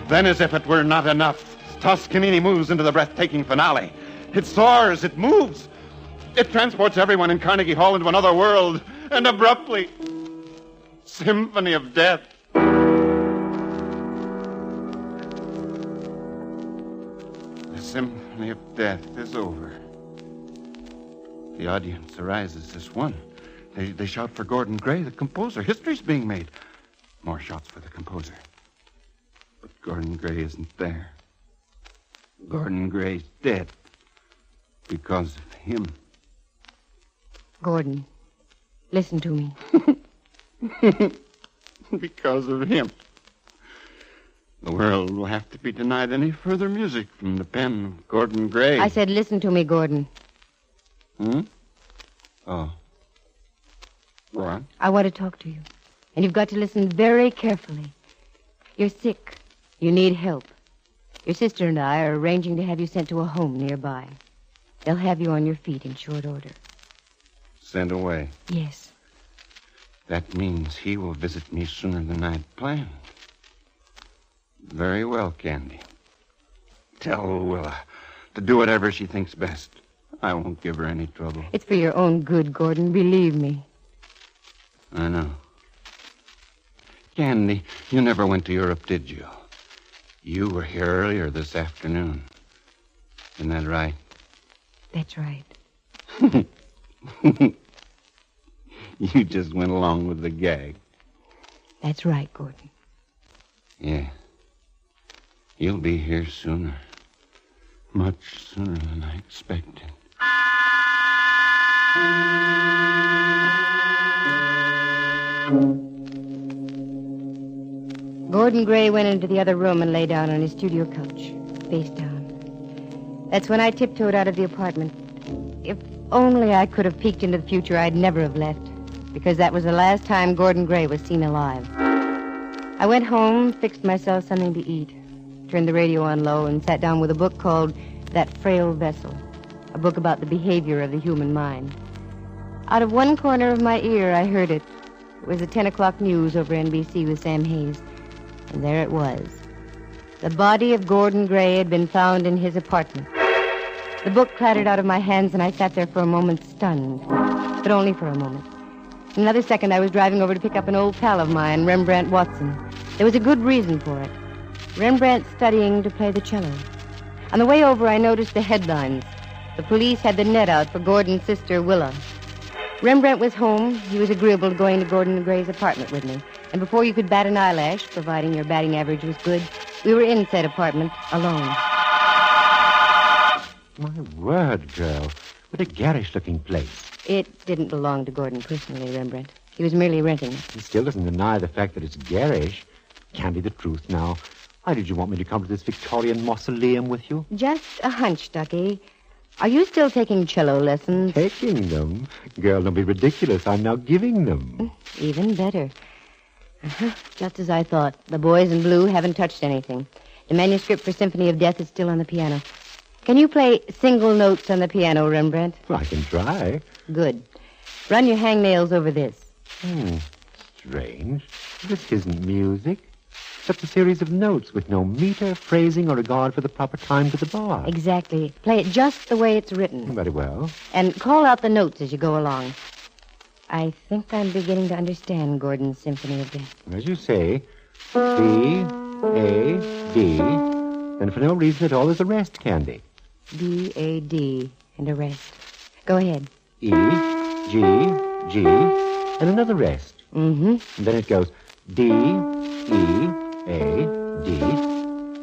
Then, as if it were not enough, Toscanini moves into the breathtaking finale. It soars, it moves. It transports everyone in Carnegie Hall into another world. And abruptly, Symphony of Death. The Symphony of Death is over. The audience arises as one. They shout for Gordon Gray, the composer. History's being made. More shouts for the composer. But Gordon Gray isn't there. Gordon Gray's dead. Because of him.
Gordon, listen to me.
Because of him. The world will have to be denied any further music from the pen of Gordon Gray.
I said listen to me, Gordon.
Oh. Go on.
I want to talk to you. And you've got to listen very carefully. You're sick. You need help. Your sister and I are arranging to have you sent to a home nearby. They'll have you on your feet in short order.
Sent away?
Yes.
That means he will visit me sooner than I'd planned. Very well, Candy. Tell Willa to do whatever she thinks best. I won't give her any trouble.
It's for your own good, Gordon. Believe me.
I know. Candy, you never went to Europe, did you? You were here earlier this afternoon. Isn't that right?
That's right.
You just went along with the gag.
That's right, Gordon.
Yeah. You'll be here sooner. Much sooner than I expected.
Gordon Gray went into the other room and lay down on his studio couch, face down. That's when I tiptoed out of the apartment. If only I could have peeked into the future, I'd never have left, because that was the last time Gordon Gray was seen alive. I went home, fixed myself something to eat, turned the radio on low, and sat down with a book called That Frail Vessel, a book about the behavior of the human mind. Out of one corner of my ear, I heard it. It was the 10 o'clock news over NBC with Sam Hayes. And there it was. The body of Gordon Gray had been found in his apartment. The book clattered out of my hands, and I sat there for a moment stunned. But only for a moment. In another second, I was driving over to pick up an old pal of mine, Rembrandt Watson. There was a good reason for it. Rembrandt's studying to play the cello. On the way over, I noticed the headlines. The police had the net out for Gordon's sister, Willa. Rembrandt was home. He was agreeable to going to Gordon Gray's apartment with me. And before you could bat an eyelash, providing your batting average was good, we were in said apartment alone.
My word, girl. What a garish-looking place.
It didn't belong to Gordon personally, Rembrandt. He was merely renting it.
He still doesn't deny the fact that it's garish. Can't be the truth now. Why did you want me to come to this Victorian mausoleum with you?
Just a hunch, Ducky. Are you still taking cello lessons?
Taking them? Girl, don't be ridiculous. I'm now giving them.
Even better. Just as I thought. The boys in blue haven't touched anything. The manuscript for Symphony of Death is still on the piano. Can you play single notes on the piano, Rembrandt?
Well, I can try.
Good. Run your hangnails over this.
Strange. This isn't music. Just a series of notes with no meter, phrasing, or regard for the proper time to the bar.
Exactly. Play it just the way it's written.
Very well.
And call out the notes as you go along. I think I'm beginning to understand Gordon's Symphony of Death.
As you say, B, A, D. And for no reason at all, there's a rest, Candy.
D, A, D, and a rest. Go ahead.
E, G, G, and another rest.
Mm-hmm.
And then it goes D, E, A, D,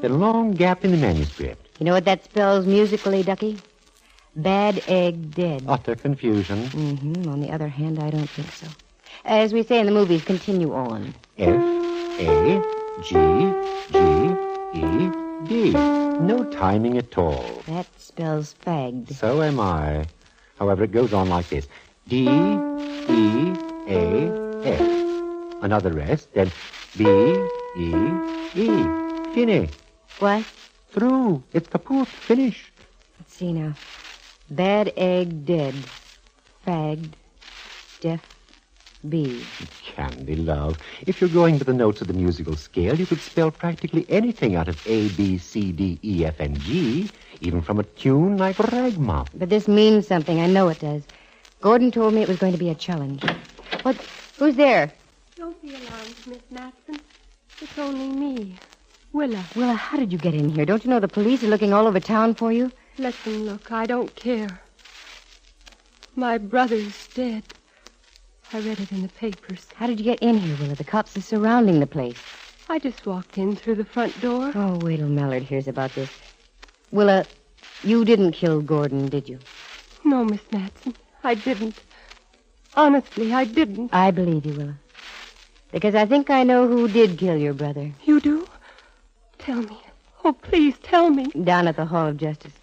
then a long gap in the manuscript.
You know what that spells musically, Ducky? Bad egg dead.
Utter confusion.
Mm-hmm. On the other hand, I don't think so. As we say in the movies, continue on.
F, A, G, G, E, D. No timing at all.
That spells fagged.
So am I. However, it goes on like this. D, E, A, F. Another rest, then B, E, E. Fini.
What?
Through. It's kaput. Finish.
Let's see now. Bad egg dead. Fagged. Deaf. B.
Candy, love. If you're going with the notes of the musical scale, you could spell practically anything out of A, B, C, D, E, F, and G, even from a tune like Ragmuff.
But this means something. I know it does. Gordon told me it was going to be a challenge. What? Who's there?
Don't be alarmed, Miss Matson. It's only me, Willa.
Willa, how did you get in here? Don't you know the police are looking all over town for you?
Listen, look, I don't care. My brother's dead. I read it in the papers.
How did you get in here, Willa? The cops are surrounding the place.
I just walked in through the front door.
Oh, wait till Mallard hears about this. Willa, you didn't kill Gordon, did you?
No, Miss Matson, I didn't. Honestly, I didn't.
I believe you, Willa. Because I think I know who did kill your brother.
You do? Tell me. Oh, please, tell me.
Down at the Hall of Justice.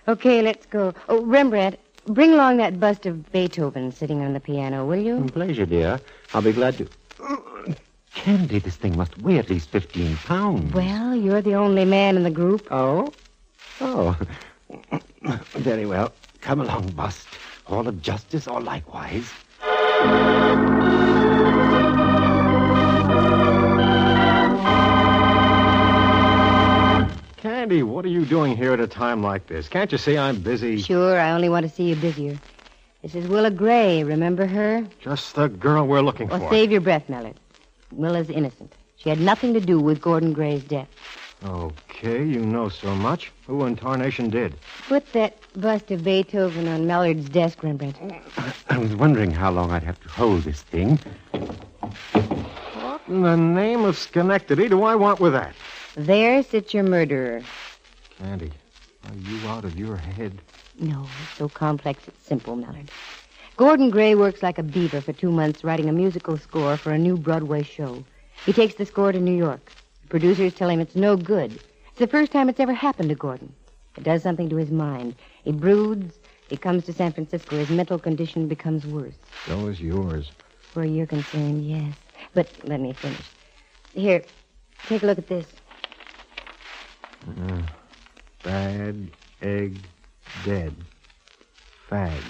Okay, let's go. Oh, Rembrandt, bring along that bust of Beethoven sitting on the piano, will you?
Pleasure, dear. I'll be glad to. Candy, this thing must weigh at least 15 pounds.
Well, you're the only man in the group.
Oh? Oh. Very well. Come along, bust. Hall of Justice or likewise.
Candy, what are you doing here at a time like this? Can't you see I'm busy?
Sure, I only want to see you busier. This is Willa Gray, remember her?
Just the girl we're looking
Well,
for.
save your breath, Mallard. Willa's innocent. She had nothing to do with Gordon Gray's death.
Okay, you know so much. Who in tarnation did?
Put that bust of Beethoven on Mallard's desk, Rembrandt.
I was wondering how long I'd have to hold this thing.
What in the name of Schenectady do I want with that?
There sits your murderer.
Candy, are you out of your head?
No, it's so complex it's simple, Mallard. Gordon Gray works like a beaver for 2 months writing a musical score for a new Broadway show. He takes the score to New York. The producers tell him it's no good. It's the first time it's ever happened to Gordon. It does something to his mind. He broods. He comes to San Francisco. His mental condition becomes worse.
So is yours.
Where you're concerned, yes. But let me finish. Here, take a look at this.
Bad egg dead. Fag.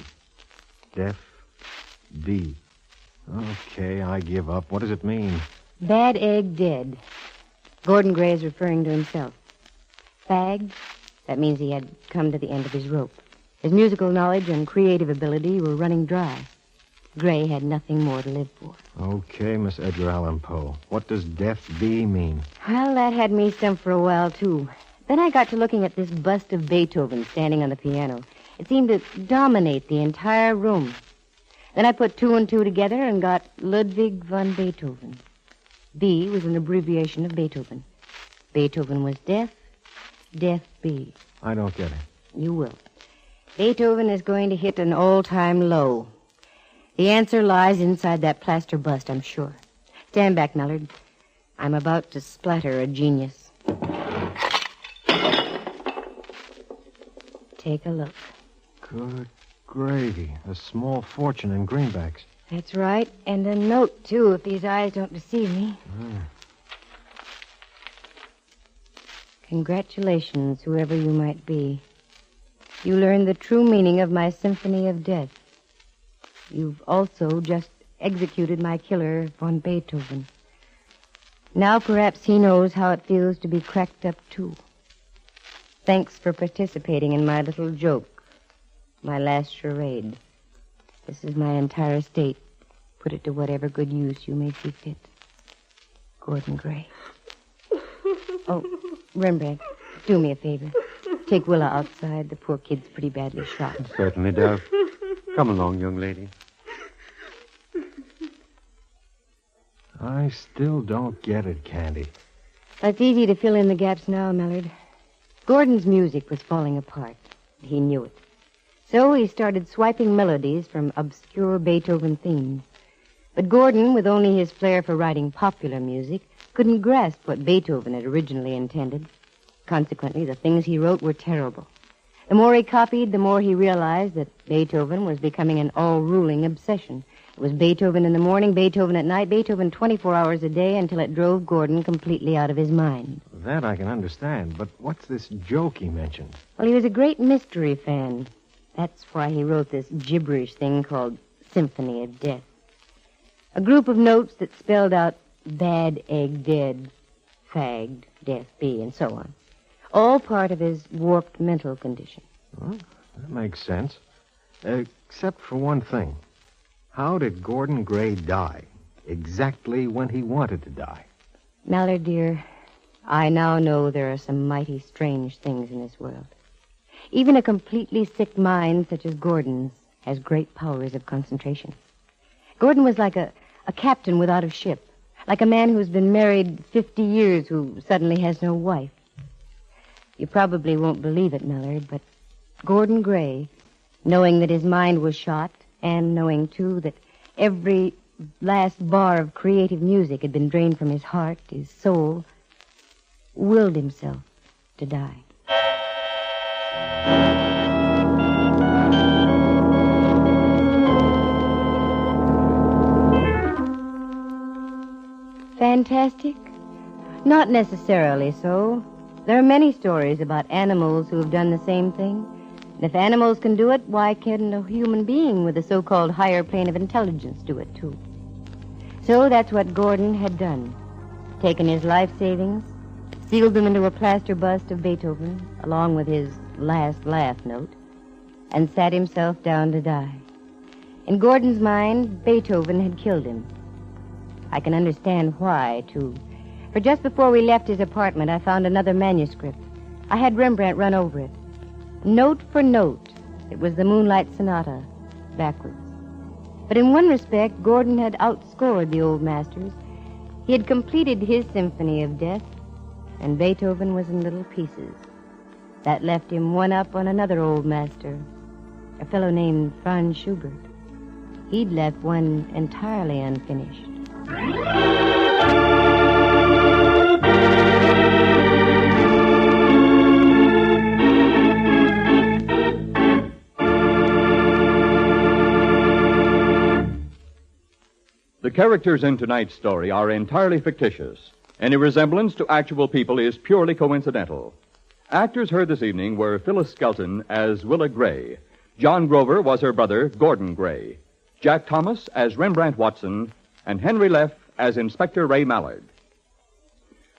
Deaf. B. Okay, I give up. What does it mean?
Bad egg dead. Gordon Gray is referring to himself. Fagged, that means he had come to the end of his rope. His musical knowledge and creative ability were running dry. Gray had nothing more to live for.
Okay, Miss Edgar Allan Poe. What does deaf B mean?
Well, that had me stumped for a while, too. Then I got to looking at this bust of Beethoven standing on the piano. It seemed to dominate the entire room. Then I put 2 and 2 together and got Ludwig von Beethoven. B was an abbreviation of Beethoven. Beethoven was deaf, deaf B.
I don't get it.
You will. Beethoven is going to hit an all-time low. The answer lies inside that plaster bust, I'm sure. Stand back, Mallard. I'm about to splatter a genius. Take a look.
Good gravy. A small fortune in greenbacks.
That's right, and a note, too, if these eyes don't deceive me. Congratulations, whoever you might be. You learned the true meaning of my Symphony of Death. You've also just executed my killer, von Beethoven. Now perhaps he knows how it feels to be cracked up, too. Thanks for participating in my little joke, my last charade. This is my entire estate. Put it to whatever good use you may see fit. Gordon Gray. Oh, Rembrandt, do me a favor. Take Willa outside. The poor kid's pretty badly shot.
Certainly, Dove. Come along, young lady.
I still don't get it, Candy.
It's easy to fill in the gaps now, Mallard. Gordon's music was falling apart. He knew it. So he started swiping melodies from obscure Beethoven themes. But Gordon, with only his flair for writing popular music, couldn't grasp what Beethoven had originally intended. Consequently, the things he wrote were terrible. The more he copied, the more he realized that Beethoven was becoming an all-ruling obsession. It was Beethoven in the morning, Beethoven at night, Beethoven 24 hours a day until it drove Gordon completely out of his mind.
That I can understand, but what's this joke he mentioned?
Well, he was a great mystery fan. That's why he wrote this gibberish thing called Symphony of Death. A group of notes that spelled out bad egg dead, fagged, death be, and so on. All part of his warped mental condition.
Well, that makes sense. Except for one thing. How did Gordon Gray die? Exactly when he wanted to die.
Mallard, dear, I now know there are some mighty strange things in this world. Even a completely sick mind such as Gordon's has great powers of concentration. Gordon was like a captain without a ship, like a man who's been married 50 years who suddenly has no wife. You probably won't believe it, Mallard, but Gordon Gray, knowing that his mind was shot, and knowing, too, that every last bar of creative music had been drained from his heart, his soul, willed himself to die. Fantastic? Not necessarily so. There are many stories about animals who have done the same thing. And if animals can do it, why can't a human being with a so-called higher plane of intelligence do it, too? So that's what Gordon had done. Taken his life savings, sealed them into a plaster bust of Beethoven, along with his last laugh note, and sat himself down to die. In Gordon's mind, Beethoven had killed him. I can understand why, too. For just before we left his apartment, I found another manuscript. I had Rembrandt run over it. Note for note, it was the Moonlight Sonata, backwards. But in one respect, Gordon had outscored the old masters. He had completed his Symphony of Death, and Beethoven was in little pieces. That left him one up on another old master, a fellow named Franz Schubert. He'd left one entirely unfinished.
The characters in tonight's story are entirely fictitious. Any resemblance to actual people is purely coincidental. Actors heard this evening were Phyllis Skelton as Willa Gray. John Grover was her brother, Gordon Gray. Jack Thomas as Rembrandt Watson, and Henry Leff as Inspector Ray Mallard.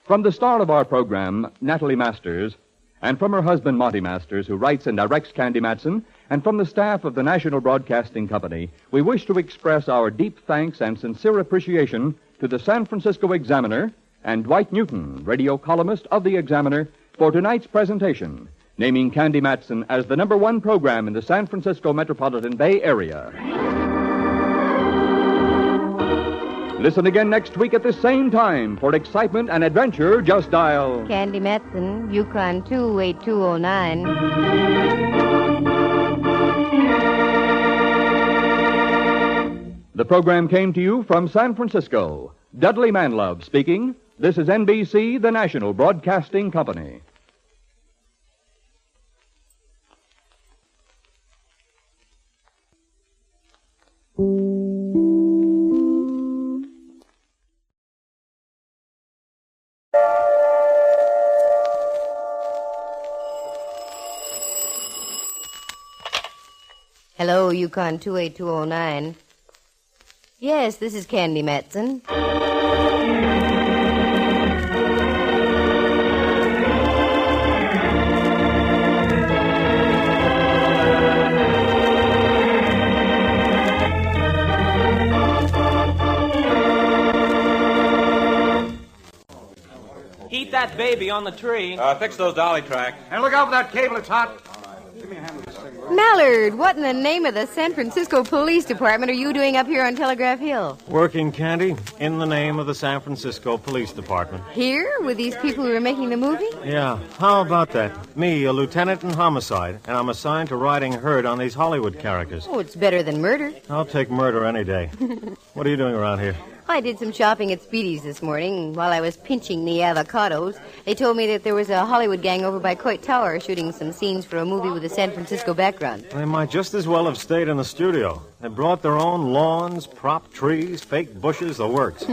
From the star of our program, Natalie Masters, and from her husband, Monty Masters, who writes and directs Candy Matson, and from the staff of the National Broadcasting Company, we wish to express our deep thanks and sincere appreciation to the San Francisco Examiner and Dwight Newton, radio columnist of the Examiner, for tonight's presentation, naming Candy Matson as the #1 program in the San Francisco metropolitan Bay Area. Listen again next week at the same time. For excitement and adventure, just dial
Candy Matson, Yukon 28209.
The program came to you from San Francisco. Dudley Manlove speaking. This is NBC, the national broadcasting company.
Hello, Yukon 28209. Yes, this is Candy Matson.
Heat that baby on the tree.
Fix those dolly tracks.
And look out for that cable, it's hot. Give me a hand with this thing.
Mallard, what in the name of the San Francisco Police Department are you doing up here on Telegraph Hill?
Working, Candy, in the name of the San Francisco Police Department.
Here, with these people who are making the movie?
Yeah, how about that? Me, a lieutenant in homicide, and I'm assigned to riding herd on these Hollywood characters.
Oh, it's better than murder.
I'll take murder any day. What are you doing around here?
I did some shopping at Speedy's this morning. While I was pinching the avocados, they told me that there was a Hollywood gang over by Coit Tower shooting some scenes for a movie with a San Francisco background.
They might just as well have stayed in the studio. They brought their own lawns, prop trees, fake bushes, the works.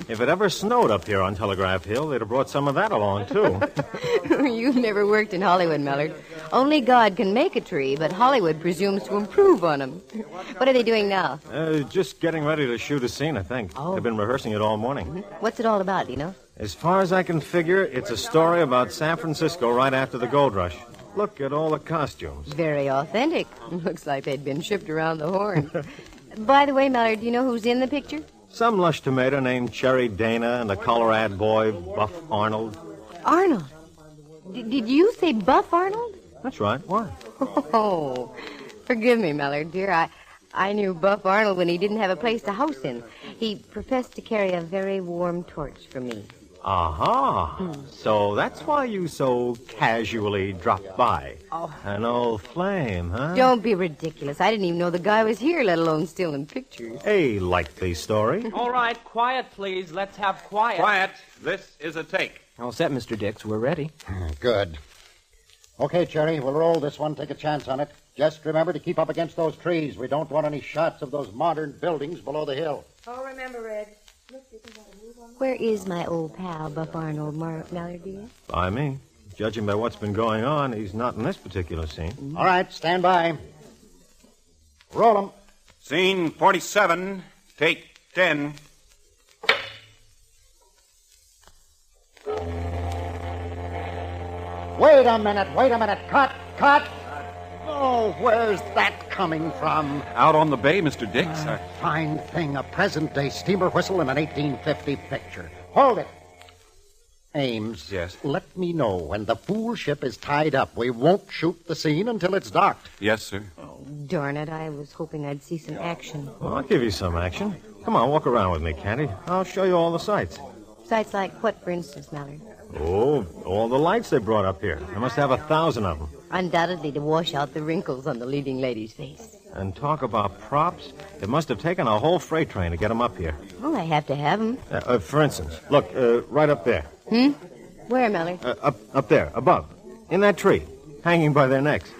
If it ever snowed up here on Telegraph Hill, they'd have brought some of that along, too.
You've never worked in Hollywood, Mallard. Only God can make a tree, but Hollywood presumes to improve on them. What are they doing now?
Just getting ready to shoot a scene, I think.
Oh.
They've been rehearsing it all morning.
What's it all about, do you know?
As far as I can figure, it's a story about San Francisco right after the gold rush. Look at all the costumes.
Very authentic. Looks like they'd been shipped around the horn. By the way, Mallard, do you know who's in the picture?
Some lush tomato named Cherry Dana and the Colorado boy, Buff Arnold.
Arnold? Did you say Buff Arnold?
That's right. Why?
Oh, forgive me, Mallard, dear. I knew Buff Arnold when he didn't have a place to house in. He professed to carry a very warm torch for me.
Aha. So that's why you so casually dropped by.
Oh.
An old flame, huh?
Don't be ridiculous. I didn't even know the guy was here, let alone still in pictures.
A likely story.
All right, quiet, please. Let's have quiet.
Quiet. This is a take.
All set, Mr. Dix. We're ready.
Good. Okay, Cherry, we'll roll this one. Take a chance on it. Just remember to keep up against those trees. We don't want any shots of those modern buildings below the hill.
Oh, remember, Red. Where is my old pal, Buff Arnold, Mallard, dear?
By me. Judging by what's been going on, he's not in this particular scene.
All right, stand by. Roll 'em.
Scene 47, take 10.
Wait a minute. Cut. Oh, where's that coming from?
Out on the bay, Mr. Dix.
Fine thing, a present-day steamer whistle in an 1850 picture. Hold it. Ames.
Yes?
Let me know when the fool ship is tied up. We won't shoot the scene until it's docked.
Yes, sir.
Darn it, I was hoping I'd see some action.
Well, I'll give you some action. Come on, walk around with me, Candy. I'll show you all the sights.
Sights like what, for instance, Mallard?
Oh, all the lights they brought up here. They must have 1,000 of them.
Undoubtedly to wash out the wrinkles on the leading lady's face.
And talk about props. It must have taken a whole freight train to get them up here.
Well, I have to have them.
For instance, look, right up there.
Where, Mallard?
Up there, above. In that tree. Hanging by their necks.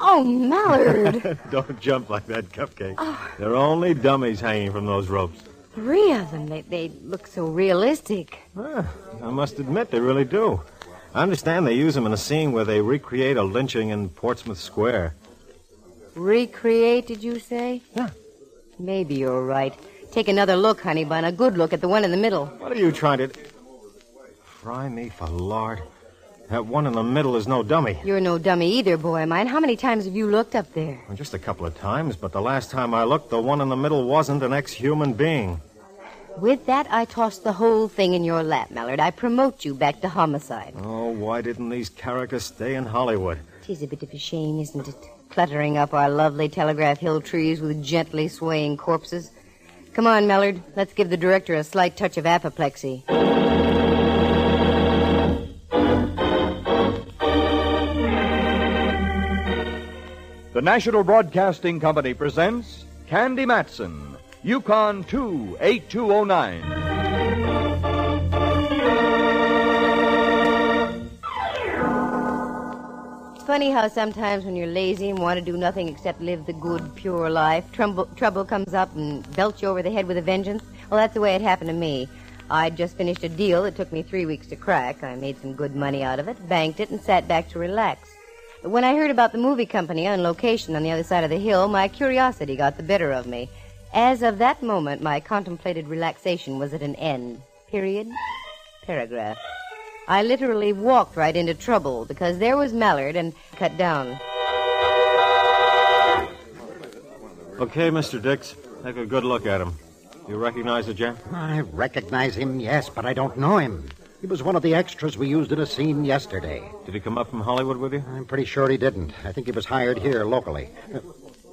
Oh, Mallard!
Don't jump like that, Cupcake. They're only dummies hanging from those ropes.
3 of them. They look so realistic.
I must admit, they really do. I understand they use them in a scene where they recreate a lynching in Portsmouth Square.
Recreate, did you say?
Yeah.
Maybe you're right. Take another look, honey bun. A good look at the one in the middle.
What are you trying to... Fry me for lard. That one in the middle is no dummy.
You're no dummy either, boy mine. How many times have you looked up there?
Well, just a couple of times, but the last time I looked, the one in the middle wasn't an ex-human being.
With that, I toss the whole thing in your lap, Mallard. I promote you back to homicide.
Oh, why didn't these characters stay in Hollywood?
Tis a bit of a shame, isn't it? Cluttering up our lovely Telegraph Hill trees with gently swaying corpses. Come on, Mallard. Let's give the director a slight touch of apoplexy.
The National Broadcasting Company presents Candy Matson, Yukon 28209.
It's funny how sometimes when you're lazy and want to do nothing except live the good, pure life, trouble comes up and belts you over the head with a vengeance. Well, that's the way it happened to me. I'd just finished a deal that took me 3 weeks to crack. I made some good money out of it, banked it, and sat back to relax. But when I heard about the movie company on location on the other side of the hill, my curiosity got the better of me. As of that moment, my contemplated relaxation was at an end. Period. Paragraph. I literally walked right into trouble because there was Mallard and cut down.
Okay, Mr. Dix. Take a good look at him. You recognize the gent?
I recognize him, yes, but I don't know him. He was one of the extras we used in a scene yesterday.
Did he come up from Hollywood with you?
I'm pretty sure he didn't. I think he was hired here locally.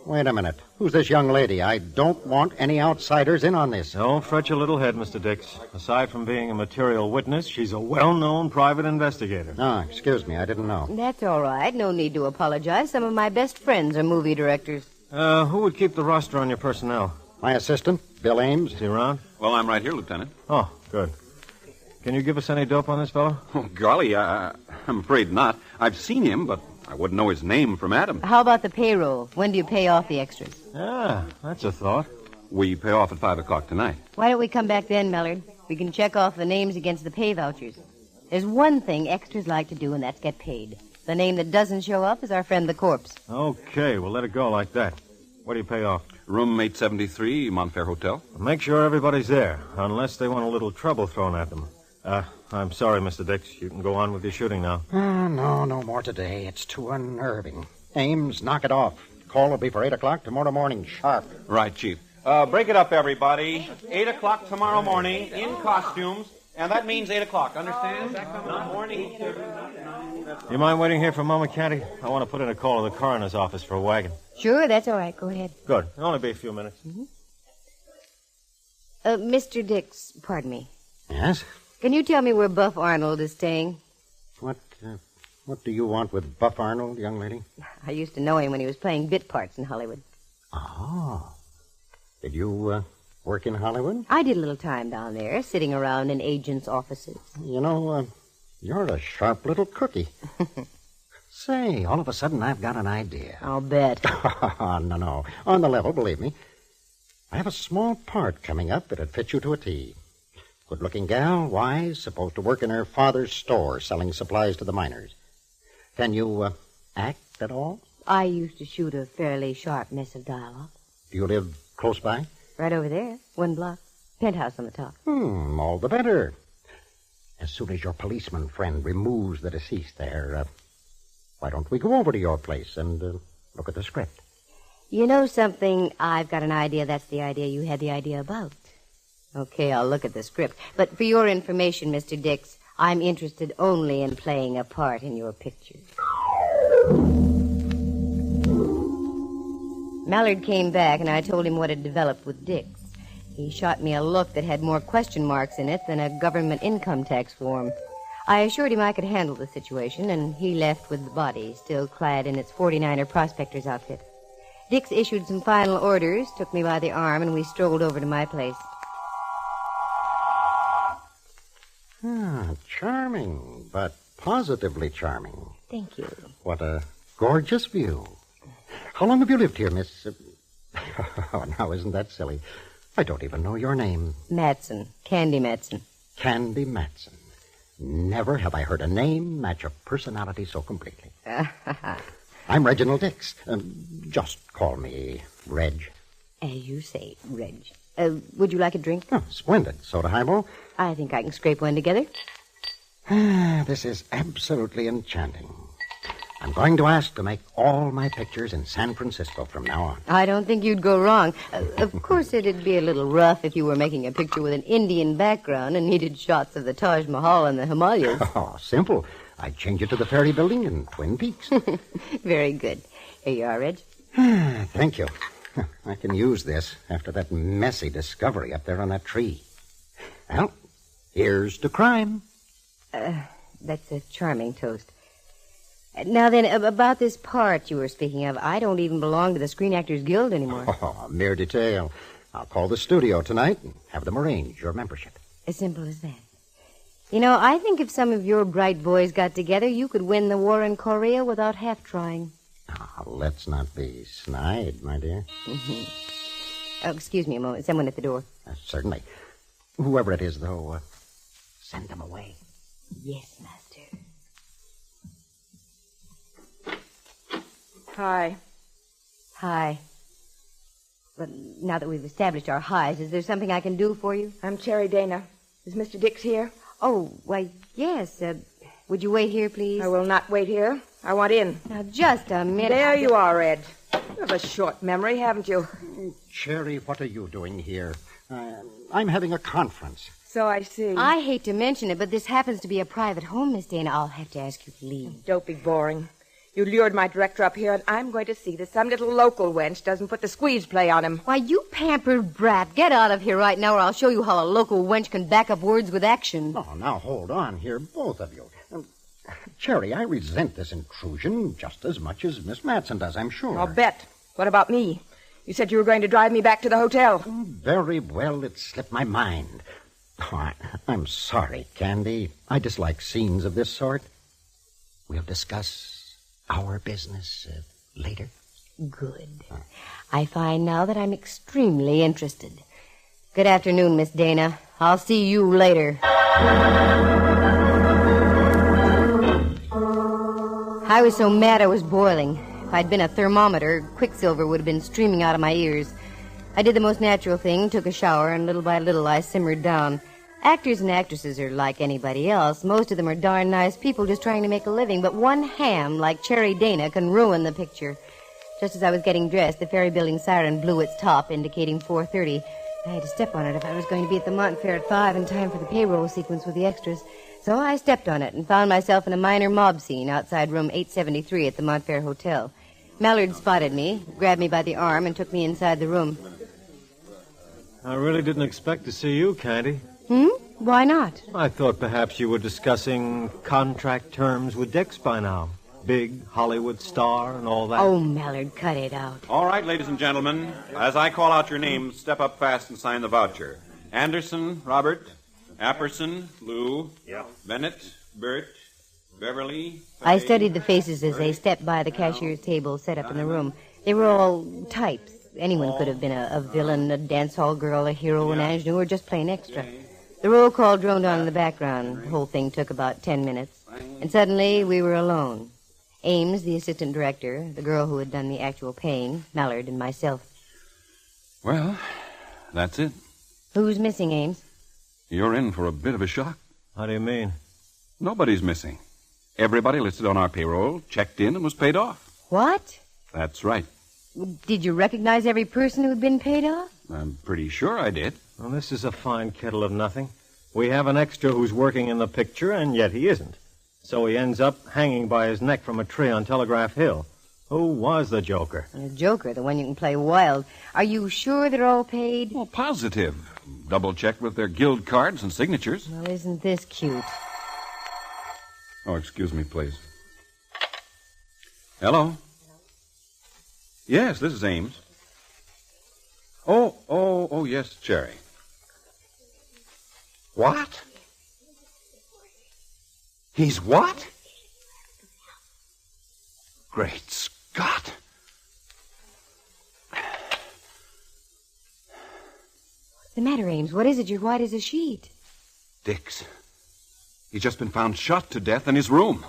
Wait a minute. Who's this young lady? I don't want any outsiders in on this.
Don't fret your little head, Mr. Dix. Aside from being a material witness, she's a well-known private investigator.
Ah, excuse me. I didn't know.
That's all right. No need to apologize. Some of my best friends are movie directors.
Who would keep the roster on your personnel?
My assistant, Bill Ames.
Is he around?
Well, I'm right here, Lieutenant.
Oh, good. Can you give us any dope on this fellow?
Oh, golly, I'm afraid not. I've seen him, but I wouldn't know his name from Adam.
How about the payroll? When do you pay off the extras?
Ah, that's a thought.
We pay off at 5 o'clock tonight.
Why don't we come back then, Mallard? We can check off the names against the pay vouchers. There's one thing extras like to do, and that's get paid. The name that doesn't show up is our friend the corpse.
Okay, we'll let it go like that. What do you pay off?
Room 873, Montfair Hotel.
Make sure everybody's there, unless they want a little trouble thrown at them. I'm sorry, Mr. Dix. You can go on with your shooting now.
No more today. It's too unnerving. Ames, knock it off. Call will be for 8 o'clock tomorrow morning, sharp.
Right, Chief.
Break it up, everybody. 8 o'clock tomorrow morning in costumes, and that means 8 o'clock. Understand? Morning.
You mind waiting here for a moment, Candy? I want to put in a call to the coroner's office for a wagon.
Sure, that's all right. Go ahead.
Good. It'll only be a few minutes.
Mr. Dix, pardon me.
Yes?
Can you tell me where Buff Arnold is staying?
What do you want with Buff Arnold, young lady?
I used to know him when he was playing bit parts in Hollywood.
Oh. Did you work in Hollywood?
I did a little time down there, sitting around in agents' offices.
You know, you're a sharp little cookie. Say, all of a sudden I've got an idea.
I'll bet.
No. On the level, believe me. I have a small part coming up that'd fit you to a T. Good-looking gal, wise, supposed to work in her father's store selling supplies to the miners. Can you act at all?
I used to shoot a fairly sharp mess of dialogue.
Do you live close by?
Right over there, 1 block. Penthouse on the top.
All the better. As soon as your policeman friend removes the deceased there, why don't we go over to your place and look at the script?
You know something? I've got an idea that's the idea you had the idea about. Okay, I'll look at the script. But for your information, Mr. Dix, I'm interested only in playing a part in your picture. Mallard came back, and I told him what had developed with Dix. He shot me a look that had more question marks in it than a government income tax form. I assured him I could handle the situation, and he left with the body, still clad in its 49er prospector's outfit. Dix issued some final orders, took me by the arm, and we strolled over to my place.
Charming, but positively charming.
Thank you.
What a gorgeous view. How long have you lived here, Miss... Oh, now, isn't that silly? I don't even know your name.
Matson. Candy Matson.
Candy Matson. Never have I heard a name match a personality so completely. I'm Reginald Dix. Just call me Reg.
As you say, Reg. Would you like a drink?
Oh, splendid. Soda highball?
I think I can scrape one together.
This is absolutely enchanting. I'm going to ask to make all my pictures in San Francisco from now on.
I don't think you'd go wrong. Of course, it'd be a little rough if you were making a picture with an Indian background and needed shots of the Taj Mahal and the Himalayas.
Oh, simple. I'd change it to the Ferry Building in Twin Peaks.
Very good. Here you are, Reg.
Thank you. I can use this after that messy discovery up there on that tree. Well, here's to crime.
That's a charming toast. Now then, about this part you were speaking of, I don't even belong to the Screen Actors Guild anymore.
Oh, mere detail. I'll call the studio tonight and have them arrange your membership.
As simple as that. You know, I think if some of your bright boys got together, you could win the war in Korea without half trying.
Now, let's not be snide, my dear.
Mm-hmm. Oh, excuse me a moment. Someone at the door.
Certainly. Whoever it is, though, send them away.
Yes, Master.
Hi.
Hi. But now that we've established our highs, is there something I can do for you?
I'm Cherry Dana. Is Mr. Dix here?
Oh, why, yes. Would you wait here, please?
I will not wait here. I want in.
Now, just a minute.
There you are, Ed. You have a short memory, haven't you?
Cherry, what are you doing here? I'm having a conference.
So I see.
I hate to mention it, but this happens to be a private home, Miss Dana. I'll have to ask you to leave.
Don't be boring. You lured my director up here, and I'm going to see that some little local wench doesn't put the squeeze play on him.
Why, you pampered brat. Get out of here right now, or I'll show you how a local wench can back up words with action.
Oh, now hold on here, both of you. Cherry, I resent this intrusion just as much as Miss Matson does, I'm sure.
I'll bet. What about me? You said you were going to drive me back to the hotel.
Very well, it slipped my mind. Oh, I'm sorry, Candy. I dislike scenes of this sort. We'll discuss our business later.
Good. I find now that I'm extremely interested. Good afternoon, Miss Dana. I'll see you later. I was so mad I was boiling. If I'd been a thermometer, quicksilver would have been streaming out of my ears. I did the most natural thing, took a shower, and little by little I simmered down. Actors and actresses are like anybody else. Most of them are darn nice people just trying to make a living, but one ham like Cherry Dana can ruin the picture. Just as I was getting dressed, the ferry building siren blew its top, indicating 4:30. I had to step on it if I was going to be at the Montfair at 5 in time for the payroll sequence with the extras. So I stepped on it and found myself in a minor mob scene outside room 873 at the Montfair Hotel. Mallard spotted me, grabbed me by the arm, and took me inside the room.
I really didn't expect to see you, Candy.
Why not?
I thought perhaps you were discussing contract terms with Dix by now. Big Hollywood star and all that.
Oh, Mallard, cut it out.
All right, ladies and gentlemen. As I call out your names, step up fast and sign the voucher. Anderson, Robert. Apperson, Lou. Bennett, Bert. Beverly.
I studied the faces as they stepped by the cashier's table set up in the room. They were all types. Anyone could have been a villain, a dance hall girl, a hero, an ingenue, or just plain extra. The roll call droned on in the background. The whole thing took about 10 minutes. And suddenly we were alone. Ames, the assistant director, the girl who had done the actual paying, Mallard, and myself.
Well, that's it.
Who's missing, Ames?
You're in for a bit of a shock.
How do you mean?
Nobody's missing. Everybody listed on our payroll checked in and was paid off.
What?
That's right.
Did you recognize every person who had been paid off?
I'm pretty sure I did.
Well, this is a fine kettle of nothing. We have an extra who's working in the picture, and yet he isn't. So he ends up hanging by his neck from a tree on Telegraph Hill. Who was the Joker?
The Joker, the one you can play wild. Are you sure they're all paid?
Well, positive. Double-checked with their guild cards and signatures.
Well, isn't this cute?
Oh, excuse me, please. Hello? Yes, this is Ames. Oh, yes, Cherry. What? He's what? Great Scott.
What's the matter, Ames? What is it? You're white as a sheet.
Dix. He's just been found shot to death in his room.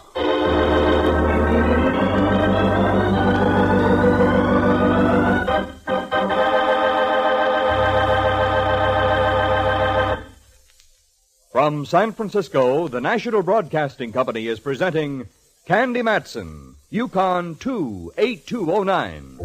From San Francisco, the National Broadcasting Company is presenting Candy Matson, Yukon 28209.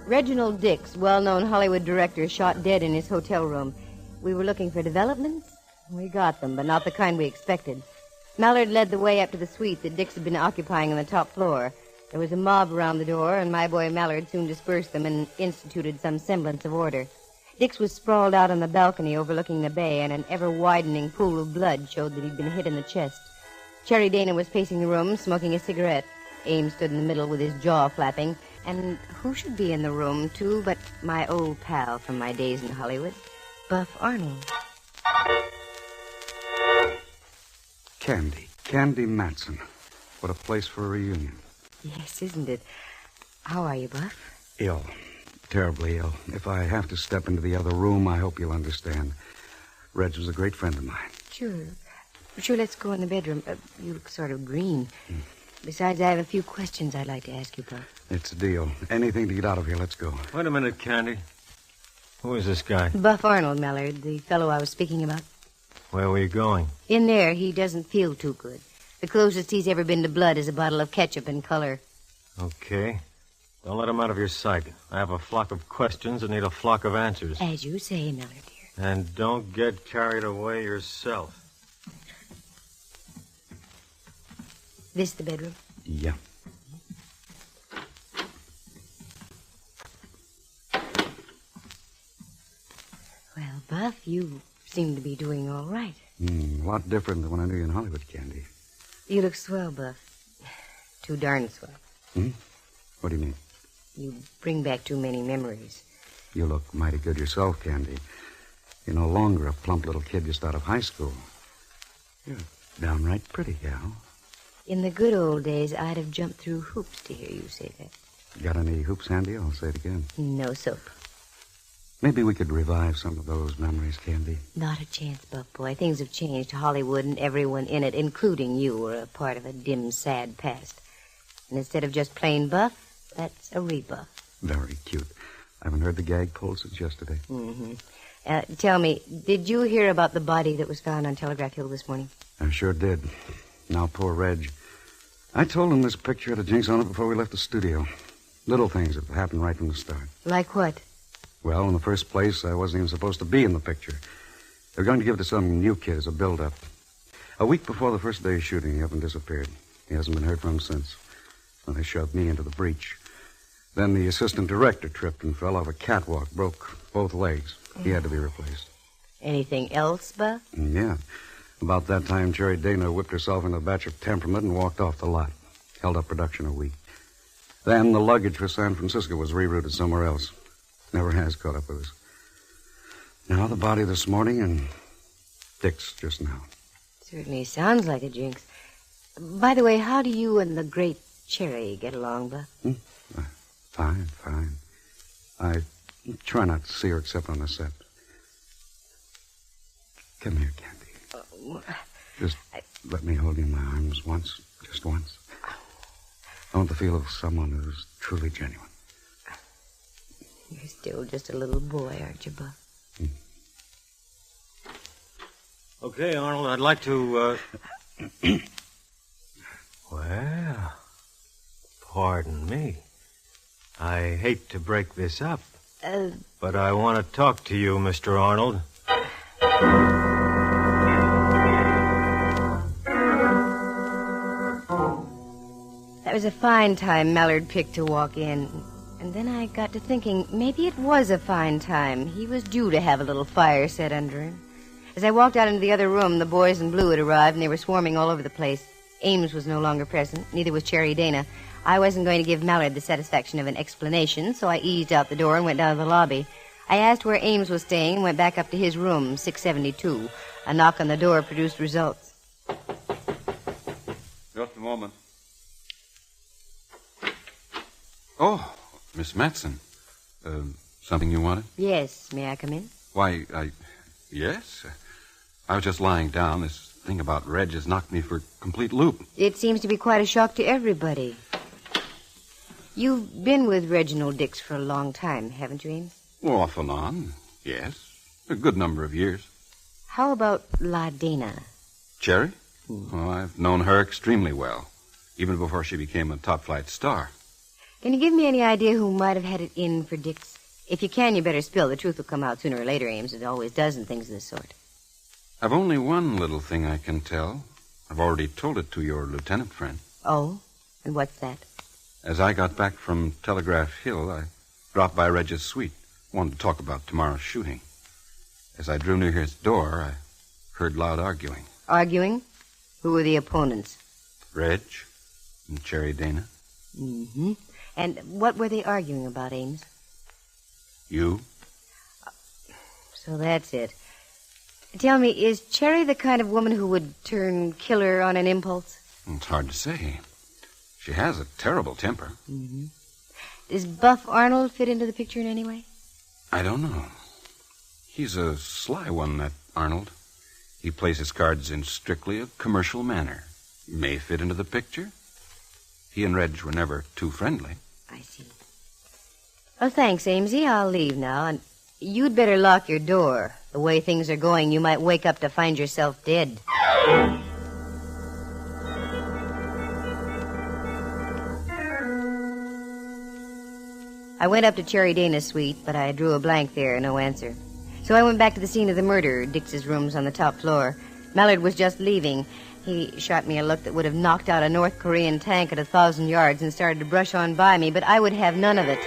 Reginald Dix, well-known Hollywood director, shot dead in his hotel room. We were looking for developments. We got them, but not the kind we expected. Mallard led the way up to the suite that Dix had been occupying on the top floor. There was a mob around the door, and my boy Mallard soon dispersed them and instituted some semblance of order. Dix was sprawled out on the balcony overlooking the bay, and an ever-widening pool of blood showed that he'd been hit in the chest. Cherry Dana was pacing the room, smoking a cigarette. Ames stood in the middle with his jaw flapping. And who should be in the room, too, but my old pal from my days in Hollywood, Buff Arnold.
Candy Matson. What a place for a reunion.
Yes, isn't it? How are you, Buff?
Ill. Terribly ill. If I have to step into the other room, I hope you'll understand. Reg was a great friend of mine.
Sure, let's go in the bedroom. You look sort of green. Besides, I have a few questions I'd like to ask you, Buff.
It's a deal. Anything to get out of here. Let's go.
Wait a minute, Candy. Who is this guy?
Buff Arnold, Mallard, the fellow I was speaking about.
Where were you going?
In there, he doesn't feel too good. The closest he's ever been to blood is a bottle of ketchup in color.
Okay. Don't let him out of your sight. I have a flock of questions and need a flock of answers.
As you say, Mallard, dear.
And don't get carried away yourself.
This the bedroom?
Yeah.
Well, Buff, you seem to be doing all right.
A lot different than when I knew you in Hollywood, Candy.
You look swell, Buff. Too darn swell.
What do you mean?
You bring back too many memories.
You look mighty good yourself, Candy. You're no longer a plump little kid just out of high school. You're downright pretty, gal.
In the good old days, I'd have jumped through hoops to hear you say that.
Got any hoops handy? I'll say it again.
No soap.
Maybe we could revive some of those memories, Candy.
Not a chance, Buff boy. Things have changed. Hollywood and everyone in it, including you, are a part of a dim, sad past. And instead of just plain Buff, that's a rebuff.
Very cute. I haven't heard the gag pulled since yesterday.
Tell me, did you hear about the body that was found on Telegraph Hill this morning?
I sure did. Now, poor Reg. I told him this picture had a jinx on it before we left the studio. Little things that happened right from the start.
Like what?
Well, in the first place, I wasn't even supposed to be in the picture. They were going to give it to some new kid as a build-up. A week before the first day of shooting, he up and disappeared. He hasn't been heard from since. Well, they shoved me into the breach. Then the assistant director tripped and fell off a catwalk, broke both legs. He had to be replaced.
Anything else, Buff?
Yeah. About that time, Cherry Dana whipped herself into a batch of temperament and walked off the lot. Held up production a week. Then the luggage for San Francisco was rerouted somewhere else. Never has caught up with us. Now the body this morning and Dick's just now.
Certainly sounds like a jinx. By the way, how do you and the great Cherry get along, Buff?
Fine. I try not to see her except on the set. Come here, Candy. Just let me hold you in my arms once. Just once. I want the feel of someone who's truly genuine.
You're still just a little boy, aren't you, Buff?
Okay, Arnold, I'd like to, Well, pardon me. I hate to break this up, but I want to talk to you, Mr. Arnold.
That was a fine time Mallard picked to walk in. And then I got to thinking, maybe it was a fine time. He was due to have a little fire set under him. As I walked out into the other room, the boys in blue had arrived, and they were swarming all over the place. Ames was no longer present, neither was Cherry Dana. I wasn't going to give Mallard the satisfaction of an explanation, so I eased out the door and went down to the lobby. I asked where Ames was staying and went back up to his room, 672. A knock on the door produced results.
Just a moment. Oh, Miss Matson. Something you wanted?
Yes, may I come in?
Why, yes. I was just lying down. This thing about Reg has knocked me for a complete loop.
It seems to be quite a shock to everybody. You've been with Reginald Dix for a long time, haven't you, Ames?
Well, off and on, yes. A good number of years.
How about La Dana?
Cherry? Well, I've known her extremely well, even before she became a top-flight star.
Can you give me any idea who might have had it in for Dix? If you can, you better spill. The truth will come out sooner or later, Ames. It always does in things of this sort.
I've only one little thing I can tell. I've already told it to your lieutenant friend.
Oh? And what's that?
As I got back from Telegraph Hill, I dropped by Reg's suite. Wanted to talk about tomorrow's shooting. As I drew near his door, I heard loud arguing.
Arguing? Who were the opponents?
Reg and Cherry Dana.
Mm-hmm. And what were they arguing about, Ames?
You?
So that's it. Tell me, is Cherry the kind of woman who would turn killer on an impulse?
It's hard to say. She has a terrible temper.
Mm-hmm. Does Buff Arnold fit into the picture in any way?
I don't know. He's a sly one, that Arnold. He plays his cards in strictly a commercial manner. May fit into the picture. He and Reg were never too friendly.
I see. Oh, thanks, Amesy. I'll leave now, and you'd better lock your door. The way things are going, you might wake up to find yourself dead. I went up to Cherry Dana's suite, but I drew a blank there, no answer. So I went back to the scene of the murder, Dix's rooms on the top floor. Mallard was just leaving. He shot me a look that would have knocked out a North Korean tank at 1,000 yards and started to brush on by me, but I would have none of it.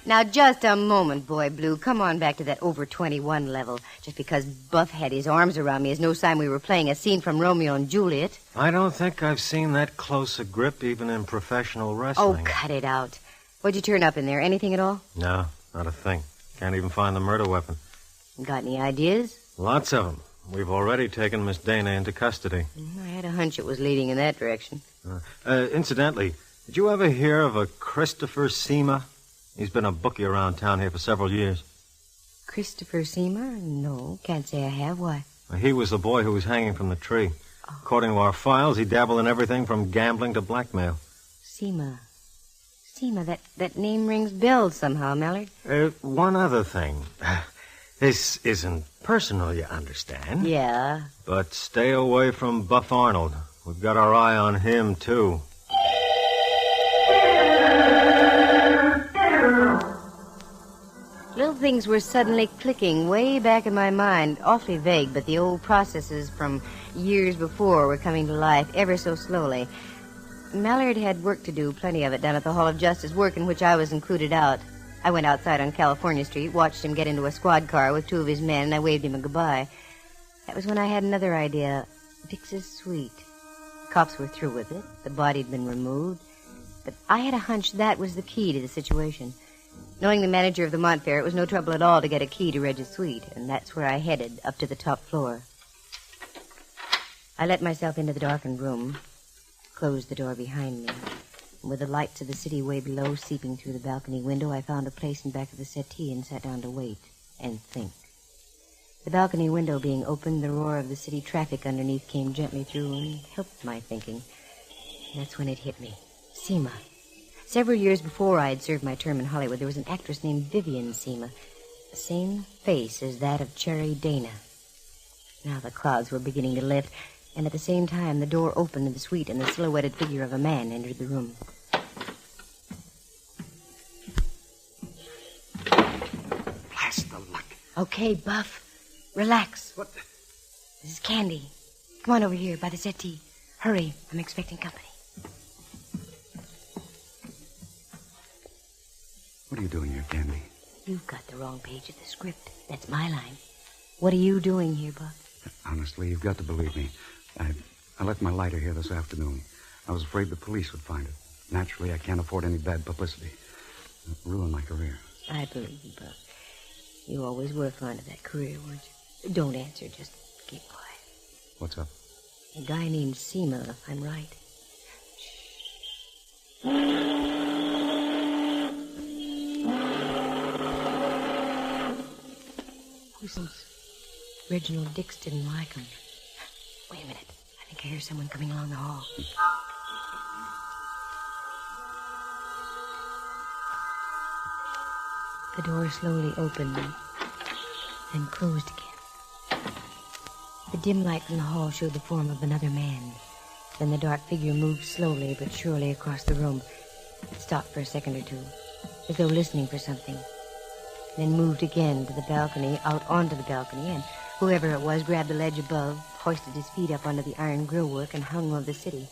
Now, just a moment, Boy Blue. Come on back to that over 21 level. Just because Buff had his arms around me is no sign we were playing a scene from Romeo and Juliet.
I don't think I've seen that close a grip even in professional wrestling.
Oh, cut it out. What'd you turn up in there? Anything at all?
No, not a thing. Can't even find the murder weapon.
Got any ideas?
Lots of them. We've already taken Miss Dana into custody.
I had a hunch it was leading in that direction.
Incidentally, did you ever hear of a Christopher Seema? He's been a bookie around town here for several years.
Christopher Seema? No, can't say I have. Why?
He was the boy who was hanging from the tree. Oh. According to our files, he dabbled in everything from gambling to blackmail.
Seema. Seema, that name rings bells somehow, Mallard.
One other thing. This isn't personal, you understand?
Yeah.
But stay away from Buff Arnold. We've got our eye on him, too.
Little things were suddenly clicking way back in my mind, awfully vague, but the old processes from years before were coming to life ever so slowly. Mallard had work to do, plenty of it, down at the Hall of Justice, work in which I was included out. I went outside on California Street, watched him get into a squad car with two of his men, and I waved him a goodbye. That was when I had another idea. Dix's suite. Cops were through with it. The body had been removed. But I had a hunch that was the key to the situation. Knowing the manager of the Montfair, it was no trouble at all to get a key to Reg's suite, and that's where I headed, up to the top floor. I let myself into the darkened room, closed the door behind me, and with the lights of the city way below seeping through the balcony window, I found a place in back of the settee and sat down to wait and think. The balcony window being opened, the roar of the city traffic underneath came gently through and helped my thinking. And that's when it hit me. Seema. Several years before I had served my term in Hollywood, there was an actress named Vivian Seema. The same face as that of Cherry Dana. Now the clouds were beginning to lift, and at the same time the door opened in the suite and the silhouetted figure of a man entered the room.
Blast the luck.
Okay, Buff. Relax. What? This is Candy. Come on over here by the settee. Hurry. I'm expecting company.
What are you doing here, Candy?
You've got the wrong page of the script. That's my line. What are you doing here, Buff?
Honestly, you've got to believe me. I left my lighter here this afternoon. I was afraid the police would find it. Naturally, I can't afford any bad publicity. It'll ruin my career.
I believe you, Buff. You always were fond of that career, weren't you? Don't answer. Just keep quiet.
What's up?
A guy named Seema, if I'm right. Since Reginald Dix didn't like him. Wait a minute. I think I hear someone coming along the hall. The door slowly opened and closed again. The dim light from the hall showed the form of another man. Then the dark figure moved slowly but surely across the room. It stopped for a second or two, as though listening for something. Then moved again to the balcony, out onto the balcony, and whoever it was grabbed the ledge above, hoisted his feet up onto the iron grillwork, and hung over the city.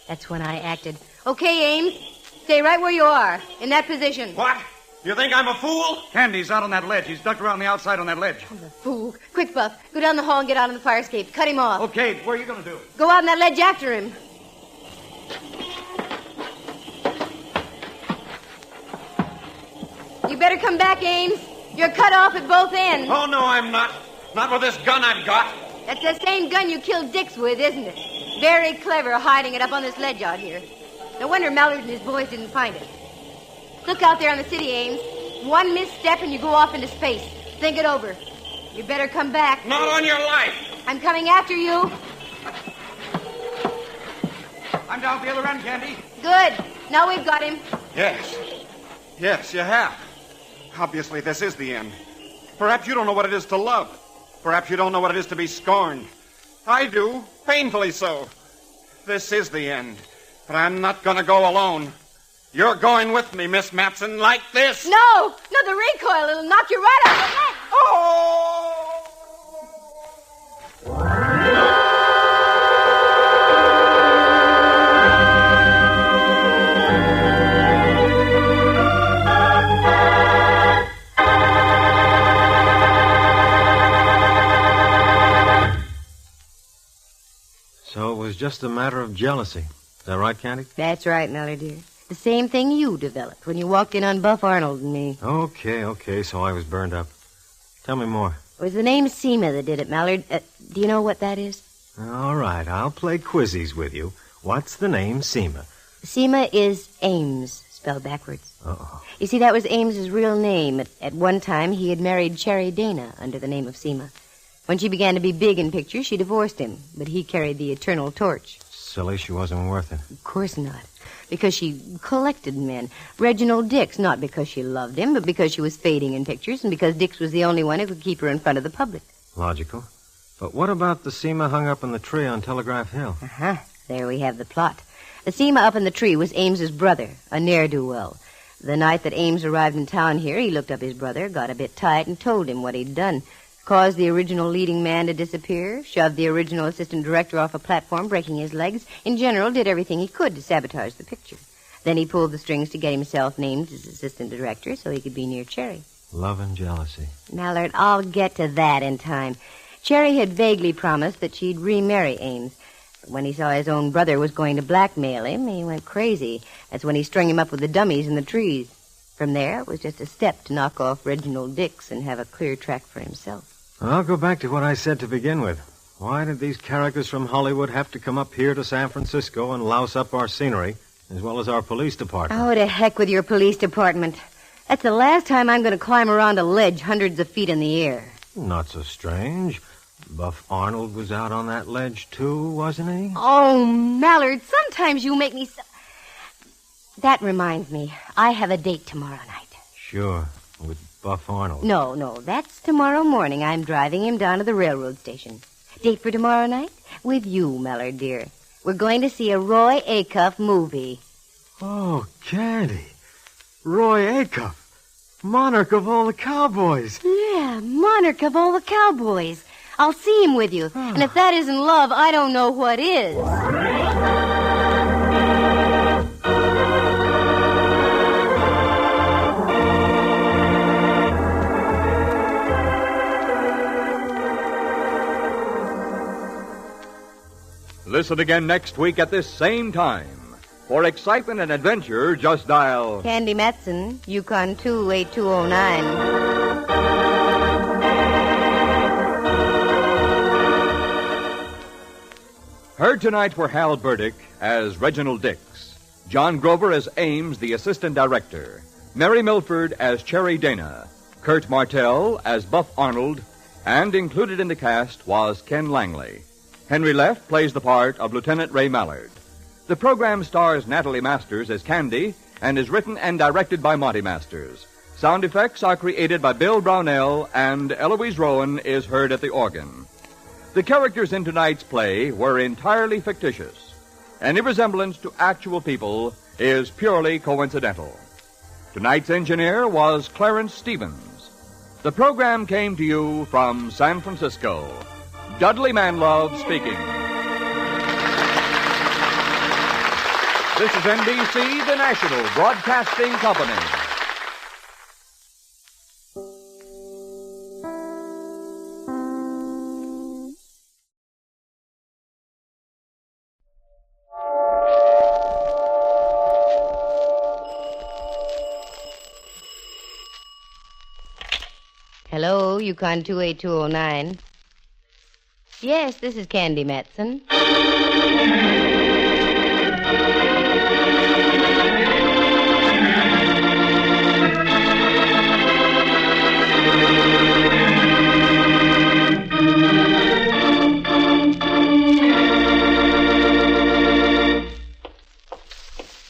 That's when I acted. Okay, Ames, stay right where you are, in that position.
What?
You think I'm a fool?
Candy's out on that ledge. He's ducked around the outside on that ledge.
Fool. Quick, Buff. Go down the hall and get out on the fire escape. Cut him off.
Okay, what are you going to do?
Go out on that ledge after him. You better come back, Ames. You're cut off at both ends.
Oh, no, I'm not. Not with this gun I've got.
That's the same gun you killed Dix with, isn't it? Very clever hiding it up on this ledge out here. No wonder Mallard and his boys didn't find it. Look out there on the city, Ames. One misstep and you go off into space. Think it over. You better come back.
Not on your life.
I'm coming after you.
I'm down at the other end, Candy.
Good. Now we've got him.
Yes. Yes, you have. Obviously, this is the end. Perhaps you don't know what it is to love. Perhaps you don't know what it is to be scorned. I do, painfully so. This is the end. But I'm not going to go alone. You're going with me, Miss Matson, like this.
No, the recoil. It'll knock you right off the ledge.
So it was just a matter of jealousy. Is that right, Candy?
That's right, Mallard, dear. The same thing you developed when you walked in on Buff Arnold and me.
Okay, so I was burned up. Tell me more.
It was the name Seema that did it, Mallard. Do you know what that is?
All right, I'll play quizzies with you. What's the name Seema?
Seema is Ames, spelled backwards.
Uh-oh.
You see, that was Ames's real name. At one time, he had married Cherry Dana under the name of Seema. When she began to be big in pictures, she divorced him, but he carried the eternal torch.
Silly, she wasn't worth it.
Of course not. Because she collected men. Reginald Dix, not because she loved him, but because she was fading in pictures and because Dix was the only one who could keep her in front of the public.
Logical. But what about the Seema hung up in the tree on Telegraph Hill?
Uh-huh. There we have the plot. The Seema up in the tree was Ames's brother, a ne'er-do-well. The night that Ames arrived in town here, he looked up his brother, got a bit tight, and told him what he'd done. Caused the original leading man to disappear, shoved the original assistant director off a platform, breaking his legs. In general, did everything he could to sabotage the picture. Then he pulled the strings to get himself named as assistant director so he could be near Cherry.
Love and jealousy.
Mallard, I'll get to that in time. Cherry had vaguely promised that she'd remarry Ames. But when he saw his own brother was going to blackmail him, he went crazy. That's when he strung him up with the dummies in the trees. From there, it was just a step to knock off Reginald Dix and have a clear track for himself.
I'll go back to what I said to begin with. Why did these characters from Hollywood have to come up here to San Francisco and louse up our scenery, as well as our police department?
Oh, to heck with your police department. That's the last time I'm going to climb around a ledge hundreds of feet in the air.
Not so strange. Buff Arnold was out on that ledge, too, wasn't he?
Oh, Mallard, sometimes you make me so... That reminds me, I have a date tomorrow night.
Sure, with Buff Arnold.
No, that's tomorrow morning. I'm driving him down to the railroad station. Date for tomorrow night? With you, Mallard, dear. We're going to see a Roy Acuff movie.
Oh, Candy. Roy Acuff. Monarch of all the cowboys.
Yeah, monarch of all the cowboys. I'll see him with you. And if that isn't love, I don't know what is.
Listen again next week at this same time. For excitement and adventure, just dial...
Candy Matson, Yukon 28209.
Heard tonight were Hal Burdick as Reginald Dix, John Grover as Ames, the assistant director, Mary Milford as Cherry Dana, Kurt Martell as Buff Arnold, and included in the cast was Ken Langley. Henry Leff plays the part of Lieutenant Ray Mallard. The program stars Natalie Masters as Candy and is written and directed by Monty Masters. Sound effects are created by Bill Brownell, and Eloise Rowan is heard at the organ. The characters in tonight's play were entirely fictitious. Any resemblance to actual people is purely coincidental. Tonight's engineer was Clarence Stevens. The program came to you from San Francisco. Dudley Manlove speaking. This is NBC, the National Broadcasting Company.
Hello, Yukon 28209. Yes, this is Candy Matson.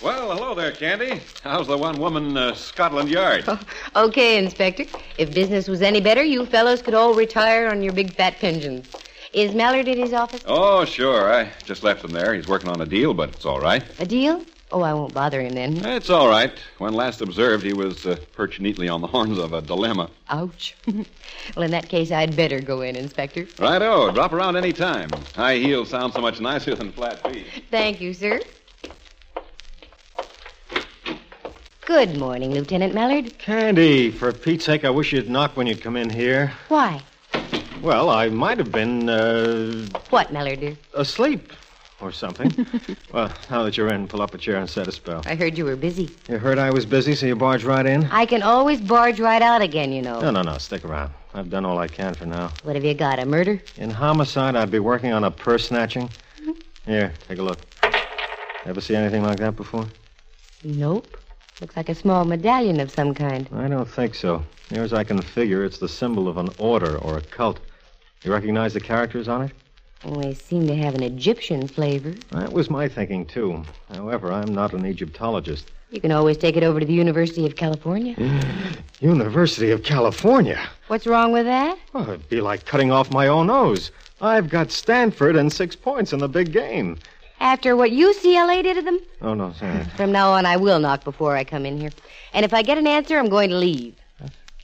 Well, hello there, Candy. How's the one-woman Scotland Yard?
Okay, Inspector. If business was any better, you fellows could all retire on your big fat pensions. Is Mallard in his office?
Oh, sure. I just left him there. He's working on a deal, but it's all right.
A deal? Oh, I won't bother him then.
It's all right. When last observed, he was perched neatly on the horns of a dilemma.
Ouch. Well, in that case, I'd better go in, Inspector.
Righto. Drop around any time. High heels sound so much nicer than flat feet.
Thank you, sir. Good morning, Lieutenant Mallard.
Candy, for Pete's sake, I wish you'd knock when you come in here.
Why?
Well, I might have been,
What, Mallard, dear?
asleep or something. Well, now that you're in, pull up a chair and set a spell.
I heard you were busy.
You heard I was busy, so you barged right in?
I can always barge right out again, you know.
No, stick around. I've done all I can for now.
What have you got, a murder?
In homicide, I'd be working on a purse snatching. Here, take a look. Ever see anything like that before?
Nope. Looks like a small medallion of some kind.
I don't think so. Near as I can figure, it's the symbol of an order or a cult. You recognize the characters on it?
Oh, they seem to have an Egyptian flavor.
That was my thinking, too. However, I'm not an Egyptologist.
You can always take it over to the University of California.
University of California?
What's wrong with that?
Well, it'd be like cutting off my own nose. I've got Stanford and 6 points in the big game.
After what UCLA did to them?
Oh, no, sorry.
From now on, I will knock before I come in here. And if I get an answer, I'm going to leave.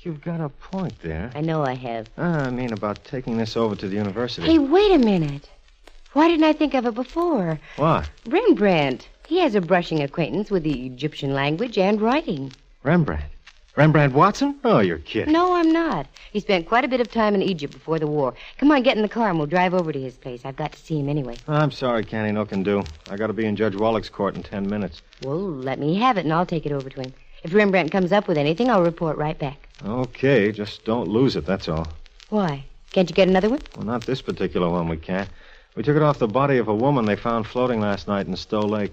You've got a point there.
I know I have.
I mean about taking this over to the university.
Hey, wait a minute. Why didn't I think of it before?
What?
Rembrandt. He has a brushing acquaintance with the Egyptian language and writing.
Rembrandt? Rembrandt Watson? Oh, you're kidding.
No, I'm not. He spent quite a bit of time in Egypt before the war. Come on, get in the car and we'll drive over to his place. I've got to see him anyway.
I'm sorry, Candy, no can do. I got to be in Judge Wallach's court in 10 minutes.
Well, let me have it and I'll take it over to him. If Rembrandt comes up with anything, I'll report right back.
Okay, just don't lose it, that's all.
Why? Can't you get another one?
Well, not this particular one, we can't. We took it off the body of a woman they found floating last night in Stowe Lake.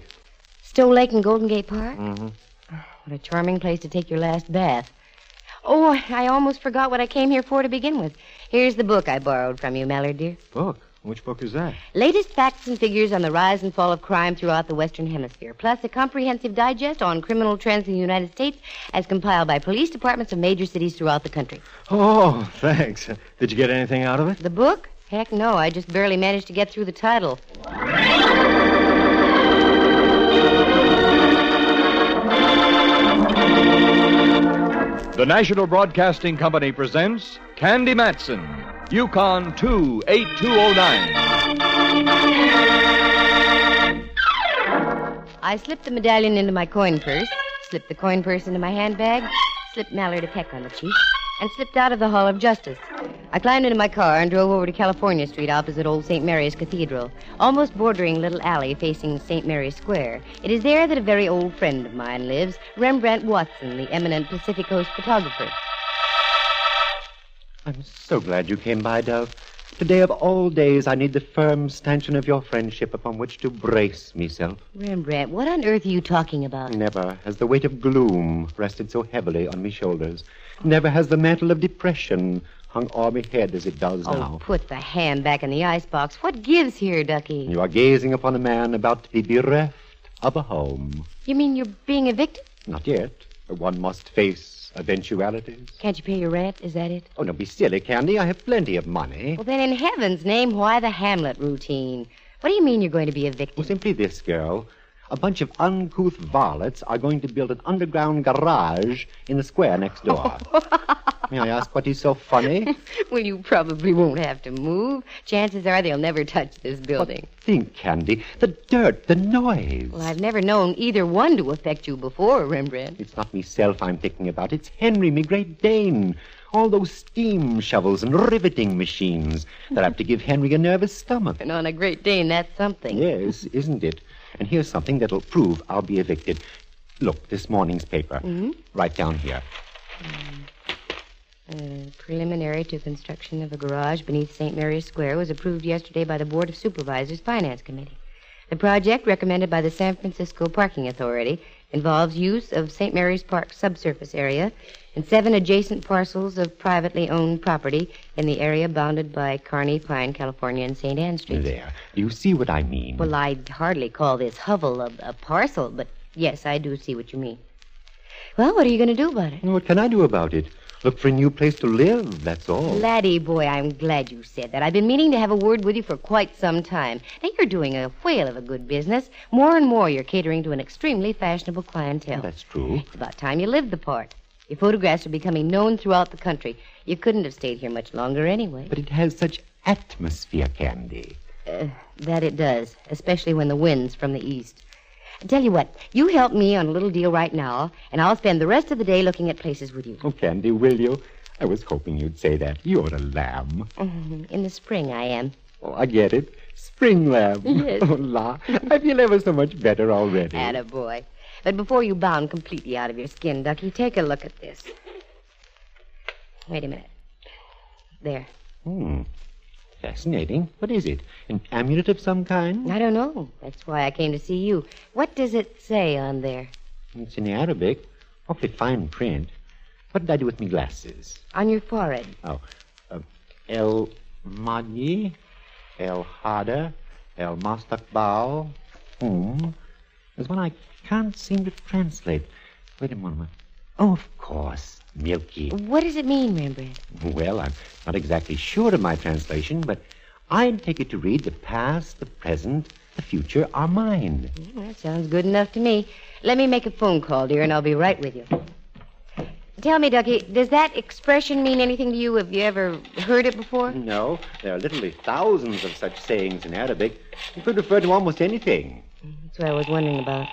Stowe Lake in Golden Gate Park?
Mm-hmm.
What a charming place to take your last bath. Oh, I almost forgot what I came here for to begin with. Here's the book I borrowed from you, Mallard, dear.
Book? Which book is that?
Latest facts and figures on the rise and fall of crime throughout the Western Hemisphere, plus a comprehensive digest on criminal trends in the United States as compiled by police departments of major cities throughout the country.
Oh, thanks. Did you get anything out of it?
The book? Heck no, I just barely managed to get through the title.
The National Broadcasting Company presents Candy Matson, Yukon 28209.
I slipped the medallion into my coin purse, slipped the coin purse into my handbag, slipped Mallard a peck on the cheek, and slipped out of the Hall of Justice. I climbed into my car and drove over to California Street opposite old St. Mary's Cathedral, almost bordering a little alley facing St. Mary's Square. It is there that a very old friend of mine lives, Rembrandt Watson, the eminent Pacific Coast photographer.
I'm so glad you came by, Dove. Today of all days, I need the firm stanchion of your friendship upon which to brace myself.
Rembrandt, what on earth are you talking about?
Never has the weight of gloom rested so heavily on me shoulders. Never has the mantle of depression hung o'er me head as it does now.
Oh, put the hand back in the icebox. What gives here, Ducky?
You are gazing upon a man about to be bereft of a home.
You mean you're being evicted?
Not yet. One must face eventualities.
Can't you pay your rent? Is that it?
Oh, don't be silly, Candy. I have plenty of money.
Well, then in heaven's name, why the Hamlet routine? What do you mean you're going to be evicted?
Well, simply this, girl. A bunch of uncouth varlets are going to build an underground garage in the square next door. May I ask what is so funny?
Well, you probably won't have to move. Chances are they'll never touch this building.
But think, Candy. The dirt, the noise.
Well, I've never known either one to affect you before, Rembrandt.
It's not myself I'm thinking about. It's Henry, me Great Dane. All those steam shovels and riveting machines that have to give Henry a nervous stomach.
And on a Great Dane, that's something.
Yes, isn't it? And here's something that'll prove I'll be evicted. Look, this morning's paper.
Mm-hmm.
Right down here.
preliminary to construction of a garage beneath St. Mary's Square was approved yesterday by the Board of Supervisors Finance Committee. The project, recommended by the San Francisco Parking Authority, involves use of St. Mary's Park subsurface area and 7 adjacent parcels of privately owned property in the area bounded by Kearney, Pine, California, and St. Anne Streets.
There. You see what I mean?
Well, I'd hardly call this hovel a parcel, but yes, I do see what you mean. Well, what are you going to do about it?
What can I do about it? Look for a new place to live, that's all.
Laddie boy, I'm glad you said that. I've been meaning to have a word with you for quite some time. Now, you're doing a whale of a good business. More and more, you're catering to an extremely fashionable clientele.
That's true.
It's about time you lived the part. Your photographs are becoming known throughout the country. You couldn't have stayed here much longer anyway.
But it has such atmosphere, Candy.
That it does, especially when the wind's from the east. I tell you what, you help me on a little deal right now, and I'll spend the rest of the day looking at places with you.
Oh, Candy, will you? I was hoping you'd say that. You're a lamb.
In the spring, I am.
Oh, I get it. Spring lamb.
Yes.
Oh, la. I feel ever so much better already.
Attaboy. But before you bound completely out of your skin, Ducky, take a look at this. Wait a minute. There.
Fascinating. What is it? An amulet of some kind?
I don't know. That's why I came to see you. What does it say on there?
It's in Arabic. Awfully fine print. What did I do with my glasses?
On your forehead.
Oh. El Madi, El Hada, El Mastakbal. There's one I can't seem to translate. Wait a moment. Oh, of course. Milky.
What does it mean, Rembrandt?
Well, I'm not exactly sure of my translation, but I'd take it to read the past, the present, the future are mine.
That sounds good enough to me. Let me make a phone call, dear, and I'll be right with you. Tell me, Ducky, does that expression mean anything to you? Have you ever heard it before?
No, there are literally thousands of such sayings in Arabic. It could refer to almost anything.
That's what I was wondering about.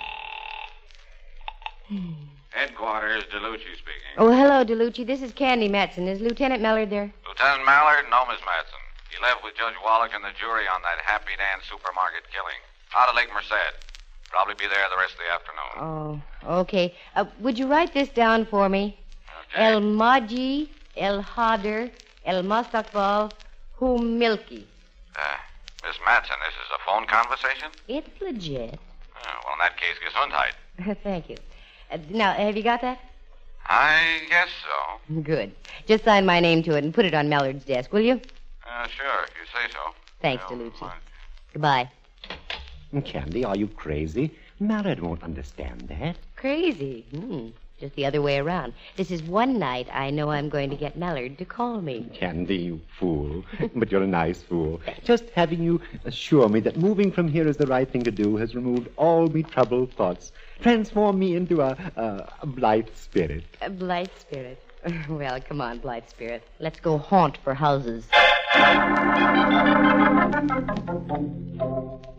Headquarters, DeLucci speaking.
Oh, hello, DeLucci. This is Candy Matson. Is Lieutenant Mallard there?
Lieutenant Mallard? No, Miss Matson. He left with Judge Wallach and the jury on that Happy Dan supermarket killing. Out of Lake Merced. Probably be there the rest of the afternoon.
Oh, okay. Would you write this down for me?
Okay.
El Maji, El Hader, El Mastakbal, Hu Milky.
Miss Matson, this is a phone conversation?
It's legit.
Well, in that case, Gesundheit.
Thank you. Now, have you got that?
I guess so.
Good. Just sign my name to it and put it on Mallard's desk, will you?
Sure, if you say so.
Thanks, DeLucci. Goodbye.
Candy, are you crazy? Mallard won't understand that.
Crazy? Just the other way around. This is one night I know I'm going to get Mallard to call me.
Candy, you fool. But you're a nice fool. Just having you assure me that moving from here is the right thing to do has removed all me troubled thoughts. Transformed me into a blithe spirit.
A blithe spirit? Well, come on, blithe spirit. Let's go haunt for houses.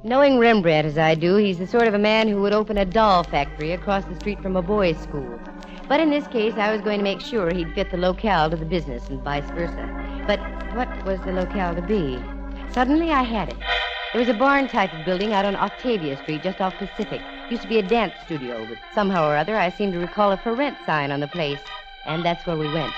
Knowing Rembrandt as I do, he's the sort of a man who would open a doll factory across the street from a boys' school. But in this case, I was going to make sure he'd fit the locale to the business and vice versa. But what was the locale to be? Suddenly, I had it. There was a barn type of building out on Octavia Street, just off Pacific. Used to be a dance studio, but somehow or other, I seem to recall a for rent sign on the place. And that's where we went.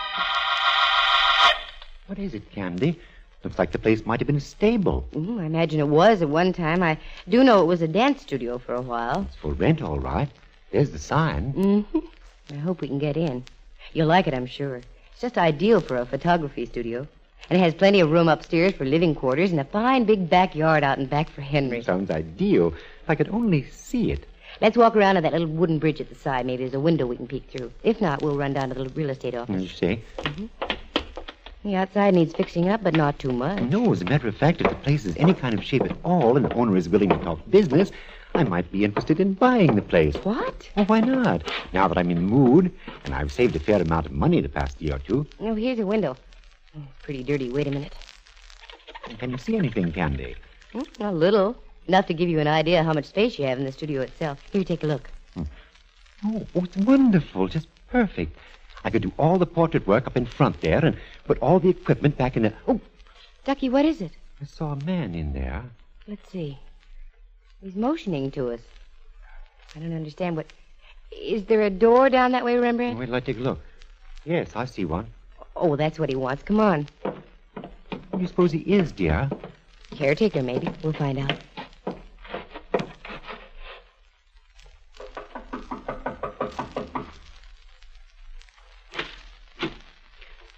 What is it, Candy? Looks like the place might have been a stable.
I imagine it was at one time. I do know it was a dance studio for a while.
It's for rent, all right. There's the sign.
I hope we can get in. You'll like it, I'm sure. It's just ideal for a photography studio. And it has plenty of room upstairs for living quarters and a fine big backyard out in back for Henry.
Sounds ideal. If I could only see it.
Let's walk around to that little wooden bridge at the side. Maybe there's a window we can peek through. If not, we'll run down to the real estate office.
You see?
The outside needs fixing up, but not too much.
No, as a matter of fact, if the place is any kind of shape at all and the owner is willing to talk business, I might be interested in buying the place.
What?
Well, why not? Now that I'm in the mood, and I've saved a fair amount of money the past year or two.
Oh, here's a window. Pretty dirty. Wait a minute.
Can you see anything, Candy?
A little. Enough to give you an idea how much space you have in the studio itself. Here, take a look.
Oh, it's wonderful. Just perfect. I could do all the portrait work up in front there and put all the equipment back in the... Oh!
Ducky, what is it?
I saw a man in there.
Let's see. He's motioning to us. I don't understand what... Is there a door down that way, Rembrandt?
Wait till I take a look. Yes, I see one.
Oh, that's what he wants. Come on.
Who do you suppose he is, dear?
Caretaker, maybe. We'll find out.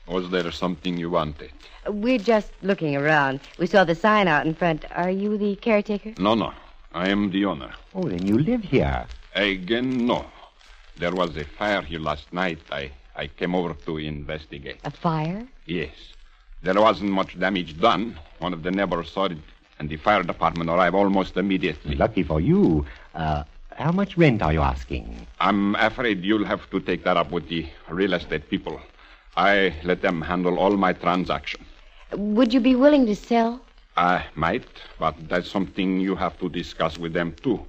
Was there something you wanted?
We're just looking around. We saw the sign out in front. Are you the caretaker?
No. I am the owner.
Oh, then you live here.
Again, no. There was a fire here last night. I came over to investigate.
A fire?
Yes. There wasn't much damage done. One of the neighbors saw it, and the fire department arrived almost immediately.
Lucky for you. How much rent are you asking?
I'm afraid you'll have to take that up with the real estate people. I let them handle all my transactions.
Would you be willing to sell?
I might, but that's something you have to discuss with them, too.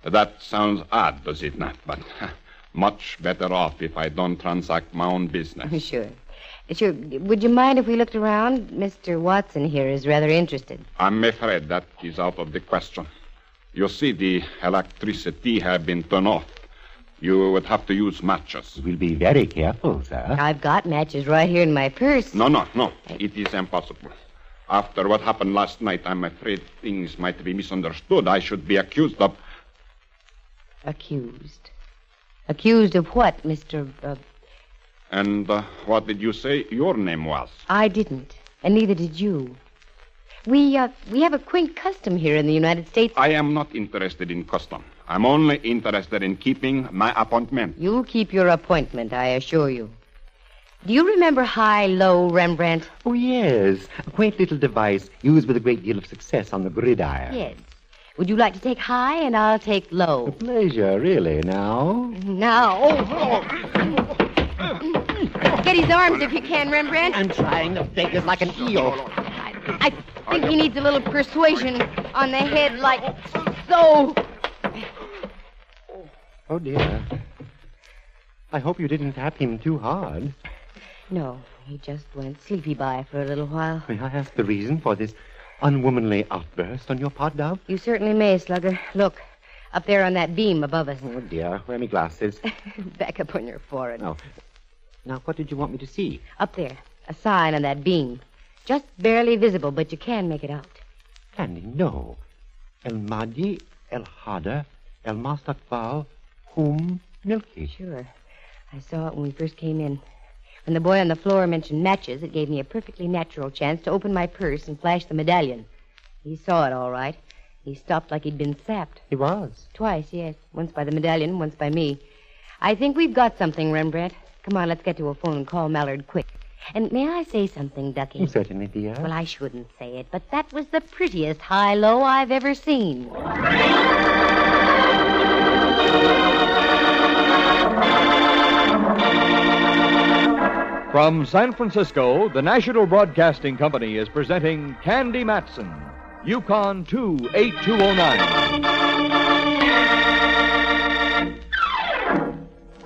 That sounds odd, does it not? But much better off if I don't transact my own business.
Sure. Would you mind if we looked around? Mr. Watson here is rather interested.
I'm afraid that is out of the question. You see, the electricity has been turned off. You would have to use matches.
We'll be very careful, sir.
I've got matches right here in my purse.
No. It is impossible. After what happened last night, I'm afraid things might be misunderstood. I should be accused of...
Accused? Accused of what, Mr.
And what did you say your name was?
I didn't, and neither did you. We have a quaint custom here in the United States.
I am not interested in custom. I'm only interested in keeping my appointment.
You'll keep your appointment, I assure you. Do you remember high-low Rembrandt?
Oh, yes. A quaint little device used with a great deal of success on the gridiron.
Yes. Would you like to take high, and I'll take low?
A pleasure, really. Now?
Get his arms if you can, Rembrandt.
I'm trying to beg us like an eel.
I think he needs a little persuasion on the head, like so.
Oh, dear. I hope you didn't tap him too hard.
No, he just went sleepy by for a little while.
May I ask the reason for this unwomanly outburst on your part, Dove?
You certainly may, Slugger. Look, up there on that beam above us.
Oh, dear. Where are my glasses?
Back up on your forehead.
Oh. Now, what did you want me to see?
Up there. A sign on that beam. Just barely visible, but you can make it out.
Candy, no. El Mahdi, El Hada, El Mastaqbal, Hum Milky.
Sure. I saw it when we first came in. When the boy on the floor mentioned matches, it gave me a perfectly natural chance to open my purse and flash the medallion. He saw it all right. He stopped like he'd been sapped.
He was?
Twice, yes. Once by the medallion, once by me. I think we've got something, Rembrandt. Come on, let's get to a phone and call Mallard quick. And may I say something, Ducky?
Certainly, dear.
Well, I shouldn't say it, but that was the prettiest high-low I've ever seen.
From San Francisco, the National Broadcasting Company is presenting Candy Matson, Yukon 28209.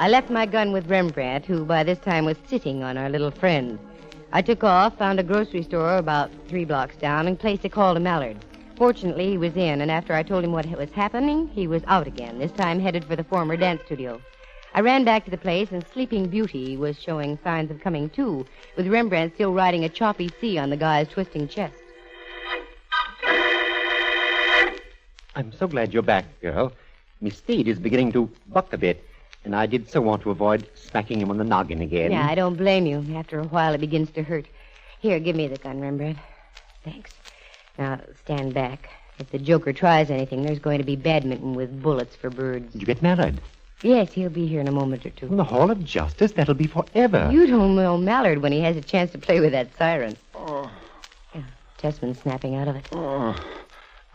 I left my gun with Rembrandt, who by this time was sitting on our little friend. I took off, found a grocery store about 3 blocks down, and placed a call to Mallard. Fortunately, he was in, and after I told him what was happening, he was out again, this time headed for the former dance studio. I ran back to the place, and Sleeping Beauty was showing signs of coming to, with Rembrandt still riding a choppy sea on the guy's twisting chest.
I'm so glad you're back, girl. Miss Steed is beginning to buck a bit, and I did so want to avoid smacking him on the noggin again.
Yeah, I don't blame you. After a while, it begins to hurt. Here, give me the gun, Rembrandt. Thanks. Now, stand back. If the Joker tries anything, there's going to be badminton with bullets for birds.
Did you get Mallard?
Yes, he'll be here in a moment or two.
In the Hall of Justice? That'll be forever.
You don't know Mallard when he has a chance to play with that siren.
Oh.
Yeah, Tessman's snapping out of it.
Oh,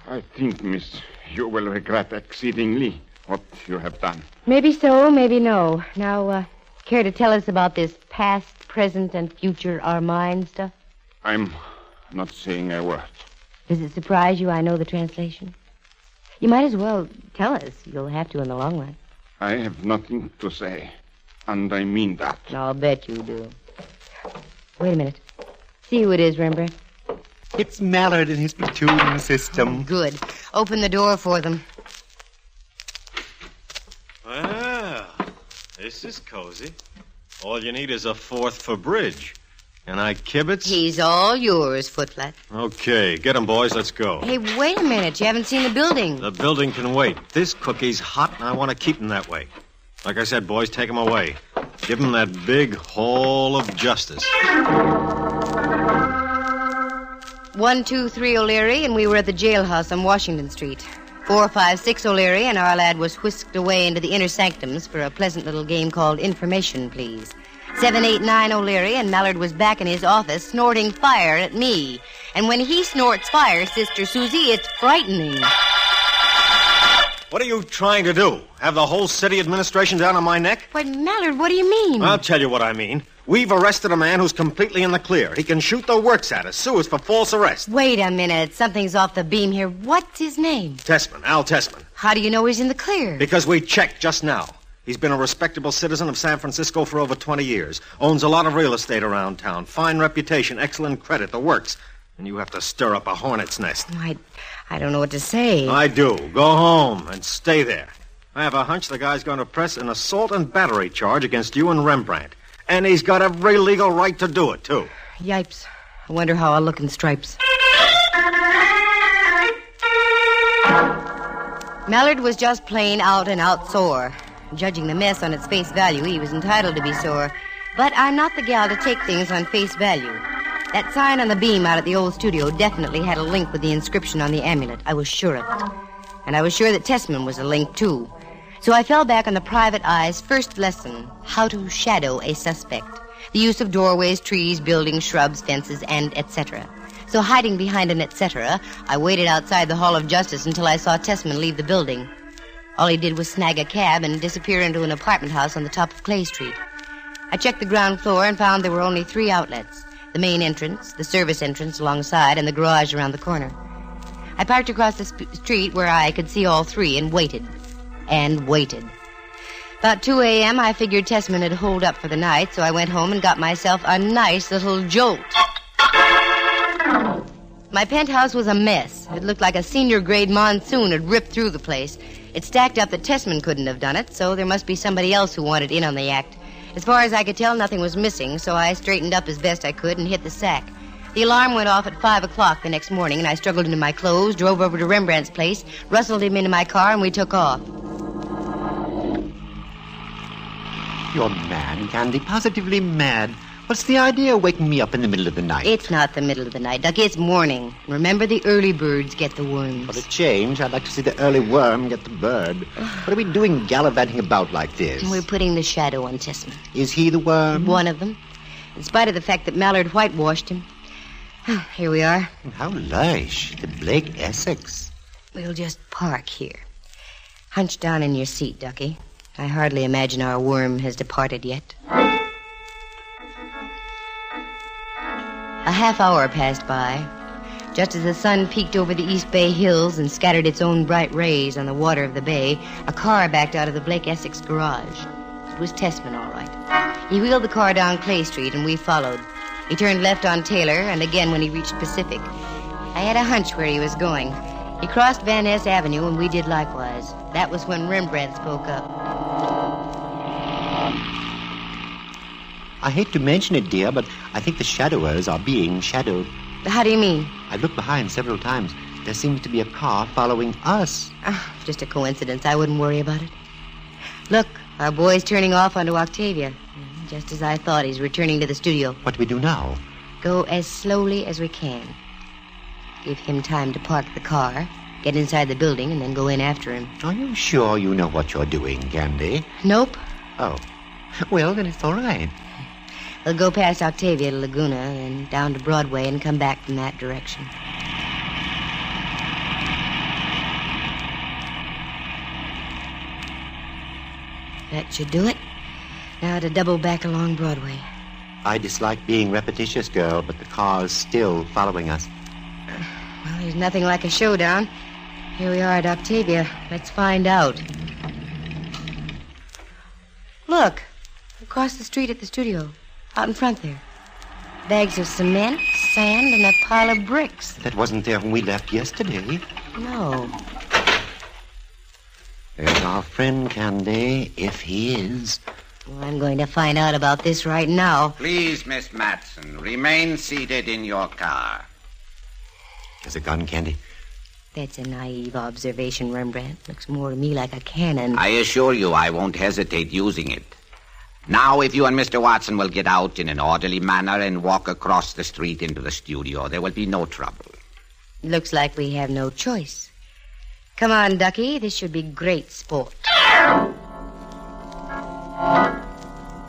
I think, miss, you will regret exceedingly what you have done.
Maybe so, maybe no. Now, care to tell us about this past, present, and future are mine stuff?
I'm not saying a word.
Does it surprise you I know the translation? You might as well tell us. You'll have to in the long run.
I have nothing to say, and I mean that.
I'll bet you do. Wait a minute. See who it is, Rembrandt.
It's Mallard and his platoon system.
Good. Open the door for them.
Well, this is cozy. All you need is a fourth for bridge. And I kibitz?
He's all yours, Footflat.
Okay, get 'em, boys. Let's go.
Hey, wait a minute. You haven't seen the building.
The building can wait. This cookie's hot, and I want to keep 'em that way. Like I said, boys, take 'em away. Give 'em that big hall of justice.
123 O'Leary, and we were at the jailhouse on Washington Street. 456 O'Leary, and our lad was whisked away into the inner sanctums for a pleasant little game called Information, Please. 789 O'Leary, and Mallard was back in his office snorting fire at me. And when he snorts fire, Sister Susie, it's frightening.
What are you trying to do? Have the whole city administration down on my neck?
Why, Mallard, what do you mean?
I'll tell you what I mean. We've arrested a man who's completely in the clear. He can shoot the works at us, sue us for false arrest.
Wait a minute. Something's off the beam here. What's his name?
Tessman, Al Tessman.
How do you know he's in the clear?
Because we checked just now. He's been a respectable citizen of San Francisco for over 20 years. Owns a lot of real estate around town. Fine reputation, excellent credit, the works. And you have to stir up a hornet's nest.
I don't know what to say.
I do. Go home and stay there. I have a hunch the guy's going to press an assault and battery charge against you and Rembrandt. And he's got every legal right to do it, too.
Yipes. I wonder how I'll look in stripes. Mallard was just plain out-and-out sore. Judging the mess on its face value, he was entitled to be sore. But I'm not the gal to take things on face value. That sign on the beam out at the old studio definitely had a link with the inscription on the amulet. I was sure of it. And I was sure that Tessman was a link, too. So I fell back on the private eye's first lesson, how to shadow a suspect. The use of doorways, trees, buildings, shrubs, fences, and etc. So hiding behind an etc., I waited outside the Hall of Justice until I saw Tessman leave the building. All he did was snag a cab and disappear into an apartment house on the top of Clay Street. I checked the ground floor and found there were only 3 outlets. The main entrance, the service entrance alongside, and the garage around the corner. I parked across the street where I could see all 3 and waited. And waited. About 2 a.m., I figured Tessman had holed up for the night, so I went home and got myself a nice little jolt. My penthouse was a mess. It looked like a senior-grade monsoon had ripped through the place. It stacked up that Tessman couldn't have done it, so there must be somebody else who wanted in on the act. As far as I could tell, nothing was missing, so I straightened up as best I could and hit the sack. The alarm went off at 5 o'clock the next morning, and I struggled into my clothes, drove over to Rembrandt's place, rustled him into my car, and we took off.
You're mad, Candy, positively mad. What's the idea of waking me up in the middle of the night?
It's not the middle of the night, Ducky. It's morning. Remember, the early birds get the worms.
For a change, I'd like to see the early worm get the bird. What are we doing gallivanting about like this?
We're putting the shadow on Tessman.
Is he the worm?
One of them. In spite of the fact that Mallard whitewashed him. Here we are.
How lush. The Blake Essex.
We'll just park here. Hunch down in your seat, Ducky. I hardly imagine our worm has departed yet. A half hour passed by. Just as the sun peeked over the East Bay hills and scattered its own bright rays on the water of the bay, a car backed out of the Blake Essex garage. It was Tessman, all right. He wheeled the car down Clay Street, and we followed. He turned left on Taylor, and again when he reached Pacific. I had a hunch where he was going. He crossed Van Ness Avenue, and we did likewise. That was when Rembrandt spoke up.
I hate to mention it, dear, but I think the shadowers are being shadowed.
How do you mean?
I've looked behind several times. There seems to be a car following us.
Just a coincidence. I wouldn't worry about it. Look, our boy's turning off onto Octavia. Just as I thought, he's returning to the studio.
What do we do now?
Go as slowly as we can. Give him time to park the car, get inside the building, and then go in after him.
Are you sure you know what you're doing, Candy?
Nope.
Oh. Well, then it's all right.
We'll go past Octavia to Laguna and down to Broadway and come back from that direction. That should do it. Now to double back along Broadway.
I dislike being repetitious, girl, but the car's still following us.
Well, there's nothing like a showdown. Here we are at Octavia. Let's find out. Look, across the street at the studio. Out in front there. Bags of cement, sand, and a pile of bricks.
That wasn't there when we left yesterday.
No.
There's our friend, Candy, if he is.
Well, I'm going to find out about this right now.
Please, Miss Matson, remain seated in your car.
There's a gun, Candy.
That's a naive observation, Rembrandt. Looks more to me like a cannon.
I assure you I won't hesitate using it. Now, if you and Mr. Watson will get out in an orderly manner and walk across the street into the studio, there will be no trouble.
Looks like we have no choice. Come on, Ducky. This should be great sport.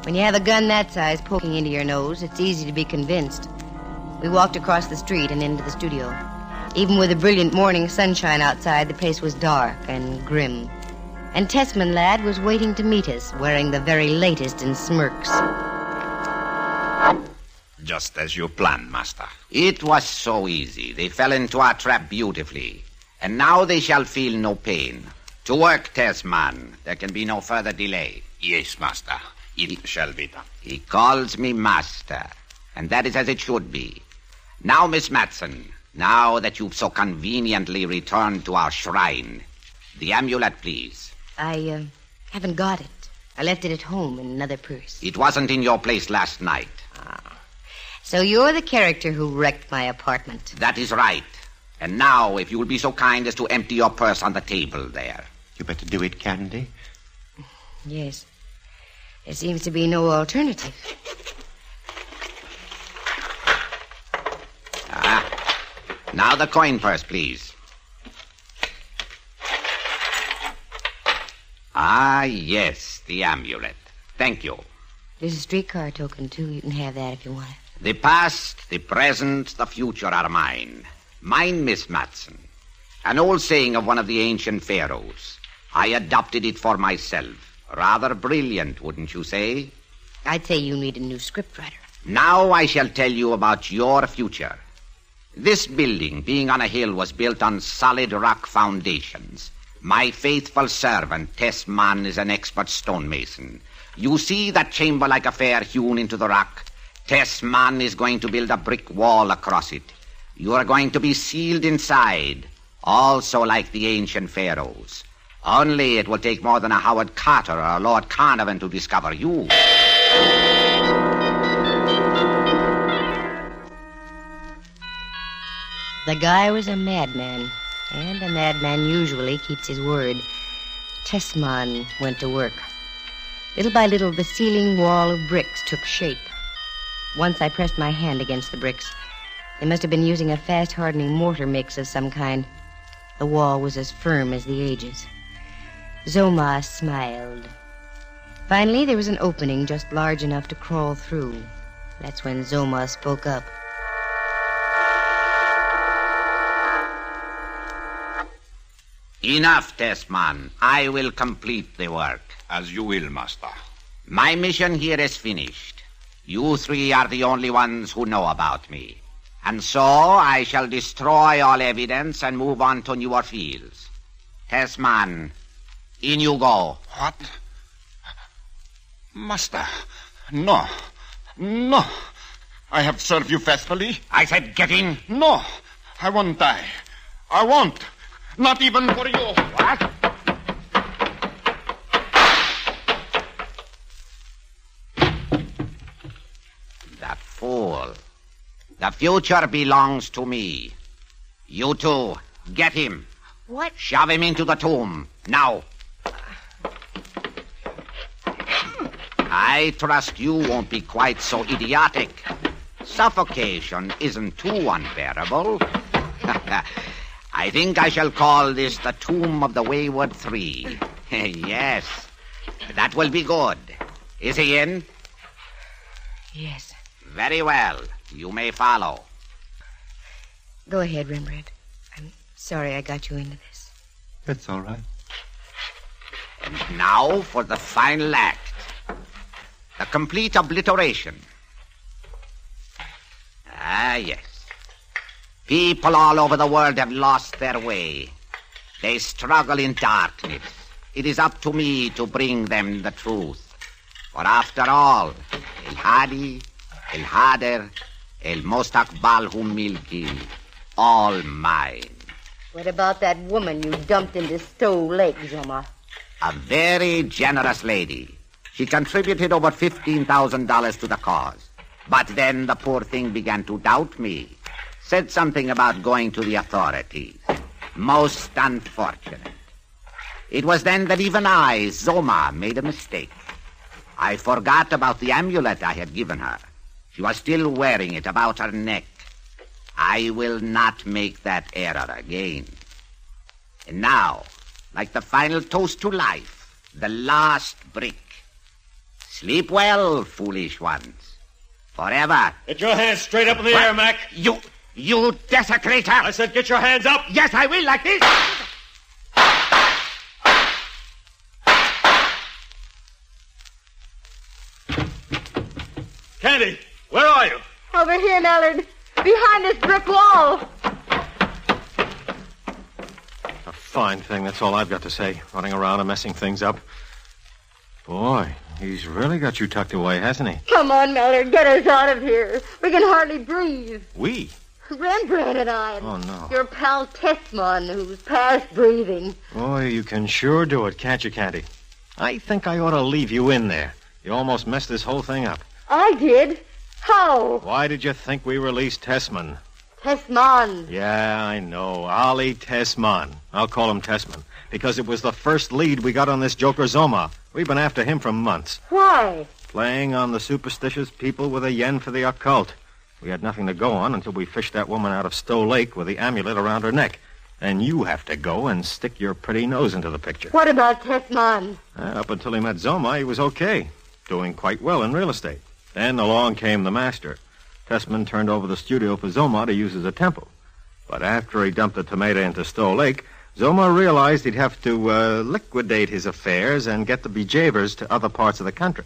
When you have a gun that size poking into your nose, it's easy to be convinced. We walked across the street and into the studio. Even with the brilliant morning sunshine outside, the place was dark and grim. And Tessman lad was waiting to meet us, wearing the very latest in smirks.
Just as you planned, Master. It was so easy. They fell into our trap beautifully. And now they shall feel no pain. To work, Tessman. There can be no further delay.
Yes, Master. It shall be done.
He calls me Master. And that is as it should be. Now, Miss Matson, now that you've so conveniently returned to our shrine, the amulet, please.
I haven't got it. I left it at home in another purse.
It wasn't in your place last night.
So you're the character who wrecked my apartment.
That is right. And now, if you will be so kind as to empty your purse on the table there.
You better do it, Candy.
Yes. There seems to be no alternative.
Now the coin purse, please. Yes, the amulet. Thank you.
There's a streetcar token, too. You can have that if you want it.
The past, the present, the future are mine. Mine, Miss Matson. An old saying of one of the ancient pharaohs. I adopted it for myself. Rather brilliant, wouldn't you say?
I'd say you need a new scriptwriter.
Now I shall tell you about your future. This building, being on a hill, was built on solid rock foundations. My faithful servant, Tessman, is an expert stonemason. You see that chamber-like affair hewn into the rock? Tessman is going to build a brick wall across it. You are going to be sealed inside, also like the ancient pharaohs. Only it will take more than a Howard Carter or a Lord Carnarvon to discover you.
The guy was a madman, and a madman usually keeps his word. Tessman went to work. Little by little, the ceiling wall of bricks took shape. Once I pressed my hand against the bricks. They must have been using a fast-hardening mortar mix of some kind. The wall was as firm as the ages. Zoma smiled. Finally, there was an opening just large enough to crawl through. That's when Zoma spoke up.
Enough, Tessman. I will complete the work.
As you will, Master.
My mission here is finished. You three are the only ones who know about me. And so I shall destroy all evidence and move on to newer fields. Tessman, in you go.
What? Master, no. No. I have served you faithfully.
I said get in.
No, I won't die. I won't. Not even for you.
What? That fool. The future belongs to me. You two, get him.
What?
Shove him into the tomb. Now. I trust you won't be quite so idiotic. Suffocation isn't too unbearable. I think I shall call this the Tomb of the Wayward Three. Yes, that will be good. Is he in?
Yes.
Very well. You may follow.
Go ahead, Rembrandt. I'm sorry I got you into this.
That's all right.
And now for the final act. The complete obliteration. Yes. People all over the world have lost their way. They struggle in darkness. It is up to me to bring them the truth. For after all, El Hadi, El Hader, El Mostakbal Humilki, all mine.
What about that woman you dumped into Stowe Lake, Zoma?
A very generous lady. She contributed over $15,000 to the cause. But then the poor thing began to doubt me. Said something about going to the authorities. Most unfortunate. It was then that even I, Zoma, made a mistake. I forgot about the amulet I had given her. She was still wearing it about her neck. I will not make that error again. And now, like the final toast to life, the last brick. Sleep well, foolish ones. Forever.
Get your hands straight up in the air, Mac.
You desecrator!
I said get your hands up!
Yes, I will, like this!
Candy, where are you?
Over here, Mallard. Behind this brick wall.
A fine thing, that's all I've got to say. Running around and messing things up. Boy, he's really got you tucked away, hasn't he?
Come on, Mallard. Get us out of here. We can hardly breathe.
We?
Rembrandt and I.
Oh, no.
Your pal Tessman, who's past breathing.
Boy, you can sure do it, can't you, Candy? I think I ought to leave you in there. You almost messed this whole thing up.
I did? How?
Why did you think we released Tessman?
Tessman.
Yeah, I know. Ollie Tessman. I'll call him Tessman. Because it was the first lead we got on this joker Zoma. We've been after him for months.
Why?
Playing on the superstitious people with a yen for the occult. We had nothing to go on until we fished that woman out of Stowe Lake with the amulet around her neck. And you have to go and stick your pretty nose into the picture.
What about Tessman?
Up until he met Zoma, he was okay. Doing quite well in real estate. Then along came the master. Tessman turned over the studio for Zoma to use as a temple. But after he dumped the tomato into Stowe Lake, Zoma realized he'd have to liquidate his affairs and get the bejavers to other parts of the country.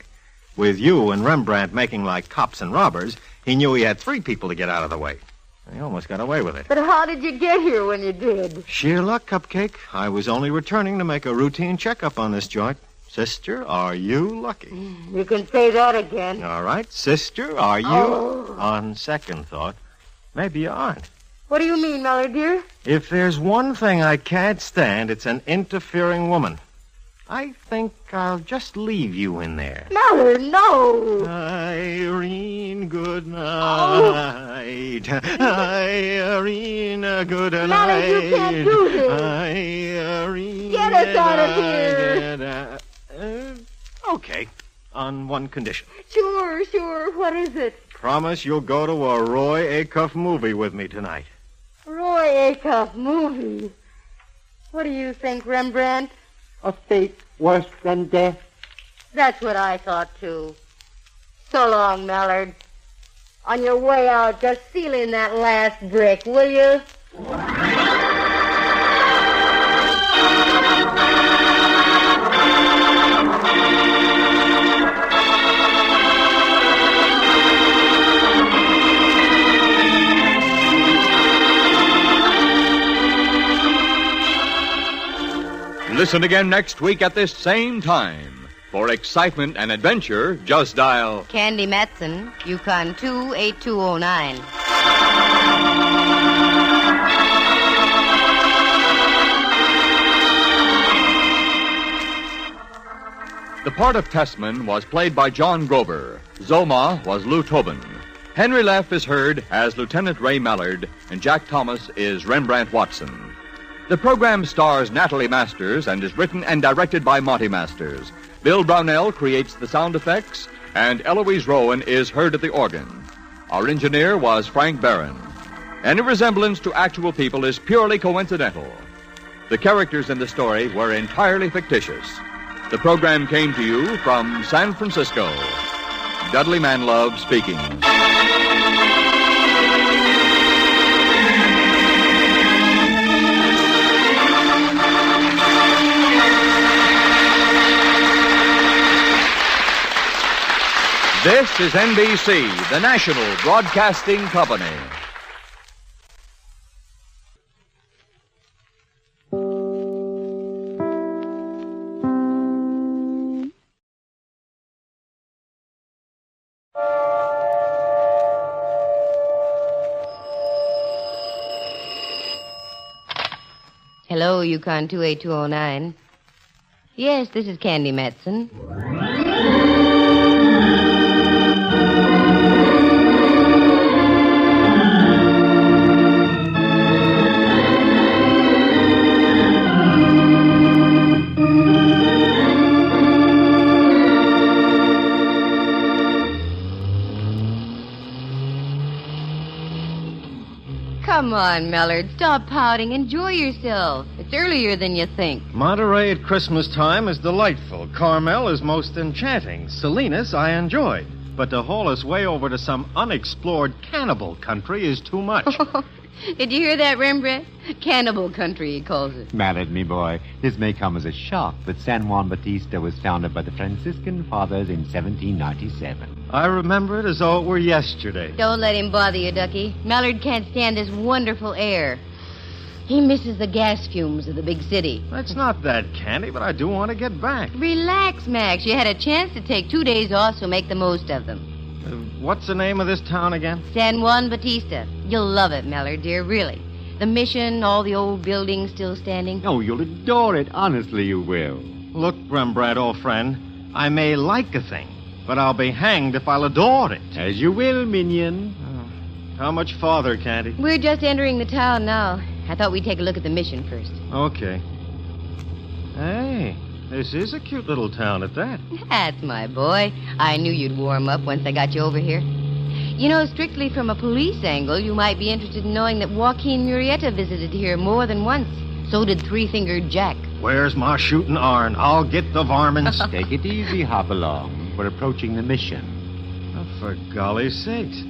With you and Rembrandt making like cops and robbers, he knew he had 3 people to get out of the way. And he almost got away with it.
But how did you get here when you did?
Sheer luck, Cupcake. I was only returning to make a routine checkup on this joint. Sister, are you lucky?
You can say that again.
All right. Sister, are you?
Oh.
On second thought, maybe you aren't.
What do you mean, Mallard, dear?
If there's one thing I can't stand, it's an interfering woman. I think I'll just leave you in there.
Mallard, no.
Irene, good night. Irene, good night.
Mallard, you can't do this.
Irene,
get us out of here.
Okay, on one condition.
Sure. What is it?
Promise you'll go to a Roy Acuff movie with me tonight.
Roy Acuff movie. What do you think, Rembrandt?
A fate worse than death.
That's what I thought, too. So long, Mallard. On your way out, just seal in that last brick, will you?
Listen again next week at this same time. For excitement and adventure, just dial
Candy Matson, Yukon 28209.
The part of Tessman was played by John Grover. Zoma was Lou Tobin. Henry Leff is heard as Lieutenant Ray Mallard, and Jack Thomas is Rembrandt Watson. The program stars Natalie Masters and is written and directed by Monty Masters. Bill Brownell creates the sound effects, and Eloise Rowan is heard at the organ. Our engineer was Frank Barron. Any resemblance to actual people is purely coincidental. The characters in the story were entirely fictitious. The program came to you from San Francisco. Dudley Manlove speaking. This is NBC, the national broadcasting company.
Hello, Yukon 28209. Yes, this is Candy Matson. Come on, Mellard. Stop pouting. Enjoy yourself. It's earlier than you think.
Monterey at Christmas time is delightful. Carmel is most enchanting. Salinas I enjoyed. But to haul us way over to some unexplored cannibal country is too much.
Did you hear that, Rembrandt? Cannibal country, he calls it.
Mallard, me boy, this may come as a shock, but San Juan Bautista was founded by the Franciscan Fathers in 1797.
I remember it as though it were yesterday.
Don't let him bother you, Ducky. Mallard can't stand this wonderful air. He misses the gas fumes of the big city.
It's not that, Candy, but I do want to get back.
Relax, Max. You had a chance to take 2 days off, so make the most of them.
What's the name of this town again?
San Juan Bautista. You'll love it, Mellard, dear, really. The mission, all the old buildings still standing.
Oh, you'll adore it. Honestly, you will.
Look, Rembrandt, old friend, I may like a thing, but I'll be hanged if I'll adore it.
As you will, minion.
How much farther, Candy?
We're just entering the town now. I thought we'd take a look at the mission first.
Okay. Hey, this is a cute little town at that.
That's my boy. I knew you'd warm up once I got you over here. You know, strictly from a police angle, you might be interested in knowing that Joaquin Murrieta visited here more than once. So did Three-Fingered Jack.
Where's my shooting iron? I'll get the varmints.
Take it easy, Hopalong. We're approaching the mission.
Oh, for golly's sakes.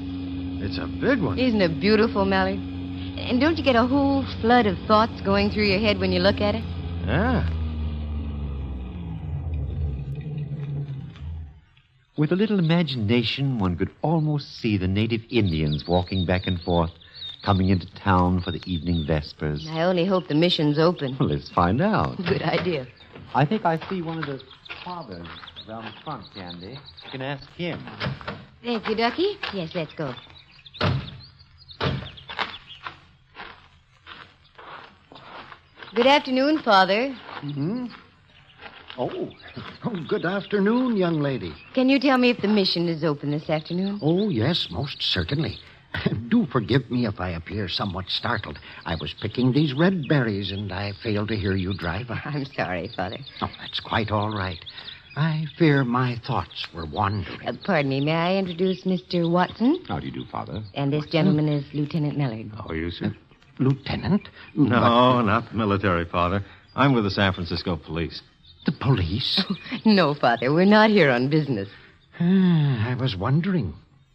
It's a big one.
Isn't it beautiful, Mallard? And don't you get a whole flood of thoughts going through your head when you look at it?
Yeah.
With a little imagination, one could almost see the native Indians walking back and forth, coming into town for the evening vespers.
I only hope the mission's open.
Well, let's find out.
Good idea.
I think I see one of the fathers around the front, Candy. You can ask him.
Thank you, Ducky. Yes, let's go. Good afternoon, Father.
Mm-hmm. Oh, good afternoon, young lady.
Can you tell me if the mission is open this afternoon?
Oh, yes, most certainly. Do forgive me if I appear somewhat startled. I was picking these red berries, and I failed to hear you drive.
I'm sorry, Father.
Oh, that's quite all right. I fear my thoughts were wandering.
Pardon me, may I introduce Mr. Watson?
How do you do, Father?
And this gentleman is Lieutenant Mellard.
How are you, sir?
Lieutenant?
No, not military, Father. I'm with the San Francisco police.
The police?
No, Father, we're not here on business.
I was wondering.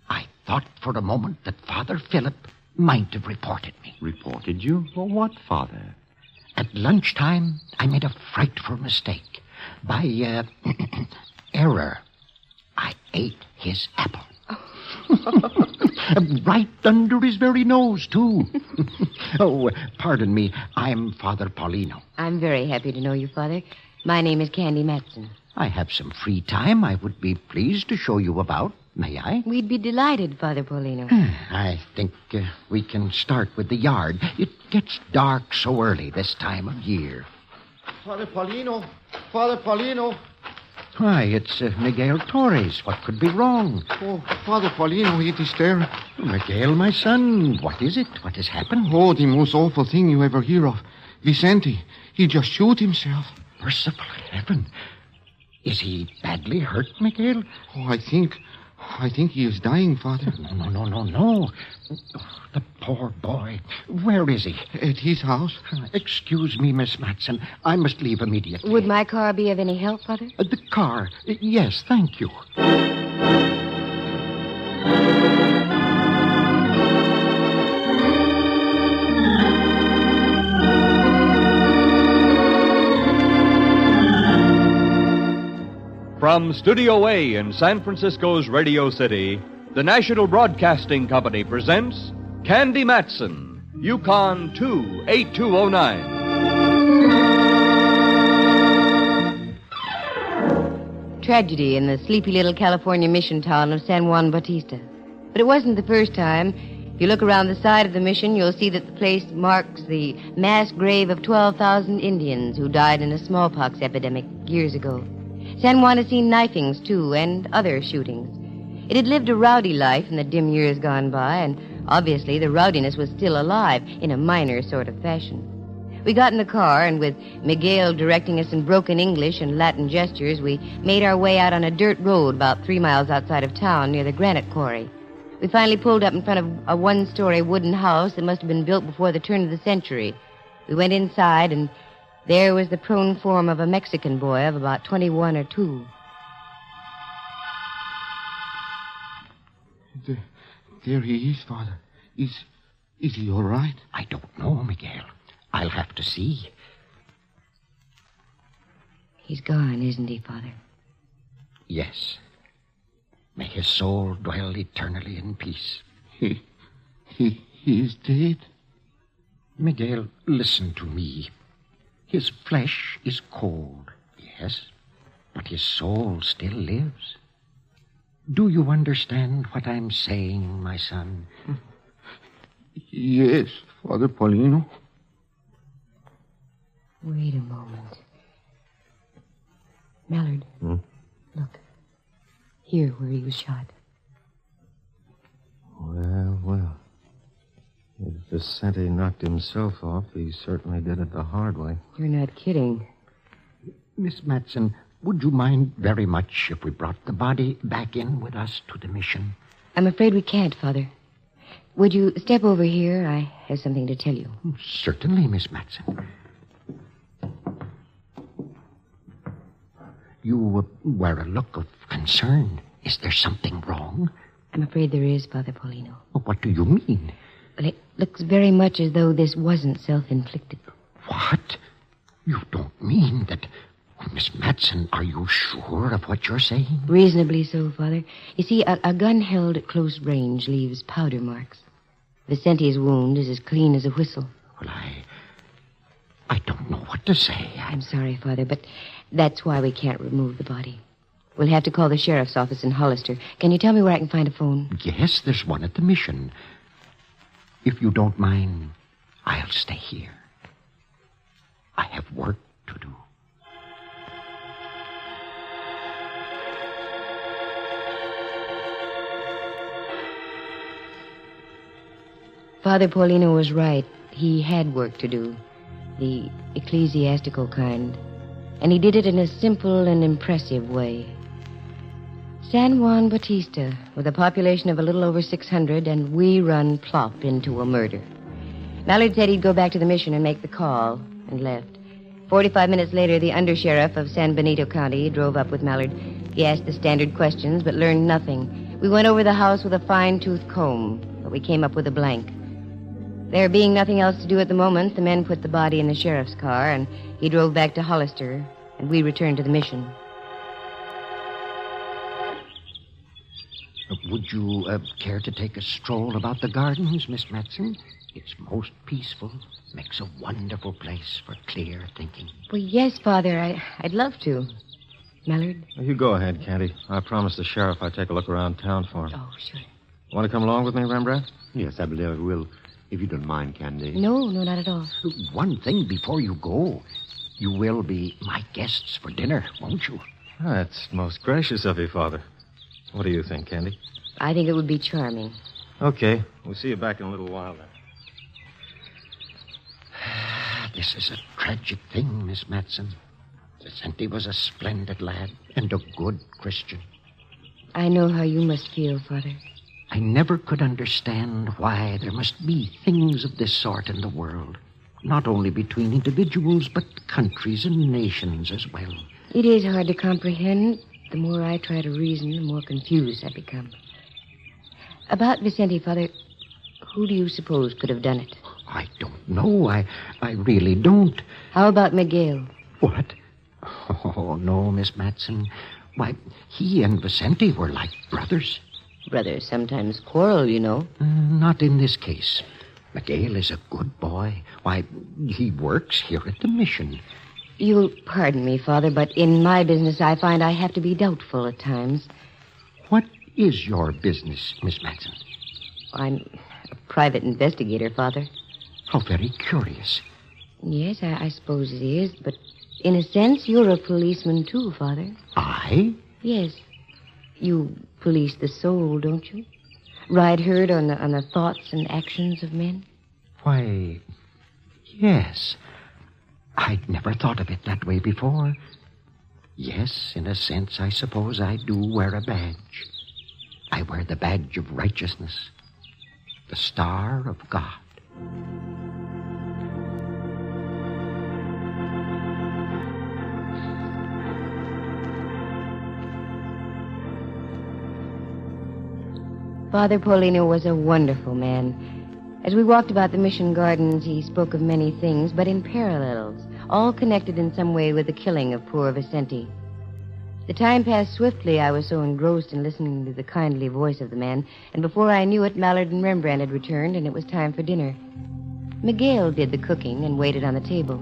I thought for a moment that Father Philip might have reported me.
Reported you? For what, Father?
At lunchtime, I made a frightful mistake. By error, I ate his apple. Right under his very nose, too. Oh, pardon me. I'm Father Paulino.
I'm very happy to know you, Father. My name is Candy Matson.
I have some free time. I would be pleased to show you about. May I?
We'd be delighted, Father Paulino.
I think we can start with the yard. It gets dark so early this time of year.
Father Paulino. Father Paulino.
Why, it's Miguel Torres. What could be wrong?
Oh, Father Paulino, it is there.
Miguel, my son, what is it? What has happened?
Oh, the most awful thing you ever hear of. Vicente, he just shoot himself.
Merciful heaven. Is he badly hurt, Miguel?
Oh, I think he is dying, Father.
No. The poor boy. Where is he?
At his house.
Excuse me, Miss Matson. I must leave immediately.
Would my car be of any help, Father?
The car. Yes, thank you.
From Studio A in San Francisco's Radio City, the National Broadcasting Company presents Candy Matson, Yukon 28209.
Tragedy in the sleepy little California mission town of San Juan Bautista. But it wasn't the first time. If you look around the side of the mission, you'll see that the place marks the mass grave of 12,000 Indians who died in a smallpox epidemic years ago. San Juan has seen knifings, too, and other shootings. It had lived a rowdy life in the dim years gone by, and obviously the rowdiness was still alive in a minor sort of fashion. We got in the car, and with Miguel directing us in broken English and Latin gestures, we made our way out on a dirt road about 3 miles outside of town near the granite quarry. We finally pulled up in front of a one-story wooden house that must have been built before the turn of the century. We went inside, and there was the prone form of a Mexican boy of about 21 or 2.
There he is, Father. Is he all right?
I don't know, Miguel. I'll have to see.
He's gone, isn't he, Father?
Yes. May his soul dwell eternally in peace.
He is dead?
Miguel, listen to me. His flesh is cold, yes, but his soul still lives. Do you understand what I'm saying, my son?
Yes, Father Paulino.
Wait a moment. Mallard, look. Here, where he was shot.
Well. If Vicente knocked himself off, he certainly did it the hard way.
You're not kidding.
Miss Matson, would you mind very much if we brought the body back in with us to the mission?
I'm afraid we can't, Father. Would you step over here? I have something to tell you.
Certainly, Miss Matson. You wear a look of concern. Is there something wrong?
I'm afraid there is, Father Paulino.
What do you mean?
Well, it looks very much as though this wasn't self-inflicted.
What? You don't mean that... Miss Matson, are you sure of what you're saying?
Reasonably so, Father. You see, a gun held at close range leaves powder marks. Vicente's wound is as clean as a whistle.
Well, I don't know what to say.
I'm sorry, Father, but that's why we can't remove the body. We'll have to call the sheriff's office in Hollister. Can you tell me where I can find a phone?
Yes, there's one at the mission. If you don't mind, I'll stay here. I have work to do.
Father Paulino was right. He had work to do, the ecclesiastical kind, and he did it in a simple and impressive way. San Juan Bautista, with a population of a little over 600, and we run plop into a murder. Mallard said he'd go back to the mission and make the call, and left. 45 minutes later, the undersheriff of San Benito County drove up with Mallard. He asked the standard questions, but learned nothing. We went over the house with a fine-tooth comb, but we came up with a blank. There being nothing else to do at the moment, the men put the body in the sheriff's car, and he drove back to Hollister, and we returned to the mission.
Would you care to take a stroll about the gardens, Miss Matson? It's most peaceful. Makes a wonderful place for clear thinking.
Well, yes, Father, I'd love to. Mallard?
You go ahead, Candy. I promised the sheriff I'd take a look around town for him.
Oh, sure.
Want to come along with me, Rembrandt?
Yes, I believe I will. If you don't mind, Candy.
No, not at all.
One thing before you go. You will be my guests for dinner, won't you?
That's most gracious of you, Father. What do you think, Candy?
I think it would be charming.
Okay. We'll see you back in a little while, then.
This is a tragic thing, Miss Matson. Vicente was a splendid lad and a good Christian.
I know how you must feel, Father.
I never could understand why there must be things of this sort in the world. Not only between individuals, but countries and nations as well.
It is hard to comprehend. The more I try to reason, the more confused I become. About Vicente, Father, who do you suppose could have done it?
I don't know. I really don't.
How about Miguel?
What? Oh, no, Miss Matson. Why, he and Vicente were like brothers.
Brothers sometimes quarrel, you know.
Not in this case. Miguel is a good boy. Why, he works here at the mission.
You'll pardon me, Father, but in my business I find I have to be doubtful at times.
What is your business, Miss Matson?
I'm a private investigator, Father.
How very curious.
Yes, I suppose it is, but in a sense, you're a policeman too, Father.
I?
Yes. You police the soul, don't you? Ride herd on the thoughts and actions of men?
Why, yes. I'd never thought of it that way before. Yes, in a sense, I suppose I do wear a badge. I wear the badge of righteousness, the star of God.
Father Paulino was a wonderful man. As we walked about the mission gardens, he spoke of many things, but in parallels, all connected in some way with the killing of poor Vicente. The time passed swiftly. I was so engrossed in listening to the kindly voice of the man, and before I knew it, Mallard and Rembrandt had returned, and it was time for dinner. Miguel did the cooking and waited on the table.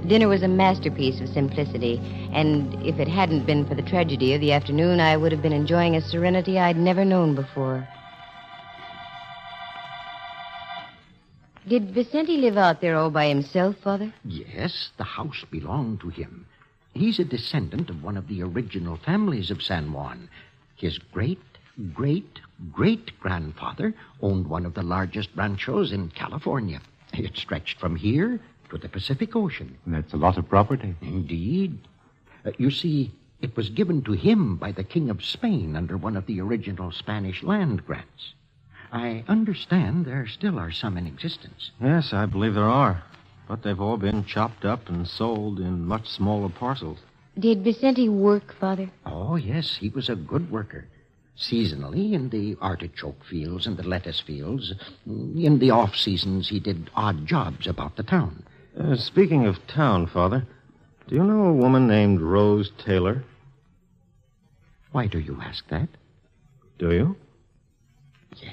The dinner was a masterpiece of simplicity, and if it hadn't been for the tragedy of the afternoon, I would have been enjoying a serenity I'd never known before. Did Vicente live out there all by himself, Father?
Yes, the house belonged to him. He's a descendant of one of the original families of San Juan. His great-great-great-grandfather owned one of the largest ranchos in California. It stretched from here to the Pacific Ocean.
That's a lot of property.
Indeed. You see, it was given to him by the King of Spain under one of the original Spanish land grants. I understand there still are some in existence.
Yes, I believe there are. But they've all been chopped up and sold in much smaller parcels.
Did Vicente work, Father?
Oh, yes, he was a good worker. Seasonally, in the artichoke fields and the lettuce fields. In the off-seasons, he did odd jobs about the town.
Speaking of town, Father, do you know a woman named Rose Taylor?
Why do you ask that?
Do you?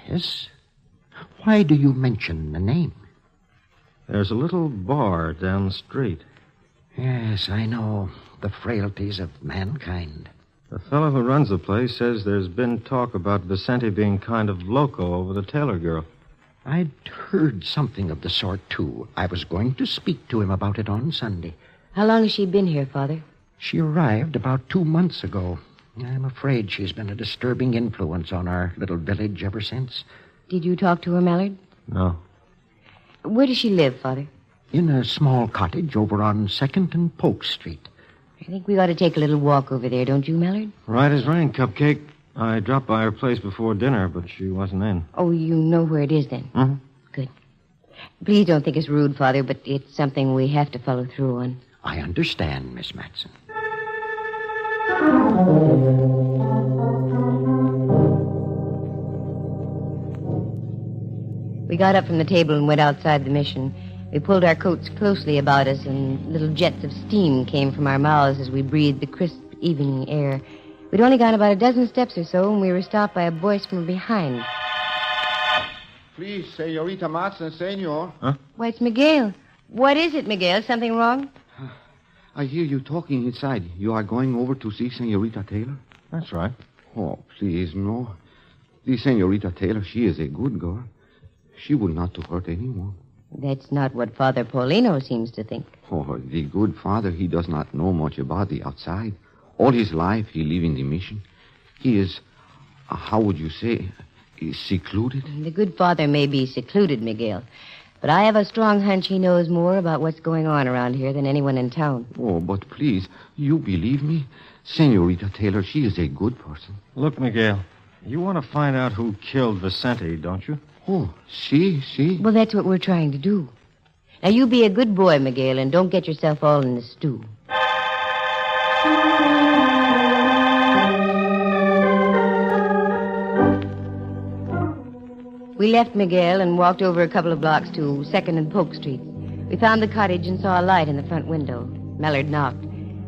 Yes. Why do you mention the name?
There's a little bar down the street.
Yes, I know. The frailties of mankind.
The fellow who runs the place says there's been talk about Vicente being kind of loco over the Taylor girl.
I'd heard something of the sort, too. I was going to speak to him about it on Sunday.
How long has she been here, Father?
She arrived about 2 months ago. I'm afraid she's been a disturbing influence on our little village ever since.
Did you talk to her, Mallard?
No.
Where does she live, Father?
In a small cottage over on 2nd and Polk Street.
I think we ought to take a little walk over there, don't you, Mallard?
Right as rain, Cupcake. I dropped by her place before dinner, but she wasn't in.
Oh, you know where it is, then?
Mm-hmm.
Good. Please don't think it's rude, Father, but it's something we have to follow through on.
I understand, Miss Matson.
We got up from the table and went outside the mission. We pulled our coats closely about us, and little jets of steam came from our mouths as we breathed the crisp evening air. We'd only gone about a dozen steps or so, and we were stopped by a voice from behind.
Please, Senorita Matson, senor.
Huh?
Why, it's Miguel. What is it, Miguel? Something wrong?
I hear you talking inside. You are going over to see Senorita Taylor?
That's right.
Oh, please, no. The Senorita Taylor, she is a good girl. She would not to hurt anyone.
That's not what Father Paulino seems to think.
Oh, the good father, he does not know much about the outside. All his life, he live in the mission. He is, how would you say, is secluded.
The good father may be secluded, Miguel. But I have a strong hunch he knows more about what's going on around here than anyone in town.
Oh, but please, you believe me? Senorita Taylor, she is a good person.
Look, Miguel, you want to find out who killed Vicente, don't you?
Oh, see?
Well, that's what we're trying to do. Now, you be a good boy, Miguel, and don't get yourself all in the stew. We left Miguel and walked over a couple of blocks to 2nd and Polk Street. We found the cottage and saw a light in the front window. Mallard knocked.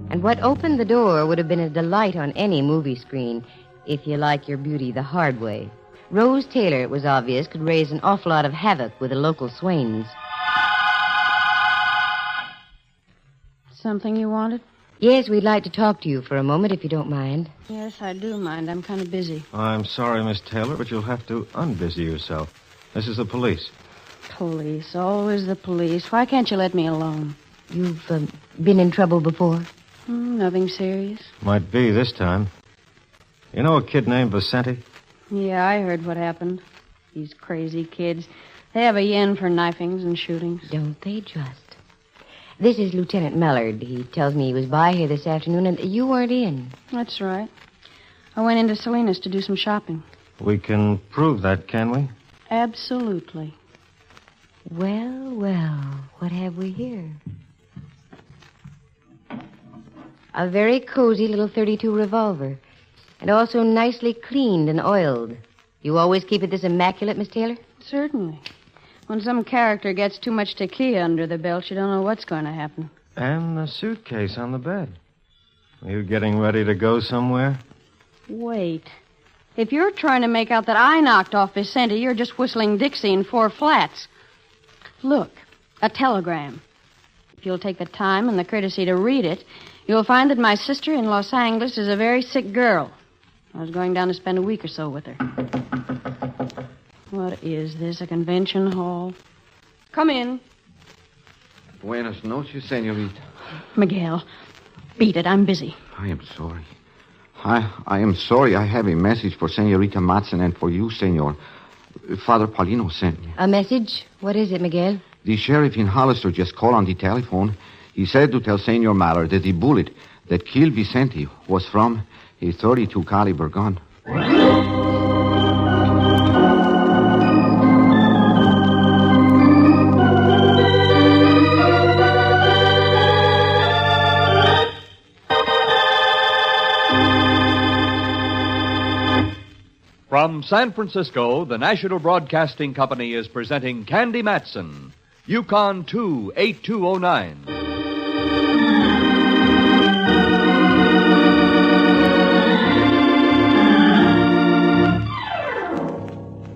And what opened the door would have been a delight on any movie screen, if you like your beauty the hard way. Rose Taylor, it was obvious, could raise an awful lot of havoc with the local swains.
Something you wanted?
Yes, we'd like to talk to you for a moment, if you don't mind.
Yes, I do mind. I'm kind of busy.
I'm sorry, Miss Taylor, but you'll have to unbusy yourself. This is the police.
Police. Always the police. Why can't you let me alone?
You've been in trouble before?
Nothing serious.
Might be this time. You know a kid named Vicente?
Yeah, I heard what happened. These crazy kids. They have a yen for knifings and shootings.
Don't they just? This is Lieutenant Mallard. He tells me he was by here this afternoon, and you weren't in.
That's right. I went into Salinas to do some shopping.
We can prove that, can we?
Absolutely.
Well, well, what have we here? A very cozy little .32 revolver, and also nicely cleaned and oiled. You always keep it this immaculate, Miss Taylor?
Certainly. When some character gets too much tequila under the belt, you don't know what's going to happen.
And the suitcase on the bed. Are you getting ready to go somewhere?
Wait. If you're trying to make out that I knocked off Vicente, you're just whistling Dixie in 4 flats. Look, a telegram. If you'll take the time and the courtesy to read it, you'll find that my sister in Los Angeles is a very sick girl. I was going down to spend a week or so with her. What is this, a convention hall? Come in.
Buenas noches, senorita.
Miguel, beat it. I'm busy.
I am sorry. I am sorry. I have a message for Senorita Matson and for you, senor. Father Paulino sent me.
A message? What is it, Miguel?
The sheriff in Hollister just called on the telephone. He said to tell Senor Mallard that the bullet that killed Vicente was from a .32 caliber gun.
From San Francisco, the National Broadcasting Company is presenting Candy Matson, Yukon 28209.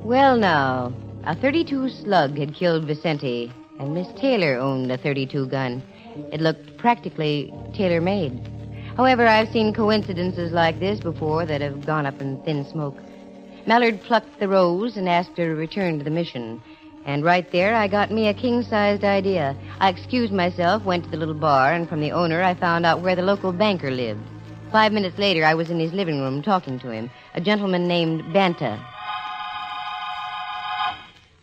Well, now, a .32 slug had killed Vicente, and Miss Taylor owned a .32 gun. It looked practically tailor-made. However, I've seen coincidences like this before that have gone up in thin smoke. Mallard plucked the rose and asked her to return to the mission. And right there, I got me a king-sized idea. I excused myself, went to the little bar, and from the owner, I found out where the local banker lived. 5 minutes later, I was in his living room talking to him, a gentleman named Banta.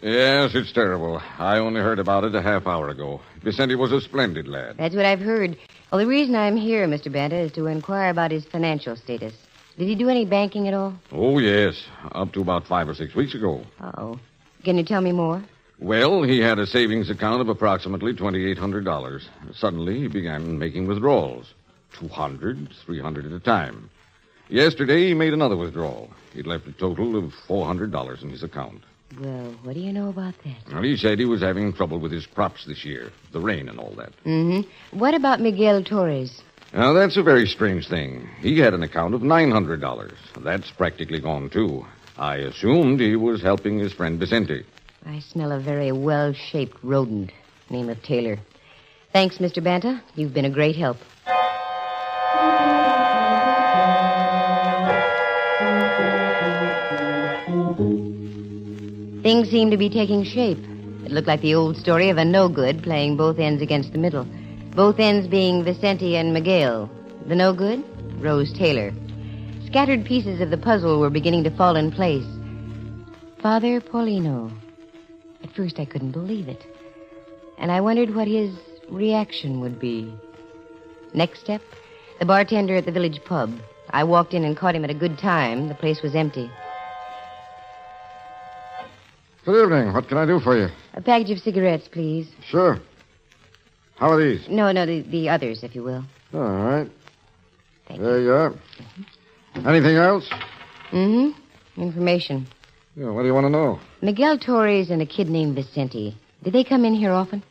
Yes, it's terrible. I only heard about it a half hour ago. Vicente was a splendid lad.
That's what I've heard. Well, the reason I'm here, Mr. Banta, is to inquire about his financial status. Did he do any banking at all?
Oh, yes. Up to about 5 or 6 weeks ago.
Uh-oh. Can you tell me more?
Well, he had a savings account of approximately $2,800. Suddenly, he began making withdrawals. 200, 300 at a time. Yesterday, he made another withdrawal. He'd left a total of $400 in his account.
Well, what do you know about that?
Well, he said he was having trouble with his crops this year. The rain and all that.
Mm-hmm. What about Miguel Torres?
Now, that's a very strange thing. He had an account of $900. That's practically gone, too. I assumed he was helping his friend Vicente.
I smell a very well-shaped rodent. Name of Taylor. Thanks, Mr. Banta. You've been a great help. Things seem to be taking shape. It looked like the old story of a no-good playing both ends against the middle. Both ends being Vicente and Miguel. The no-good? Rose Taylor. Scattered pieces of the puzzle were beginning to fall in place. Father Paulino. At first I couldn't believe it. And I wondered what his reaction would be. Next step, the bartender at the village pub. I walked in and caught him at a good time. The place was empty.
Good evening. What can I do for you?
A package of cigarettes, please.
Sure. How are these?
No, the others, if you will.
All right.
Thank
There you are. Anything else?
Mm-hmm. Information.
Yeah, what do you want to know?
Miguel Torres and a kid named Vicente. Did they come in here often?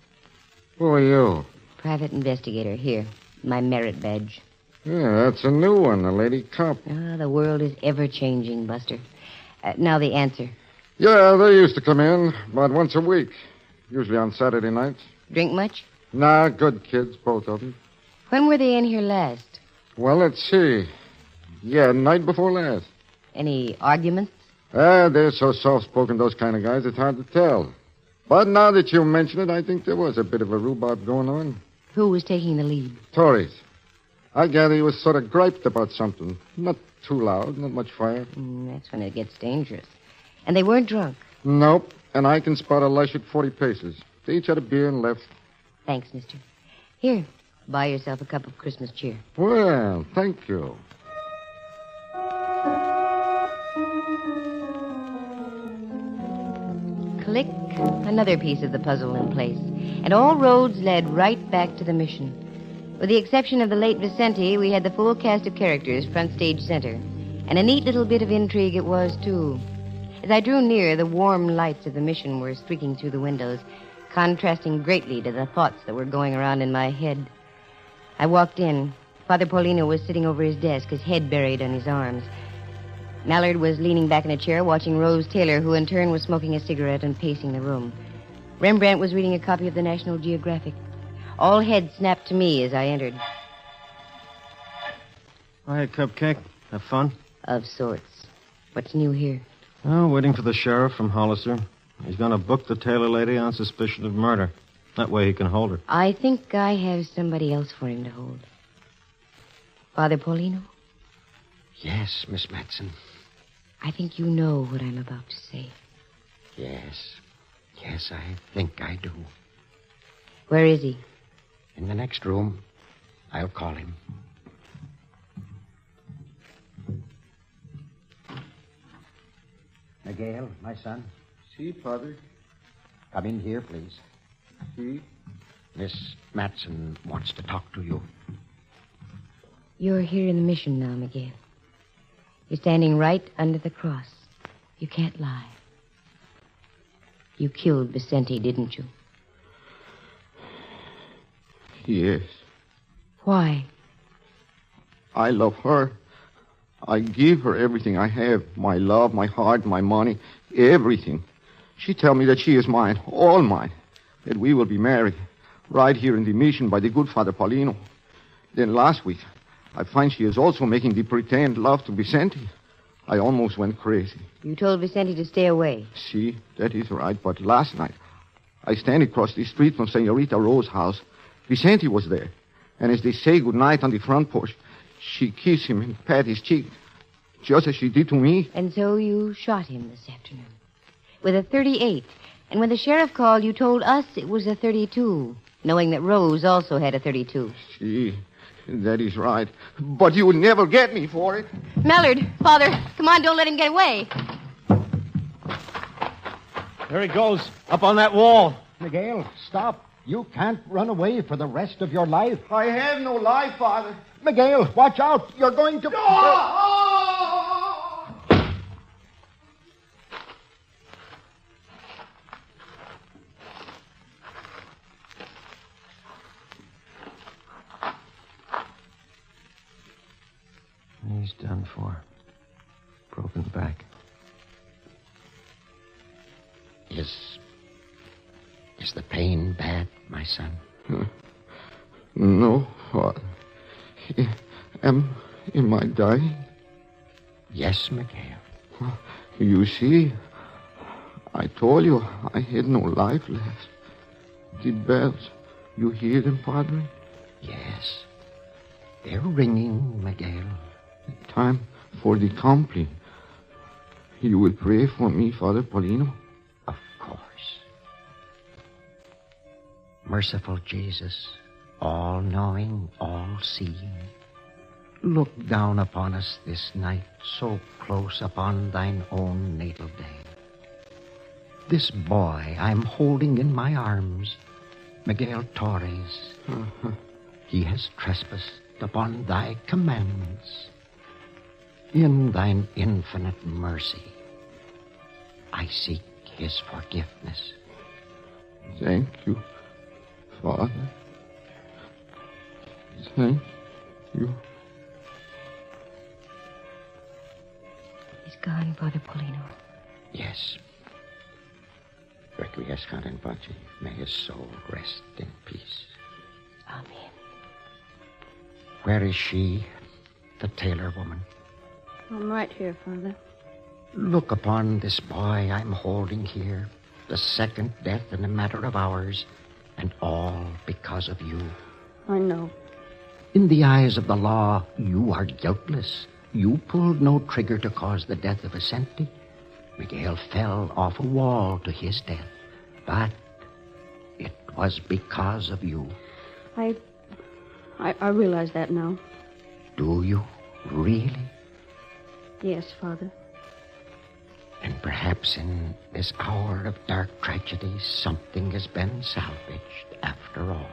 Who are you?
Private investigator. Here. My merit badge.
Yeah, that's a new one, a lady cop.
Ah, the world is ever-changing, Buster. Now the answer.
Yeah, they used to come in about once a week. Usually on Saturday nights.
Drink much?
Nah, good kids, both of them.
When were they in here last?
Well, let's see. Yeah, night before last.
Any arguments?
They're so soft-spoken, those kind of guys, it's hard to tell. But now that you mention it, I think there was a bit of a rhubarb going on.
Who was taking the lead?
Torres. I gather he was sort of griped about something. Not too loud, not much fire.
That's when it gets dangerous. And they weren't drunk?
Nope. And I can spot a lush at 40 paces. They each had a beer and left.
Thanks, mister. Here, buy yourself a cup of Christmas cheer.
Well, thank you.
click, another piece of the puzzle in place, and all roads led right back to the mission. With the exception of the late Vicente, we had the full cast of characters front stage center. And a neat little bit of intrigue it was, too. As I drew near, the warm lights of the mission were streaking through the windows, contrasting greatly to the thoughts that were going around in my head. I walked in. Father Paulino was sitting over his desk, his head buried on his arms. Mallard was leaning back in a chair watching Rose Taylor, who in turn was smoking a cigarette and pacing the room. Rembrandt was reading a copy of the National Geographic. All heads snapped to me as I entered.
Hi, Cupcake. Have fun?
Of sorts. What's new here?
Oh, waiting for the sheriff from Hollister. He's going to book the Taylor lady on suspicion of murder. That way he can hold her.
I think I have somebody else for him to hold. Father Paulino?
Yes, Miss Matson.
I think you know what I'm about to say.
Yes. Yes, I think I do.
Where is he?
In the next room. I'll call him. Miguel, my son.
Si, Father.
Come in here, please.
Si.
Miss Matson wants to talk to you.
You're here in the mission now, Miguel. You're standing right under the cross. You can't lie. You killed Vicente, didn't you?
Yes.
Why?
I love her. I give her everything I have. My love, my heart, my money, everything. She tell me that she is mine, all mine. That we will be married right here in the mission by the good Father Paulino. Then last week, I find she is also making the pretend love to Vicente. I almost went crazy.
You told Vicente to stay away.
See, that is right. But last night, I stand across the street from Senorita Rose's house. Vicente was there. And as they say goodnight on the front porch, she kissed him and pat his cheek, just as she did to me.
And so you shot him this afternoon. With a .38. And when the sheriff called, you told us it was a .32, knowing that Rose also had a .32.
See, that is right. But you will never get me for it.
Mallard, Father, come on, don't let him get away.
There he goes, up on that wall.
Miguel, stop. You can't run away for the rest of your life.
I have no life, Father.
Miguel, watch out. You're going to...
He's done for. Broken back.
Is the pain bad, my son?
No, Father. Am I dying?
Yes, Miguel.
You see, I told you I had no life left. The bells, you hear them, Padre?
Yes. They're ringing, Miguel.
Time for the compline. You will pray for me, Father Paulino?
Of course. Merciful Jesus, all-knowing, all-seeing, look down upon us this night, so close upon thine own natal day. This boy I'm holding in my arms, Miguel Torres, he has trespassed upon thy commandments. In thine infinite mercy, I seek his forgiveness.
Thank you, Father. Thank you.
He's gone, Father Paulino.
Yes. Requiescat in pace. May his soul rest in peace.
Amen.
Where is she, the Taylor woman?
I'm right here, Father.
Look upon this boy I'm holding here, the second death in a matter of hours, and all because of you.
I know.
In the eyes of the law, you are guiltless. You pulled no trigger to cause the death of Vicente. Miguel fell off a wall to his death. But it was because of you.
I realize that now.
Do you? Really?
Yes, Father.
And perhaps in this hour of dark tragedy, something has been salvaged after all.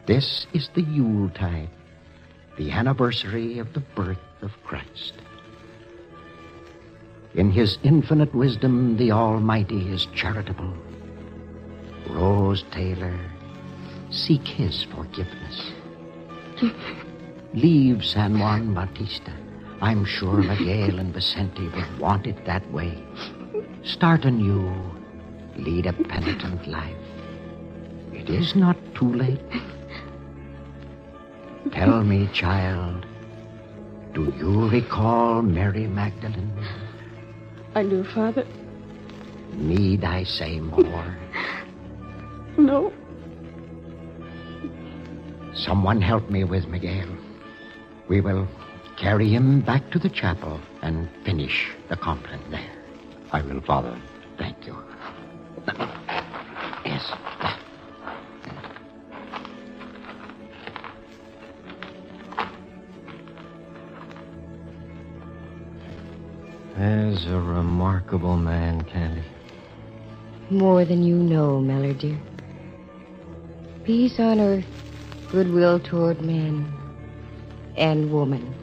This is the Yuletide, the anniversary of the birth of Christ. In his infinite wisdom, the Almighty is charitable. Rose Taylor, seek his forgiveness. Leave San Juan Bautista. I'm sure Miguel and Vicente would want it that way. Start anew. Lead a penitent life. It is not too late. Tell me, child, do you recall Mary Magdalene?
I do, Father.
Need I say more?
No.
Someone help me with Miguel. We will carry him back to the chapel and finish the compliment there.
I will, Father.
Thank you. Yes.
There's a remarkable man, Candy.
More than you know, Mellor, dear. Peace on earth, goodwill toward man and woman.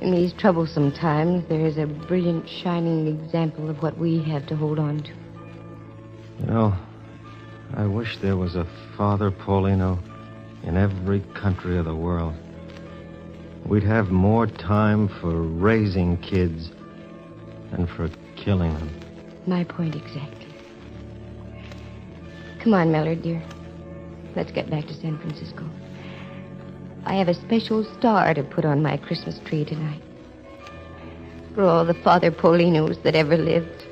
In these troublesome times, there is a brilliant, shining example of what we have to hold on to.
You know, I wish there was a Father Paulino in every country of the world. We'd have more time for raising kids than for killing them.
My point exactly. Come on, Mellor, dear. Let's get back to San Francisco. I have a special star to put on my Christmas tree tonight. For all the Father Paulinos that ever lived.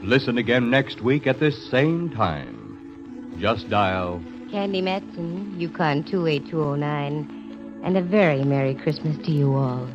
Listen again next week at this same time. Just dial
Candy Matson, Yukon 28209. And a very Merry Christmas to you all.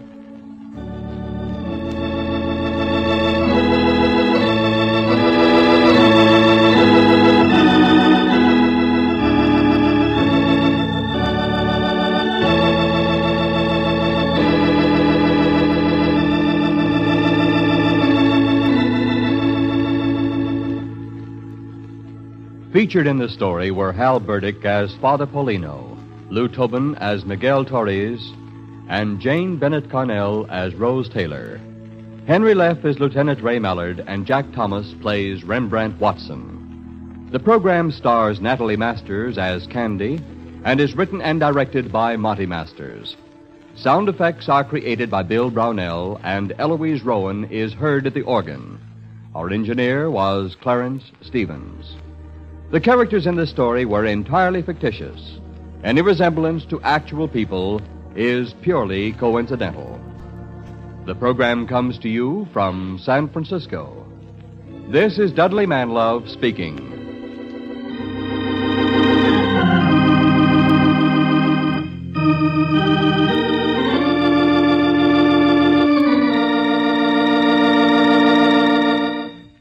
Featured in the story were Hal Burdick as Father Paulino, Lou Tobin as Miguel Torres, and Jane Bennett Carnell as Rose Taylor. Henry Leff is Lieutenant Ray Mallard, and Jack Thomas plays Rembrandt Watson. The program stars Natalie Masters as Candy and is written and directed by Monty Masters. Sound effects are created by Bill Brownell, and Eloise Rowan is heard at the organ. Our engineer was Clarence Stevens. The characters in this story were entirely fictitious. Any resemblance to actual people is purely coincidental. The program comes to you from San Francisco. This is Dudley Manlove speaking.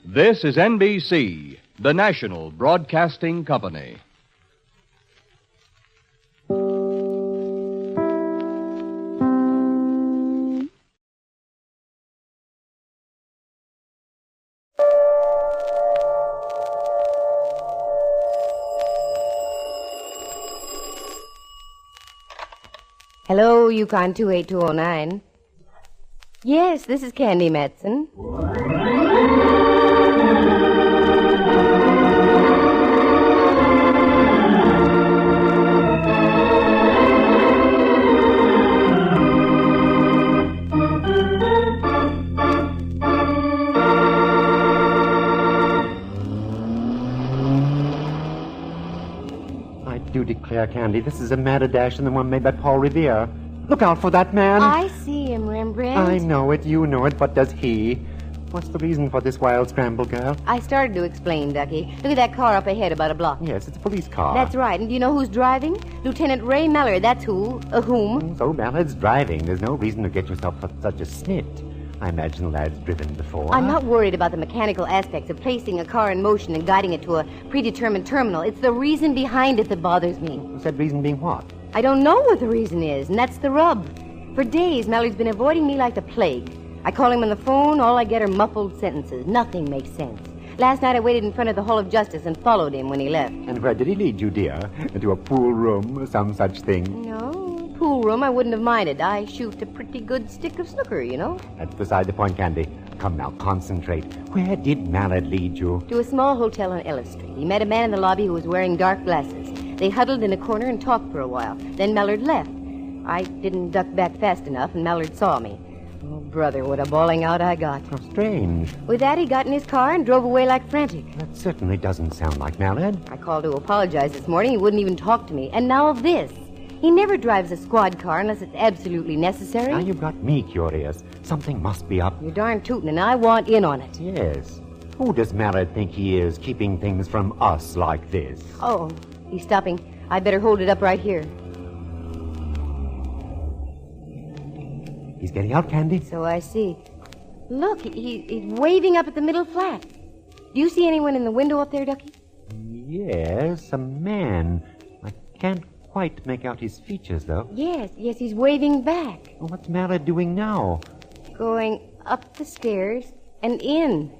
This is NBC, the National Broadcasting Company.
Hello, Yukon 28209. Yes, this is Candy Matson.
I do declare, Candy, this is a madder dash than the one made by Paul Revere. Look out for that man.
I see him, Rembrandt.
I know it, you know it, but does he?
What's the reason for this wild scramble, girl?
I started to explain, Ducky. Look at that car up ahead about a block.
Yes, it's a police car.
That's right. And do you know who's driving? Lieutenant Ray Mallard. That's who. Whom?
So Mallard's driving. There's no reason to get yourself such a snit. I imagine the lad's driven before.
I'm not worried about the mechanical aspects of placing a car in motion and guiding it to a predetermined terminal. It's the reason behind it that bothers me.
What's that reason being what?
I don't know what the reason is, and that's the rub. For days, Mallard's been avoiding me like the plague. I call him on the phone, all I get are muffled sentences. Nothing makes sense. Last night I waited in front of the Hall of Justice and followed him when he left.
And where did he lead you, dear? Into a pool room or some such thing?
No, pool room I wouldn't have minded. I shoot a pretty good stick of snooker, you know.
That's beside the point, Candy. Come now, concentrate. Where did Mallard lead you?
To a small hotel on Ellis Street. He met a man in the lobby who was wearing dark glasses. They huddled in a corner and talked for a while. Then Mallard left. I didn't duck back fast enough, and Mallard saw me. Oh, brother, what a bawling out I got.
How strange.
With that, he got in his car and drove away like frantic.
That certainly doesn't sound like Mallard.
I called to apologize this morning. He wouldn't even talk to me. And now this. He never drives a squad car unless it's absolutely necessary.
Now you've got me curious. Something must be up.
You're darn tootin', and I want in on it.
Yes. Who does Mallard think he is, keeping things from us like this?
Oh, he's stopping. I'd better hold it up right here.
He's getting out, Candy?
So I see. Look, he's waving up at the middle flat. Do you see anyone in the window up there, Ducky?
Yes, a man. I can't quite make out his features, though.
Yes, he's waving back.
What's Mallard doing now?
Going up the stairs and in.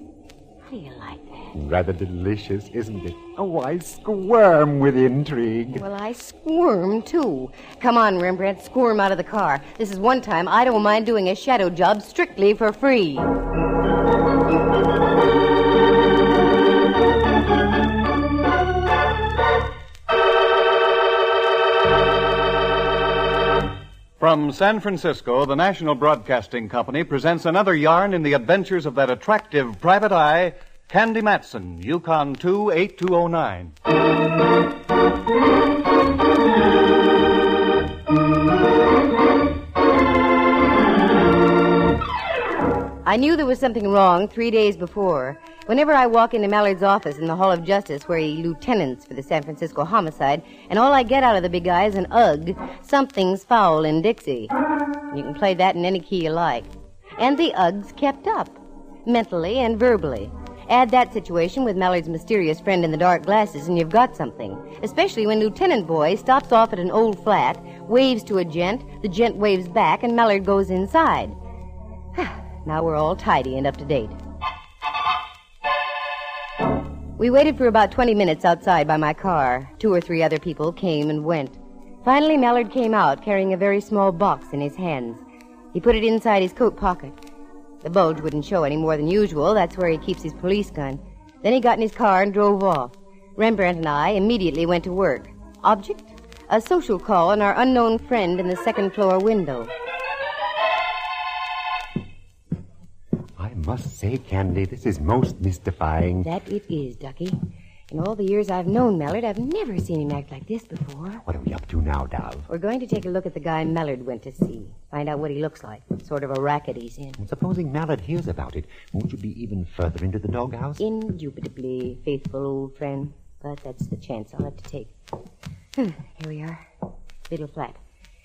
How do you like that?
Rather delicious, isn't it? Oh, I squirm with intrigue.
Well, I squirm, too. Come on, Rembrandt, squirm out of the car. This is one time I don't mind doing a shadow job strictly for free.
From San Francisco, the National Broadcasting Company presents another yarn in the adventures of that attractive private eye, Candy Matson, Yukon 28209.
I knew there was something wrong 3 days before. Whenever I walk into Mallard's office in the Hall of Justice, where he lieutenants for the San Francisco homicide, and all I get out of the big guy is an ugh, something's foul in Dixie. You can play that in any key you like. And the ughs kept up, mentally and verbally. Add that situation with Mallard's mysterious friend in the dark glasses, and you've got something. Especially when Lieutenant Boy stops off at an old flat, waves to a gent, the gent waves back, and Mallard goes inside. Now we're all tidy and up to date. We waited for about 20 minutes outside by my car. 2 or 3 other people came and went. Finally, Mallard came out carrying a very small box in his hands. He put it inside his coat pocket. The bulge wouldn't show any more than usual. That's where he keeps his police gun. Then he got in his car and drove off. Rembrandt and I immediately went to work. Object? A social call on our unknown friend in the second-floor window.
I must say, Candy, this is most mystifying.
That it is, Ducky. In all the years I've known Mallard, I've never seen him act like this before.
What are we up to now, Dove?
We're going to take a look at the guy Mallard went to see. Find out what he looks like. What sort of a racket he's in.
And supposing Mallard hears about it, won't you be even further into the doghouse?
Indubitably, faithful old friend. But that's the chance I'll have to take. Here we are. Little flat.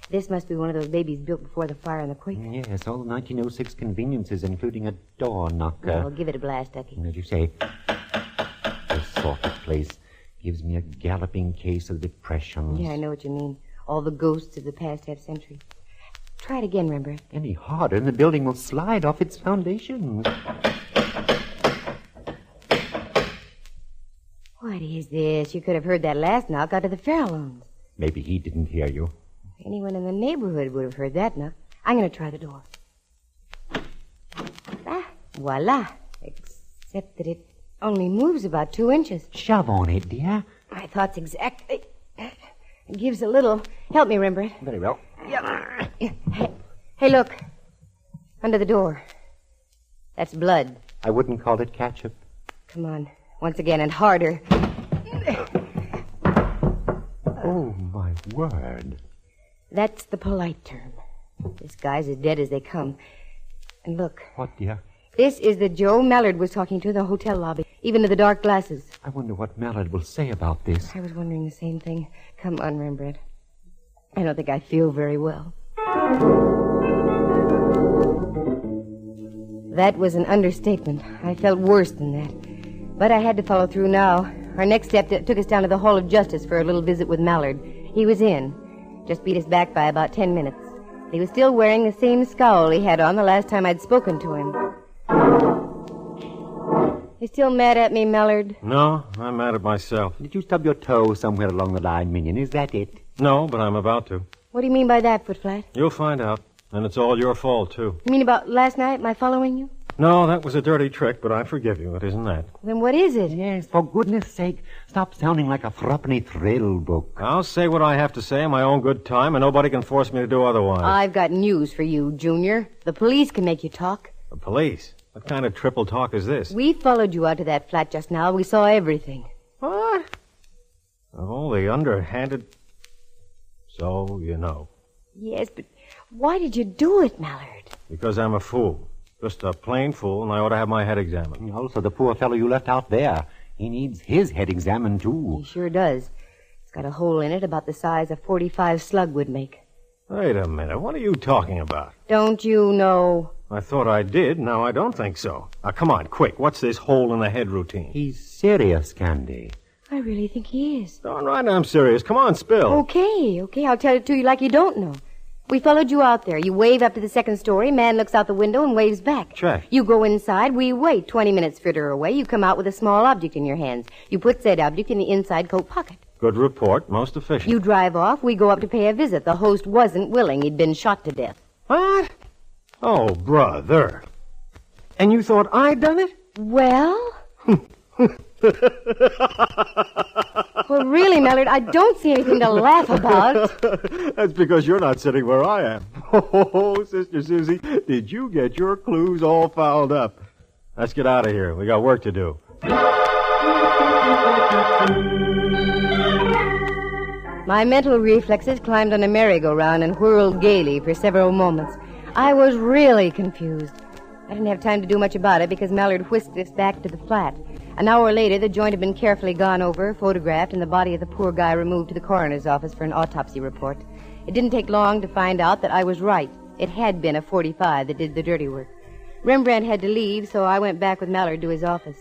This must be one of those babies built before the fire and the quake.
Yes, all the 1906 conveniences, including a door knocker.
Well, give it a blast, Ducky.
As you say, this sort of place gives me a galloping case of depressions.
Yeah, I know what you mean. All the ghosts of the past half-century. Try it again, Rembrandt.
Any harder, and the building will slide off its foundations.
What is this? You could have heard that last knock out of the Farallones.
Maybe he didn't hear you.
Anyone in the neighborhood would have heard that knock. I'm going to try the door. Voila. Except that it only moves about 2 inches.
Shove on it, dear.
My thoughts exactly. It gives a little. Help me, Rembrandt.
Very well.
Hey, look. Under the door. That's blood.
I wouldn't call it ketchup.
Come on. Once again and harder.
Oh, my word.
That's the polite term. This guy's as dead as they come. And look.
What, dear?
This is the Joe Mallard was talking to in the hotel lobby, even in the dark glasses.
I wonder what Mallard will say about this.
I was wondering the same thing. Come on, Rembrandt. I don't think I feel very well. That was an understatement. I felt worse than that. But I had to follow through now. Our next step took us down to the Hall of Justice for a little visit with Mallard. He was in. Just beat us back by about 10 minutes. He was still wearing the same scowl he had on the last time I'd spoken to him. You still mad at me, Mallard?
No, I'm mad at myself.
Did you stub your toe somewhere along the line, Minion? Is that it?
No, but I'm about to.
What do you mean by that, Footflat?
You'll find out. And it's all your fault, too.
You mean about last night, my following you?
No, that was a dirty trick, but I forgive you. It isn't that.
Then what is it?
Yes, for goodness sake, stop sounding like a threepenny thrill book.
I'll say what I have to say in my own good time, and nobody can force me to do otherwise.
I've got news for you, Junior. The police can make you talk.
The police? What kind of triple talk is this?
We followed you out to that flat just now. We saw everything.
What? Of all the underhanded... So, you know.
Yes, but why did you do it, Mallard?
Because I'm a fool. Just a plain fool, and I ought to have my head examined.
Also, the poor fellow you left out there. He needs his head examined, too.
He sure does. It's got a hole in it about the size a .45 slug would make.
Wait a minute. What are you talking about?
Don't you know?
I thought I did. Now I don't think so. Now, come on, quick. What's this hole in the head routine?
He's serious, Candy.
I really think he is.
All right, I'm serious. Come on, spill.
Okay. I'll tell it to you like you don't know. We followed you out there. You wave up to the second story. Man looks out the window and waves back.
Check.
You go inside. We wait 20 minutes further away. You come out with a small object in your hands. You put said object in the inside coat pocket.
Good report. Most efficient.
You drive off. We go up to pay a visit. The host wasn't willing. He'd been shot to death.
What? Oh, brother. And you thought I'd done it?
Well... Well, really, Mallard, I don't see anything to laugh about.
That's because you're not sitting where I am. Oh, Sister Susie, did you get your clues all fouled up? Let's get out of here. We got work to do.
My mental reflexes climbed on a merry-go-round and whirled gaily for several moments. I was really confused. I didn't have time to do much about it because Mallard whisked us back to the flat. An hour later, the joint had been carefully gone over, photographed, and the body of the poor guy removed to the coroner's office for an autopsy report. It didn't take long to find out that I was right. It had been a .45 that did the dirty work. Rembrandt had to leave, so I went back with Mallard to his office.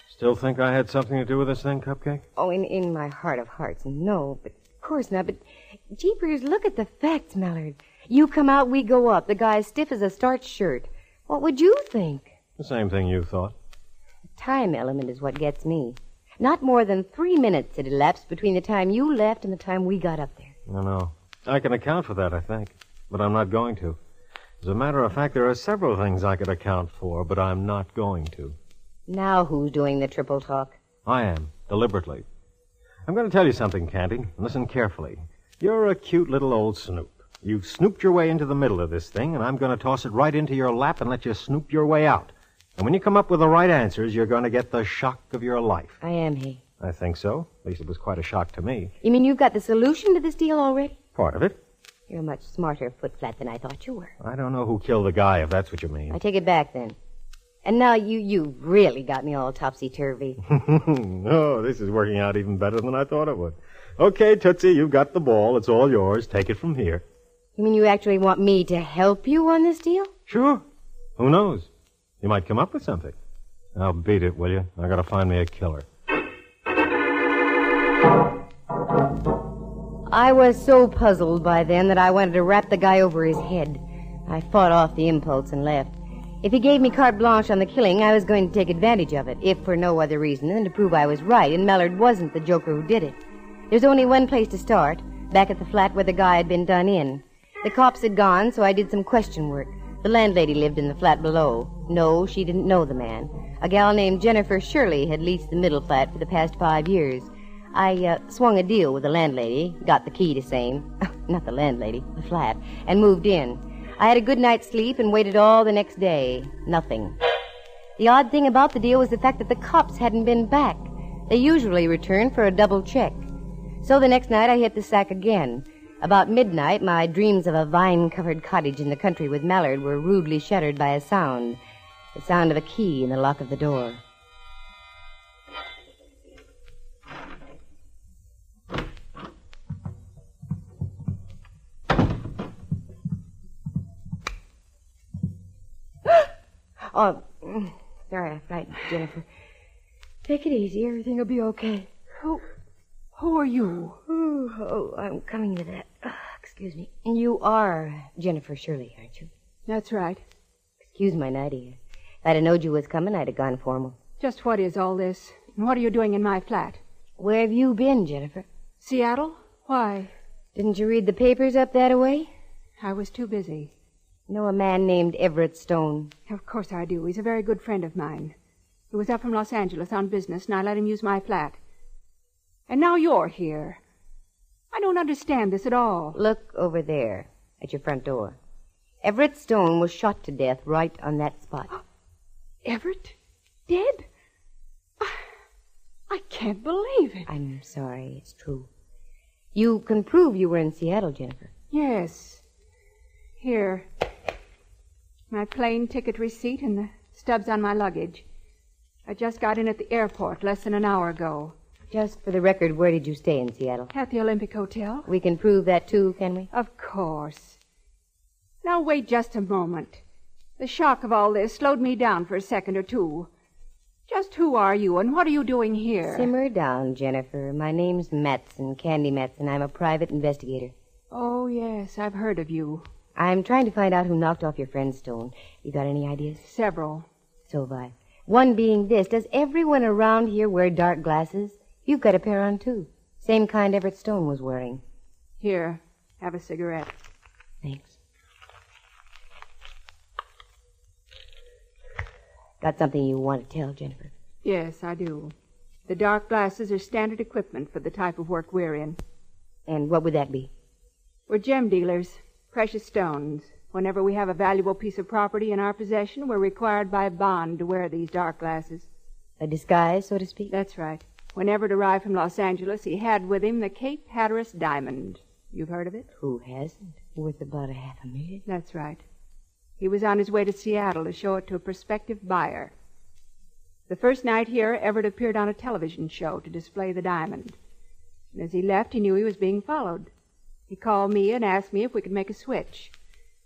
Still think I had something to do with this thing, Cupcake?
Oh, in my heart of hearts, no. But of course not. But, jeepers, look at the facts, Mallard. You come out, we go up. The guy's stiff as a starched shirt. What would you think?
The same thing you thought.
The time element is what gets me. Not more than 3 minutes had elapsed between the time you left and the time we got up there.
I know. I can account for that, I think. But I'm not going to. As a matter of fact, there are several things I could account for, but I'm not going to.
Now who's doing the triple talk?
I am, deliberately. I'm going to tell you something, Candy. Listen carefully. You're a cute little old snoop. You've snooped your way into the middle of this thing, and I'm going to toss it right into your lap and let you snoop your way out. And when you come up with the right answers, you're going to get the shock of your life.
I am he.
I think so. At least it was quite a shock to me.
You mean you've got the solution to this deal already?
Part of it.
You're a much smarter Footflat than I thought you were.
I don't know who killed the guy, if that's what you mean.
I take it back, then. And now you really got me all topsy-turvy.
Oh, this is working out even better than I thought it would. Okay, Tootsie, you've got the ball. It's all yours. Take it from here.
You mean you actually want me to help you on this deal?
Sure. Who knows? You might come up with something. Now beat it, will you? I gotta find me a killer.
I was so puzzled by then that I wanted to rap the guy over his head. I fought off the impulse and left. If he gave me carte blanche on the killing, I was going to take advantage of it, if for no other reason than to prove I was right and Mallard wasn't the joker who did it. There's only one place to start, back at the flat where the guy had been done in. The cops had gone, so I did some question work. The landlady lived in the flat below. No, she didn't know the man. A gal named Jennifer Shirley had leased the middle flat for the past 5 years. I swung a deal with the landlady, got the key to same, not the landlady, the flat, and moved in. I had a good night's sleep and waited all the next day. Nothing. The odd thing about the deal was the fact that the cops hadn't been back. They usually return for a double check. So the next night I hit the sack again. About midnight, my dreams of a vine-covered cottage in the country with Mallard were rudely shattered by a sound. The sound of a key in the lock of the door. Oh, sorry, I frightened Jennifer. Take it easy. Everything will be okay.
Who are you?
Oh, I'm coming to that. Excuse me. You are Jennifer Shirley, aren't you?
That's right.
Excuse my nightie. If I'd have known you was coming, I'd have gone formal.
Just what is all this? And what are you doing in my flat?
Where have you been, Jennifer?
Seattle? Why?
Didn't you read the papers up that way?
I was too busy.
Know a man named Everett Stone?
Of course I do. He's a very good friend of mine. He was up from Los Angeles on business, and I let him use my flat. And now you're here. I don't understand this at all.
Look over there at your front door. Everett Stone was shot to death right on that spot.
Everett? Dead? I can't believe it.
I'm sorry, it's true. You can prove you were in Seattle, Jennifer.
Yes. Here. My plane ticket receipt and the stubs on my luggage. I just got in at the airport less than an hour ago.
Just for the record, where did you stay in Seattle?
At the Olympic Hotel.
We can prove that, too, can we?
Of course. Now, wait just a moment. The shock of all this slowed me down for a second or two. Just who are you, and what are you doing here?
Simmer down, Jennifer. My name's Matson, Candy Matson. I'm a private investigator.
Oh, yes, I've heard of you.
I'm trying to find out who knocked off your friend Stone. You got any ideas?
Several.
So have I. One being this. Does everyone around here wear dark glasses? You've got a pair on, too. Same kind Everett Stone was wearing.
Here, have a cigarette.
Thanks. Got something you want to tell, Jennifer?
Yes, I do. The dark glasses are standard equipment for the type of work we're in.
And what would that be?
We're gem dealers, precious stones. Whenever we have a valuable piece of property in our possession, we're required by bond to wear these dark glasses.
A disguise, so to speak?
That's right. When Everett arrived from Los Angeles, he had with him the Cape Hatteras diamond. You've heard of it?
Who hasn't? Worth about $500,000.
That's right. He was on his way to Seattle to show it to a prospective buyer. The first night here, Everett appeared on a television show to display the diamond. And as he left, he knew he was being followed. He called me and asked me if we could make a switch.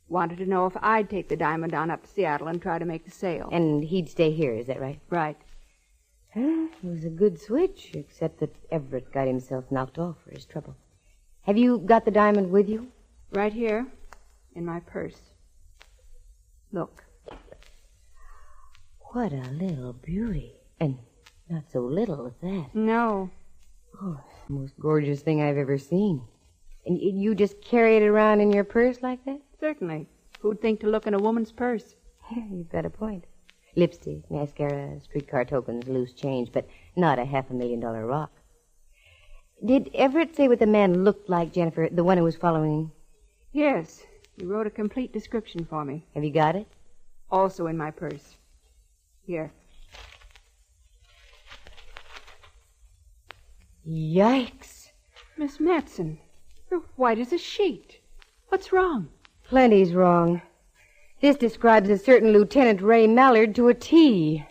Wanted to know if I'd take the diamond on up to Seattle and try to make the sale.
And he'd stay here, is that right?
Right.
It was a good switch, except that Everett got himself knocked off for his trouble. Have you got the diamond with you?
Right here, in my purse. Look.
What a little beauty. And not so little at that.
No.
Oh, it's the most gorgeous thing I've ever seen. And you just carry it around in your purse like that?
Certainly. Who'd think to look in a woman's purse?
You've got a point. Lipstick, mascara, streetcar tokens, loose change, but not a $500,000 rock. Did Everett say what the man looked like, Jennifer, the one who was following?
Yes. He wrote a complete description for me.
Have you got it?
Also in my purse. Here.
Yikes.
Miss Matson, you're white as a sheet. What's wrong?
Plenty's wrong. This describes a certain Lieutenant Ray Mallard to a T.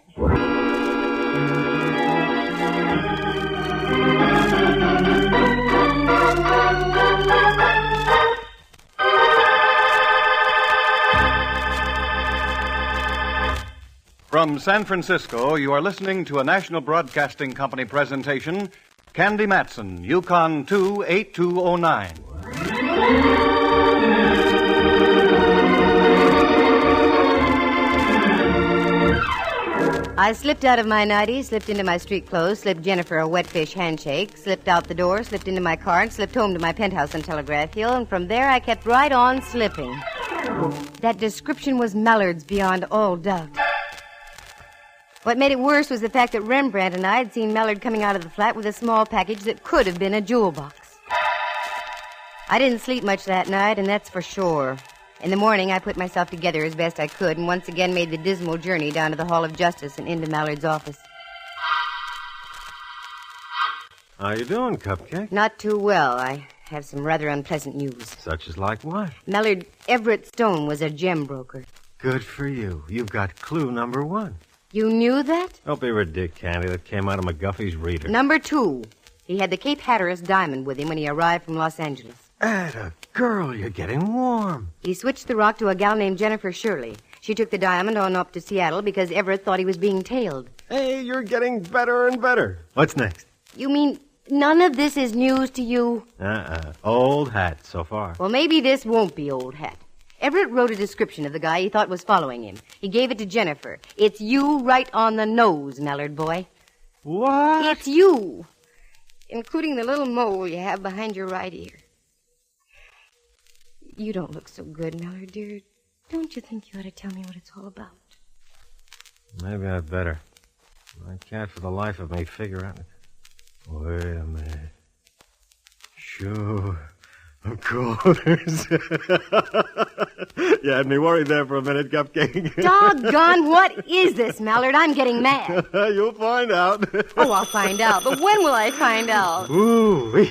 From San Francisco, you are listening to a National Broadcasting Company presentation, Candy Matson, Yukon 28209.
I slipped out of my nightie, slipped into my street clothes, slipped Jennifer a wet-fish handshake, slipped out the door, slipped into my car, and slipped home to my penthouse on Telegraph Hill, and from there I kept right on slipping. That description was Mallard's beyond all doubt. What made it worse was the fact that Rembrandt and I had seen Mallard coming out of the flat with a small package that could have been a jewel box. I didn't sleep much that night, and that's for sure. In the morning, I put myself together as best I could and once again made the dismal journey down to the Hall of Justice and into Mallard's office.
How you doing, Cupcake?
Not too well. I have some rather unpleasant news.
Such as like what?
Mallard Everett Stone was a gem broker.
Good for you. You've got clue number 1.
You knew that?
Don't be ridiculous, Candy. That came out of McGuffey's reader.
Number 2. He had the Cape Hatteras diamond with him when he arrived from Los Angeles.
Atta girl, you're getting warm.
He switched the rock to a gal named Jennifer Shirley. She took the diamond on up to Seattle because Everett thought he was being tailed.
Hey, you're getting better and better. What's next?
You mean none of this is news to you?
Old hat so far.
Well, maybe this won't be old hat. Everett wrote a description of the guy he thought was following him. He gave it to Jennifer. It's you right on the nose, Mallard boy.
What?
It's you, including the little mole you have behind your right ear. You don't look so good, Mallard, dear. Don't you think you ought to tell me what it's all about?
Maybe I'd better. I can't for the life of me figure out. Wait a minute. Sure. Of course. You had me worried there for a minute, Cupcake.
Doggone, what is this, Mallard? I'm getting mad.
You'll find out.
Oh, I'll find out. But when will I find out?
Ooh,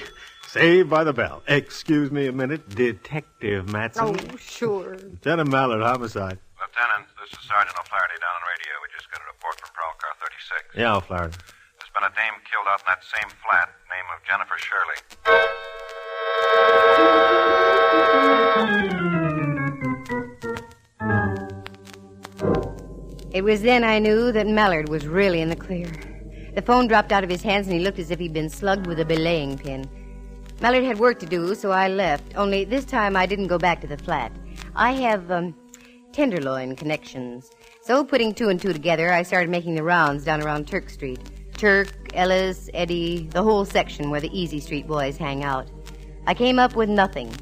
Saved by the bell. Excuse me a minute. Detective Matson.
Oh, sure.
Lieutenant Mallard, homicide.
Lieutenant, this is Sergeant O'Flaherty down on radio. We just got a report from Prowl Car 36.
Yeah, O'Flaherty.
There's been a dame killed out in that same flat, name of Jennifer Shirley.
It was then I knew that Mallard was really in the clear. The phone dropped out of his hands and he looked as if he'd been slugged with a belaying pin. Mallard had work to do, so I left. Only this time I didn't go back to the flat. I have, tenderloin connections. So putting 2 and 2 together, I started making the rounds down around Turk Street. Turk, Ellis, Eddie, the whole section where the Easy Street boys hang out. I came up with nothing.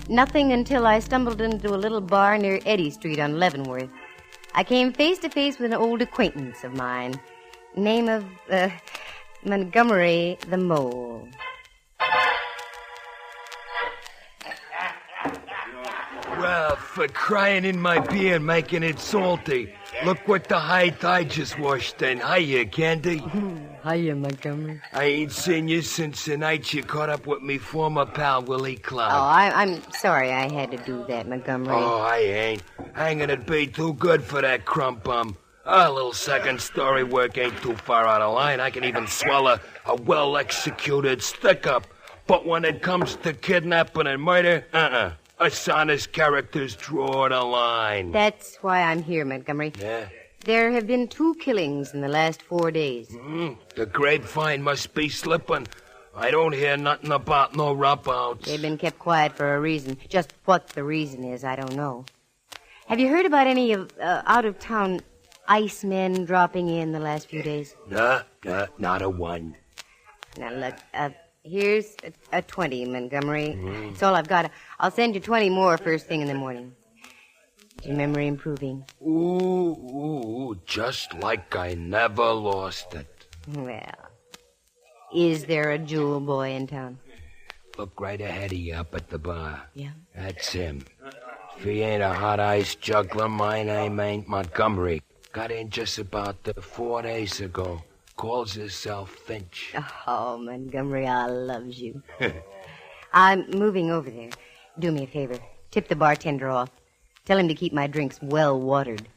Nothing until I stumbled into a little bar near Eddy Street on Leavenworth. I came face to face with an old acquaintance of mine. Name of, Montgomery the Mole.
Well, for crying in my beer and making it salty. Look what the height I just washed in. Hiya, Candy.
Hiya, Montgomery.
I ain't seen you since the night you caught up with me former pal, Willie Cloud.
Oh, I'm sorry I had to do that, Montgomery.
Oh, I ain't. Hanging'd be too good for that crump bum. A little second story work ain't too far out of line. I can even swallow a well-executed stick-up. But when it comes to kidnapping and murder, us honest characters draw the line.
That's why I'm here, Montgomery.
Yeah?
There have been 2 killings in the last 4 days.
The grapevine must be slipping. I don't hear nothing about no rump-outs.
They've been kept quiet for a reason. Just what the reason is, I don't know. Have you heard about any of out-of-town icemen dropping in the last few days?
Nah, not a one.
Now, look, here's a 20, Montgomery. That's all I've got. I'll send you 20 more first thing in the morning. Is your memory improving?
Ooh, just like I never lost it.
Well, is there a jewel boy in town?
Look right ahead of you up at the bar.
Yeah?
That's him. If he ain't a hot ice juggler, my name ain't Montgomery. Got in just about 4 days ago. Calls himself Finch.
Oh, Montgomery, I loves you. I'm moving over there. Do me a favor. Tip the bartender off. Tell him to keep my drinks well watered.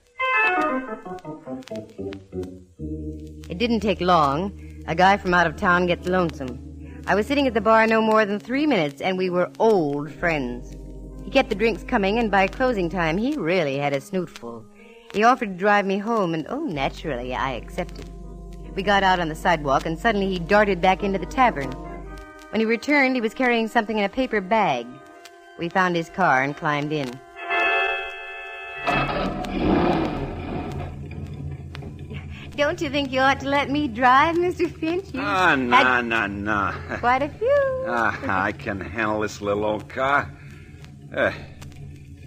It didn't take long. A guy from out of town gets lonesome. I was sitting at the bar no more than 3 minutes, and we were old friends. He kept the drinks coming, and by closing time, he really had a snoot full. He offered to drive me home, and, naturally, I accepted. We got out on the sidewalk, and suddenly he darted back into the tavern. When he returned, he was carrying something in a paper bag. We found his car and climbed in. Don't you think you ought to let me drive, Mr. Finch?
No.
Quite a few.
I can handle this little old car.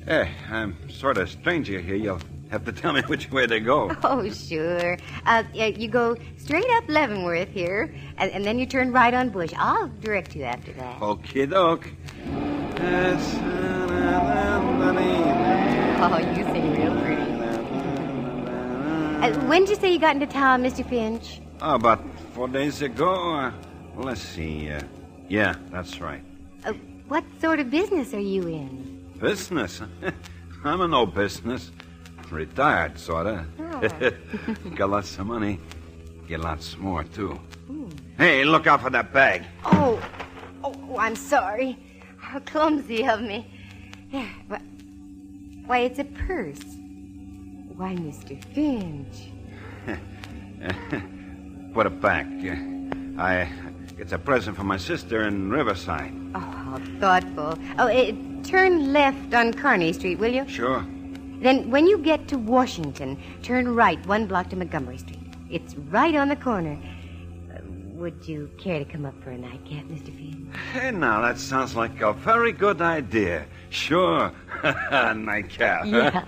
I'm sort of stranger here. You'll have to tell me which way to go.
Oh, sure. You go straight up Leavenworth here, and then you turn right on Bush. I'll direct you after that.
Okie doke.
Oh, you sing real pretty. When did you say you got into town, Mr. Finch?
About 4 days ago. Let's see. Yeah, that's right.
What sort of business are you in?
Business? I'm in no business. Retired, sorta.
Oh.
Got lots of money. Get lots more, too. Hey, look out for that bag.
Oh, I'm sorry. How clumsy of me. Yeah, but, why, it's a purse. Why, Mr. Finch.
Put it back. It's a present for my sister in Riverside.
Oh, how thoughtful. Turn left on Kearney Street, will you?
Sure.
Then when you get to Washington, turn right 1 block to Montgomery Street. It's right on the corner. Would you care to come up for a nightcap, Mr. Finch?
Hey, now, that sounds like a very good idea. Sure. Nightcap.
Yeah.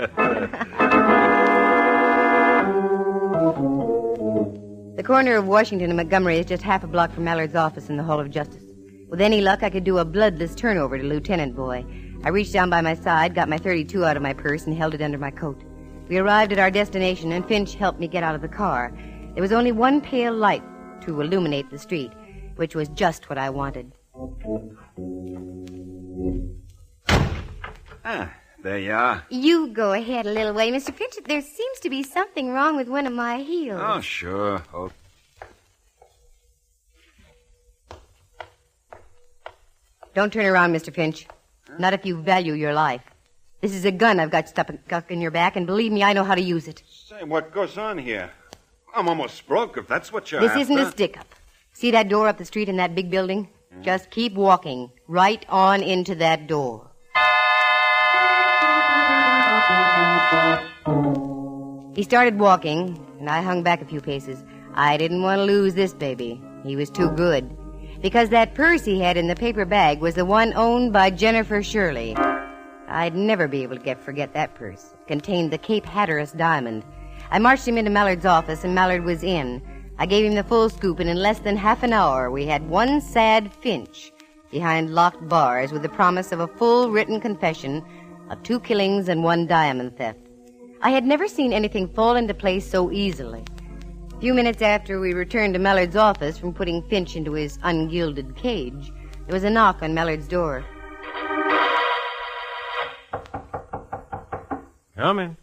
The corner of Washington and Montgomery is just half a block from Mallard's office in the Hall of Justice. With any luck, I could do a bloodless turnover to Lieutenant Boy. I reached down by my side, got my .32 out of my purse, and held it under my coat. We arrived at our destination, and Finch helped me get out of the car. There was only one pale light to illuminate the street, which was just what I wanted.
There you are.
You go ahead a little way, Mr. Finch. There seems to be something wrong with one of my heels.
Oh, sure. Oh.
Don't turn around, Mr. Finch. Not if you value your life. This is a gun I've got stuck in your back, and believe me, I know how to use it.
Say, what goes on here? I'm almost broke, if that's what you're
This
after.
isn't a stick-up. See that door up the street in that big building? Just keep walking right on into that door. He started walking, and I hung back a few paces. I didn't want to lose this baby. He was too good. Because that purse he had in the paper bag was the one owned by Jennifer Shirley. I'd never be able to forget that purse. It contained the Cape Hatteras diamond. I marched him into Mallard's office, and Mallard was in. I gave him the full scoop, and in less than half an hour, we had one sad Finch behind locked bars with the promise of a full written confession of 2 killings and 1 diamond theft. I had never seen anything fall into place so easily. A few minutes after we returned to Mallard's office from putting Finch into his ungilded cage, there was a knock on Mallard's door.
Come in.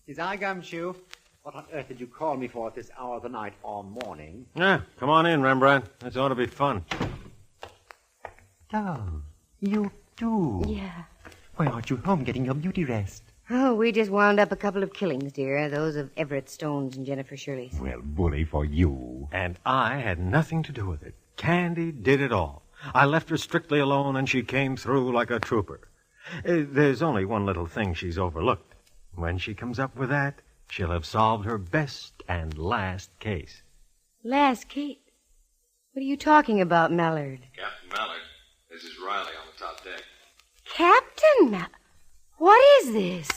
Is I, Gumshoe? What on earth did you call me for at this hour of the night or morning?
Yeah, come on in, Rembrandt. This ought to be fun.
Oh, you too?
Yeah.
Why aren't you home getting your beauty rest?
Oh, we just wound up a couple of killings, dear. Those of Everett Stone's and Jennifer Shirley's.
Well, bully for you.
And I had nothing to do with it. Candy did it all. I left her strictly alone, and she came through like a trooper. There's only one little thing she's overlooked. When she comes up with that, she'll have solved her best and last case.
Last case? What are you talking about, Mallard?
Captain Mallard, this is Riley on the top deck.
Captain Mallard? What is this?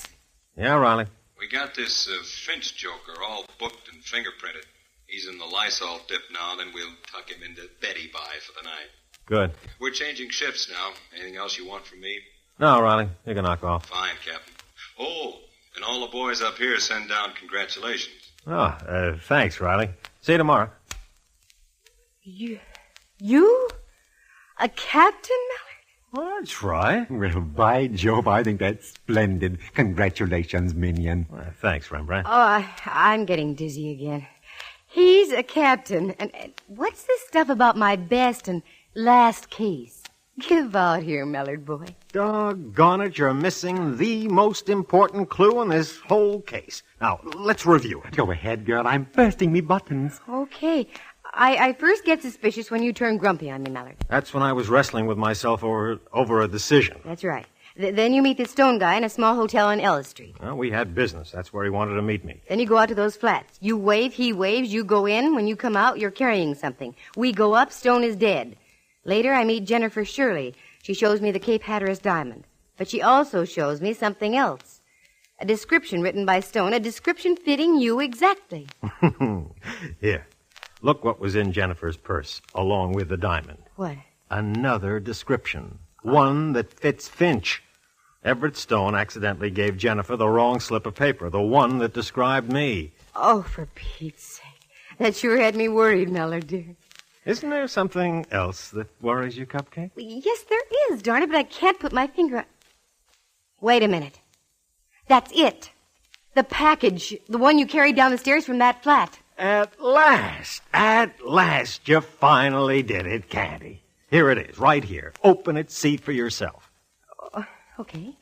Yeah, Riley.
We got this Finch joker all booked and fingerprinted. He's in the Lysol dip now, then we'll tuck him into Betty Bye for the night.
Good.
We're changing shifts now. Anything else you want from me?
No, Riley, you can knock off.
Fine, Captain. Oh, and all the boys up here send down congratulations.
Oh, thanks, Riley. See you tomorrow.
You? A captain, Mallard?
Well, that's right.
Well, by Jove, I think that's splendid. Congratulations, minion.
Well, thanks, Rembrandt.
Oh, I'm getting dizzy again. He's a captain. And what's this stuff about my best and last case? Give out here, Mallard boy.
Doggone it, you're missing the most important clue in this whole case. Now, let's review it.
Go ahead, girl. I'm bursting me buttons.
Okay. I first get suspicious when you turn grumpy on me, Mallard.
That's when I was wrestling with myself over a decision.
That's right. Then you meet the Stone guy in a small hotel on Ellis Street.
Well, we had business. That's where he wanted to meet me.
Then you go out to those flats. You wave, he waves, you go in. When you come out, you're carrying something. We go up, Stone is dead. Later, I meet Jennifer Shirley. She shows me the Cape Hatteras diamond. But she also shows me something else. A description written by Stone, a description fitting you exactly.
Here. Look what was in Jennifer's purse, along with the diamond.
What?
Another description. One that fits Finch. Everett Stone accidentally gave Jennifer the wrong slip of paper, the one that described me.
Oh, for Pete's sake. That sure had me worried, Mallard, dear.
Isn't there something else that worries you, Cupcake?
Yes, there is, darn it, but I can't put my finger on... Wait a minute. That's it. The package. The one you carried down the stairs from that flat.
At last, you finally did it, Candy. Here it is, right here. Open it, see for yourself.
Okay.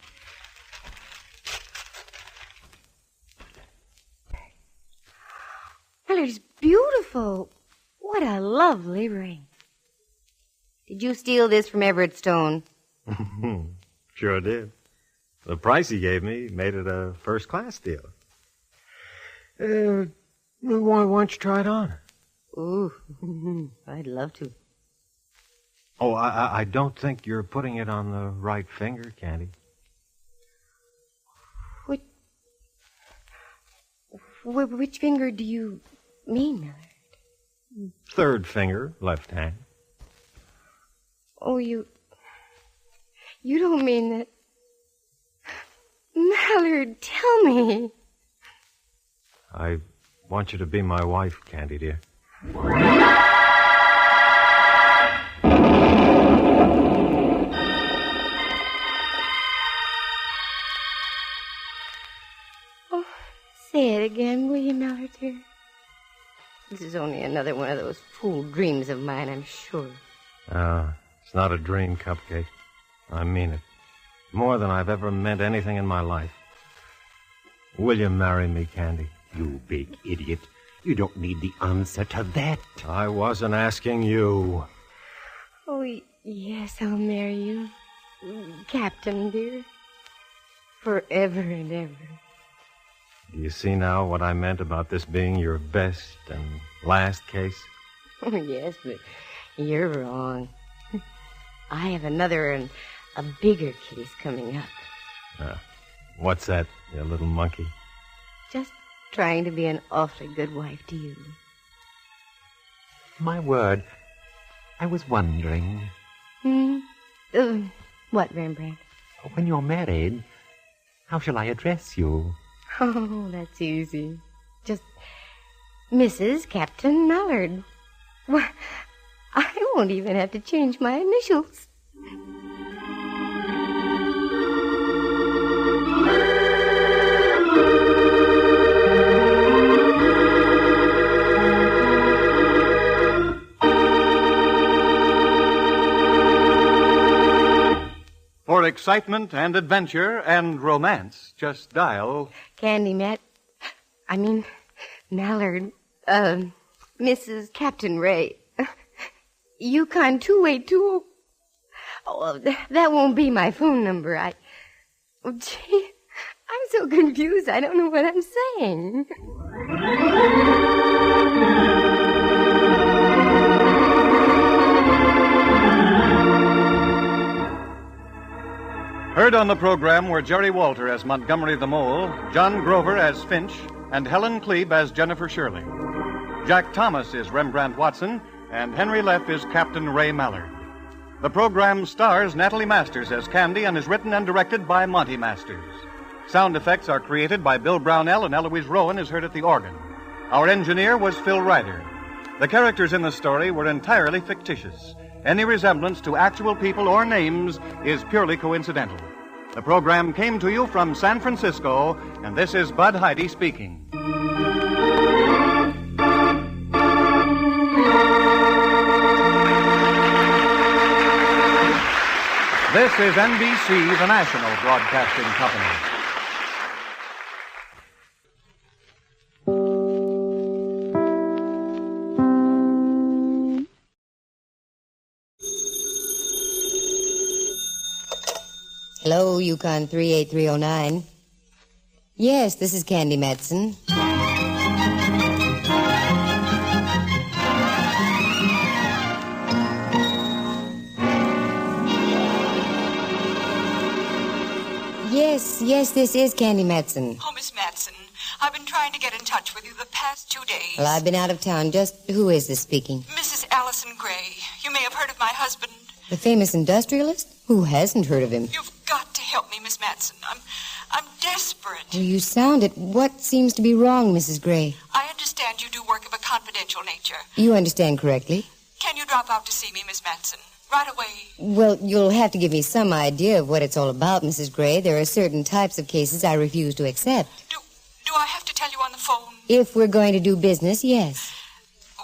Well, it's beautiful. What a lovely ring. Did you steal this from Everett Stone?
Sure did. The price he gave me made it a first-class deal. Why don't you try it on?
Ooh, I'd love to.
Oh, I don't think you're putting it on the right finger, Candy.
Which finger do you mean, Miller?
Third finger, left hand.
Oh, you don't mean that... Mallard, tell me.
I want you to be my wife, Candy, dear.
Oh, say it again, will you, Mallard, dear? This is only another one of those fool dreams of mine, I'm sure.
It's not a dream, Cupcake. I mean it. More than I've ever meant anything in my life. Will you marry me, Candy?
You big idiot. You don't need the answer to that.
I wasn't asking you.
Oh, yes, I'll marry you. Captain, dear. Forever and ever.
Do you see now what I meant about this being your best and last case?
Oh, yes, but you're wrong. I have another and a bigger case coming up.
What's that, you little monkey?
Just trying to be an awfully good wife to you.
My word, I was wondering.
What, Rembrandt?
When you're married, how shall I address you?
Oh, that's easy. Just Mrs. Captain Mallard. Well, I won't even have to change my initials.
For excitement and adventure and romance, just dial...
Mallard, Mrs. Captain Ray. Yukon 282. Oh, that won't be my phone number. Gee, I'm so confused, I don't know what I'm saying.
Heard on the program were Jerry Walter as Montgomery the Mole, John Grover as Finch, and Helen Klebe as Jennifer Shirley. Jack Thomas is Rembrandt Watson, and Henry Leff is Captain Ray Mallard. The program stars Natalie Masters as Candy and is written and directed by Monty Masters. Sound effects are created by Bill Brownell, and Eloise Rowan is heard at the organ. Our engineer was Phil Ryder. The characters in the story were entirely fictitious. Any resemblance to actual people or names is purely coincidental. The program came to you from San Francisco, and this is Bud Heide speaking. This is NBC, the national broadcasting company.
Hello, Yukon 38309. Yes, this is Candy Matson. Yes, this is Candy Matson.
Oh, Miss Matson, I've been trying to get in touch with you the past 2 days.
Well, I've been out of town. Just who is this speaking?
Mrs. Allison Gray. You may have heard of my husband.
The famous industrialist? Who hasn't heard of him?
You've got to help me, Miss Matson. I'm desperate.
Well, you sound it. What seems to be wrong, Mrs. Gray?
I understand you do work of a confidential nature.
You understand correctly.
Can you drop out to see me, Miss Matson? Right away.
Well, you'll have to give me some idea of what it's all about, Mrs. Gray. There are certain types of cases I refuse to accept.
Do I have to tell you on the phone?
If we're going to do business, yes.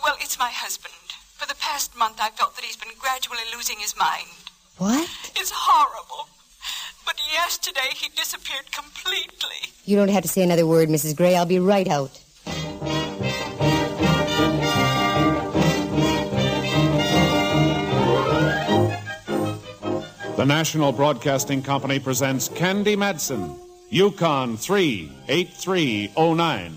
Well, it's my husband. For the past month, I felt that he's been gradually losing his mind.
What?
It's horrible. But yesterday, he disappeared completely.
You don't have to say another word, Mrs. Gray. I'll be right out.
The National Broadcasting Company presents Candy Matson, Yukon 38309.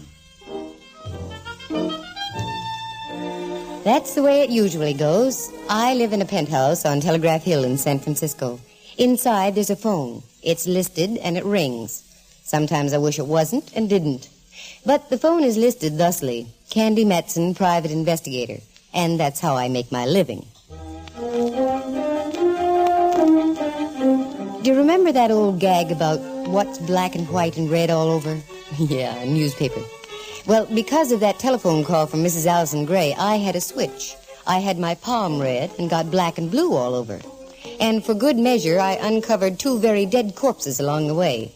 That's the way it usually goes. I live in a penthouse on Telegraph Hill in San Francisco. Inside, there's a phone. It's listed, and it rings. Sometimes I wish it wasn't and didn't. But the phone is listed thusly, Candy Matson, Private Investigator. And that's how I make my living. Do you remember that old gag about what's black and white and red all over? Yeah, a newspaper. Well, because of that telephone call from Mrs. Allison Gray, I had a switch. I had my palm red and got black and blue all over. And for good measure, I uncovered 2 very dead corpses along the way.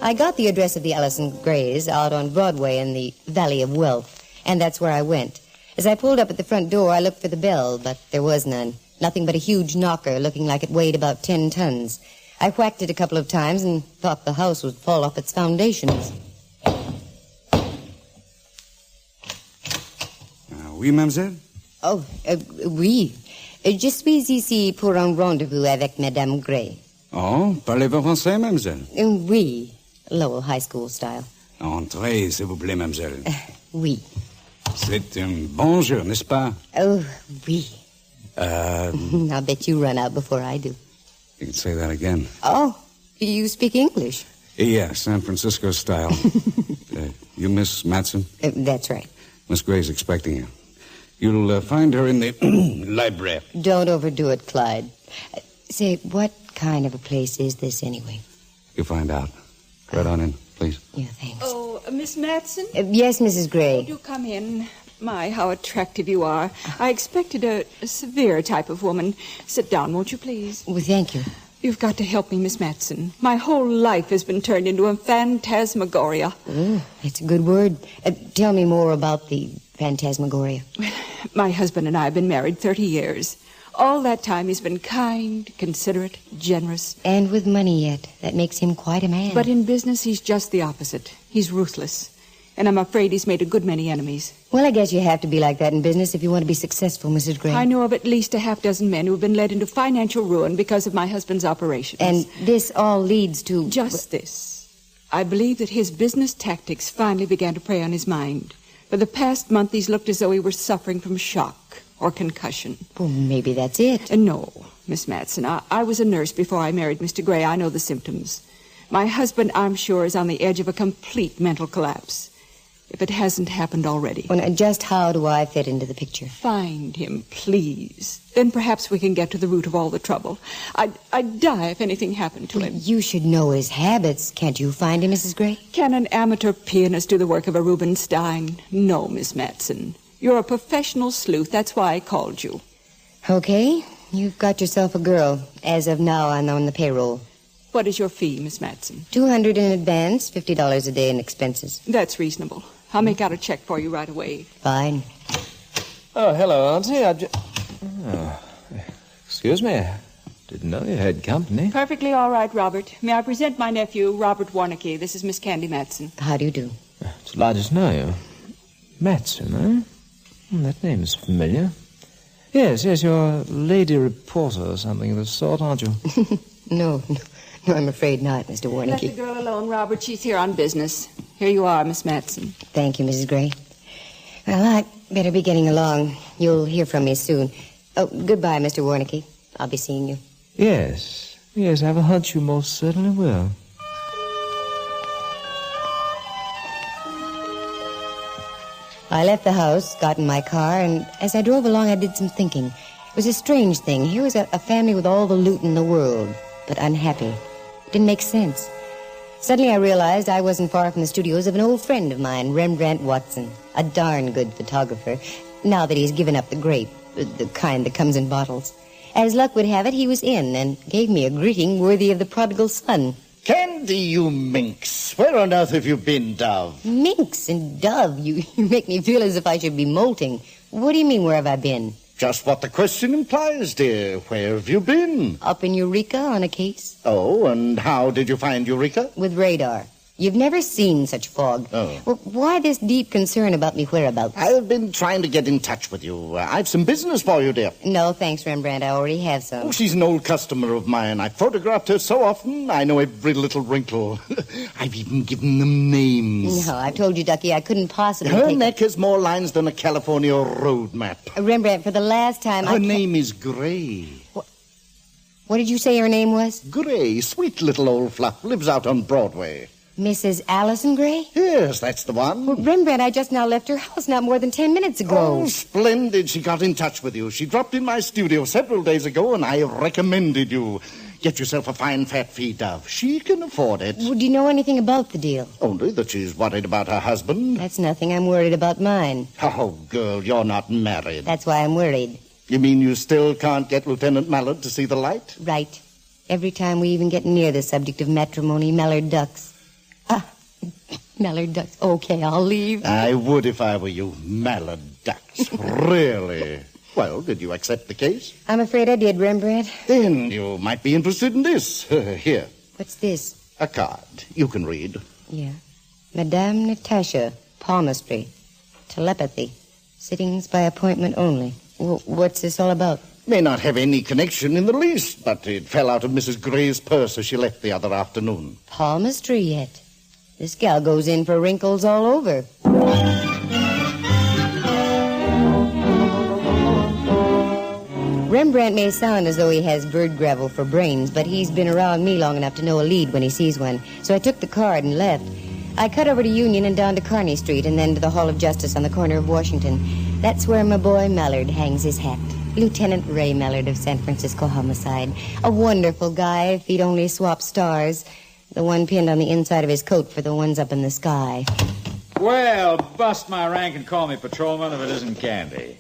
I got the address of the Allison Grays out on Broadway in the Valley of Wealth, and that's where I went. As I pulled up at the front door, I looked for the bell, but there was none. Nothing but a huge knocker looking like it weighed about 10 tons. I whacked it a couple of times and thought the house would fall off its foundations.
Oui, mademoiselle?
Oh, oui. Je suis ici pour un rendezvous avec Madame Gray.
Oh, parlez-vous français, mademoiselle?
Oui, Lowell High School style.
Entrez, s'il vous plaît, mademoiselle.
Oui.
C'est un bon jour, n'est-ce pas?
Oh, oui. I'll bet you run out before I do.
You can say that again.
Oh, you speak English?
Yeah, San Francisco style. You Miss Matson?
That's right.
Miss Gray's expecting you. You'll find her in the library.
Don't overdo it, Clyde. Say, what kind of a place is this anyway?
You'll find out. Right on in, please.
Yeah, thanks.
Oh, Miss Matson?
Yes, Mrs. Gray.
Oh, do come in. My, how attractive you are. I expected a severe type of woman. Sit down, won't you, please?
Well, thank you.
You've got to help me, Miss Matson. My whole life has been turned into a phantasmagoria.
Oh, that's a good word. Tell me more about the phantasmagoria.
My husband and I have been married 30 years. All that time he's been kind, considerate, generous.
And with money yet. That makes him quite a man.
But in business, he's just the opposite. He's ruthless. And I'm afraid he's made a good many enemies.
Well, I guess you have to be like that in business if you want to be successful, Mrs. Gray.
I know of at least a half-dozen men who have been led into financial ruin because of my husband's operations.
And this all leads to...
Just this. I believe that his business tactics finally began to prey on his mind. For the past month, he's looked as though he were suffering from shock or concussion.
Well, maybe that's it.
No, Miss Matson. I was a nurse before I married Mr. Gray. I know the symptoms. My husband, I'm sure, is on the edge of a complete mental collapse. If it hasn't happened already.
Well, now, just how do I fit into the picture?
Find him, please. Then perhaps we can get to the root of all the trouble. I'd die if anything happened to him.
You should know his habits. Can't you find him, Mrs. Gray?
Can an amateur pianist do the work of a Rubinstein? No, Miss Matson. You're a professional sleuth. That's why I called you.
Okay. You've got yourself a girl. As of now, I'm on the payroll.
What is your fee, Miss Matson?
$200 in advance, $50 a day in expenses.
That's reasonable. I'll make out a check for you right away.
Fine.
Oh, hello, Auntie. Excuse me. Didn't know you had company.
Perfectly all right, Robert. May I present my nephew, Robert Warnicki. This is Miss Candy Matson.
How do you do?
Delighted to know you. Matson, eh? That name is familiar. Yes, you're a lady reporter or something of the sort, aren't you?
No, I'm afraid not, Mr. Warnicki.
Let the girl alone, Robert. She's here on business. Here you are, Miss Matson.
Thank you, Mrs. Gray. Well, I better be getting along. You'll hear from me soon. Oh, goodbye, Mr. Warnicki. I'll be seeing you.
Yes, I have a hunch you most certainly will.
I left the house, got in my car, and as I drove along, I did some thinking. It was a strange thing. Here was a family with all the loot in the world, but unhappy. It didn't make sense. Suddenly I realized I wasn't far from the studios of an old friend of mine, Rembrandt Watson, a darn good photographer, now that he's given up the grape. the kind that comes in bottles. As luck would have it, he was in and gave me a greeting worthy of the prodigal son.
Candy, you minx. Where on earth have you been, Dove?
Minx and Dove, you make me feel as if I should be molting. What do you mean, where have I been?
Just what the question implies, dear. Where have you been?
Up in Eureka on a case.
Oh, and how did you find Eureka?
With radar. You've never seen such fog.
Oh.
Well, why this deep concern about me whereabouts?
I've been trying to get in touch with you. I've some business for you, dear.
No, thanks, Rembrandt. I already have some.
Oh, she's an old customer of mine. I've photographed her so often, I know every little wrinkle. I've even given them names.
No, I've told you, Ducky, I couldn't possibly
Her neck has more lines than a California road map.
Rembrandt, for the last time,
Her name is Gray.
What did you say her name was?
Gray, sweet little old fluff, lives out on Broadway.
Mrs. Allison Gray?
Yes, that's the one.
Well, Rembrandt, I just now left her house not more than 10 minutes ago.
Oh, splendid. She got in touch with you. She dropped in my studio several days ago, and I recommended you. Get yourself a fine fat feed, Dove. She can afford it.
Well, do you know anything about the deal?
Only that she's worried about her husband.
That's nothing. I'm worried about mine.
Oh, girl, you're not married.
That's why I'm worried.
You mean you still can't get Lieutenant Mallard to see the light?
Right. Every time we even get near the subject of matrimony, Mallard ducks. Mallard ducks. Okay, I'll leave.
I would if I were you. Mallard ducks. Really? Well, did you accept the case?
I'm afraid I did, Rembrandt.
Then you might be interested in this. Here.
What's this?
A card. You can read.
Yeah. Madame Natasha, palmistry, telepathy, sittings by appointment only. What's this all about?
May not have any connection in the least, but it fell out of Mrs. Gray's purse as she left the other afternoon.
Palmistry yet? This gal goes in for wrinkles all over. Rembrandt may sound as though he has bird gravel for brains, but he's been around me long enough to know a lead when he sees one. So I took the card and left. I cut over to Union and down to Kearny Street and then to the Hall of Justice on the corner of Washington. That's where my boy Mallard hangs his hat. Lieutenant Ray Mallard of San Francisco Homicide. A wonderful guy if he'd only swap stars. The one pinned on the inside of his coat for the ones up in the sky.
Well, bust my rank and call me patrolman if it isn't Candy.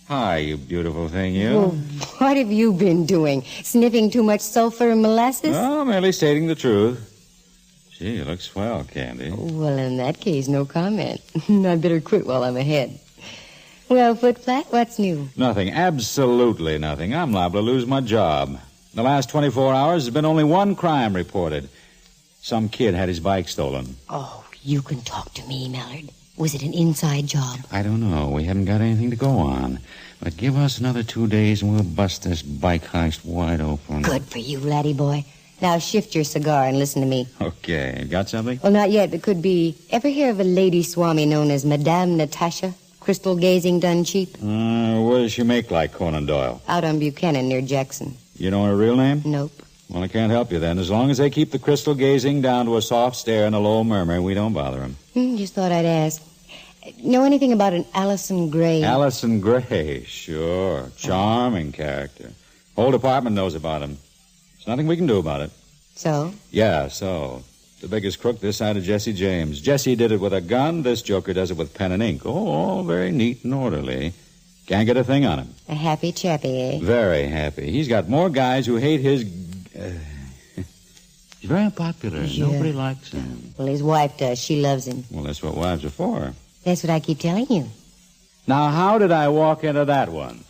Hi, you beautiful thing, you.
Well, what have you been doing? Sniffing too much sulfur and molasses?
Oh, merely stating the truth. Gee, you look swell, Candy.
Well, in that case, no comment. I'd better quit while I'm ahead. Well, Foot Flat, what's new?
Nothing, absolutely nothing. I'm liable to lose my job. In the last 24 hours, there's been only one crime reported. Some kid had his bike stolen.
Oh, you can talk to me, Mallard. Was it an inside job?
I don't know. We haven't got anything to go on. But give us another 2 days and we'll bust this bike heist wide open.
Good for you, laddie boy. Now shift your cigar and listen to me.
Okay. Got something?
Well, not yet, but could be. Ever hear of a lady swami known as Madame Natasha? Crystal gazing done cheap?
What does she make like Conan Doyle?
Out on Buchanan near Jackson.
You know her real name?
Nope.
Well, I can't help you then. As long as they keep the crystal gazing down to a soft stare and a low murmur, we don't bother them.
Just thought I'd ask. Know anything about an Allison Gray?
Allison Gray, sure. Charming character. Whole department knows about him. There's nothing we can do about it.
So?
Yeah, so. The biggest crook this side of Jesse James. Jesse did it with a gun. This joker does it with pen and ink. Oh, all very neat and orderly. Can't get a thing on him.
A happy chappy, eh?
Very happy. He's got more guys who hate his... He's very unpopular.
Yeah.
Nobody likes him.
Well, his wife does. She loves him.
Well, that's what wives are for.
That's what I keep telling you.
Now, how did I walk into that one?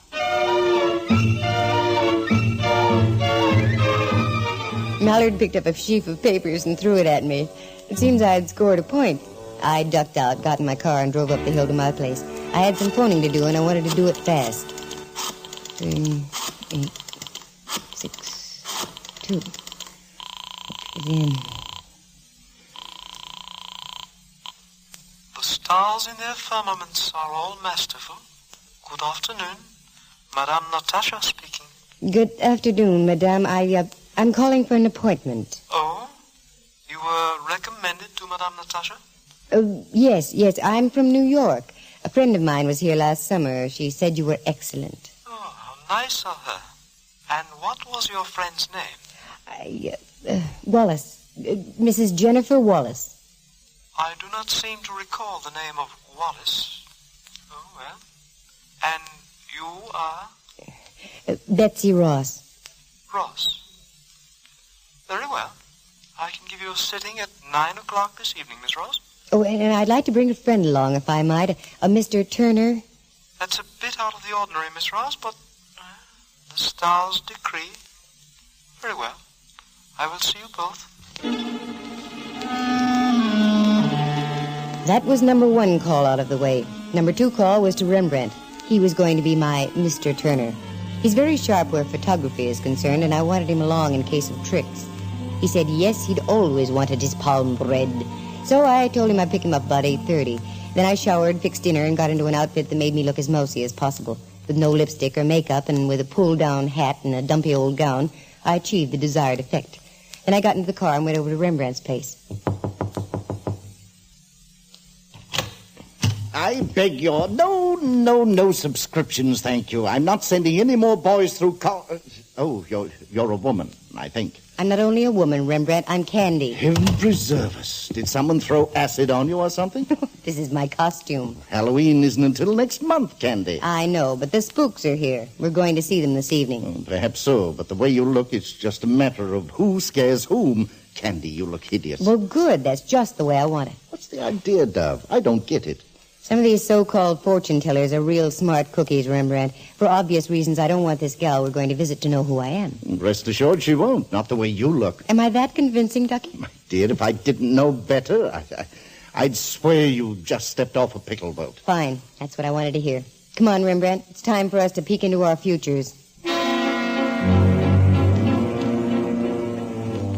Mallard picked up a sheaf of papers and threw it at me. It seems I had scored a point. I ducked out, got in my car, and drove up the hill to my place. I had some phoning to do, and I wanted to do it fast. 3, 8, 6, 2. Then...
The stars in their firmaments are all masterful. Good afternoon. Madame Natasha speaking.
Good afternoon, Madame. I'm calling for an appointment.
Oh? You were recommended to Madame Natasha?
Yes. I'm from New York. A friend of mine was here last summer. She said you were excellent.
Oh, how nice of her. And what was your friend's name?
Wallace. Mrs. Jennifer Wallace.
I do not seem to recall the name of Wallace. Oh, well. And You are?
Betsy Ross.
Ross. Very well. I can give you a sitting at 9 o'clock this evening, Miss Ross.
Oh, and I'd like to bring a friend along, if I might. A Mr. Turner.
That's a bit out of the ordinary, Miss Ross, but the stars decree. Very well. I will see you both.
That was number 1 call out of the way. Number 2 call was to Rembrandt. He was going to be my Mr. Turner. He's very sharp where photography is concerned, and I wanted him along in case of tricks. He said yes, he'd always wanted his palm read. So I told him I'd pick him up about 8:30. Then I showered, fixed dinner, and got into an outfit that made me look as mousy as possible. With no lipstick or makeup, and with a pull-down hat and a dumpy old gown, I achieved the desired effect. Then I got into the car and went over to Rembrandt's place.
I beg your... No subscriptions, thank you. I'm not sending any more boys through Oh, you're a woman, I think.
I'm not only a woman, Rembrandt, I'm Candy.
Heaven preserve us. Did someone throw acid on you or something?
This is my costume.
Halloween isn't until next month, Candy.
I know, but the spooks are here. We're going to see them this evening.
Perhaps so, but the way you look, it's just a matter of who scares whom. Candy, you look hideous.
Well, good. That's just the way I want it.
What's the idea, Dove? I don't get it.
Some of these so-called fortune tellers are real smart cookies, Rembrandt. For obvious reasons, I don't want this gal we're going to visit to know who I am.
Rest assured she won't. Not the way you look.
Am I that convincing, Ducky?
My dear, if I didn't know better, I'd swear you just stepped off a pickle boat.
Fine. That's what I wanted to hear. Come on, Rembrandt. It's time for us to peek into our futures.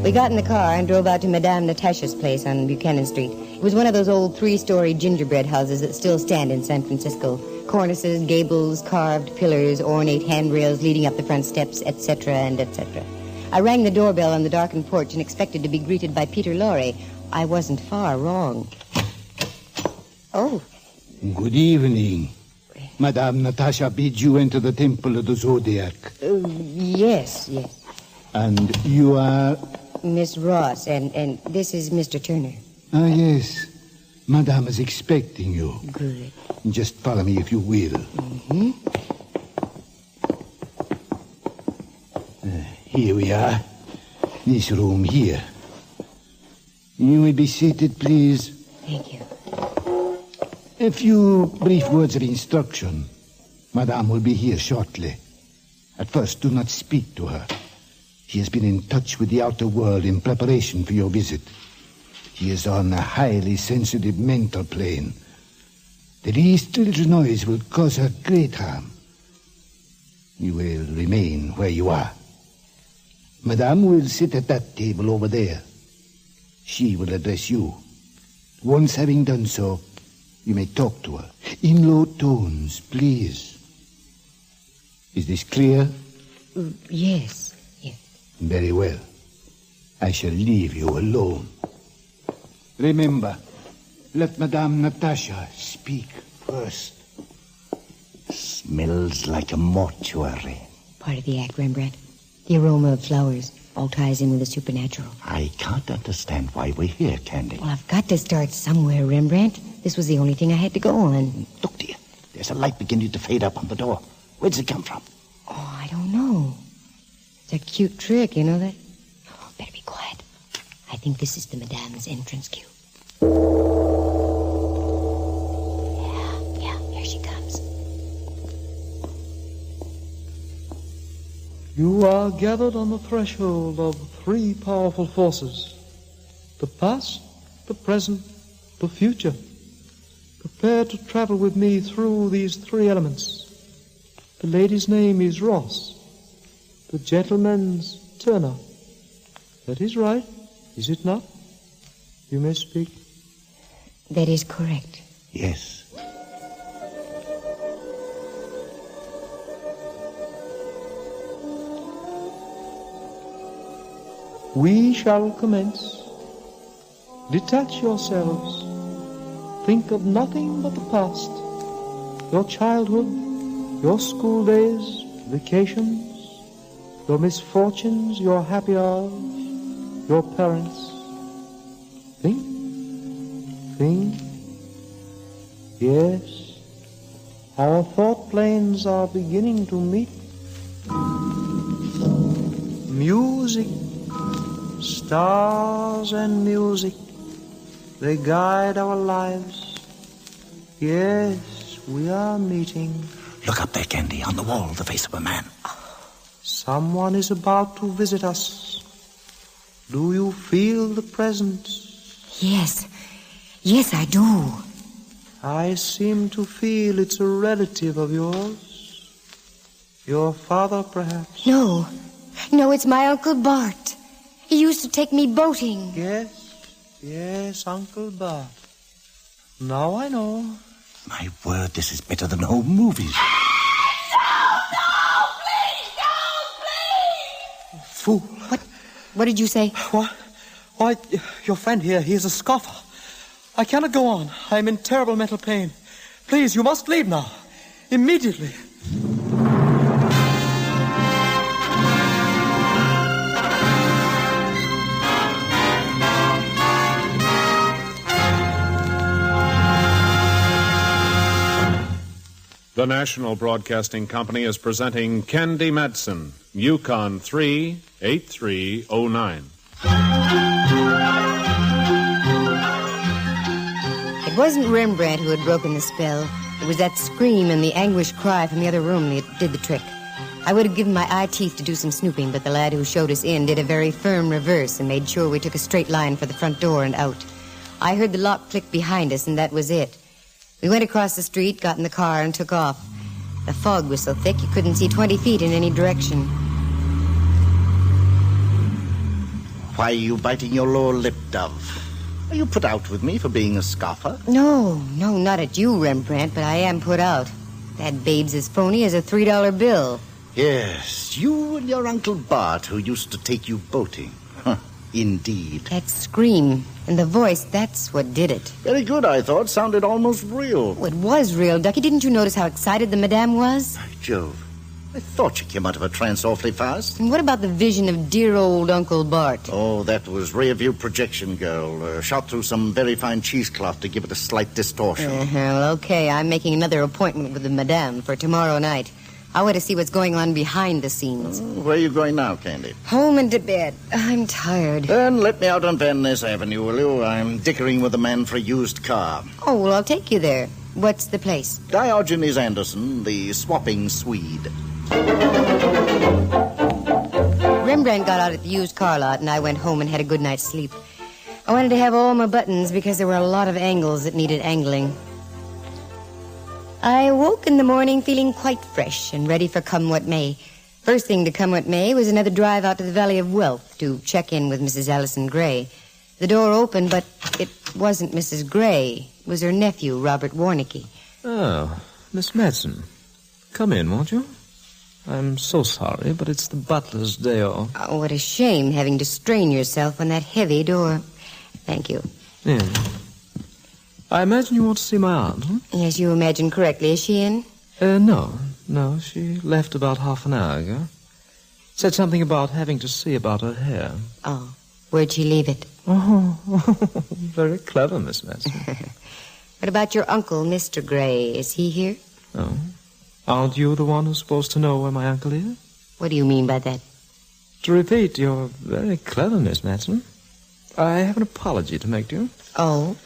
We got in the car and drove out to Madame Natasha's place on Buchanan Street. It was one of those old 3-story gingerbread houses that still stand in San Francisco. Cornices, gables, carved pillars, ornate handrails leading up the front steps, etc. and etc. I rang the doorbell on the darkened porch and expected to be greeted by Peter Lorre. I wasn't far wrong. Oh.
Good evening. Madame Natasha bids you enter the Temple of the Zodiac.
Yes.
And you are...
Miss Ross, and this is Mr. Turner.
Ah, yes. Madame is expecting you.
Good.
Just follow me if you will.
Mm-hmm.
Here we are. This room here. You will be seated, please.
Thank you.
A few brief words of instruction. Madame will be here shortly. At first, do not speak to her. She has been in touch with the outer world in preparation for your visit. She is on a highly sensitive mental plane. The least little noise will cause her great harm. You will remain where you are. Madame will sit at that table over there. She will address you. Once having done so, you may talk to her. In low tones, please. Is this clear?
Yes.
Very well. I shall leave you alone. Remember, let Madame Natasha speak first.
Smells like a mortuary.
Part of the act, Rembrandt. The aroma of flowers all ties in with the supernatural.
I can't understand why we're here, Candy.
Well, I've got to start somewhere, Rembrandt. This was the only thing I had to go on.
Look, dear. There's a light beginning to fade up on the door. Where does it come from?
Oh, I don't know. It's a cute trick, you know that? Oh, better be quiet. I think this is the Madame's entrance cue. Yeah, here she comes.
You are gathered on the threshold of 3 powerful forces. The past, the present, the future. Prepare to travel with me through these 3 elements. The lady's name is Ross. The gentleman's Turner. That is right, is it not? You may speak.
That is correct.
Yes.
We shall commence. Detach yourselves. Think of nothing but the past. Your childhood, your school days, vacations, your misfortunes, your happy hours, your parents. Think. Yes. Our thought planes are beginning to meet. Music, stars and music, they guide our lives. Yes, we are meeting.
Look up there, Candy, on the wall, the face of a man.
Someone is about to visit us. Do you feel the presence?
Yes. Yes, I do.
I seem to feel it's a relative of yours. Your father, perhaps?
No. No, it's my Uncle Bart. He used to take me boating.
Yes, Uncle Bart. Now I know.
My word, this is better than home movies.
Fool.
What did you say?
What? Why, your friend here, he is a scoffer. I cannot go on. I am in terrible mental pain. Please, you must leave now. Immediately.
The National Broadcasting Company is presenting Candy Matson, Yukon 38309.
It wasn't Rembrandt who had broken the spell. It was that scream and the anguished cry from the other room that did the trick. I would have given my eye teeth to do some snooping, but the lad who showed us in did a very firm reverse and made sure we took a straight line for the front door and out. I heard the lock click behind us, and that was it. We went across the street, got in the car, and took off. The fog was so thick you couldn't see 20 feet in any direction.
Why are you biting your lower lip, Dove? Are you put out with me for being a scoffer?
No, not at you, Rembrandt, but I am put out. That babe's as phony as a $3 bill.
Yes, you and your Uncle Bart, who used to take you boating. Huh, indeed.
That scream and the voice, that's what did it.
Very good, I thought. Sounded almost real.
Oh, it was real, Ducky. Didn't you notice how excited the madame was?
By Jove. I thought you came out of a trance awfully fast.
And what about the vision of dear old Uncle Bart?
Oh, that was rear-view projection, girl. Shot through some very fine cheesecloth to give it a slight distortion.
Well, okay. I'm making another appointment with the madame for tomorrow night. I want to see what's going on behind the scenes.
Where are you going now, Candy?
Home and to bed. I'm tired.
Then let me out on Van Ness Avenue, will you? I'm dickering with a man for a used car.
Oh, well, I'll take you there. What's the place?
Diogenes Anderson, the swapping Swede.
Rembrandt got out at the used car lot, and I went home and had a good night's sleep. I wanted to have all my buttons because there were a lot of angles that needed angling. I woke in the morning feeling quite fresh and ready for come what may. First thing to come what may was another drive out to the Valley of Wealth to check in with Mrs. Allison Gray. The door opened, but it wasn't Mrs. Gray. It was her nephew, Robert Warnicki.
Oh, Miss Matson. Come in, won't you? I'm so sorry, but it's the butler's day off.
Oh, what a shame having to strain yourself on that heavy door. Thank you.
Yeah. I imagine you want to see my aunt, huh?
Yes, you imagine correctly. Is she in?
No. She left about half an hour ago. Said something about having to see about her hair.
Oh, where'd she leave it?
Oh, very clever, Miss Matson.
What about your uncle, Mr. Gray? Is he here?
Oh. Aren't you the one who's supposed to know where my uncle is?
What do you mean by that?
To repeat, you're very clever, Miss Matson. I have an apology to make to you.
Oh?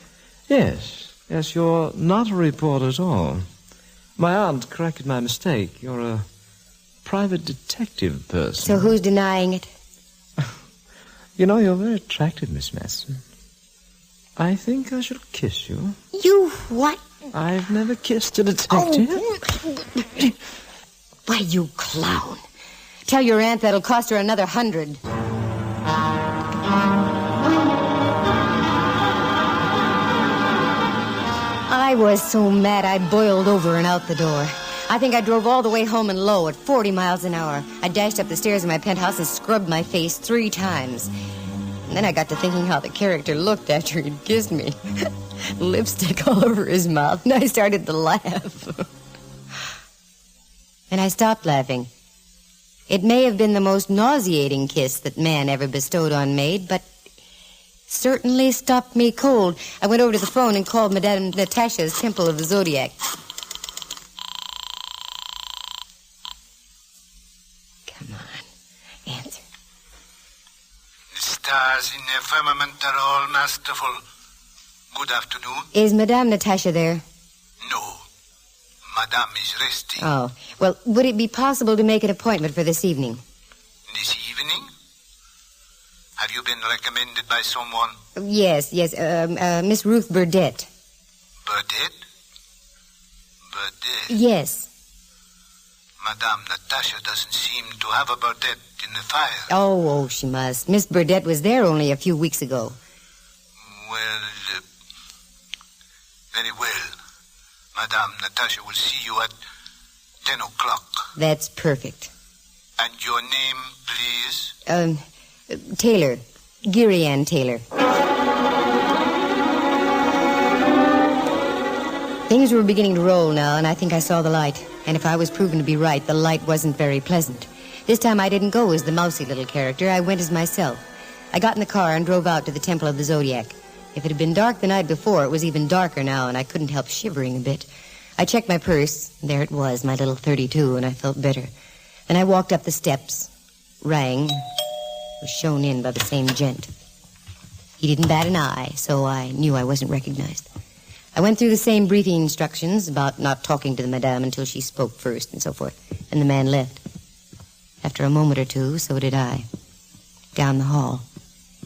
Yes, you're not a reporter at all. My aunt corrected my mistake. You're a private detective person.
So who's denying it?
You know, you're very attractive, Miss Matson. I think I shall kiss you.
You what?
I've never kissed a detective.
Oh. Why, you clown. Tell your aunt that'll cost her another $100. I was so mad I boiled over and out the door. I think I drove all the way home and low at 40 miles an hour. I dashed up the stairs in my penthouse and scrubbed my face 3 times. And then I got to thinking how the character looked after he'd kissed me. Lipstick all over his mouth, and I started to laugh. And I stopped laughing. It may have been the most nauseating kiss that man ever bestowed on maid, but certainly stopped me cold. I went over to the phone and called Madame Natasha's Temple of the Zodiac.
stars in the firmament are all masterful. Good afternoon.
Is Madame Natasha there?
No. Madame is resting.
Oh. Well, would it be possible to make an appointment for this evening?
This evening? Have you been recommended by someone?
Yes. Miss Ruth Burdett.
Burdett? Burdett?
Yes.
Madame Natasha doesn't seem to have a Burdett in the fire.
Oh, she must. Miss Burdett was there only a few weeks ago.
Well, very well. Madame Natasha will see you at 10 o'clock.
That's perfect.
And your name, please?
Taylor. Geary Ann Taylor. Things were beginning to roll now, and I think I saw the light. And if I was proven to be right, the light wasn't very pleasant. This time I didn't go as the mousy little character. I went as myself. I got in the car and drove out to the Temple of the Zodiac. If it had been dark the night before, it was even darker now, and I couldn't help shivering a bit. I checked my purse. There it was, my little .32, and I felt better. Then I walked up the steps, rang, was shown in by the same gent. He didn't bat an eye, so I knew I wasn't recognized. I went through the same briefing instructions about not talking to the madame until she spoke first and so forth, and the man left. After a moment or two, so did I. Down the hall.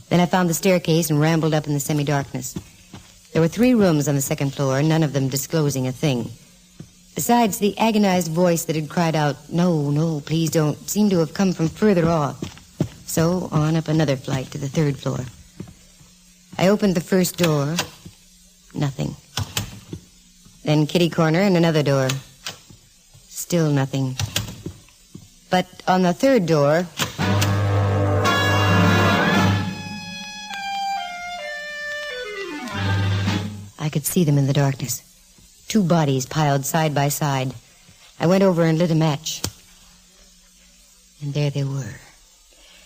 Then I found the staircase and rambled up in the semi-darkness. There were 3 rooms on the second floor, none of them disclosing a thing. Besides, the agonized voice that had cried out, "No, please don't," seemed to have come from further off. So on up another flight to the 3rd floor. I opened the first door. Nothing. Then kitty corner and another door. Still nothing. But on the 3rd door... I could see them in the darkness. 2 bodies piled side by side. I went over and lit a match. And there they were.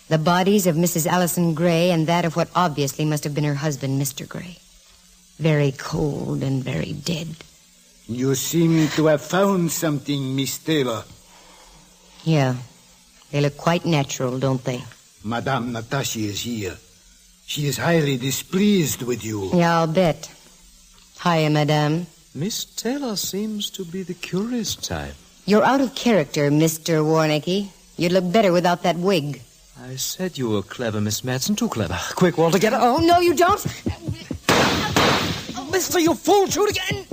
The bodies of Mrs. Allison Gray and that of what obviously must have been her husband, Mr. Gray. Very cold and very dead.
You seem to have found something, Miss Taylor.
Yeah. They look quite natural, don't they?
Madame Natasha is here. She is highly displeased with you.
Yeah, I'll bet. Hiya, madame.
Miss Taylor seems to be the curious type.
You're out of character, Mr. Warnicki. You'd look better without that wig.
I said you were clever, Miss Matson. Too clever. Quick, Walter, get her.
Oh, no, you don't.
Mister, you fool, shoot again.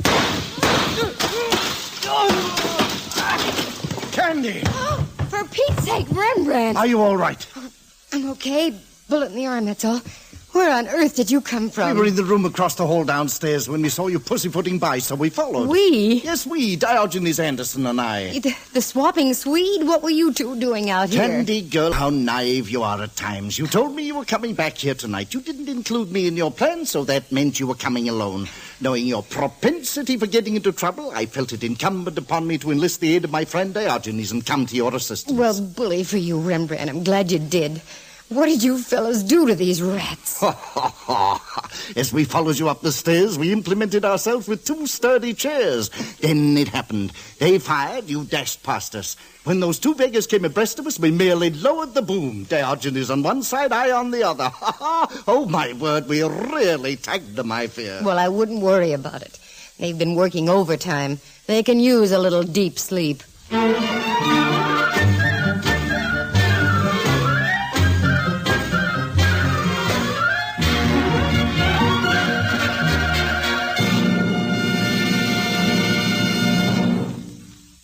Candy!
For Pete's sake, Rembrandt.
Are you all right?
I'm okay. Bullet in the arm, that's all. Where on earth did you come from?
We were in the room across the hall downstairs when we saw you pussyfooting by, so we followed.
We?
Yes, we. Diogenes Anderson and I.
The swapping Swede? What were you 2 doing out here?
Candy girl, how naive you are at times. You told me you were coming back here tonight. You didn't include me in your plan, so that meant you were coming alone. Knowing your propensity for getting into trouble, I felt it incumbent upon me to enlist the aid of my friend Diogenes and come to your assistance.
Well, bully for you, Rembrandt. I'm glad you did. What did you fellows do to these rats?
As we followed you up the stairs, we implemented ourselves with 2 sturdy chairs. Then it happened. They fired, you dashed past us. When those 2 beggars came abreast of us, we merely lowered the boom. Diogenes on one side, I on the other. Oh, my word, we really tagged them, I fear.
Well, I wouldn't worry about it. They've been working overtime. They can use a little deep sleep.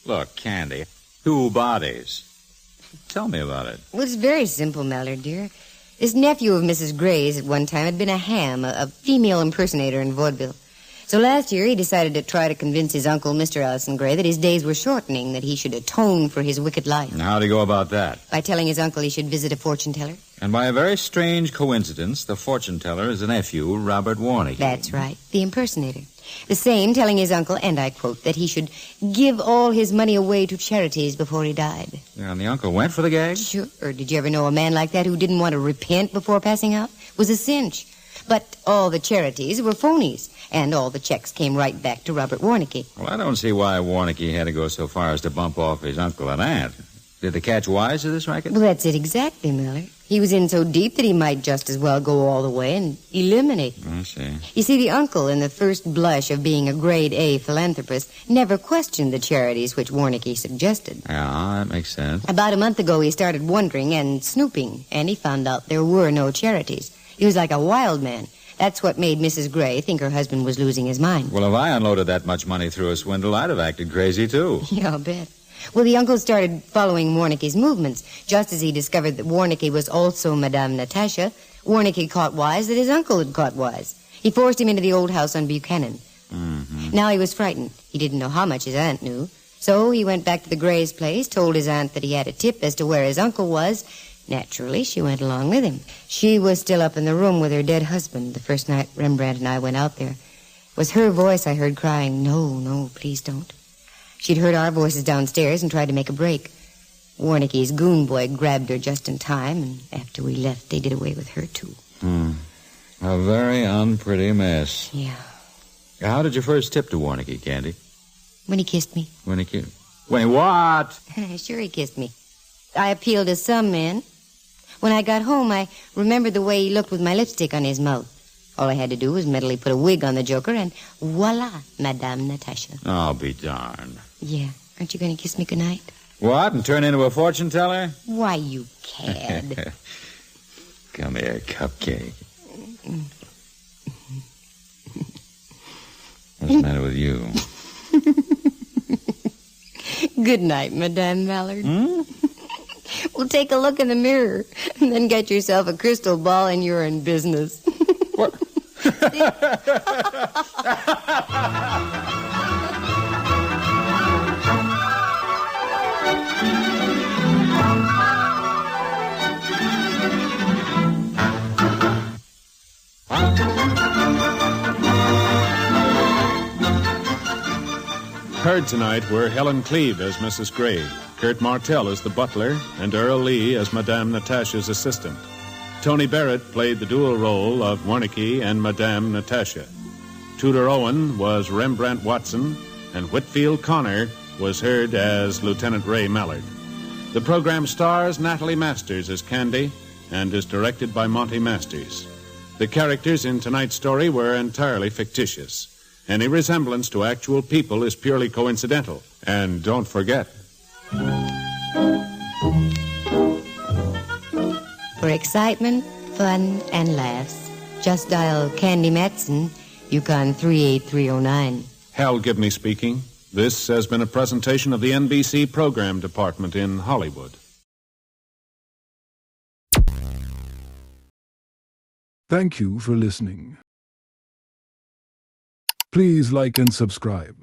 Look, Candy, 2 bodies. Tell me about it.
Well, it's very simple, Mallard, dear. This nephew of Mrs. Gray's at one time had been a ham, a female impersonator in vaudeville. So last year he decided to try to convince his uncle, Mr. Allison Gray, that his days were shortening, that he should atone for his wicked life.
And how'd he go about that?
By telling his uncle he should visit a fortune teller.
And by a very strange coincidence, the fortune teller is a nephew, Robert Warnicki.
That's right, the impersonator. The same telling his uncle, and I quote, that he should give all his money away to charities before he died.
Yeah, and the uncle went for the gag?
Sure. Did you ever know a man like that who didn't want to repent before passing out? It was a cinch. But all the charities were phonies, and all the checks came right back to Robert Warnicki.
Well, I don't see why Warnicki had to go so far as to bump off his uncle and aunt. Did the catch wise to this racket?
Well, that's it exactly, Miller. He was in so deep that he might just as well go all the way and eliminate them.
I see.
You see, the uncle, in the first blush of being a grade-A philanthropist, never questioned the charities which Warnicki suggested.
Yeah, that makes sense.
About a month ago, he started wondering and snooping, and he found out there were no charities. He was like a wild man. That's what made Mrs. Gray think her husband was losing his mind.
Well, if I unloaded that much money through a swindle, I'd have acted crazy, too.
Yeah, I'll bet. Well, the uncle started following Warnicki's movements. Just as he discovered that Warnicki was also Madame Natasha, Warnicki caught wise that his uncle had caught wise. He forced him into the old house on Buchanan.
Mm-hmm.
Now he was frightened. He didn't know how much his aunt knew. So he went back to the Gray's place, told his aunt that he had a tip as to where his uncle was. Naturally, she went along with him. She was still up in the room with her dead husband the first night Rembrandt and I went out there. It was her voice I heard crying, "No, please don't." She'd heard our voices downstairs and tried to make a break. Warnicki's goon boy grabbed her just in time, and after we left, they did away with her, too.
A very unpretty mess.
Yeah.
How did you first tip to Warnicki, Candy?
When he kissed me.
When he kissed? Wait, what?
Sure, he kissed me. I appealed to some men. When I got home, I remembered the way he looked with my lipstick on his mouth. All I had to do was mentally put a wig on the joker, and voila, Madame Natasha.
I'll be darned.
Yeah. Aren't you going to kiss me goodnight?
What, and turn into a fortune teller?
Why, you cad.
Come here, cupcake. What's the matter with you?
Good night, Madame Mallard. Well, take a look in the mirror, and then get yourself a crystal ball, and you're in business.
What?
Heard tonight were Helen Cleve as Mrs. Gray, Kurt Martell as the butler, and Earl Lee as Madame Natasha's assistant. Tony Barrett played the dual role of Warnicki and Madame Natasha. Tudor Owen was Rembrandt Watson, and Whitfield Connor was heard as Lieutenant Ray Mallard. The program stars Natalie Masters as Candy and is directed by Monty Masters. The characters in tonight's story were entirely fictitious. Any resemblance to actual people is purely coincidental. And don't forget...
For excitement, fun, and laughs, just dial Candy Matson, Yukon 38309.
Hal Gibney speaking. This has been a presentation of the NBC Program Department in Hollywood.
Thank you for listening. Please like and subscribe.